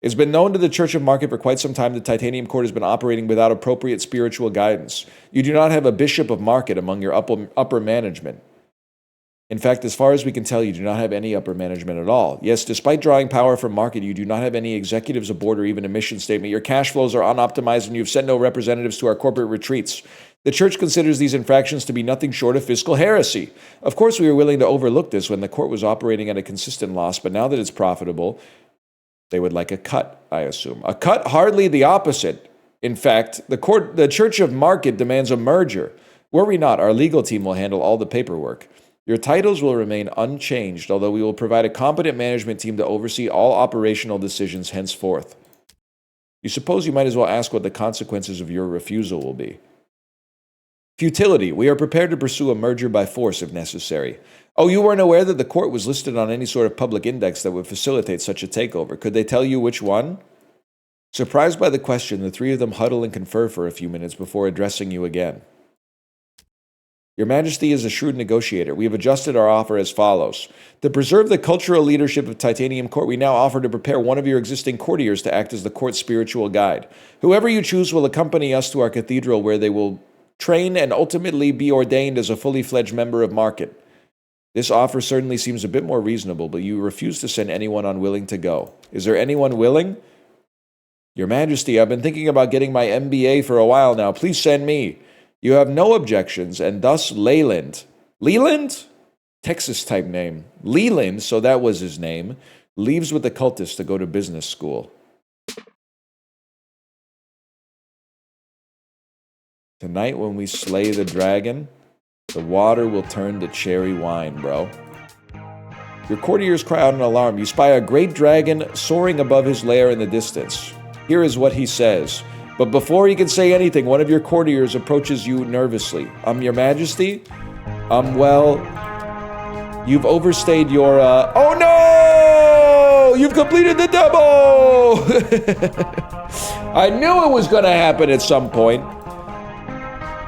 It's been known to the Church of Market for quite some time that Titanium Court has been operating without appropriate spiritual guidance. You do not have a bishop of Market among your upper management. In fact, as far as we can tell, you do not have any upper management at all. Yes, despite drawing power from Market, you do not have any executives aboard or even a mission statement. Your cash flows are unoptimized and you've sent no representatives to our corporate retreats. The church considers these infractions to be nothing short of fiscal heresy. Of course, we were willing to overlook this when the court was operating at a consistent loss, but now that it's profitable, they would like a cut, I assume. A cut? Hardly the opposite. In fact, the Church of Market demands a merger. Were we not, our legal team will handle all the paperwork. Your titles will remain unchanged, although we will provide a competent management team to oversee all operational decisions henceforth. You suppose you might as well ask what the consequences of your refusal will be. Futility. We are prepared to pursue a merger by force if necessary. Oh, you weren't aware that the court was listed on any sort of public index that would facilitate such a takeover. Could they tell you which one? Surprised by the question, the 3 of them huddle and confer for a few minutes before addressing you again. Your Majesty is a shrewd negotiator. We have adjusted our offer as follows. To preserve the cultural leadership of Titanium Court, we now offer to prepare one of your existing courtiers to act as the court's spiritual guide. Whoever you choose will accompany us to our cathedral where they will train and ultimately be ordained as a fully fledged member of Market. This offer certainly seems a bit more reasonable, but you refuse to send anyone unwilling to go. Is there anyone willing? Your Majesty, I've been thinking about getting my MBA for a while now. Please send me. You have no objections, and thus Leland. Leland? Texas-type name. Leland, so that was his name, leaves with the cultists to go to business school. Tonight when we slay the dragon, the water will turn to cherry wine, bro. Your courtiers cry out in alarm. You spy a great dragon soaring above his lair in the distance. Here is what he says. But before he can say anything, one of your courtiers approaches you nervously. Your Majesty? Well, you've overstayed your, Oh no! You've completed the demo! I knew it was gonna happen at some point.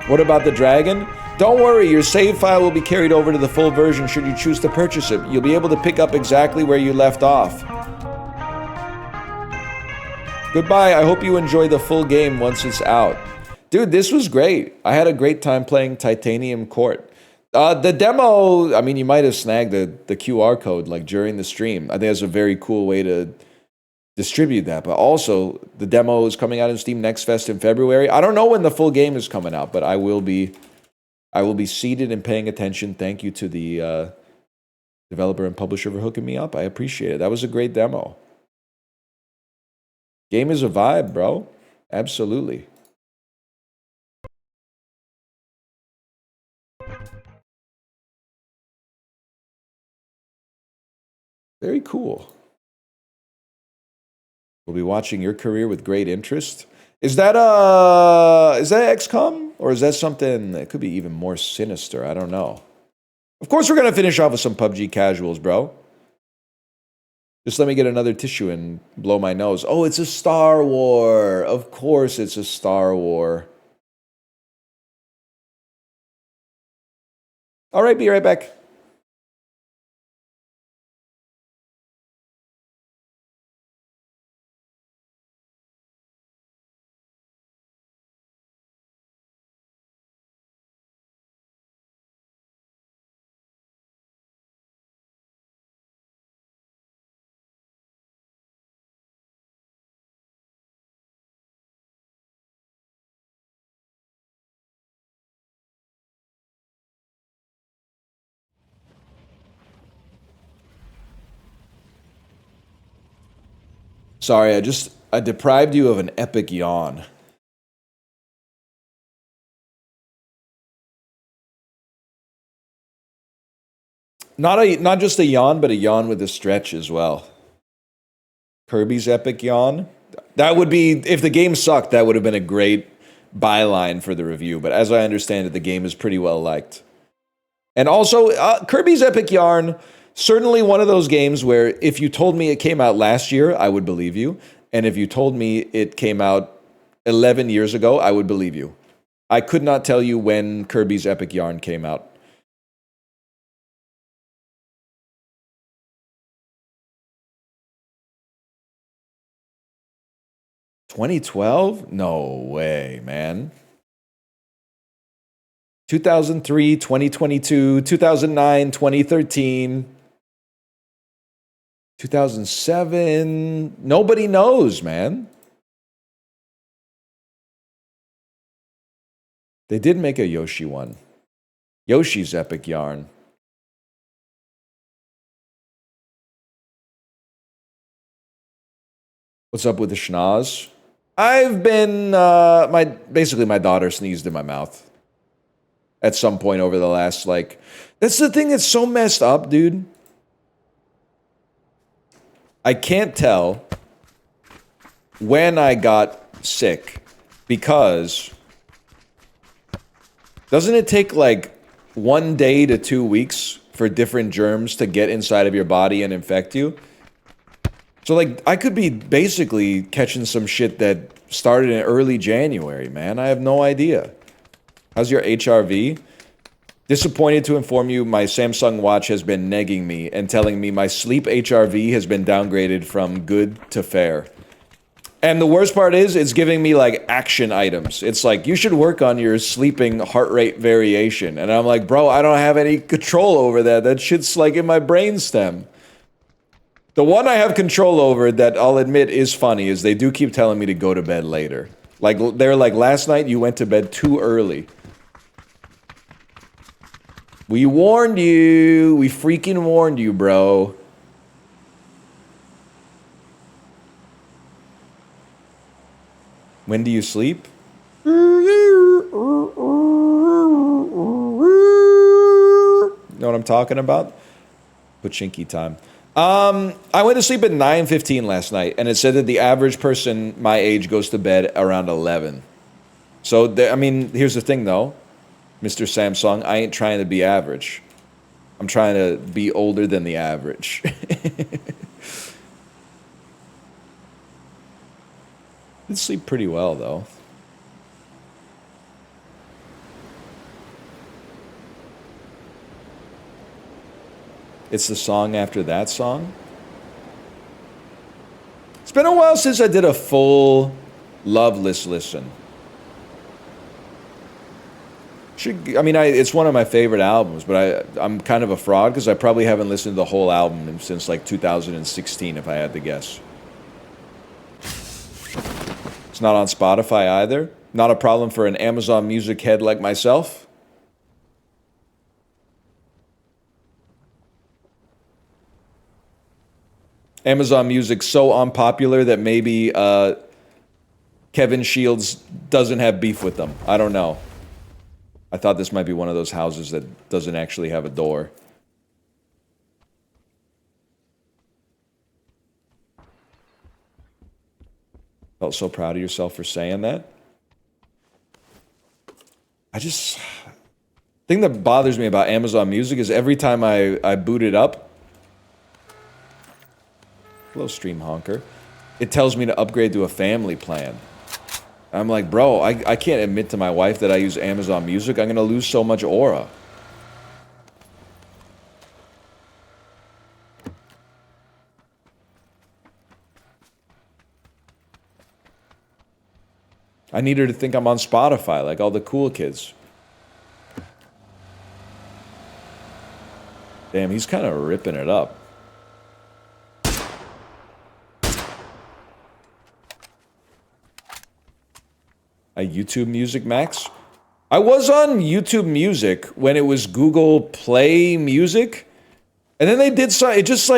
What about the dragon? Don't worry, your save file will be carried over to the full version should you choose to purchase it. You'll be able to pick up exactly where you left off. Goodbye, I hope you enjoy the full game once it's out. Dude, this was great. I had a great time playing Titanium Court. The demo, I mean, you might have snagged the QR code like during the stream. I think that's a very cool way to distribute that. But also, the demo is coming out in Steam Next Fest in February. I don't know when the full game is coming out, but I will be seated and paying attention. Thank you to the developer and publisher for hooking me up. I appreciate it. That was a great demo. Game is a vibe, bro. Absolutely. Very cool. We'll be watching your career with great interest. Is that XCOM? Or is that something that could be even more sinister? I don't know. Of course we're going to finish off with some PUBG casuals, bro. Just let me get another tissue and blow my nose. Oh, it's a Star War. Of course it's a Star War. All right, be right back. Sorry, I deprived you of an epic yawn. Not just a yawn, but a yawn with a stretch as well. Kirby's epic yawn. That would be, if the game sucked, that would have been a great byline for the review. But as I understand it, the game is pretty well liked. And also, Kirby's epic yarn, certainly one of those games where if you told me it came out last year, I would believe you. And if you told me it came out 11 years ago, I would believe you. I could not tell you when Kirby's epic yarn came out. 2012? No way, man. 2003, 2022, 2009, 2013, 2007. Nobody knows, man. They did make a Yoshi one. Yoshi's epic yarn. What's up with the schnoz? I've been, basically my daughter sneezed in my mouth. At some point over the last, that's the thing that's so messed up, dude. I can't tell when I got sick because doesn't it take 1 day to 2 weeks for different germs to get inside of your body and infect you? So, I could be basically catching some shit that started in early January, man. I have no idea. How's your HRV? Disappointed to inform you, my Samsung watch has been negging me and telling me my sleep HRV has been downgraded from good to fair. And the worst part is, it's giving me, action items. It's you should work on your sleeping heart rate variation. And I'm like, bro, I don't have any control over that. That shit's, in my brainstem. The one I have control over that I'll admit is funny is they do keep telling me to go to bed later. They're last night you went to bed too early. We warned you. We freaking warned you, bro. When do you sleep? Know what I'm talking about? Pachinki time. I went to sleep at 9:15 last night, and it said that the average person my age goes to bed around 11. So, here's the thing, though. Mr. Samsung, I ain't trying to be average. I'm trying to be older than the average. Did sleep pretty well, though. It's the song after that song. It's been a while since I did a full Loveless listen. It's one of my favorite albums, but I'm kind of a fraud because I probably haven't listened to the whole album since 2016, if I had to guess. It's not on Spotify either. Not a problem for an Amazon Music head like myself. Amazon Music's so unpopular that maybe Kevin Shields doesn't have beef with them. I don't know. I thought this might be one of those houses that doesn't actually have a door. Felt so proud of yourself for saying that. Thing that bothers me about Amazon Music is every time I boot it up, hello, stream honker, it tells me to upgrade to a family plan. I'm like, bro, I can't admit to my wife that I use Amazon Music. I'm going to lose so much aura. I need her to think I'm on Spotify like all the cool kids. Damn, he's kind of ripping it up. YouTube Music Max? I was on YouTube Music when it was Google Play Music. And then they did it just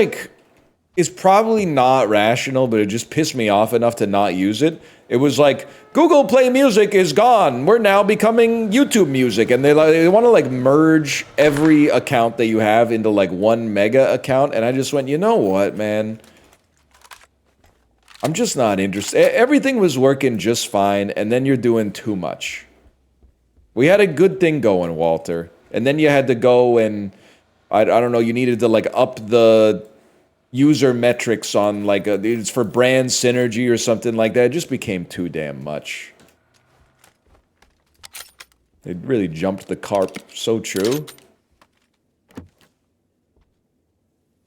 is probably not rational, but it just pissed me off enough to not use it. It was like, Google Play Music is gone. We're now becoming YouTube Music. And they want to like merge every account that you have into like one mega account. And I just went, you know what, man? I'm just not interested. Everything was working just fine, and then you're doing too much. We had a good thing going, Walter. And then you had to go and, I don't know, you needed to like up the user metrics on like, it's for brand synergy or something like that. It just became too damn much. It really jumped the carp. So true.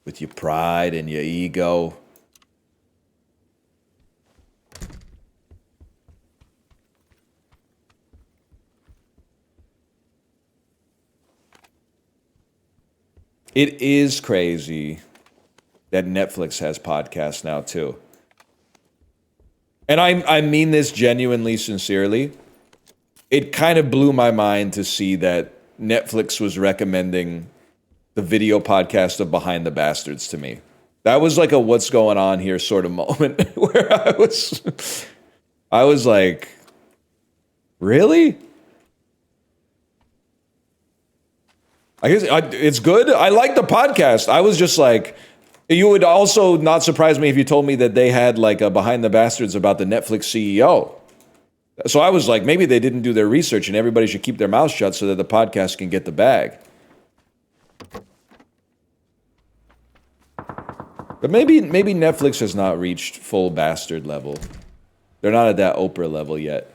With your pride and your ego. It is crazy that Netflix has podcasts now too. And I mean this genuinely, sincerely. It kind of blew my mind to see that Netflix was recommending the video podcast of Behind the Bastards to me. That was like a what's going on here sort of moment where I was like, really? I guess it's good. I like the podcast. I was just like, you would also not surprise me if you told me that they had like a Behind the Bastards about the Netflix CEO. So I was like, maybe they didn't do their research and everybody should keep their mouth shut so that the podcast can get the bag. But maybe Netflix has not reached full bastard level. They're not at that Oprah level yet.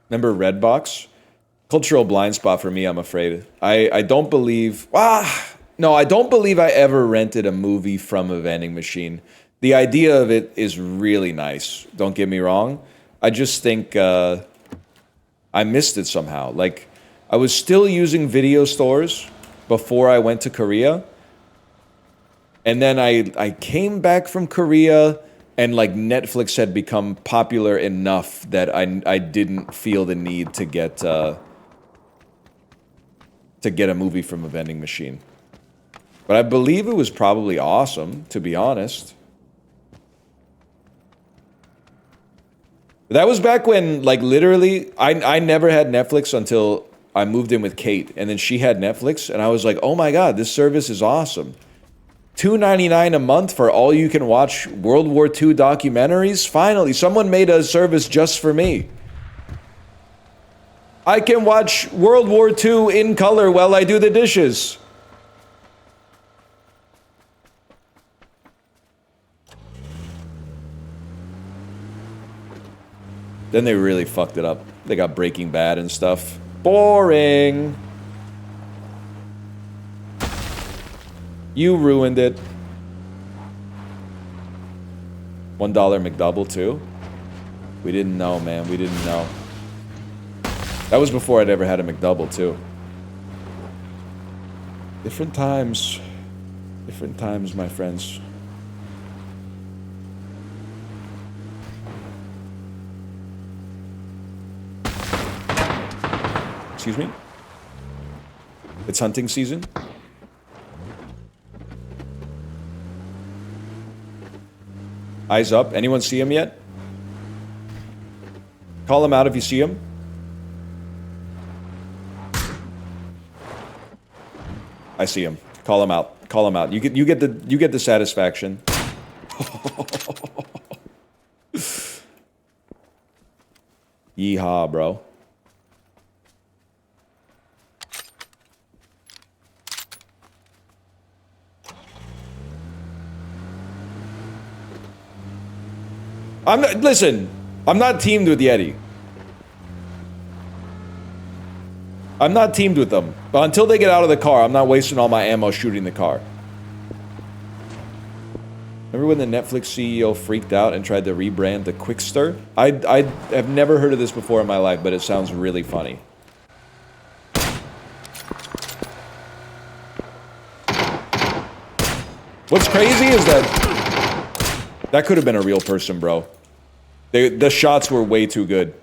Remember Redbox? Cultural blind spot for me, I'm afraid. I don't believe... no, I don't believe I ever rented a movie from a vending machine. The idea of it is really nice. Don't get me wrong. I just think I missed it somehow. Like, I was still using video stores before I went to Korea. And then I came back from Korea... And like Netflix had become popular enough that I didn't feel the need to get a movie from a vending machine. But I believe it was probably awesome, to be honest. That was back when, like, literally, I never had Netflix until I moved in with Kate, and then she had Netflix, and I was like, oh my god, this service is awesome. $2.99 a month for all you can watch World War II documentaries? Finally, someone made a service just for me. I can watch World War II in color while I do the dishes. Then they really fucked it up. They got Breaking Bad and stuff. Boring. You ruined it. $1 McDouble too? We didn't know, man. We didn't know. That was before I'd ever had a McDouble too. Different times. Different times, my friends. Excuse me? It's hunting season? Eyes up. Anyone see him yet? Call him out if you see him. I see him. Call him out. Call him out. You get the satisfaction. Yeehaw, bro. Listen, I'm not teamed with Yeti. I'm not teamed with them. But until they get out of the car, I'm not wasting all my ammo shooting the car. Remember when the Netflix CEO freaked out and tried to rebrand the Quickster? I have never heard of this before in my life, but it sounds really funny. What's crazy is that could have been a real person, bro. The shots were way too good.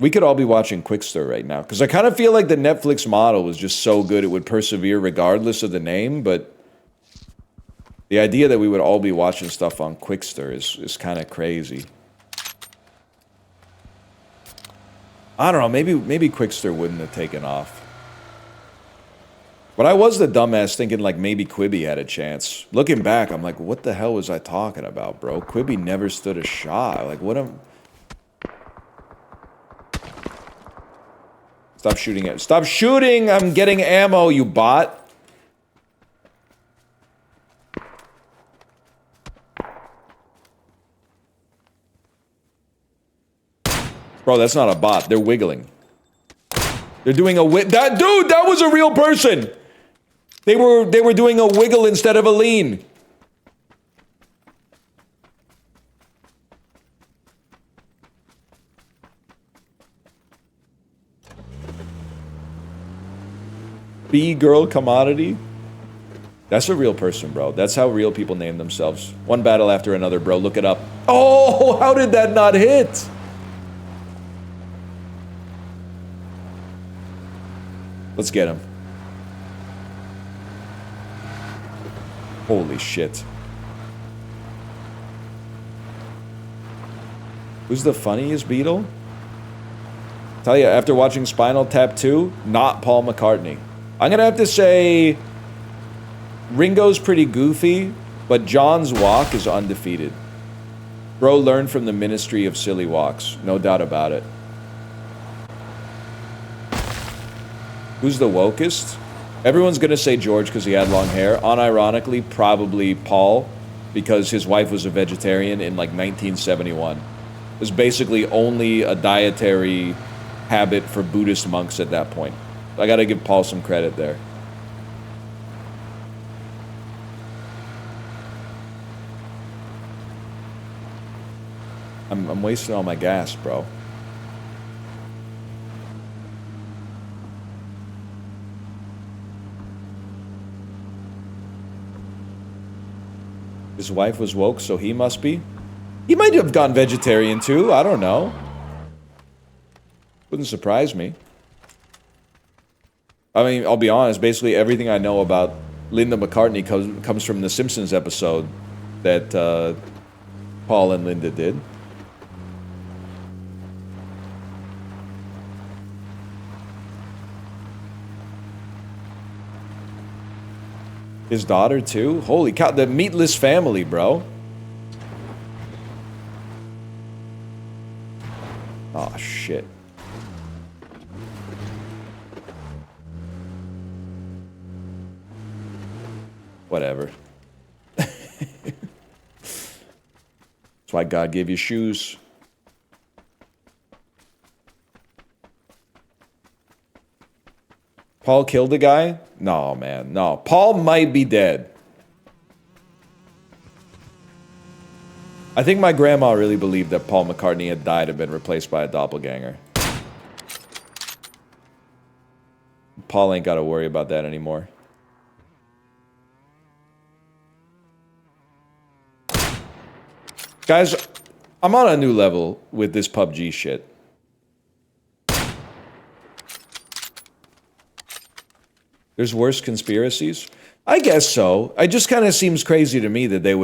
We could all be watching Quickster right now. Because I kind of feel like the Netflix model was just so good it would persevere regardless of the name. But the idea that we would all be watching stuff on Quickster is kind of crazy. I don't know. Maybe Quickster wouldn't have taken off. But I was the dumbass thinking like maybe Quibi had a chance. Looking back, I'm like, what the hell was I talking about, bro? Quibi never stood a shot. Like, what am... Stop shooting it. Stop shooting! I'm getting ammo, you bot! Bro, that's not a bot. They're wiggling. They're doing a that dude, that was a real person! They were doing a wiggle instead of a lean. B-girl commodity? That's a real person, bro. That's how real people name themselves. One battle after another, bro. Look it up. Oh, how did that not hit? Let's get him. Holy shit. Who's the funniest Beatle? Tell you, after watching Spinal Tap 2, not Paul McCartney. I'm gonna have to say Ringo's pretty goofy, but John's walk is undefeated. Bro learned from the ministry of silly walks, no doubt about it. Who's the wokest? Everyone's gonna say George because he had long hair. Unironically, probably Paul, because his wife was a vegetarian in like 1971. It was basically only a dietary habit for Buddhist monks at that point. I gotta give Paul some credit there. I'm wasting all my gas, bro. His wife was woke, so he must be. He might have gone vegetarian too, I don't know. Wouldn't surprise me. I mean, I'll be honest, basically everything I know about Linda McCartney comes from the Simpsons episode that Paul and Linda did. His daughter too? Holy cow, the meatless family, bro. Oh shit. Whatever. That's why God gave you shoes. Paul killed a guy? No, man, no. Paul might be dead. I think my grandma really believed that Paul McCartney had died and been replaced by a doppelganger. Paul ain't got to worry about that anymore. Guys, I'm on a new level with this PUBG shit. There's worse conspiracies? I guess so. It just kind of seems crazy to me that they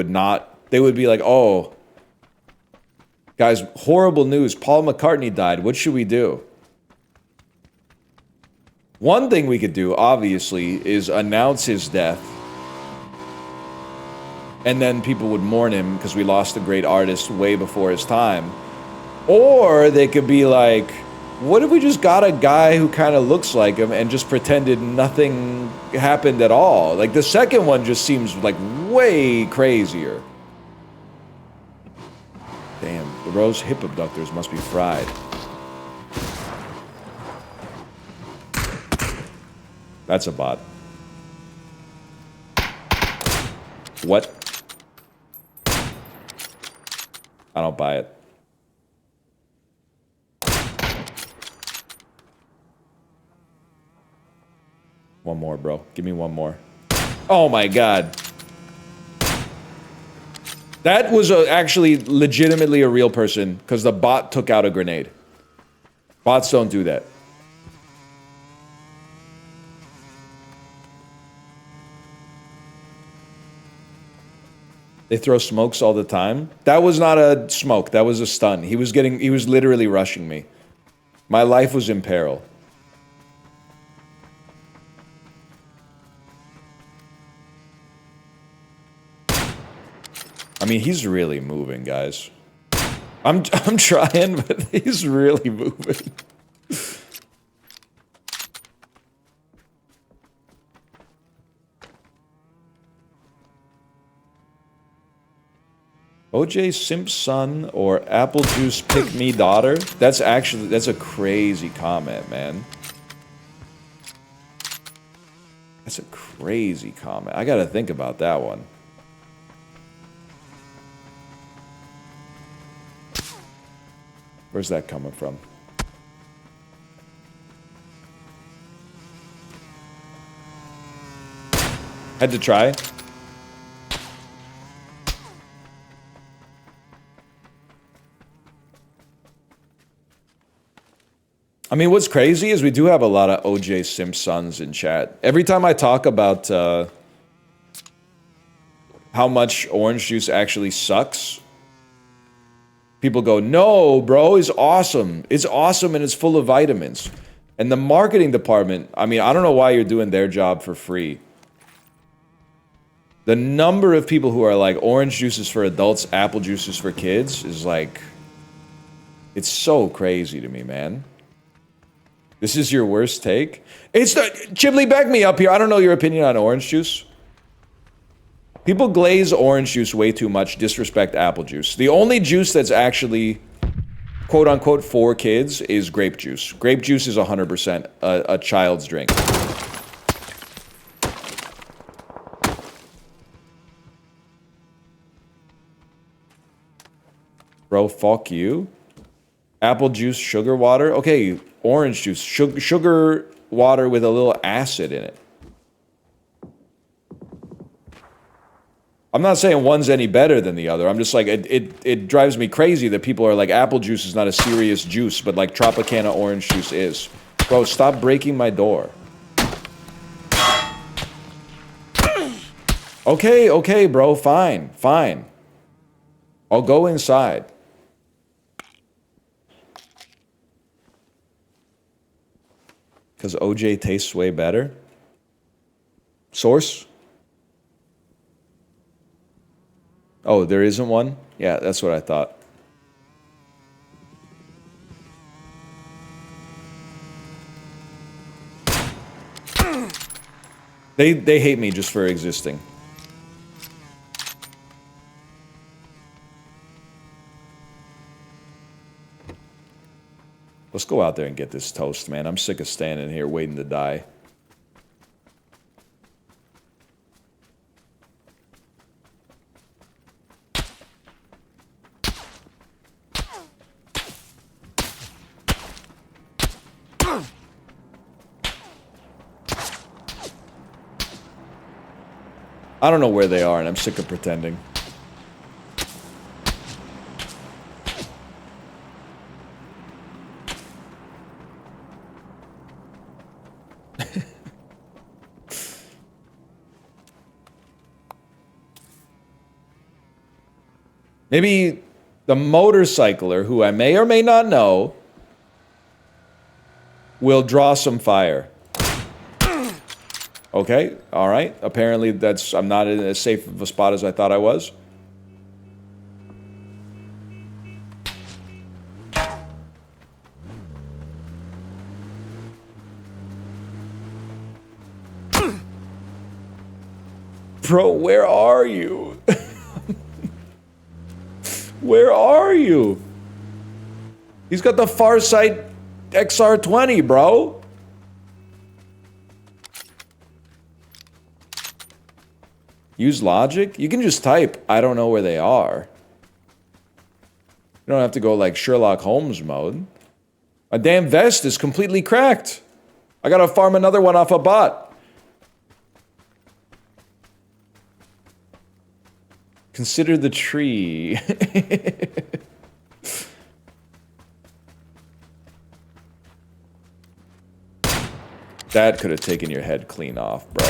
would be like, oh, guys, horrible news. Paul McCartney died. What should we do? One thing we could do, obviously, is announce his death. And then people would mourn him because we lost a great artist way before his time. Or they could be like, what if we just got a guy who kind of looks like him and just pretended nothing happened at all? Like, the second one just seems like way crazier. Damn, the Rose hip abductors must be fried. That's a bot. What? I don't buy it. One more, bro. Give me one more. Oh my god. That was actually legitimately a real person because the bot took out a grenade. Bots don't do that. They throw smokes all the time. That was not a smoke. That was a stun. He was literally rushing me. My life was in peril. I mean, he's really moving, guys. I'm trying, but he's really moving. OJ Simpson or Apple Juice Pick Me Daughter? That's a crazy comment, man. That's a crazy comment. I gotta think about that one. Where's that coming from? Had to try. I mean, what's crazy is we do have a lot of OJ Simpsons in chat. Every time I talk about how much orange juice actually sucks, people go, no, bro, it's awesome. It's awesome and it's full of vitamins. And the marketing department, I mean, I don't know why you're doing their job for free. The number of people who are like, orange juice is for adults, apple juice is for kids, is like, it's so crazy to me, man. This is your worst take? It's the Chiblee, back me up here. I don't know your opinion on orange juice. People glaze orange juice way too much, disrespect apple juice. The only juice that's actually quote unquote for kids is grape juice. Grape juice is 100% a child's drink. Bro, fuck you. Apple juice, sugar water. Okay, orange juice, sugar water with a little acid in it. I'm not saying one's any better than the other. I'm just like, it drives me crazy that people are like, apple juice is not a serious juice, but like Tropicana orange juice is. Bro, stop breaking my door. Okay, bro, fine. I'll go inside. Because OJ tastes way better? Source? Oh, there isn't one? Yeah, that's what I thought. They hate me just for existing. Let's go out there and get this toast, man. I'm sick of standing here waiting to die. I don't know where they are, and I'm sick of pretending. Maybe the motorcycler, who I may or may not know, will draw some fire. Okay, all right. Apparently I'm not in as safe of a spot as I thought I was. Bro, where are you? Where are you? He's got the Farsight XR20, bro. Use logic? You can just type, I don't know where they are. You don't have to go like Sherlock Holmes mode. My damn vest is completely cracked. I gotta farm another one off a bot. Consider the tree. That could have taken your head clean off, bro.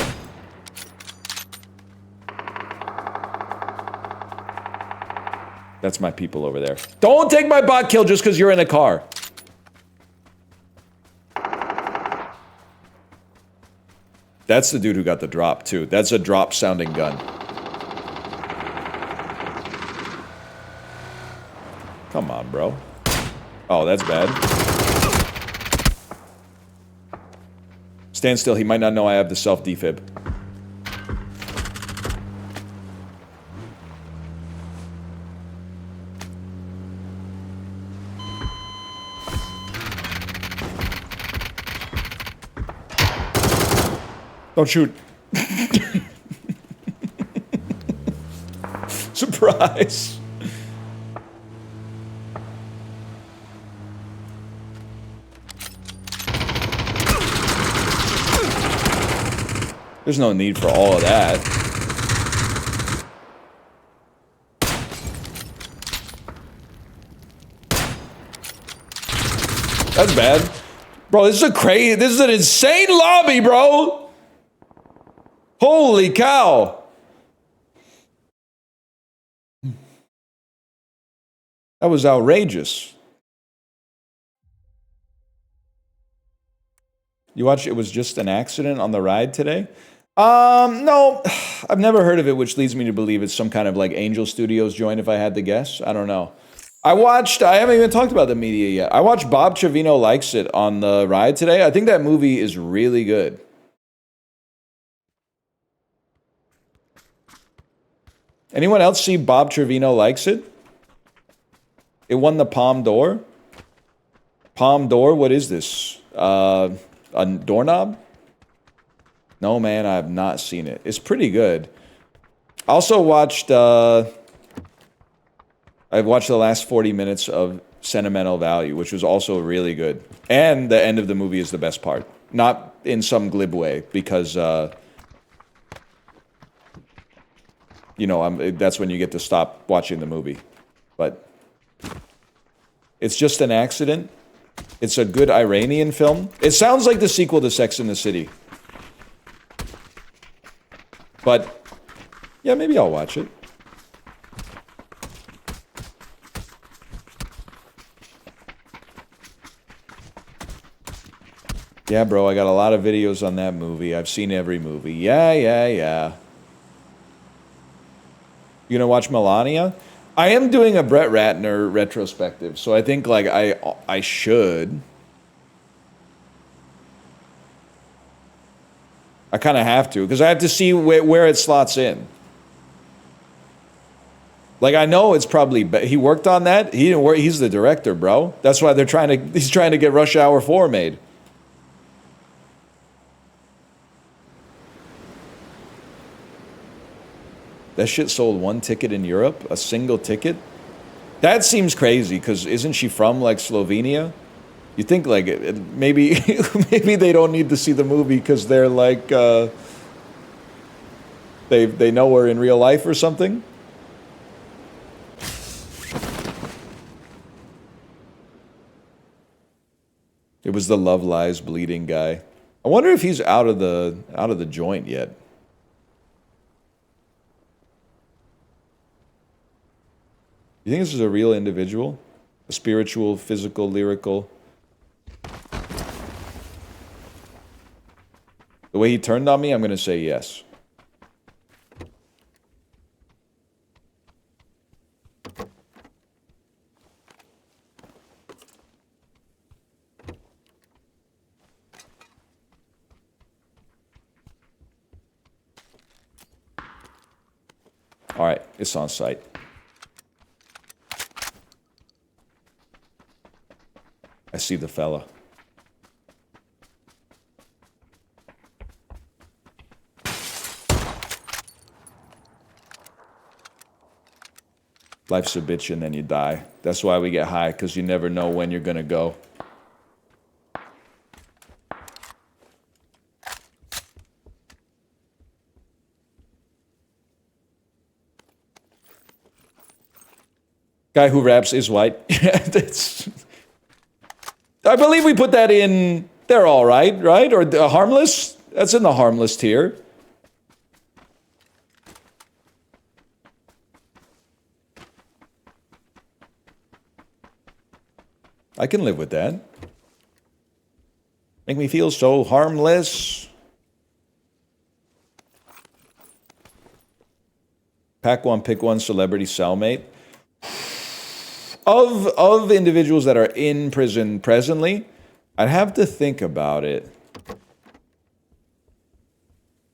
That's my people over there. Don't take my bot kill just because you're in a car. That's the dude who got the drop, too. That's a drop-sounding gun. Come on, bro. Oh, that's bad. Stand still. He might not know I have the self-defib. Don't shoot. Surprise. There's no need for all of that. That's bad. Bro, this is an insane lobby, bro. Holy cow! That was outrageous. You watched It Was Just an Accident on the ride today? No. I've never heard of it, which leads me to believe it's some kind of like Angel Studios joint if I had to guess. I don't know. I haven't even talked about the media yet. I watched Bob Trevino Likes It on the ride today. I think that movie is really good. Anyone else see Bob Trevino Likes It? It won the Palme d'Or. Palme d'Or, what is this? A doorknob? No, man, I have not seen it. It's pretty good. I also watched, I've watched the last 40 minutes of Sentimental Value, which was also really good. And the end of the movie is the best part. Not in some glib way, because, you know, that's when you get to stop watching the movie. But It's Just an Accident. It's a good Iranian film. It sounds like the sequel to Sex and the City. But, yeah, maybe I'll watch it. Yeah, bro, I got a lot of videos on that movie. I've seen every movie. Yeah. You gonna watch Melania? I am doing a Brett Ratner retrospective, so I think like I should. I kind of have to because I have to see where it slots in. Like I know it's probably he worked on that. He didn't work. He's the director, bro. That's why he's trying to get Rush Hour 4 made. That shit sold 1 ticket in Europe, a single ticket. That seems crazy, because isn't she from, like, Slovenia? You think, like, maybe maybe they don't need to see the movie because they're, like, they know her in real life or something? It was the Love Lies Bleeding guy. I wonder if he's out of the joint yet. You think this is a real individual? A spiritual, physical, lyrical? The way he turned on me, I'm going to say yes. All right, it's on site. I see the fella. Life's a bitch and then you die. That's why we get high, because you never know when you're gonna go. Guy who raps is white. I believe we put that in they're all right, right? Or harmless? That's in the harmless tier. I can live with that. Make me feel so harmless. Pack one, pick one celebrity cellmate. Of individuals that are in prison presently, I'd have to think about it.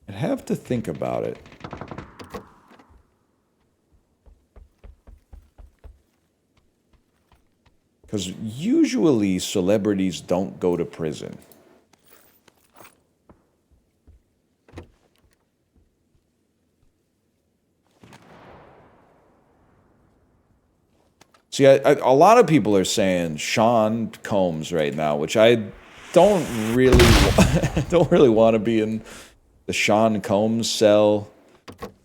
I'd have to think about it. Because usually celebrities don't go to prison. See, a lot of people are saying Sean Combs right now, which I don't really want to be in the Sean Combs cell.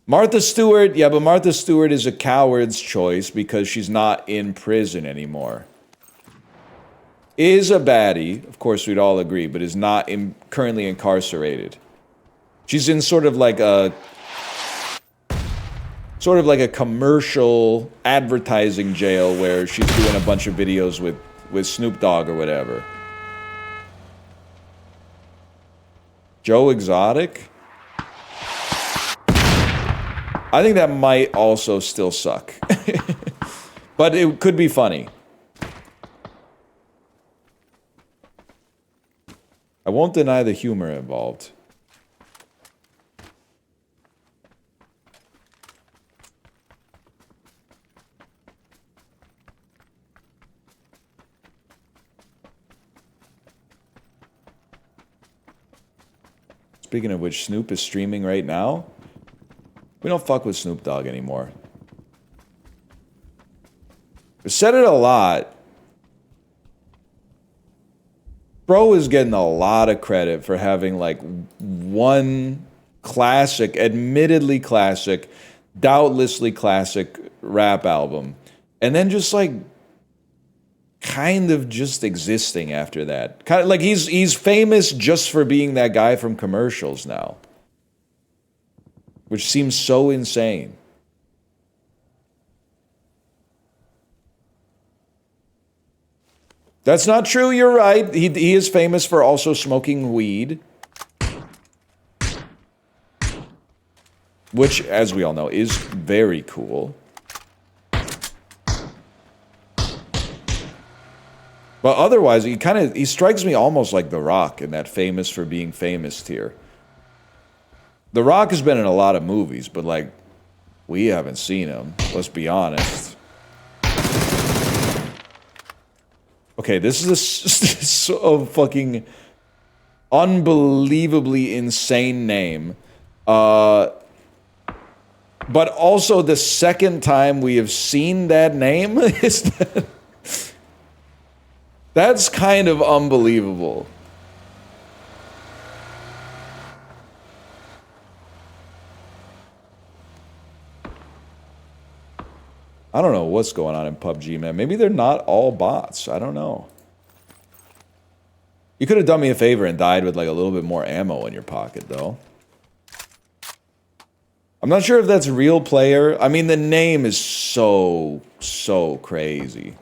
Martha Stewart, yeah, but Martha Stewart is a coward's choice because she's not in prison anymore. Is a baddie, of course we'd all agree, but is not currently incarcerated. She's in sort of like a commercial advertising jail where she's doing a bunch of videos with Snoop Dogg or whatever. Joe Exotic? I think that might also still suck. But it could be funny. I won't deny the humor involved. Speaking of which, Snoop is streaming right now. We don't fuck with Snoop Dogg anymore. We've said it a lot. Bro is getting a lot of credit for having like one classic, admittedly classic, doubtlessly classic rap album. And then just like kind of just existing after that. Kind of like he's famous just for being that guy from commercials now. Which seems so insane. That's not true, you're right. He is famous for also smoking weed. Which, as we all know, is very cool. But otherwise, he strikes me almost like The Rock in that famous for being famous tier. The Rock has been in a lot of movies, but like, we haven't seen him. Let's be honest. Okay, this is a fucking unbelievably insane name. But also the second time we have seen that name is that's kind of unbelievable. I don't know what's going on in PUBG, man. Maybe they're not all bots. I don't know. You could have done me a favor and died with like a little bit more ammo in your pocket, though. I'm not sure if that's a real player. I mean, the name is so crazy.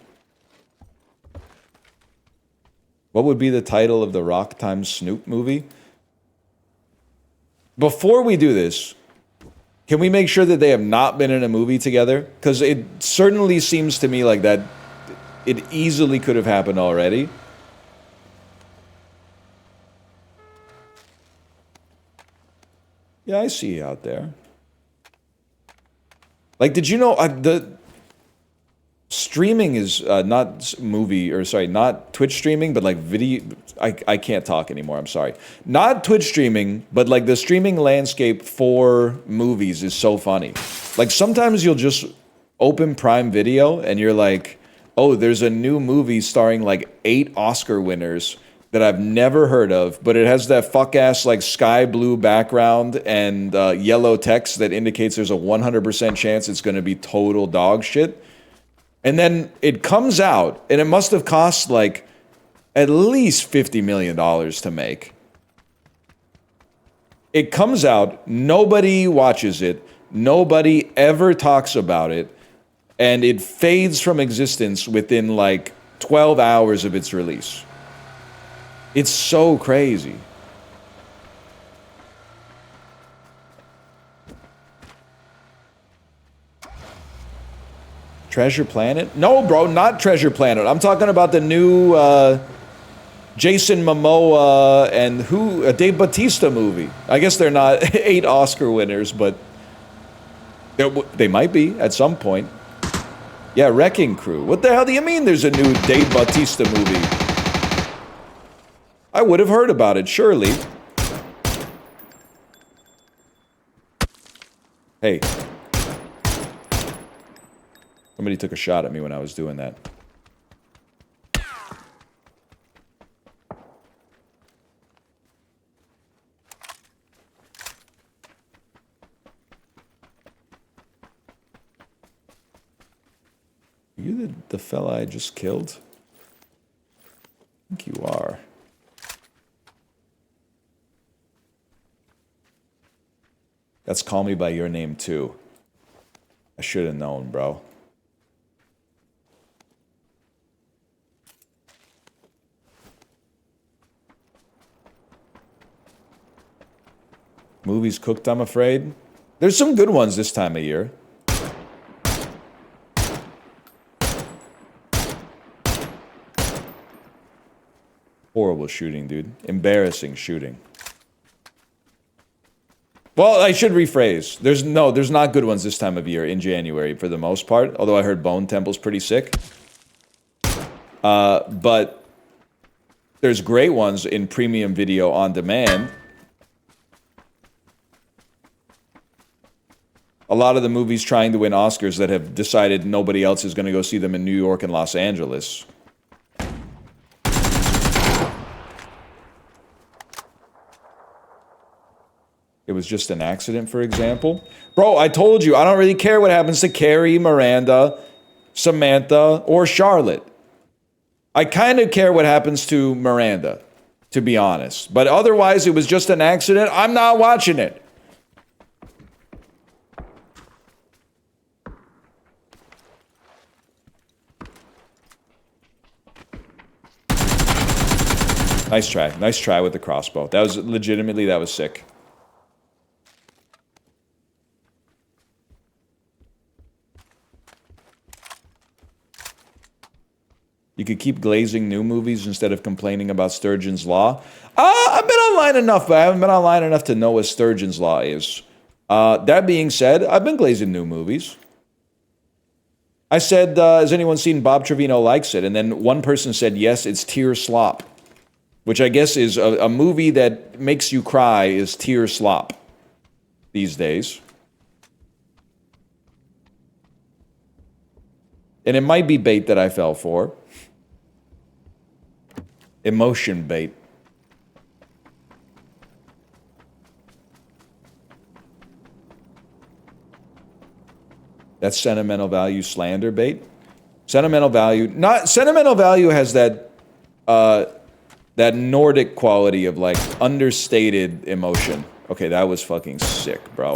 What would be the title of the Rock times Snoop movie? Before we do this, can we make sure that they have not been in a movie together? Because it certainly seems to me like that it easily could have happened already. Yeah, I see you out there. Like, did you know the streaming is not Twitch streaming, but like video. I can't talk anymore. I'm sorry. Not Twitch streaming, but like the streaming landscape for movies is so funny. Like sometimes you'll just open Prime Video and you're like, oh, there's a new movie starring like 8 Oscar winners that I've never heard of, but it has that fuck ass like sky blue background and yellow text that indicates there's a 100% chance it's going to be total dog shit. And then it comes out, and it must have cost like at least $50 million to make. It comes out, nobody watches it, nobody ever talks about it, and it fades from existence within like 12 hours of its release. It's so crazy. Treasure Planet? No, bro, not Treasure Planet. I'm talking about the new Jason Momoa and a Dave Bautista movie. I guess they're not 8 Oscar winners, but they might be at some point. Yeah, Wrecking Crew. What the hell do you mean there's a new Dave Bautista movie? I would have heard about it, surely. Hey. Somebody took a shot at me when I was doing that. Are you the fella I just killed? I think you are. That's Call Me By Your Name too. I should have known, bro. Movies cooked, I'm afraid. There's some good ones this time of year. Horrible shooting, dude. Embarrassing shooting. Well, I should rephrase. There's not good ones this time of year in January for the most part. Although I heard Bone Temple's pretty sick. But there's great ones in premium video on demand. A lot of the movies trying to win Oscars that have decided nobody else is going to go see them in New York and Los Angeles. It was just an accident, for example. Bro, I told you, I don't really care what happens to Carrie, Miranda, Samantha, or Charlotte. I kind of care what happens to Miranda, to be honest. But otherwise, it was just an accident. I'm not watching it. Nice try. Nice try with the crossbow. That was legitimately, that was sick. You could keep glazing new movies instead of complaining about Sturgeon's Law. I've been online enough, but I haven't been online enough to know what Sturgeon's Law is. That being said, I've been glazing new movies. I said, has anyone seen Bob Trevino Likes It? And then one person said, yes, it's tear slop. Which I guess is a movie that makes you cry is tear slop these days. And it might be bait that I fell for. Emotion bait. That's sentimental value slander bait. Sentimental value has that that Nordic quality of like understated emotion. Okay, that was fucking sick, bro.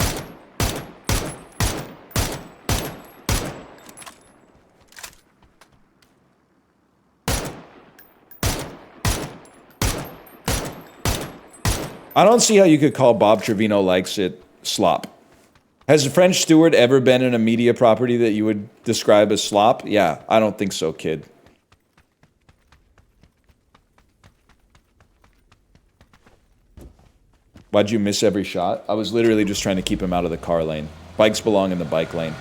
I don't see how you could call Bob Trevino Likes It slop. Has French Stewart ever been in a media property that you would describe as slop? Yeah, I don't think so, kid. Why'd you miss every shot? I was literally just trying to keep him out of the car lane. Bikes belong in the bike lane.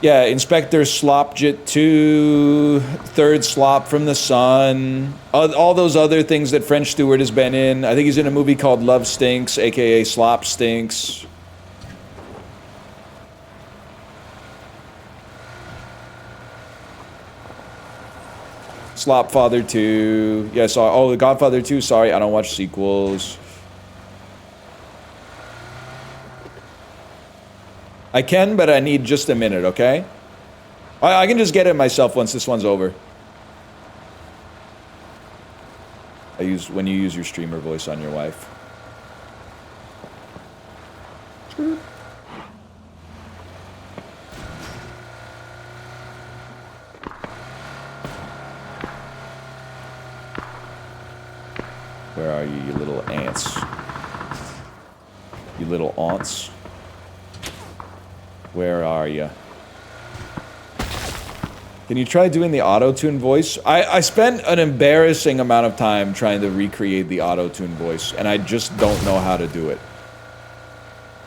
Yeah, Inspector Slopjit 2, Third Slop from the Sun, all those other things that French Stewart has been in. I think he's in a movie called Love Stinks, aka Slop Stinks. Slopfather 2. Yeah, oh, The Godfather 2, sorry, I don't watch sequels. I can, but I need just a minute, okay? I can just get it myself once this one's over. When you use your streamer voice on your wife. Where are you little ants? You little aunts? Where are you? Can you try doing the auto-tune voice? I spent an embarrassing amount of time trying to recreate the auto-tune voice, and I just don't know how to do it.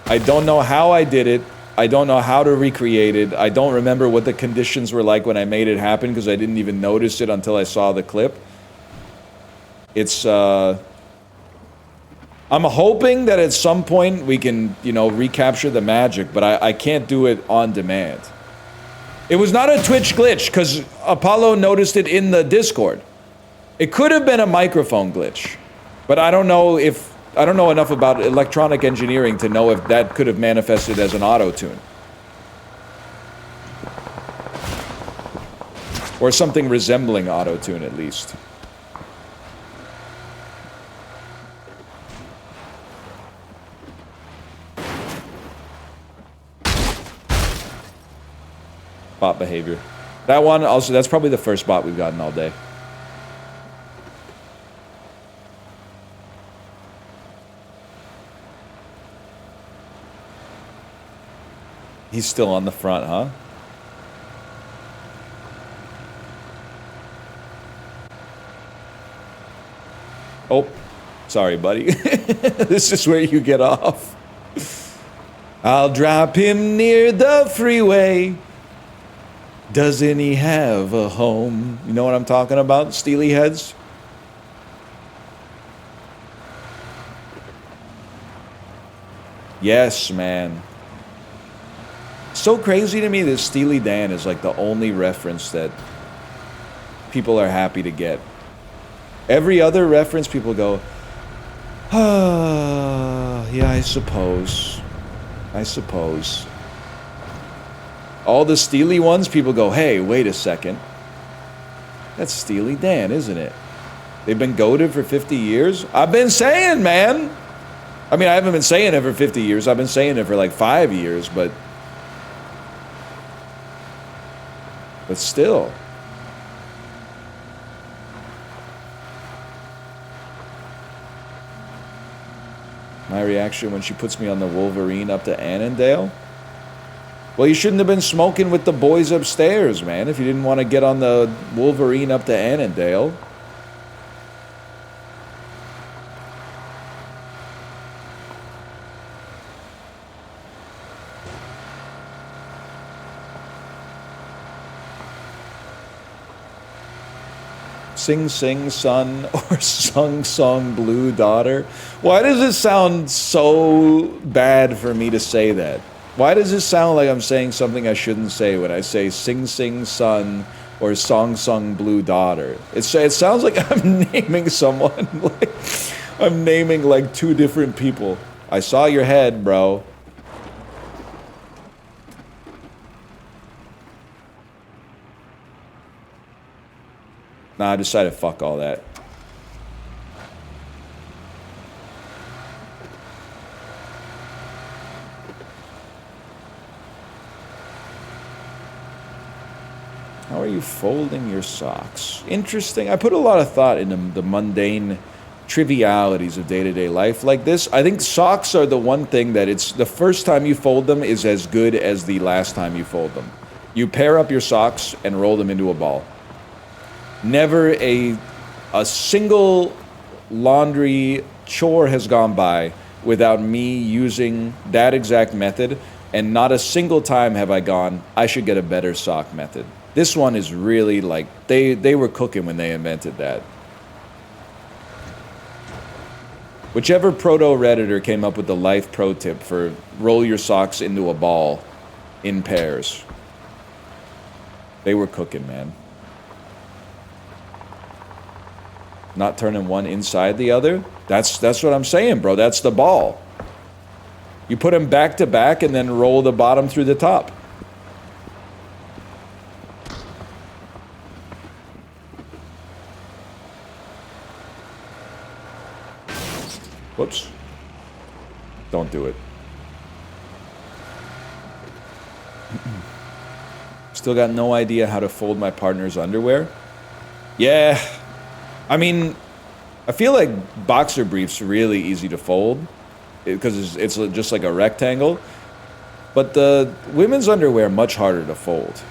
I don't know how I did it. I don't know how to recreate it. I don't remember what the conditions were like when I made it happen, because I didn't even notice it until I saw the clip. It's, I'm hoping that at some point we can, you know, recapture the magic, but I can't do it on demand. It was not a Twitch glitch, because Apollo noticed it in the Discord. It could have been a microphone glitch, but I don't know enough about electronic engineering to know if that could have manifested as an auto-tune. Or something resembling auto-tune, at least. Bot behavior. That one, also, that's probably the first bot we've gotten all day. He's still on the front, huh? Oh, sorry, buddy. This is where you get off. I'll drop him near the freeway. Doesn't he have a home? You know what I'm talking about, Steely Heads? Yes, man. So crazy to me that Steely Dan is like the only reference that people are happy to get. Every other reference, people go, ah, yeah, I suppose. I suppose. All the Steely ones, people go, hey, wait a second. That's Steely Dan, isn't it? They've been goated for 50 years? I've been saying, man. I mean, I haven't been saying it for 50 years. I've been saying it for like 5 years, but still. My reaction when she puts me on the Wolverine up to Annandale? Well, you shouldn't have been smoking with the boys upstairs, man, if you didn't want to get on the Wolverine up to Annandale. Sing Sing Son or Sung Sung Blue Daughter. Why does it sound so bad for me to say that? Why does it sound like I'm saying something I shouldn't say when I say Sing Sing Son or Song Sung Blue Daughter? It sounds like I'm naming someone. Like I'm naming like two different people. I saw your head, bro. Nah, I decided fuck all that. How are you folding your socks? Interesting. I put a lot of thought into the mundane trivialities of day-to-day life like this. I think socks are the one thing that it's the first time you fold them is as good as the last time you fold them. You pair up your socks and roll them into a ball. Never a single laundry chore has gone by without me using that exact method, and not a single time have I gone, I should get a better sock method. This one is really like, they were cooking when they invented that. Whichever proto-redditor came up with the life pro tip for roll your socks into a ball in pairs, they were cooking, man. Not turning one inside the other. That's what I'm saying, bro. That's the ball. You put them back to back and then roll the bottom through the top. Whoops. Don't do it. Still got no idea how to fold my partner's underwear. Yeah. I mean, I feel like boxer briefs are really easy to fold because it's just like a rectangle. But the women's underwear much harder to fold.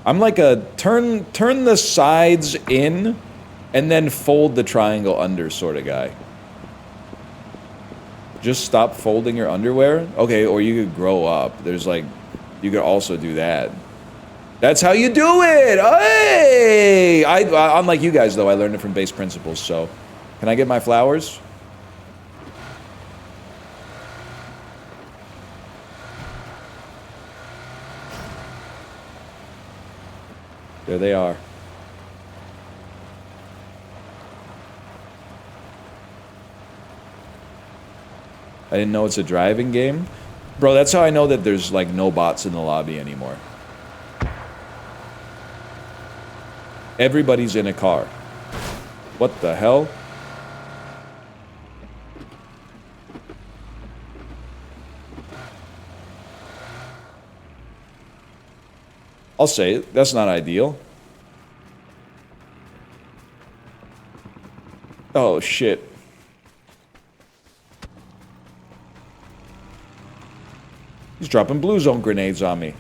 I'm like a turn the sides in and then fold the triangle under sort of guy. Just stop folding your underwear? Okay, or you could grow up. There's like, you could also do that. That's how you do it! Hey! Unlike you guys, though, I learned it from base principles, so. Can I get my flowers? There they are. I didn't know it's a driving game. Bro, that's how I know that there's like no bots in the lobby anymore. Everybody's in a car. What the hell? I'll say it. That's not ideal. Oh, shit. He's dropping blue zone grenades on me.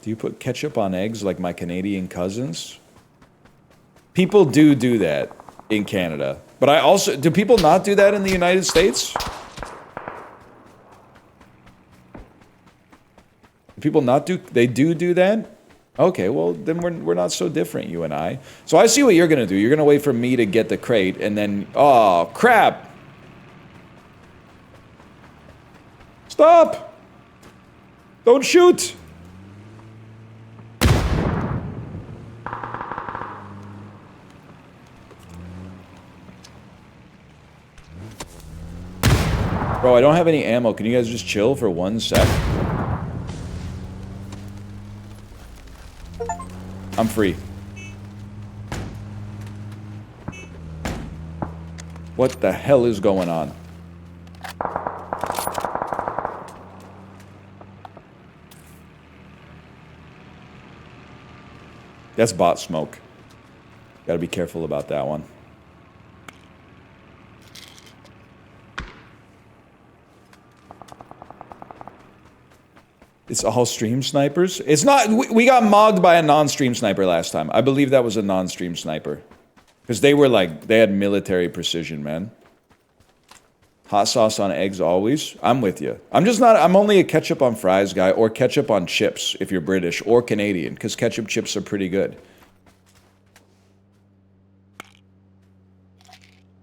Do you put ketchup on eggs like my Canadian cousins? People do that in Canada. But I also... Do people not do that in the United States? Do people not do... They do that? Okay, well, then we're not so different, you and I. So I see what you're gonna do. You're gonna wait for me to get the crate, and then... Oh, crap! Stop! Don't shoot! Bro, I don't have any ammo. Can you guys just chill for 1 sec? I'm free. What the hell is going on? That's bot smoke. Gotta be careful about that one. It's all stream snipers? It's not... We got mogged by a non-stream sniper last time. I believe that was a non-stream sniper. Because they were like... They had military precision, man. Hot sauce on eggs always. I'm with you. I'm just not... I'm only a ketchup on fries guy. Or ketchup on chips if you're British. Or Canadian. Because ketchup chips are pretty good.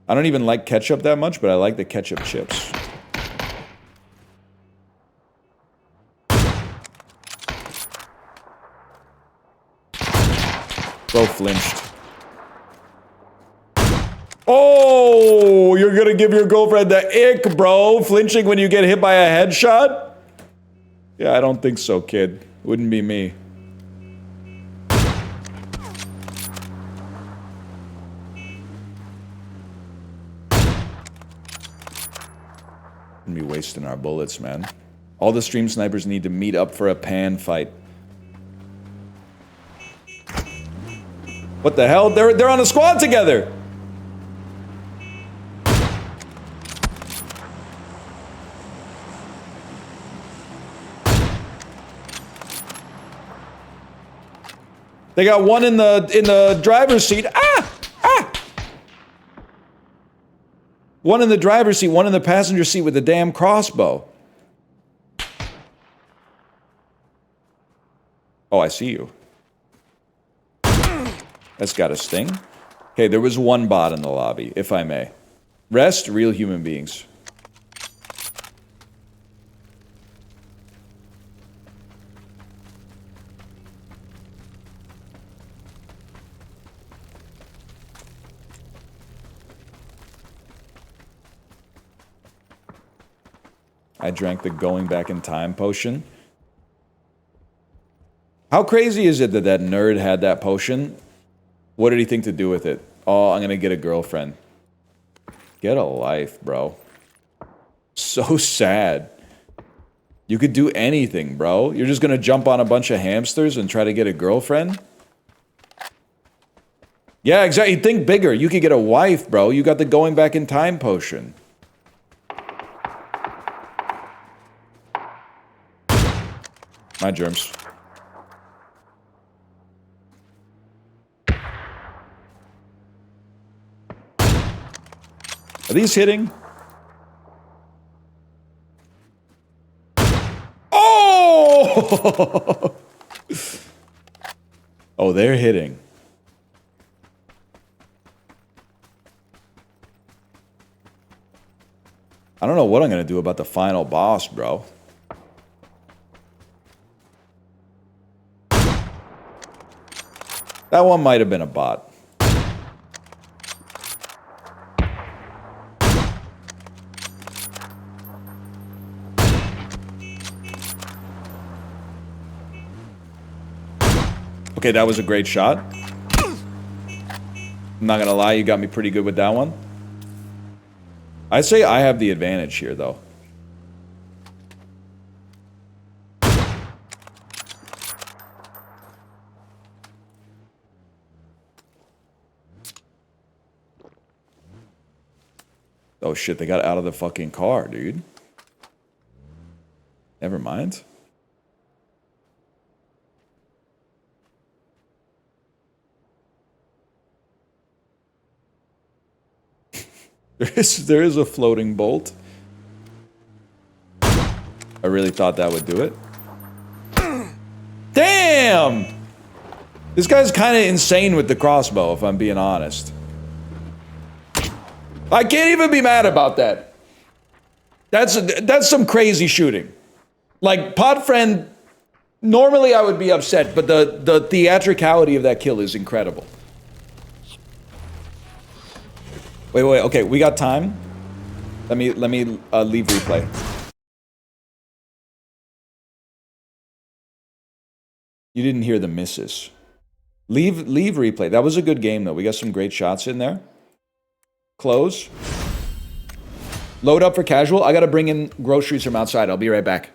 I don't even like ketchup that much, but I like the ketchup chips. Bro flinched. Oh, you're gonna give your girlfriend the ick, bro. Flinching when you get hit by a headshot? Yeah, I don't think so, kid. Wouldn't be me. Wouldn't be wasting our bullets, man. All the stream snipers need to meet up for a pan fight. What the hell? They're on a squad together! They got one in the driver's seat. Ah! Ah! One in the driver's seat, one in the passenger seat with the damn crossbow. Oh, I see you. That's got a sting. Okay, there was one bot in the lobby, if I may. Rest, real human beings. I drank the going back in time potion. How crazy is it that that nerd had that potion? What did he think to do with it? Oh, I'm gonna get a girlfriend. Get a life, bro. So sad. You could do anything, bro. You're just gonna jump on a bunch of hamsters and try to get a girlfriend? Yeah, exactly. Think bigger. You could get a wife, bro. You got the going back in time potion. My germs. Are these hitting? Oh! Oh, they're hitting. I don't know what I'm gonna do about the final boss, bro. That one might have been a bot. Okay, that was a great shot. I'm not gonna lie, you got me pretty good with that one. I'd say I have the advantage here, though. Oh shit, they got out of the fucking car, dude. Never mind. There is a floating bolt. I really thought that would do it. Damn! This guy's kind of insane with the crossbow, if I'm being honest. I can't even be mad about that. That's some crazy shooting. Like, Podfriend, normally I would be upset, but the theatricality of that kill is incredible. Wait, okay, we got time. Let me leave replay. You didn't hear the misses. Leave replay. That was a good game, though. We got some great shots in there. Close. Load up for casual. I gotta bring in groceries from outside. I'll be right back.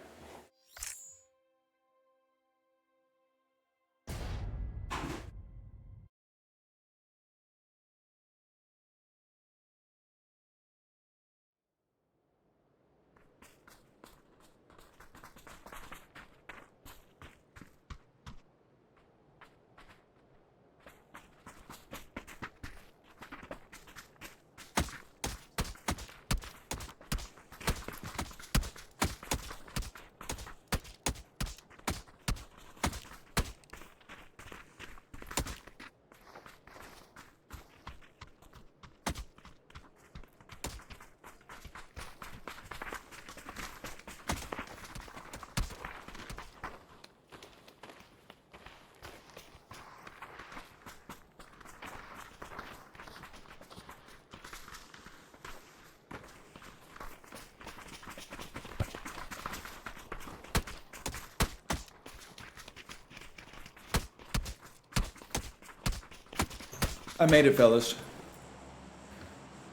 I made it, fellas.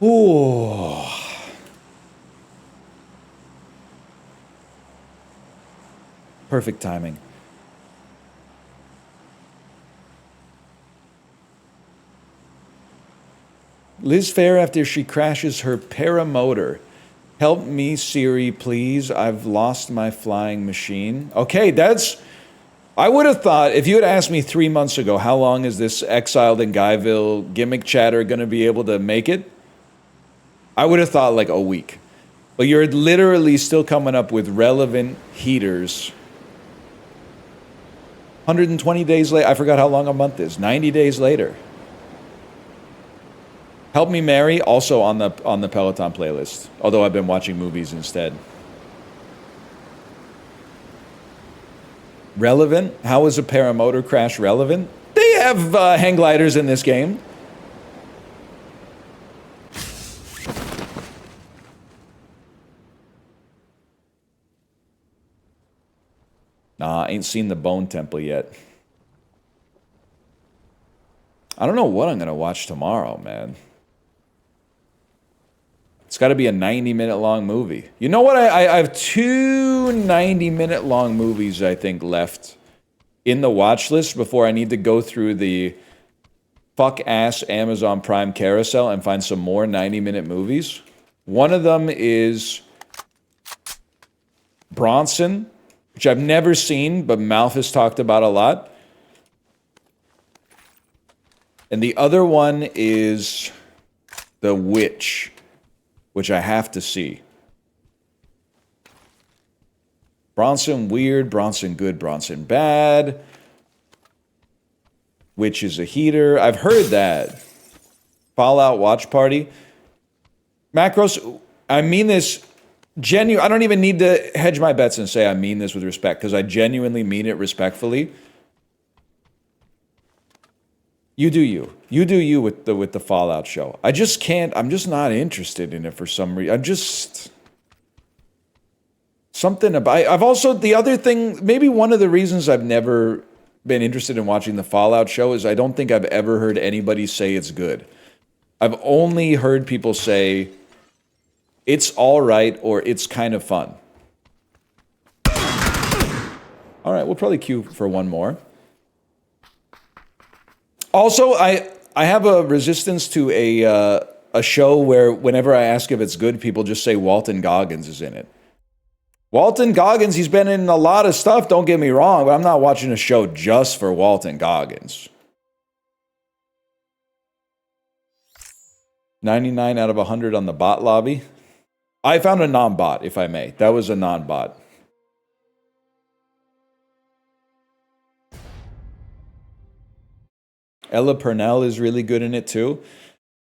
Ooh. Perfect timing. Liz Fair after she crashes her paramotor. Help me, Siri, please. I've lost my flying machine. Okay, that's... I would have thought, if you had asked me 3 months ago, how long is this exiled in Guyville gimmick chatter going to be able to make it? I would have thought like a week. But you're literally still coming up with relevant heaters. 120 days later, I forgot how long a month is. 90 days later. Help Me Mary, also on the Peloton playlist. Although I've been watching movies instead. Relevant? How is a paramotor crash relevant? They have hang gliders in this game. Nah, I ain't seen the Bone Temple yet. I don't know what I'm gonna watch tomorrow, man. It's got to be a 90-minute long movie. You know what? I have two 90-minute long movies, I think, left in the watch list before I need to go through the fuck-ass Amazon Prime carousel and find some more 90-minute movies. One of them is Bronson, which I've never seen, but Malf has talked about a lot. And the other one is The Witch, which I have to see. Bronson weird, Bronson good, Bronson bad. Witch is a heater. I've heard that. Fallout Watch Party. Macros, I mean this I don't even need to hedge my bets and say I mean this with respect, because I genuinely mean it respectfully. You do you. You do you with the Fallout show. I just can't. I'm just not interested in it for some reason. I'm just something about. I've also the other thing. Maybe one of the reasons I've never been interested in watching the Fallout show is I don't think I've ever heard anybody say it's good. I've only heard people say it's all right or it's kind of fun. All right, we'll probably queue for one more. Also, I have a resistance to a show where whenever I ask if it's good, people just say Walton Goggins is in it. Walton Goggins, he's been in a lot of stuff, don't get me wrong, but I'm not watching a show just for Walton Goggins. 99 out of 100 on the bot lobby. I found a non-bot, if I may. That was a non-bot. Ella Purnell is really good in it too.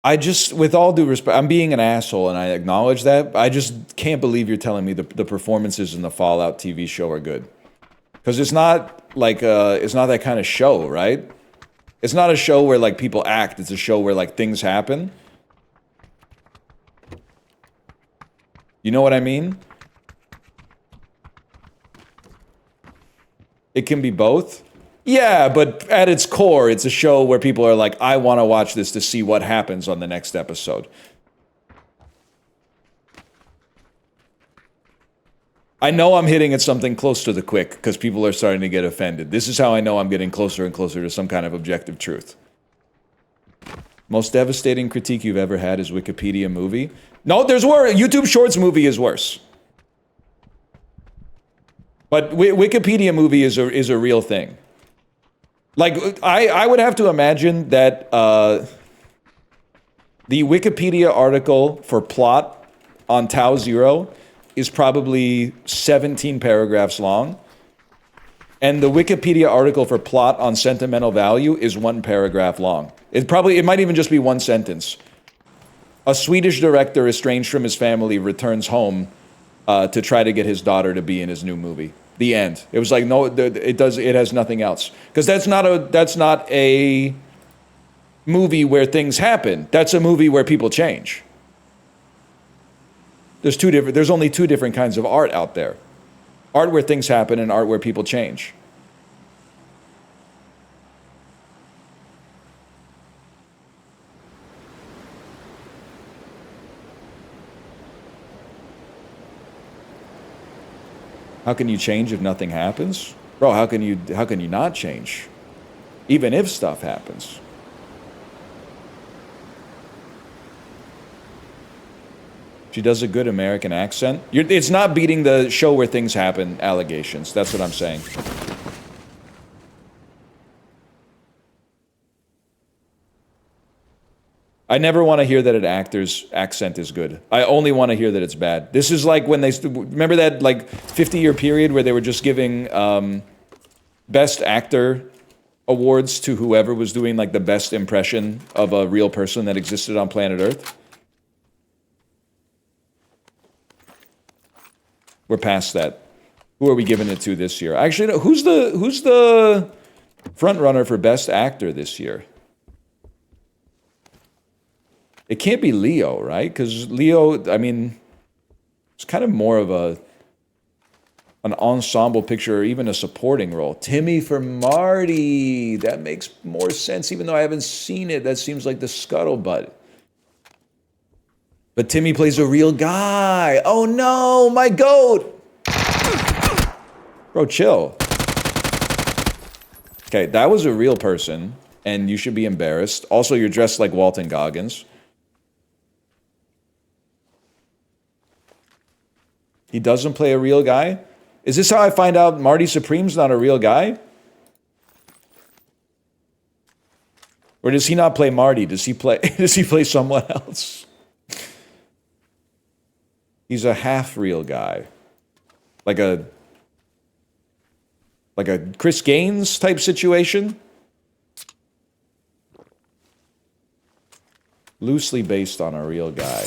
I just, with all due respect, I'm being an asshole and I acknowledge that. I just can't believe you're telling me the performances in the Fallout TV show are good. Because it's not like, it's not that kind of show, right? It's not a show where like people act. It's a show where like things happen. You know what I mean? It can be both. Yeah, but at its core, it's a show where people are like, I want to watch this to see what happens on the next episode. I know I'm hitting at something close to the quick because people are starting to get offended. This is how I know I'm getting closer and closer to some kind of objective truth. Most devastating critique you've ever had is Wikipedia movie. No, there's worse. YouTube Shorts movie is worse. But Wikipedia movie is a real thing. Like, I would have to imagine that the Wikipedia article for plot on Tau Zero is probably 17 paragraphs long. And the Wikipedia article for plot on Sentimental Value is 1 paragraph long. It might even just be one sentence. A Swedish director estranged from his family returns home to try to get his daughter to be in his new movie. The end. It was like, no, it has nothing else. Because that's not a movie where things happen. That's a movie where people change. There's only two different kinds of art out there. Art where things happen and art where people change. How can you change if nothing happens? Bro, how can you not change? Even if stuff happens. She does a good American accent. It's not beating the show where things happen allegations. That's what I'm saying. I never want to hear that an actor's accent is good. I only want to hear that it's bad. This is like when remember that like 50-year period where they were just giving best actor awards to whoever was doing like the best impression of a real person that existed on planet Earth? We're past that. Who are we giving it to this year? Actually, no, who's the front runner for best actor this year? It can't be Leo, right? Because Leo, I mean, it's kind of more of a an ensemble picture or even a supporting role. Timmy for Marty. That makes more sense, even though I haven't seen it. That seems like the scuttlebutt. But Timmy plays a real guy. Oh no, my goat. Bro, chill. Okay, that was a real person, and you should be embarrassed. Also, you're dressed like Walton Goggins. He doesn't play a real guy? Is this how I find out Marty Supreme's not a real guy? Or does he not play Marty? Does he play someone else? He's a half real guy. Like a Chris Gaines type situation? Loosely based on a real guy.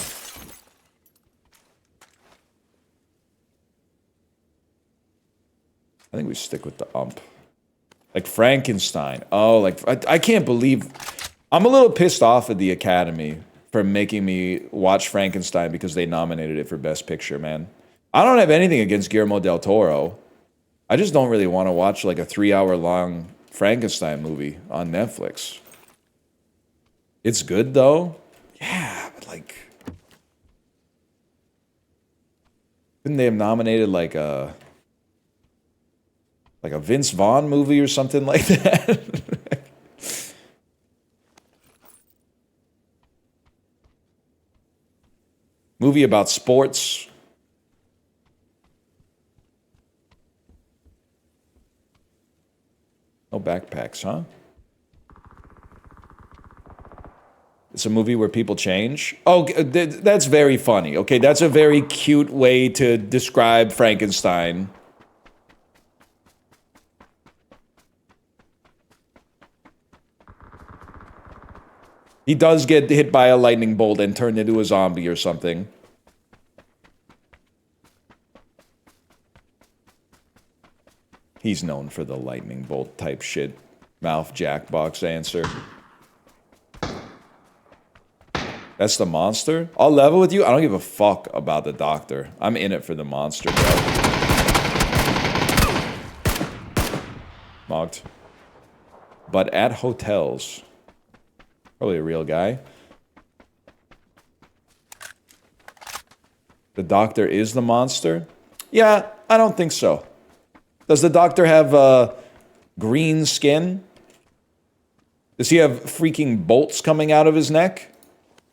I think we stick with the ump. Like Frankenstein. Oh, like, I can't believe... I'm a little pissed off at the Academy for making me watch Frankenstein because they nominated it for Best Picture, man. I don't have anything against Guillermo del Toro. I just don't really want to watch like a 3-hour-long Frankenstein movie on Netflix. It's good, though. Yeah, but like... Couldn't they have nominated like a Vince Vaughn movie or something like that? Movie about sports. No backpacks, huh? It's a movie where people change. Oh, that's very funny. Okay, that's a very cute way to describe Frankenstein. He does get hit by a lightning bolt and turned into a zombie or something. He's known for the lightning bolt type shit. Mouth jackbox answer. That's the monster? I'll level with you. I don't give a fuck about the doctor. I'm in it for the monster, bro. Mocked. But at hotels. Probably a real guy. The doctor is the monster? Yeah, I don't think so. Does the doctor have green skin? Does he have freaking bolts coming out of his neck?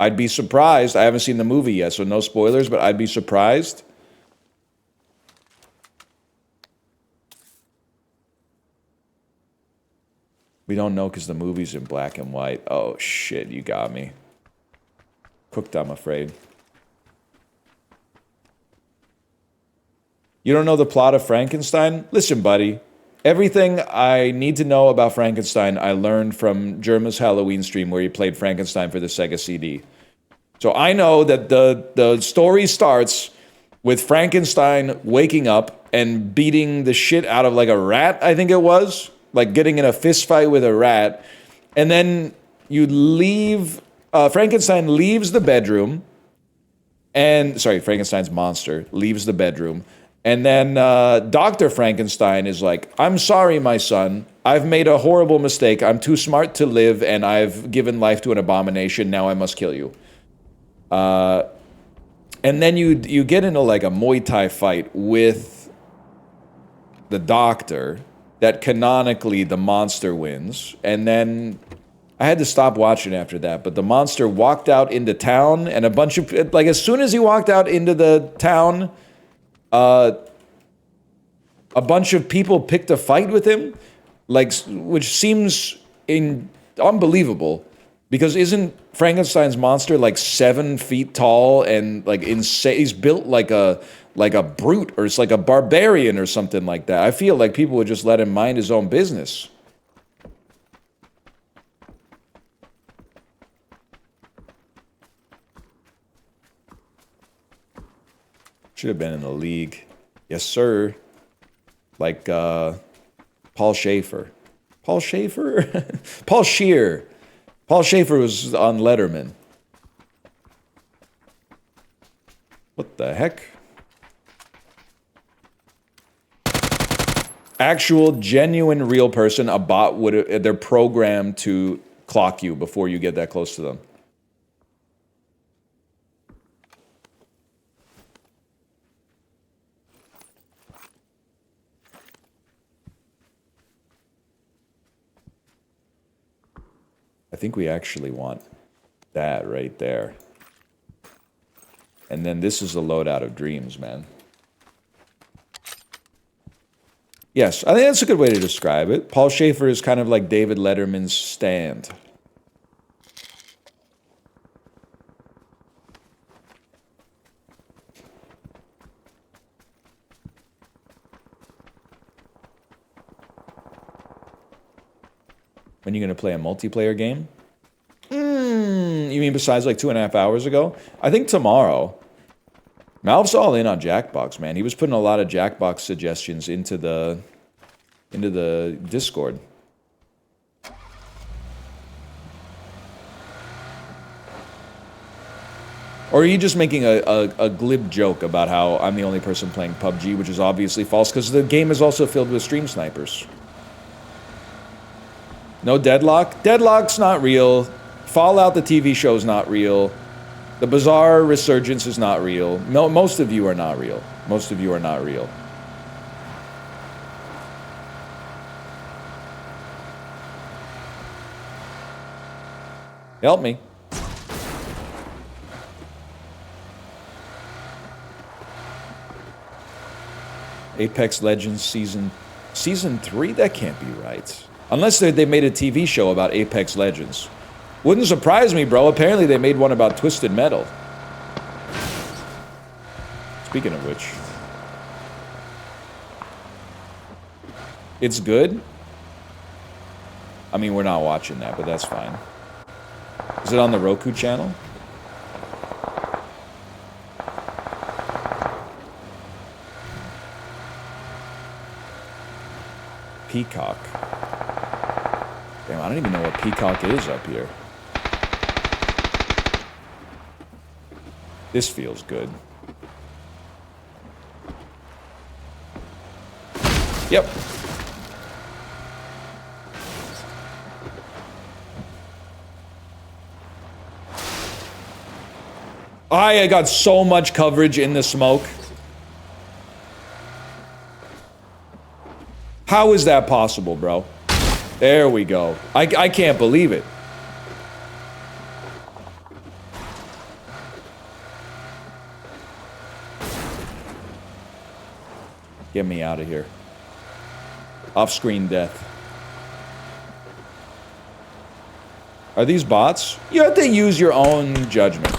I'd be surprised. I haven't seen the movie yet, so no spoilers, but I'd be surprised. We don't know because the movie's in black and white. Oh, shit, you got me. Cooked, I'm afraid. You don't know the plot of Frankenstein? Listen, buddy. Everything I need to know about Frankenstein, I learned from Jerma's Halloween stream where he played Frankenstein for the Sega CD. So I know that the story starts with Frankenstein waking up and beating the shit out of like a rat, I think it was. Like getting in a fist fight with a rat. And then you leave... Frankenstein leaves the bedroom. And... Sorry, Frankenstein's monster leaves the bedroom. And then Dr. Frankenstein is like, I'm sorry, my son. I've made a horrible mistake. I'm too smart to live, and I've given life to an abomination. Now I must kill you. And then you get into like a Muay Thai fight with the doctor that canonically the monster wins. And then I had to stop watching after that. But the monster walked out into town, and a bunch of... Like, as soon as he walked out into the town... a bunch of people picked a fight with him, like, which seems unbelievable, because isn't Frankenstein's monster like 7 feet tall and like insane? He's built like a brute, or it's like a barbarian or something like that. I feel like people would just let him mind his own business. Should have been in the league. Yes, sir. Like Paul Schaefer. Paul Schaefer? Paul Scheer. Paul Schaefer was on Letterman. What the heck? actual, genuine, real person, a bot would, they're programmed to clock you before you get that close to them. I think we actually want that right there. And then this is the loadout of dreams, man. Yes, I think that's a good way to describe it. Paul Schaefer is kind of like David Letterman's stand. When are you going to play a multiplayer game? You mean besides like 2.5 hours ago? I think tomorrow. Malv's all in on Jackbox, man. He was putting a lot of Jackbox suggestions into the Discord. Or are you just making a glib joke about how I'm the only person playing PUBG, which is obviously false, because the game is also filled with stream snipers. No Deadlock? Deadlock's not real. Fallout, the TV show, is not real. The bizarre resurgence is not real. No, most of you are not real. Most of you are not real. Help me. Apex Legends Season 3? That can't be right. Unless they made a TV show about Apex Legends. Wouldn't surprise me, bro. Apparently they made one about Twisted Metal. Speaking of which. It's good? I mean, we're not watching that, but that's fine. Is it on the Roku channel? Peacock. Damn, I don't even know what Peacock is up here. This feels good. Yep. I got so much coverage in the smoke. How is that possible, bro? There we go. I can't believe it. Get me out of here. Off-screen death. Are these bots? You have to use your own judgment.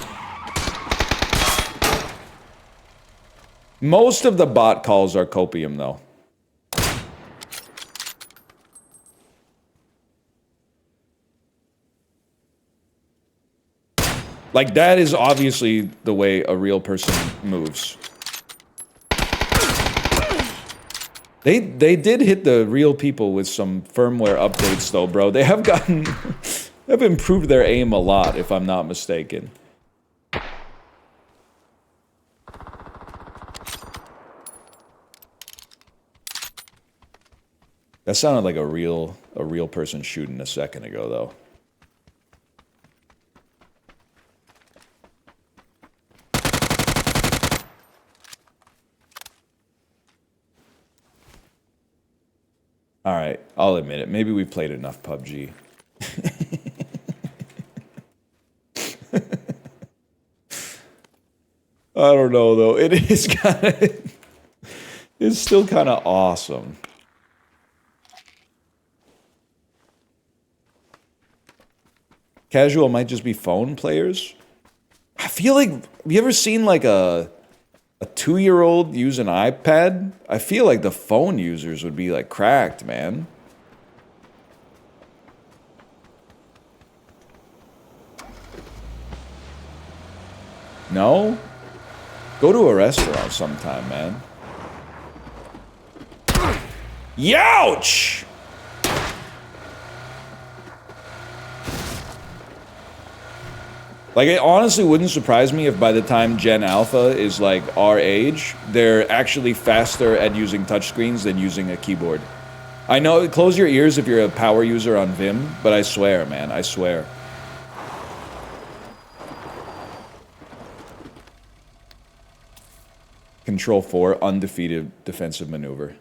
Most of the bot calls are copium, though. Like, that is obviously the way a real person moves. They did hit the real people with some firmware updates, though, bro. They have gotten... they've improved their aim a lot, if I'm not mistaken. That sounded like a real person shooting a second ago, though. Alright, I'll admit it. Maybe we've played enough PUBG. I don't know, though. It is kind of... it's still kind of awesome. Casual might just be phone players. I feel like... have you ever seen, like, a 2-year-old use an iPad? I feel like the phone users would be, like, cracked, man. No? Go to a restaurant sometime, man. Youch! Like, it honestly wouldn't surprise me if by the time Gen Alpha is, like, our age, they're actually faster at using touchscreens than using a keyboard. I know, close your ears if you're a power user on Vim, but I swear, man, I swear. Control 4, undefeated defensive maneuver.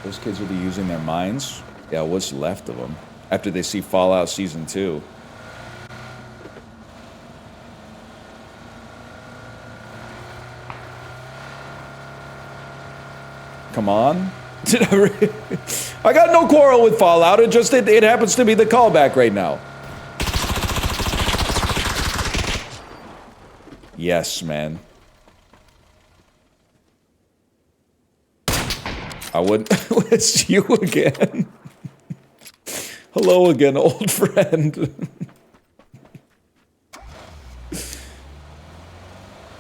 Those kids will be using their minds. Yeah, what's left of them after they see Fallout Season 2. Come on. I got no quarrel with Fallout. It happens to be the callback right now. Yes, man. I wouldn't. It's you again. Hello again, old friend.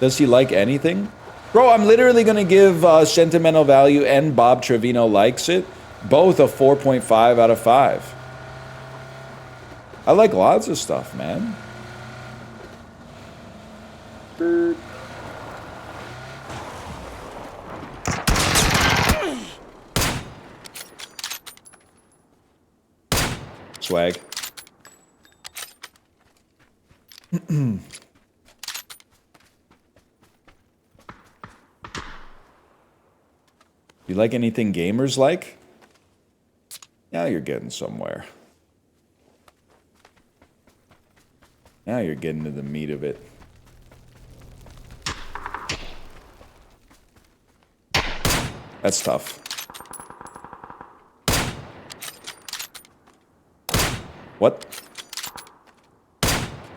Does he like anything? Bro, I'm literally gonna give Sentimental Value and Bob Trevino Likes It both a 4.5 out of 5. I like lots of stuff, man. Swag. You like anything gamers like? Now you're getting somewhere. Now you're getting to the meat of it. That's tough. What?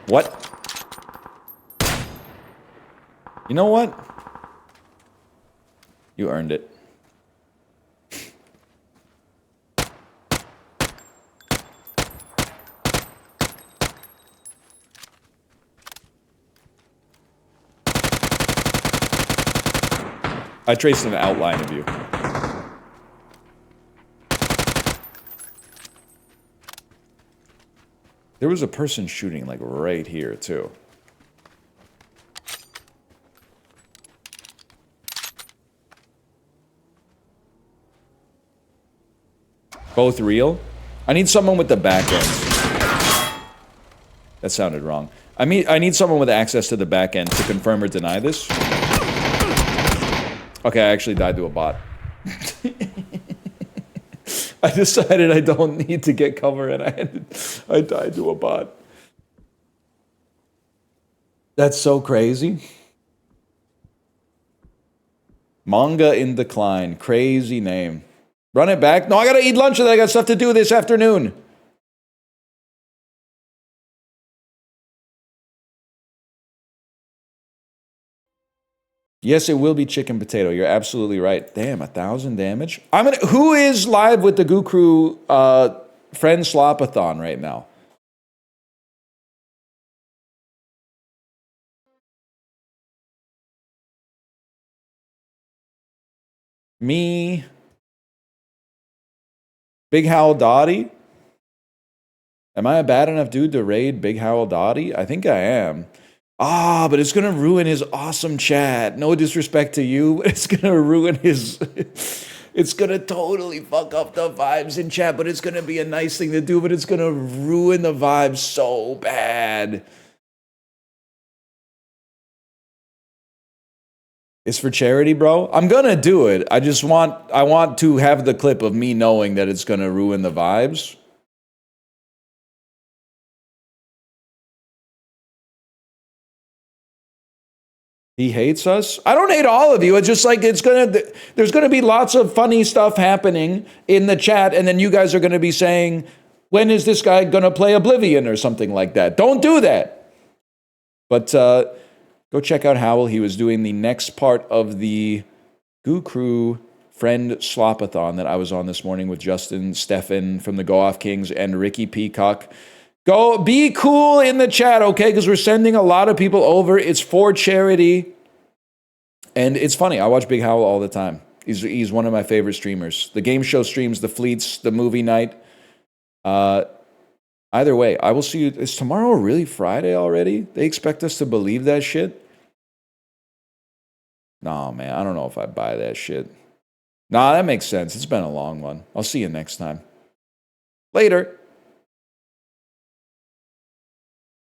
What? You know what? You earned it. I traced an outline of you. There was a person shooting, like, right here, too. Both real? I need someone with the back end. That sounded wrong. I need someone with access to the back end to confirm or deny this. Okay, I actually died to a bot. I decided I don't need to get cover, and I died to a bot. That's so crazy. Manga in Decline. Crazy name. Run it back. No, I gotta eat lunch and I got stuff to do this afternoon. Yes, it will be chicken potato. You're absolutely right. Damn, 1,000 damage. Who is live with the Goo Crew Friendslopathon right now? Me. Big Howl Dottie. Am I a bad enough dude to raid Big Howl Dottie? I think I am. Ah, but it's gonna ruin his awesome chat. No disrespect to you, but it's gonna ruin his... It's gonna totally fuck up the vibes in chat, but it's gonna be a nice thing to do, but it's gonna ruin the vibes so bad. It's for charity, bro. I'm gonna do it. I want to have the clip of me knowing that it's gonna ruin the vibes. He hates us? I don't hate all of you. It's just like there's gonna be lots of funny stuff happening in the chat, and then you guys are gonna be saying, when is this guy gonna play Oblivion or something like that? Don't do that. But go check out Howl. He was doing the next part of the Goo Crew Friendslopathon that I was on this morning with Justin, Stefan from the Go Off Kings, and Ricky Peacock. Go be cool in the chat, okay? Because we're sending a lot of people over. It's for charity. And it's funny. I watch Big Howl all the time. He's one of my favorite streamers. The game show streams, the fleets, the movie night. Either way, I will see you. Is tomorrow really Friday already? They expect us to believe that shit? No, man, I don't know if I buy that shit. Nah, that makes sense. It's been a long one. I'll see you next time. Later.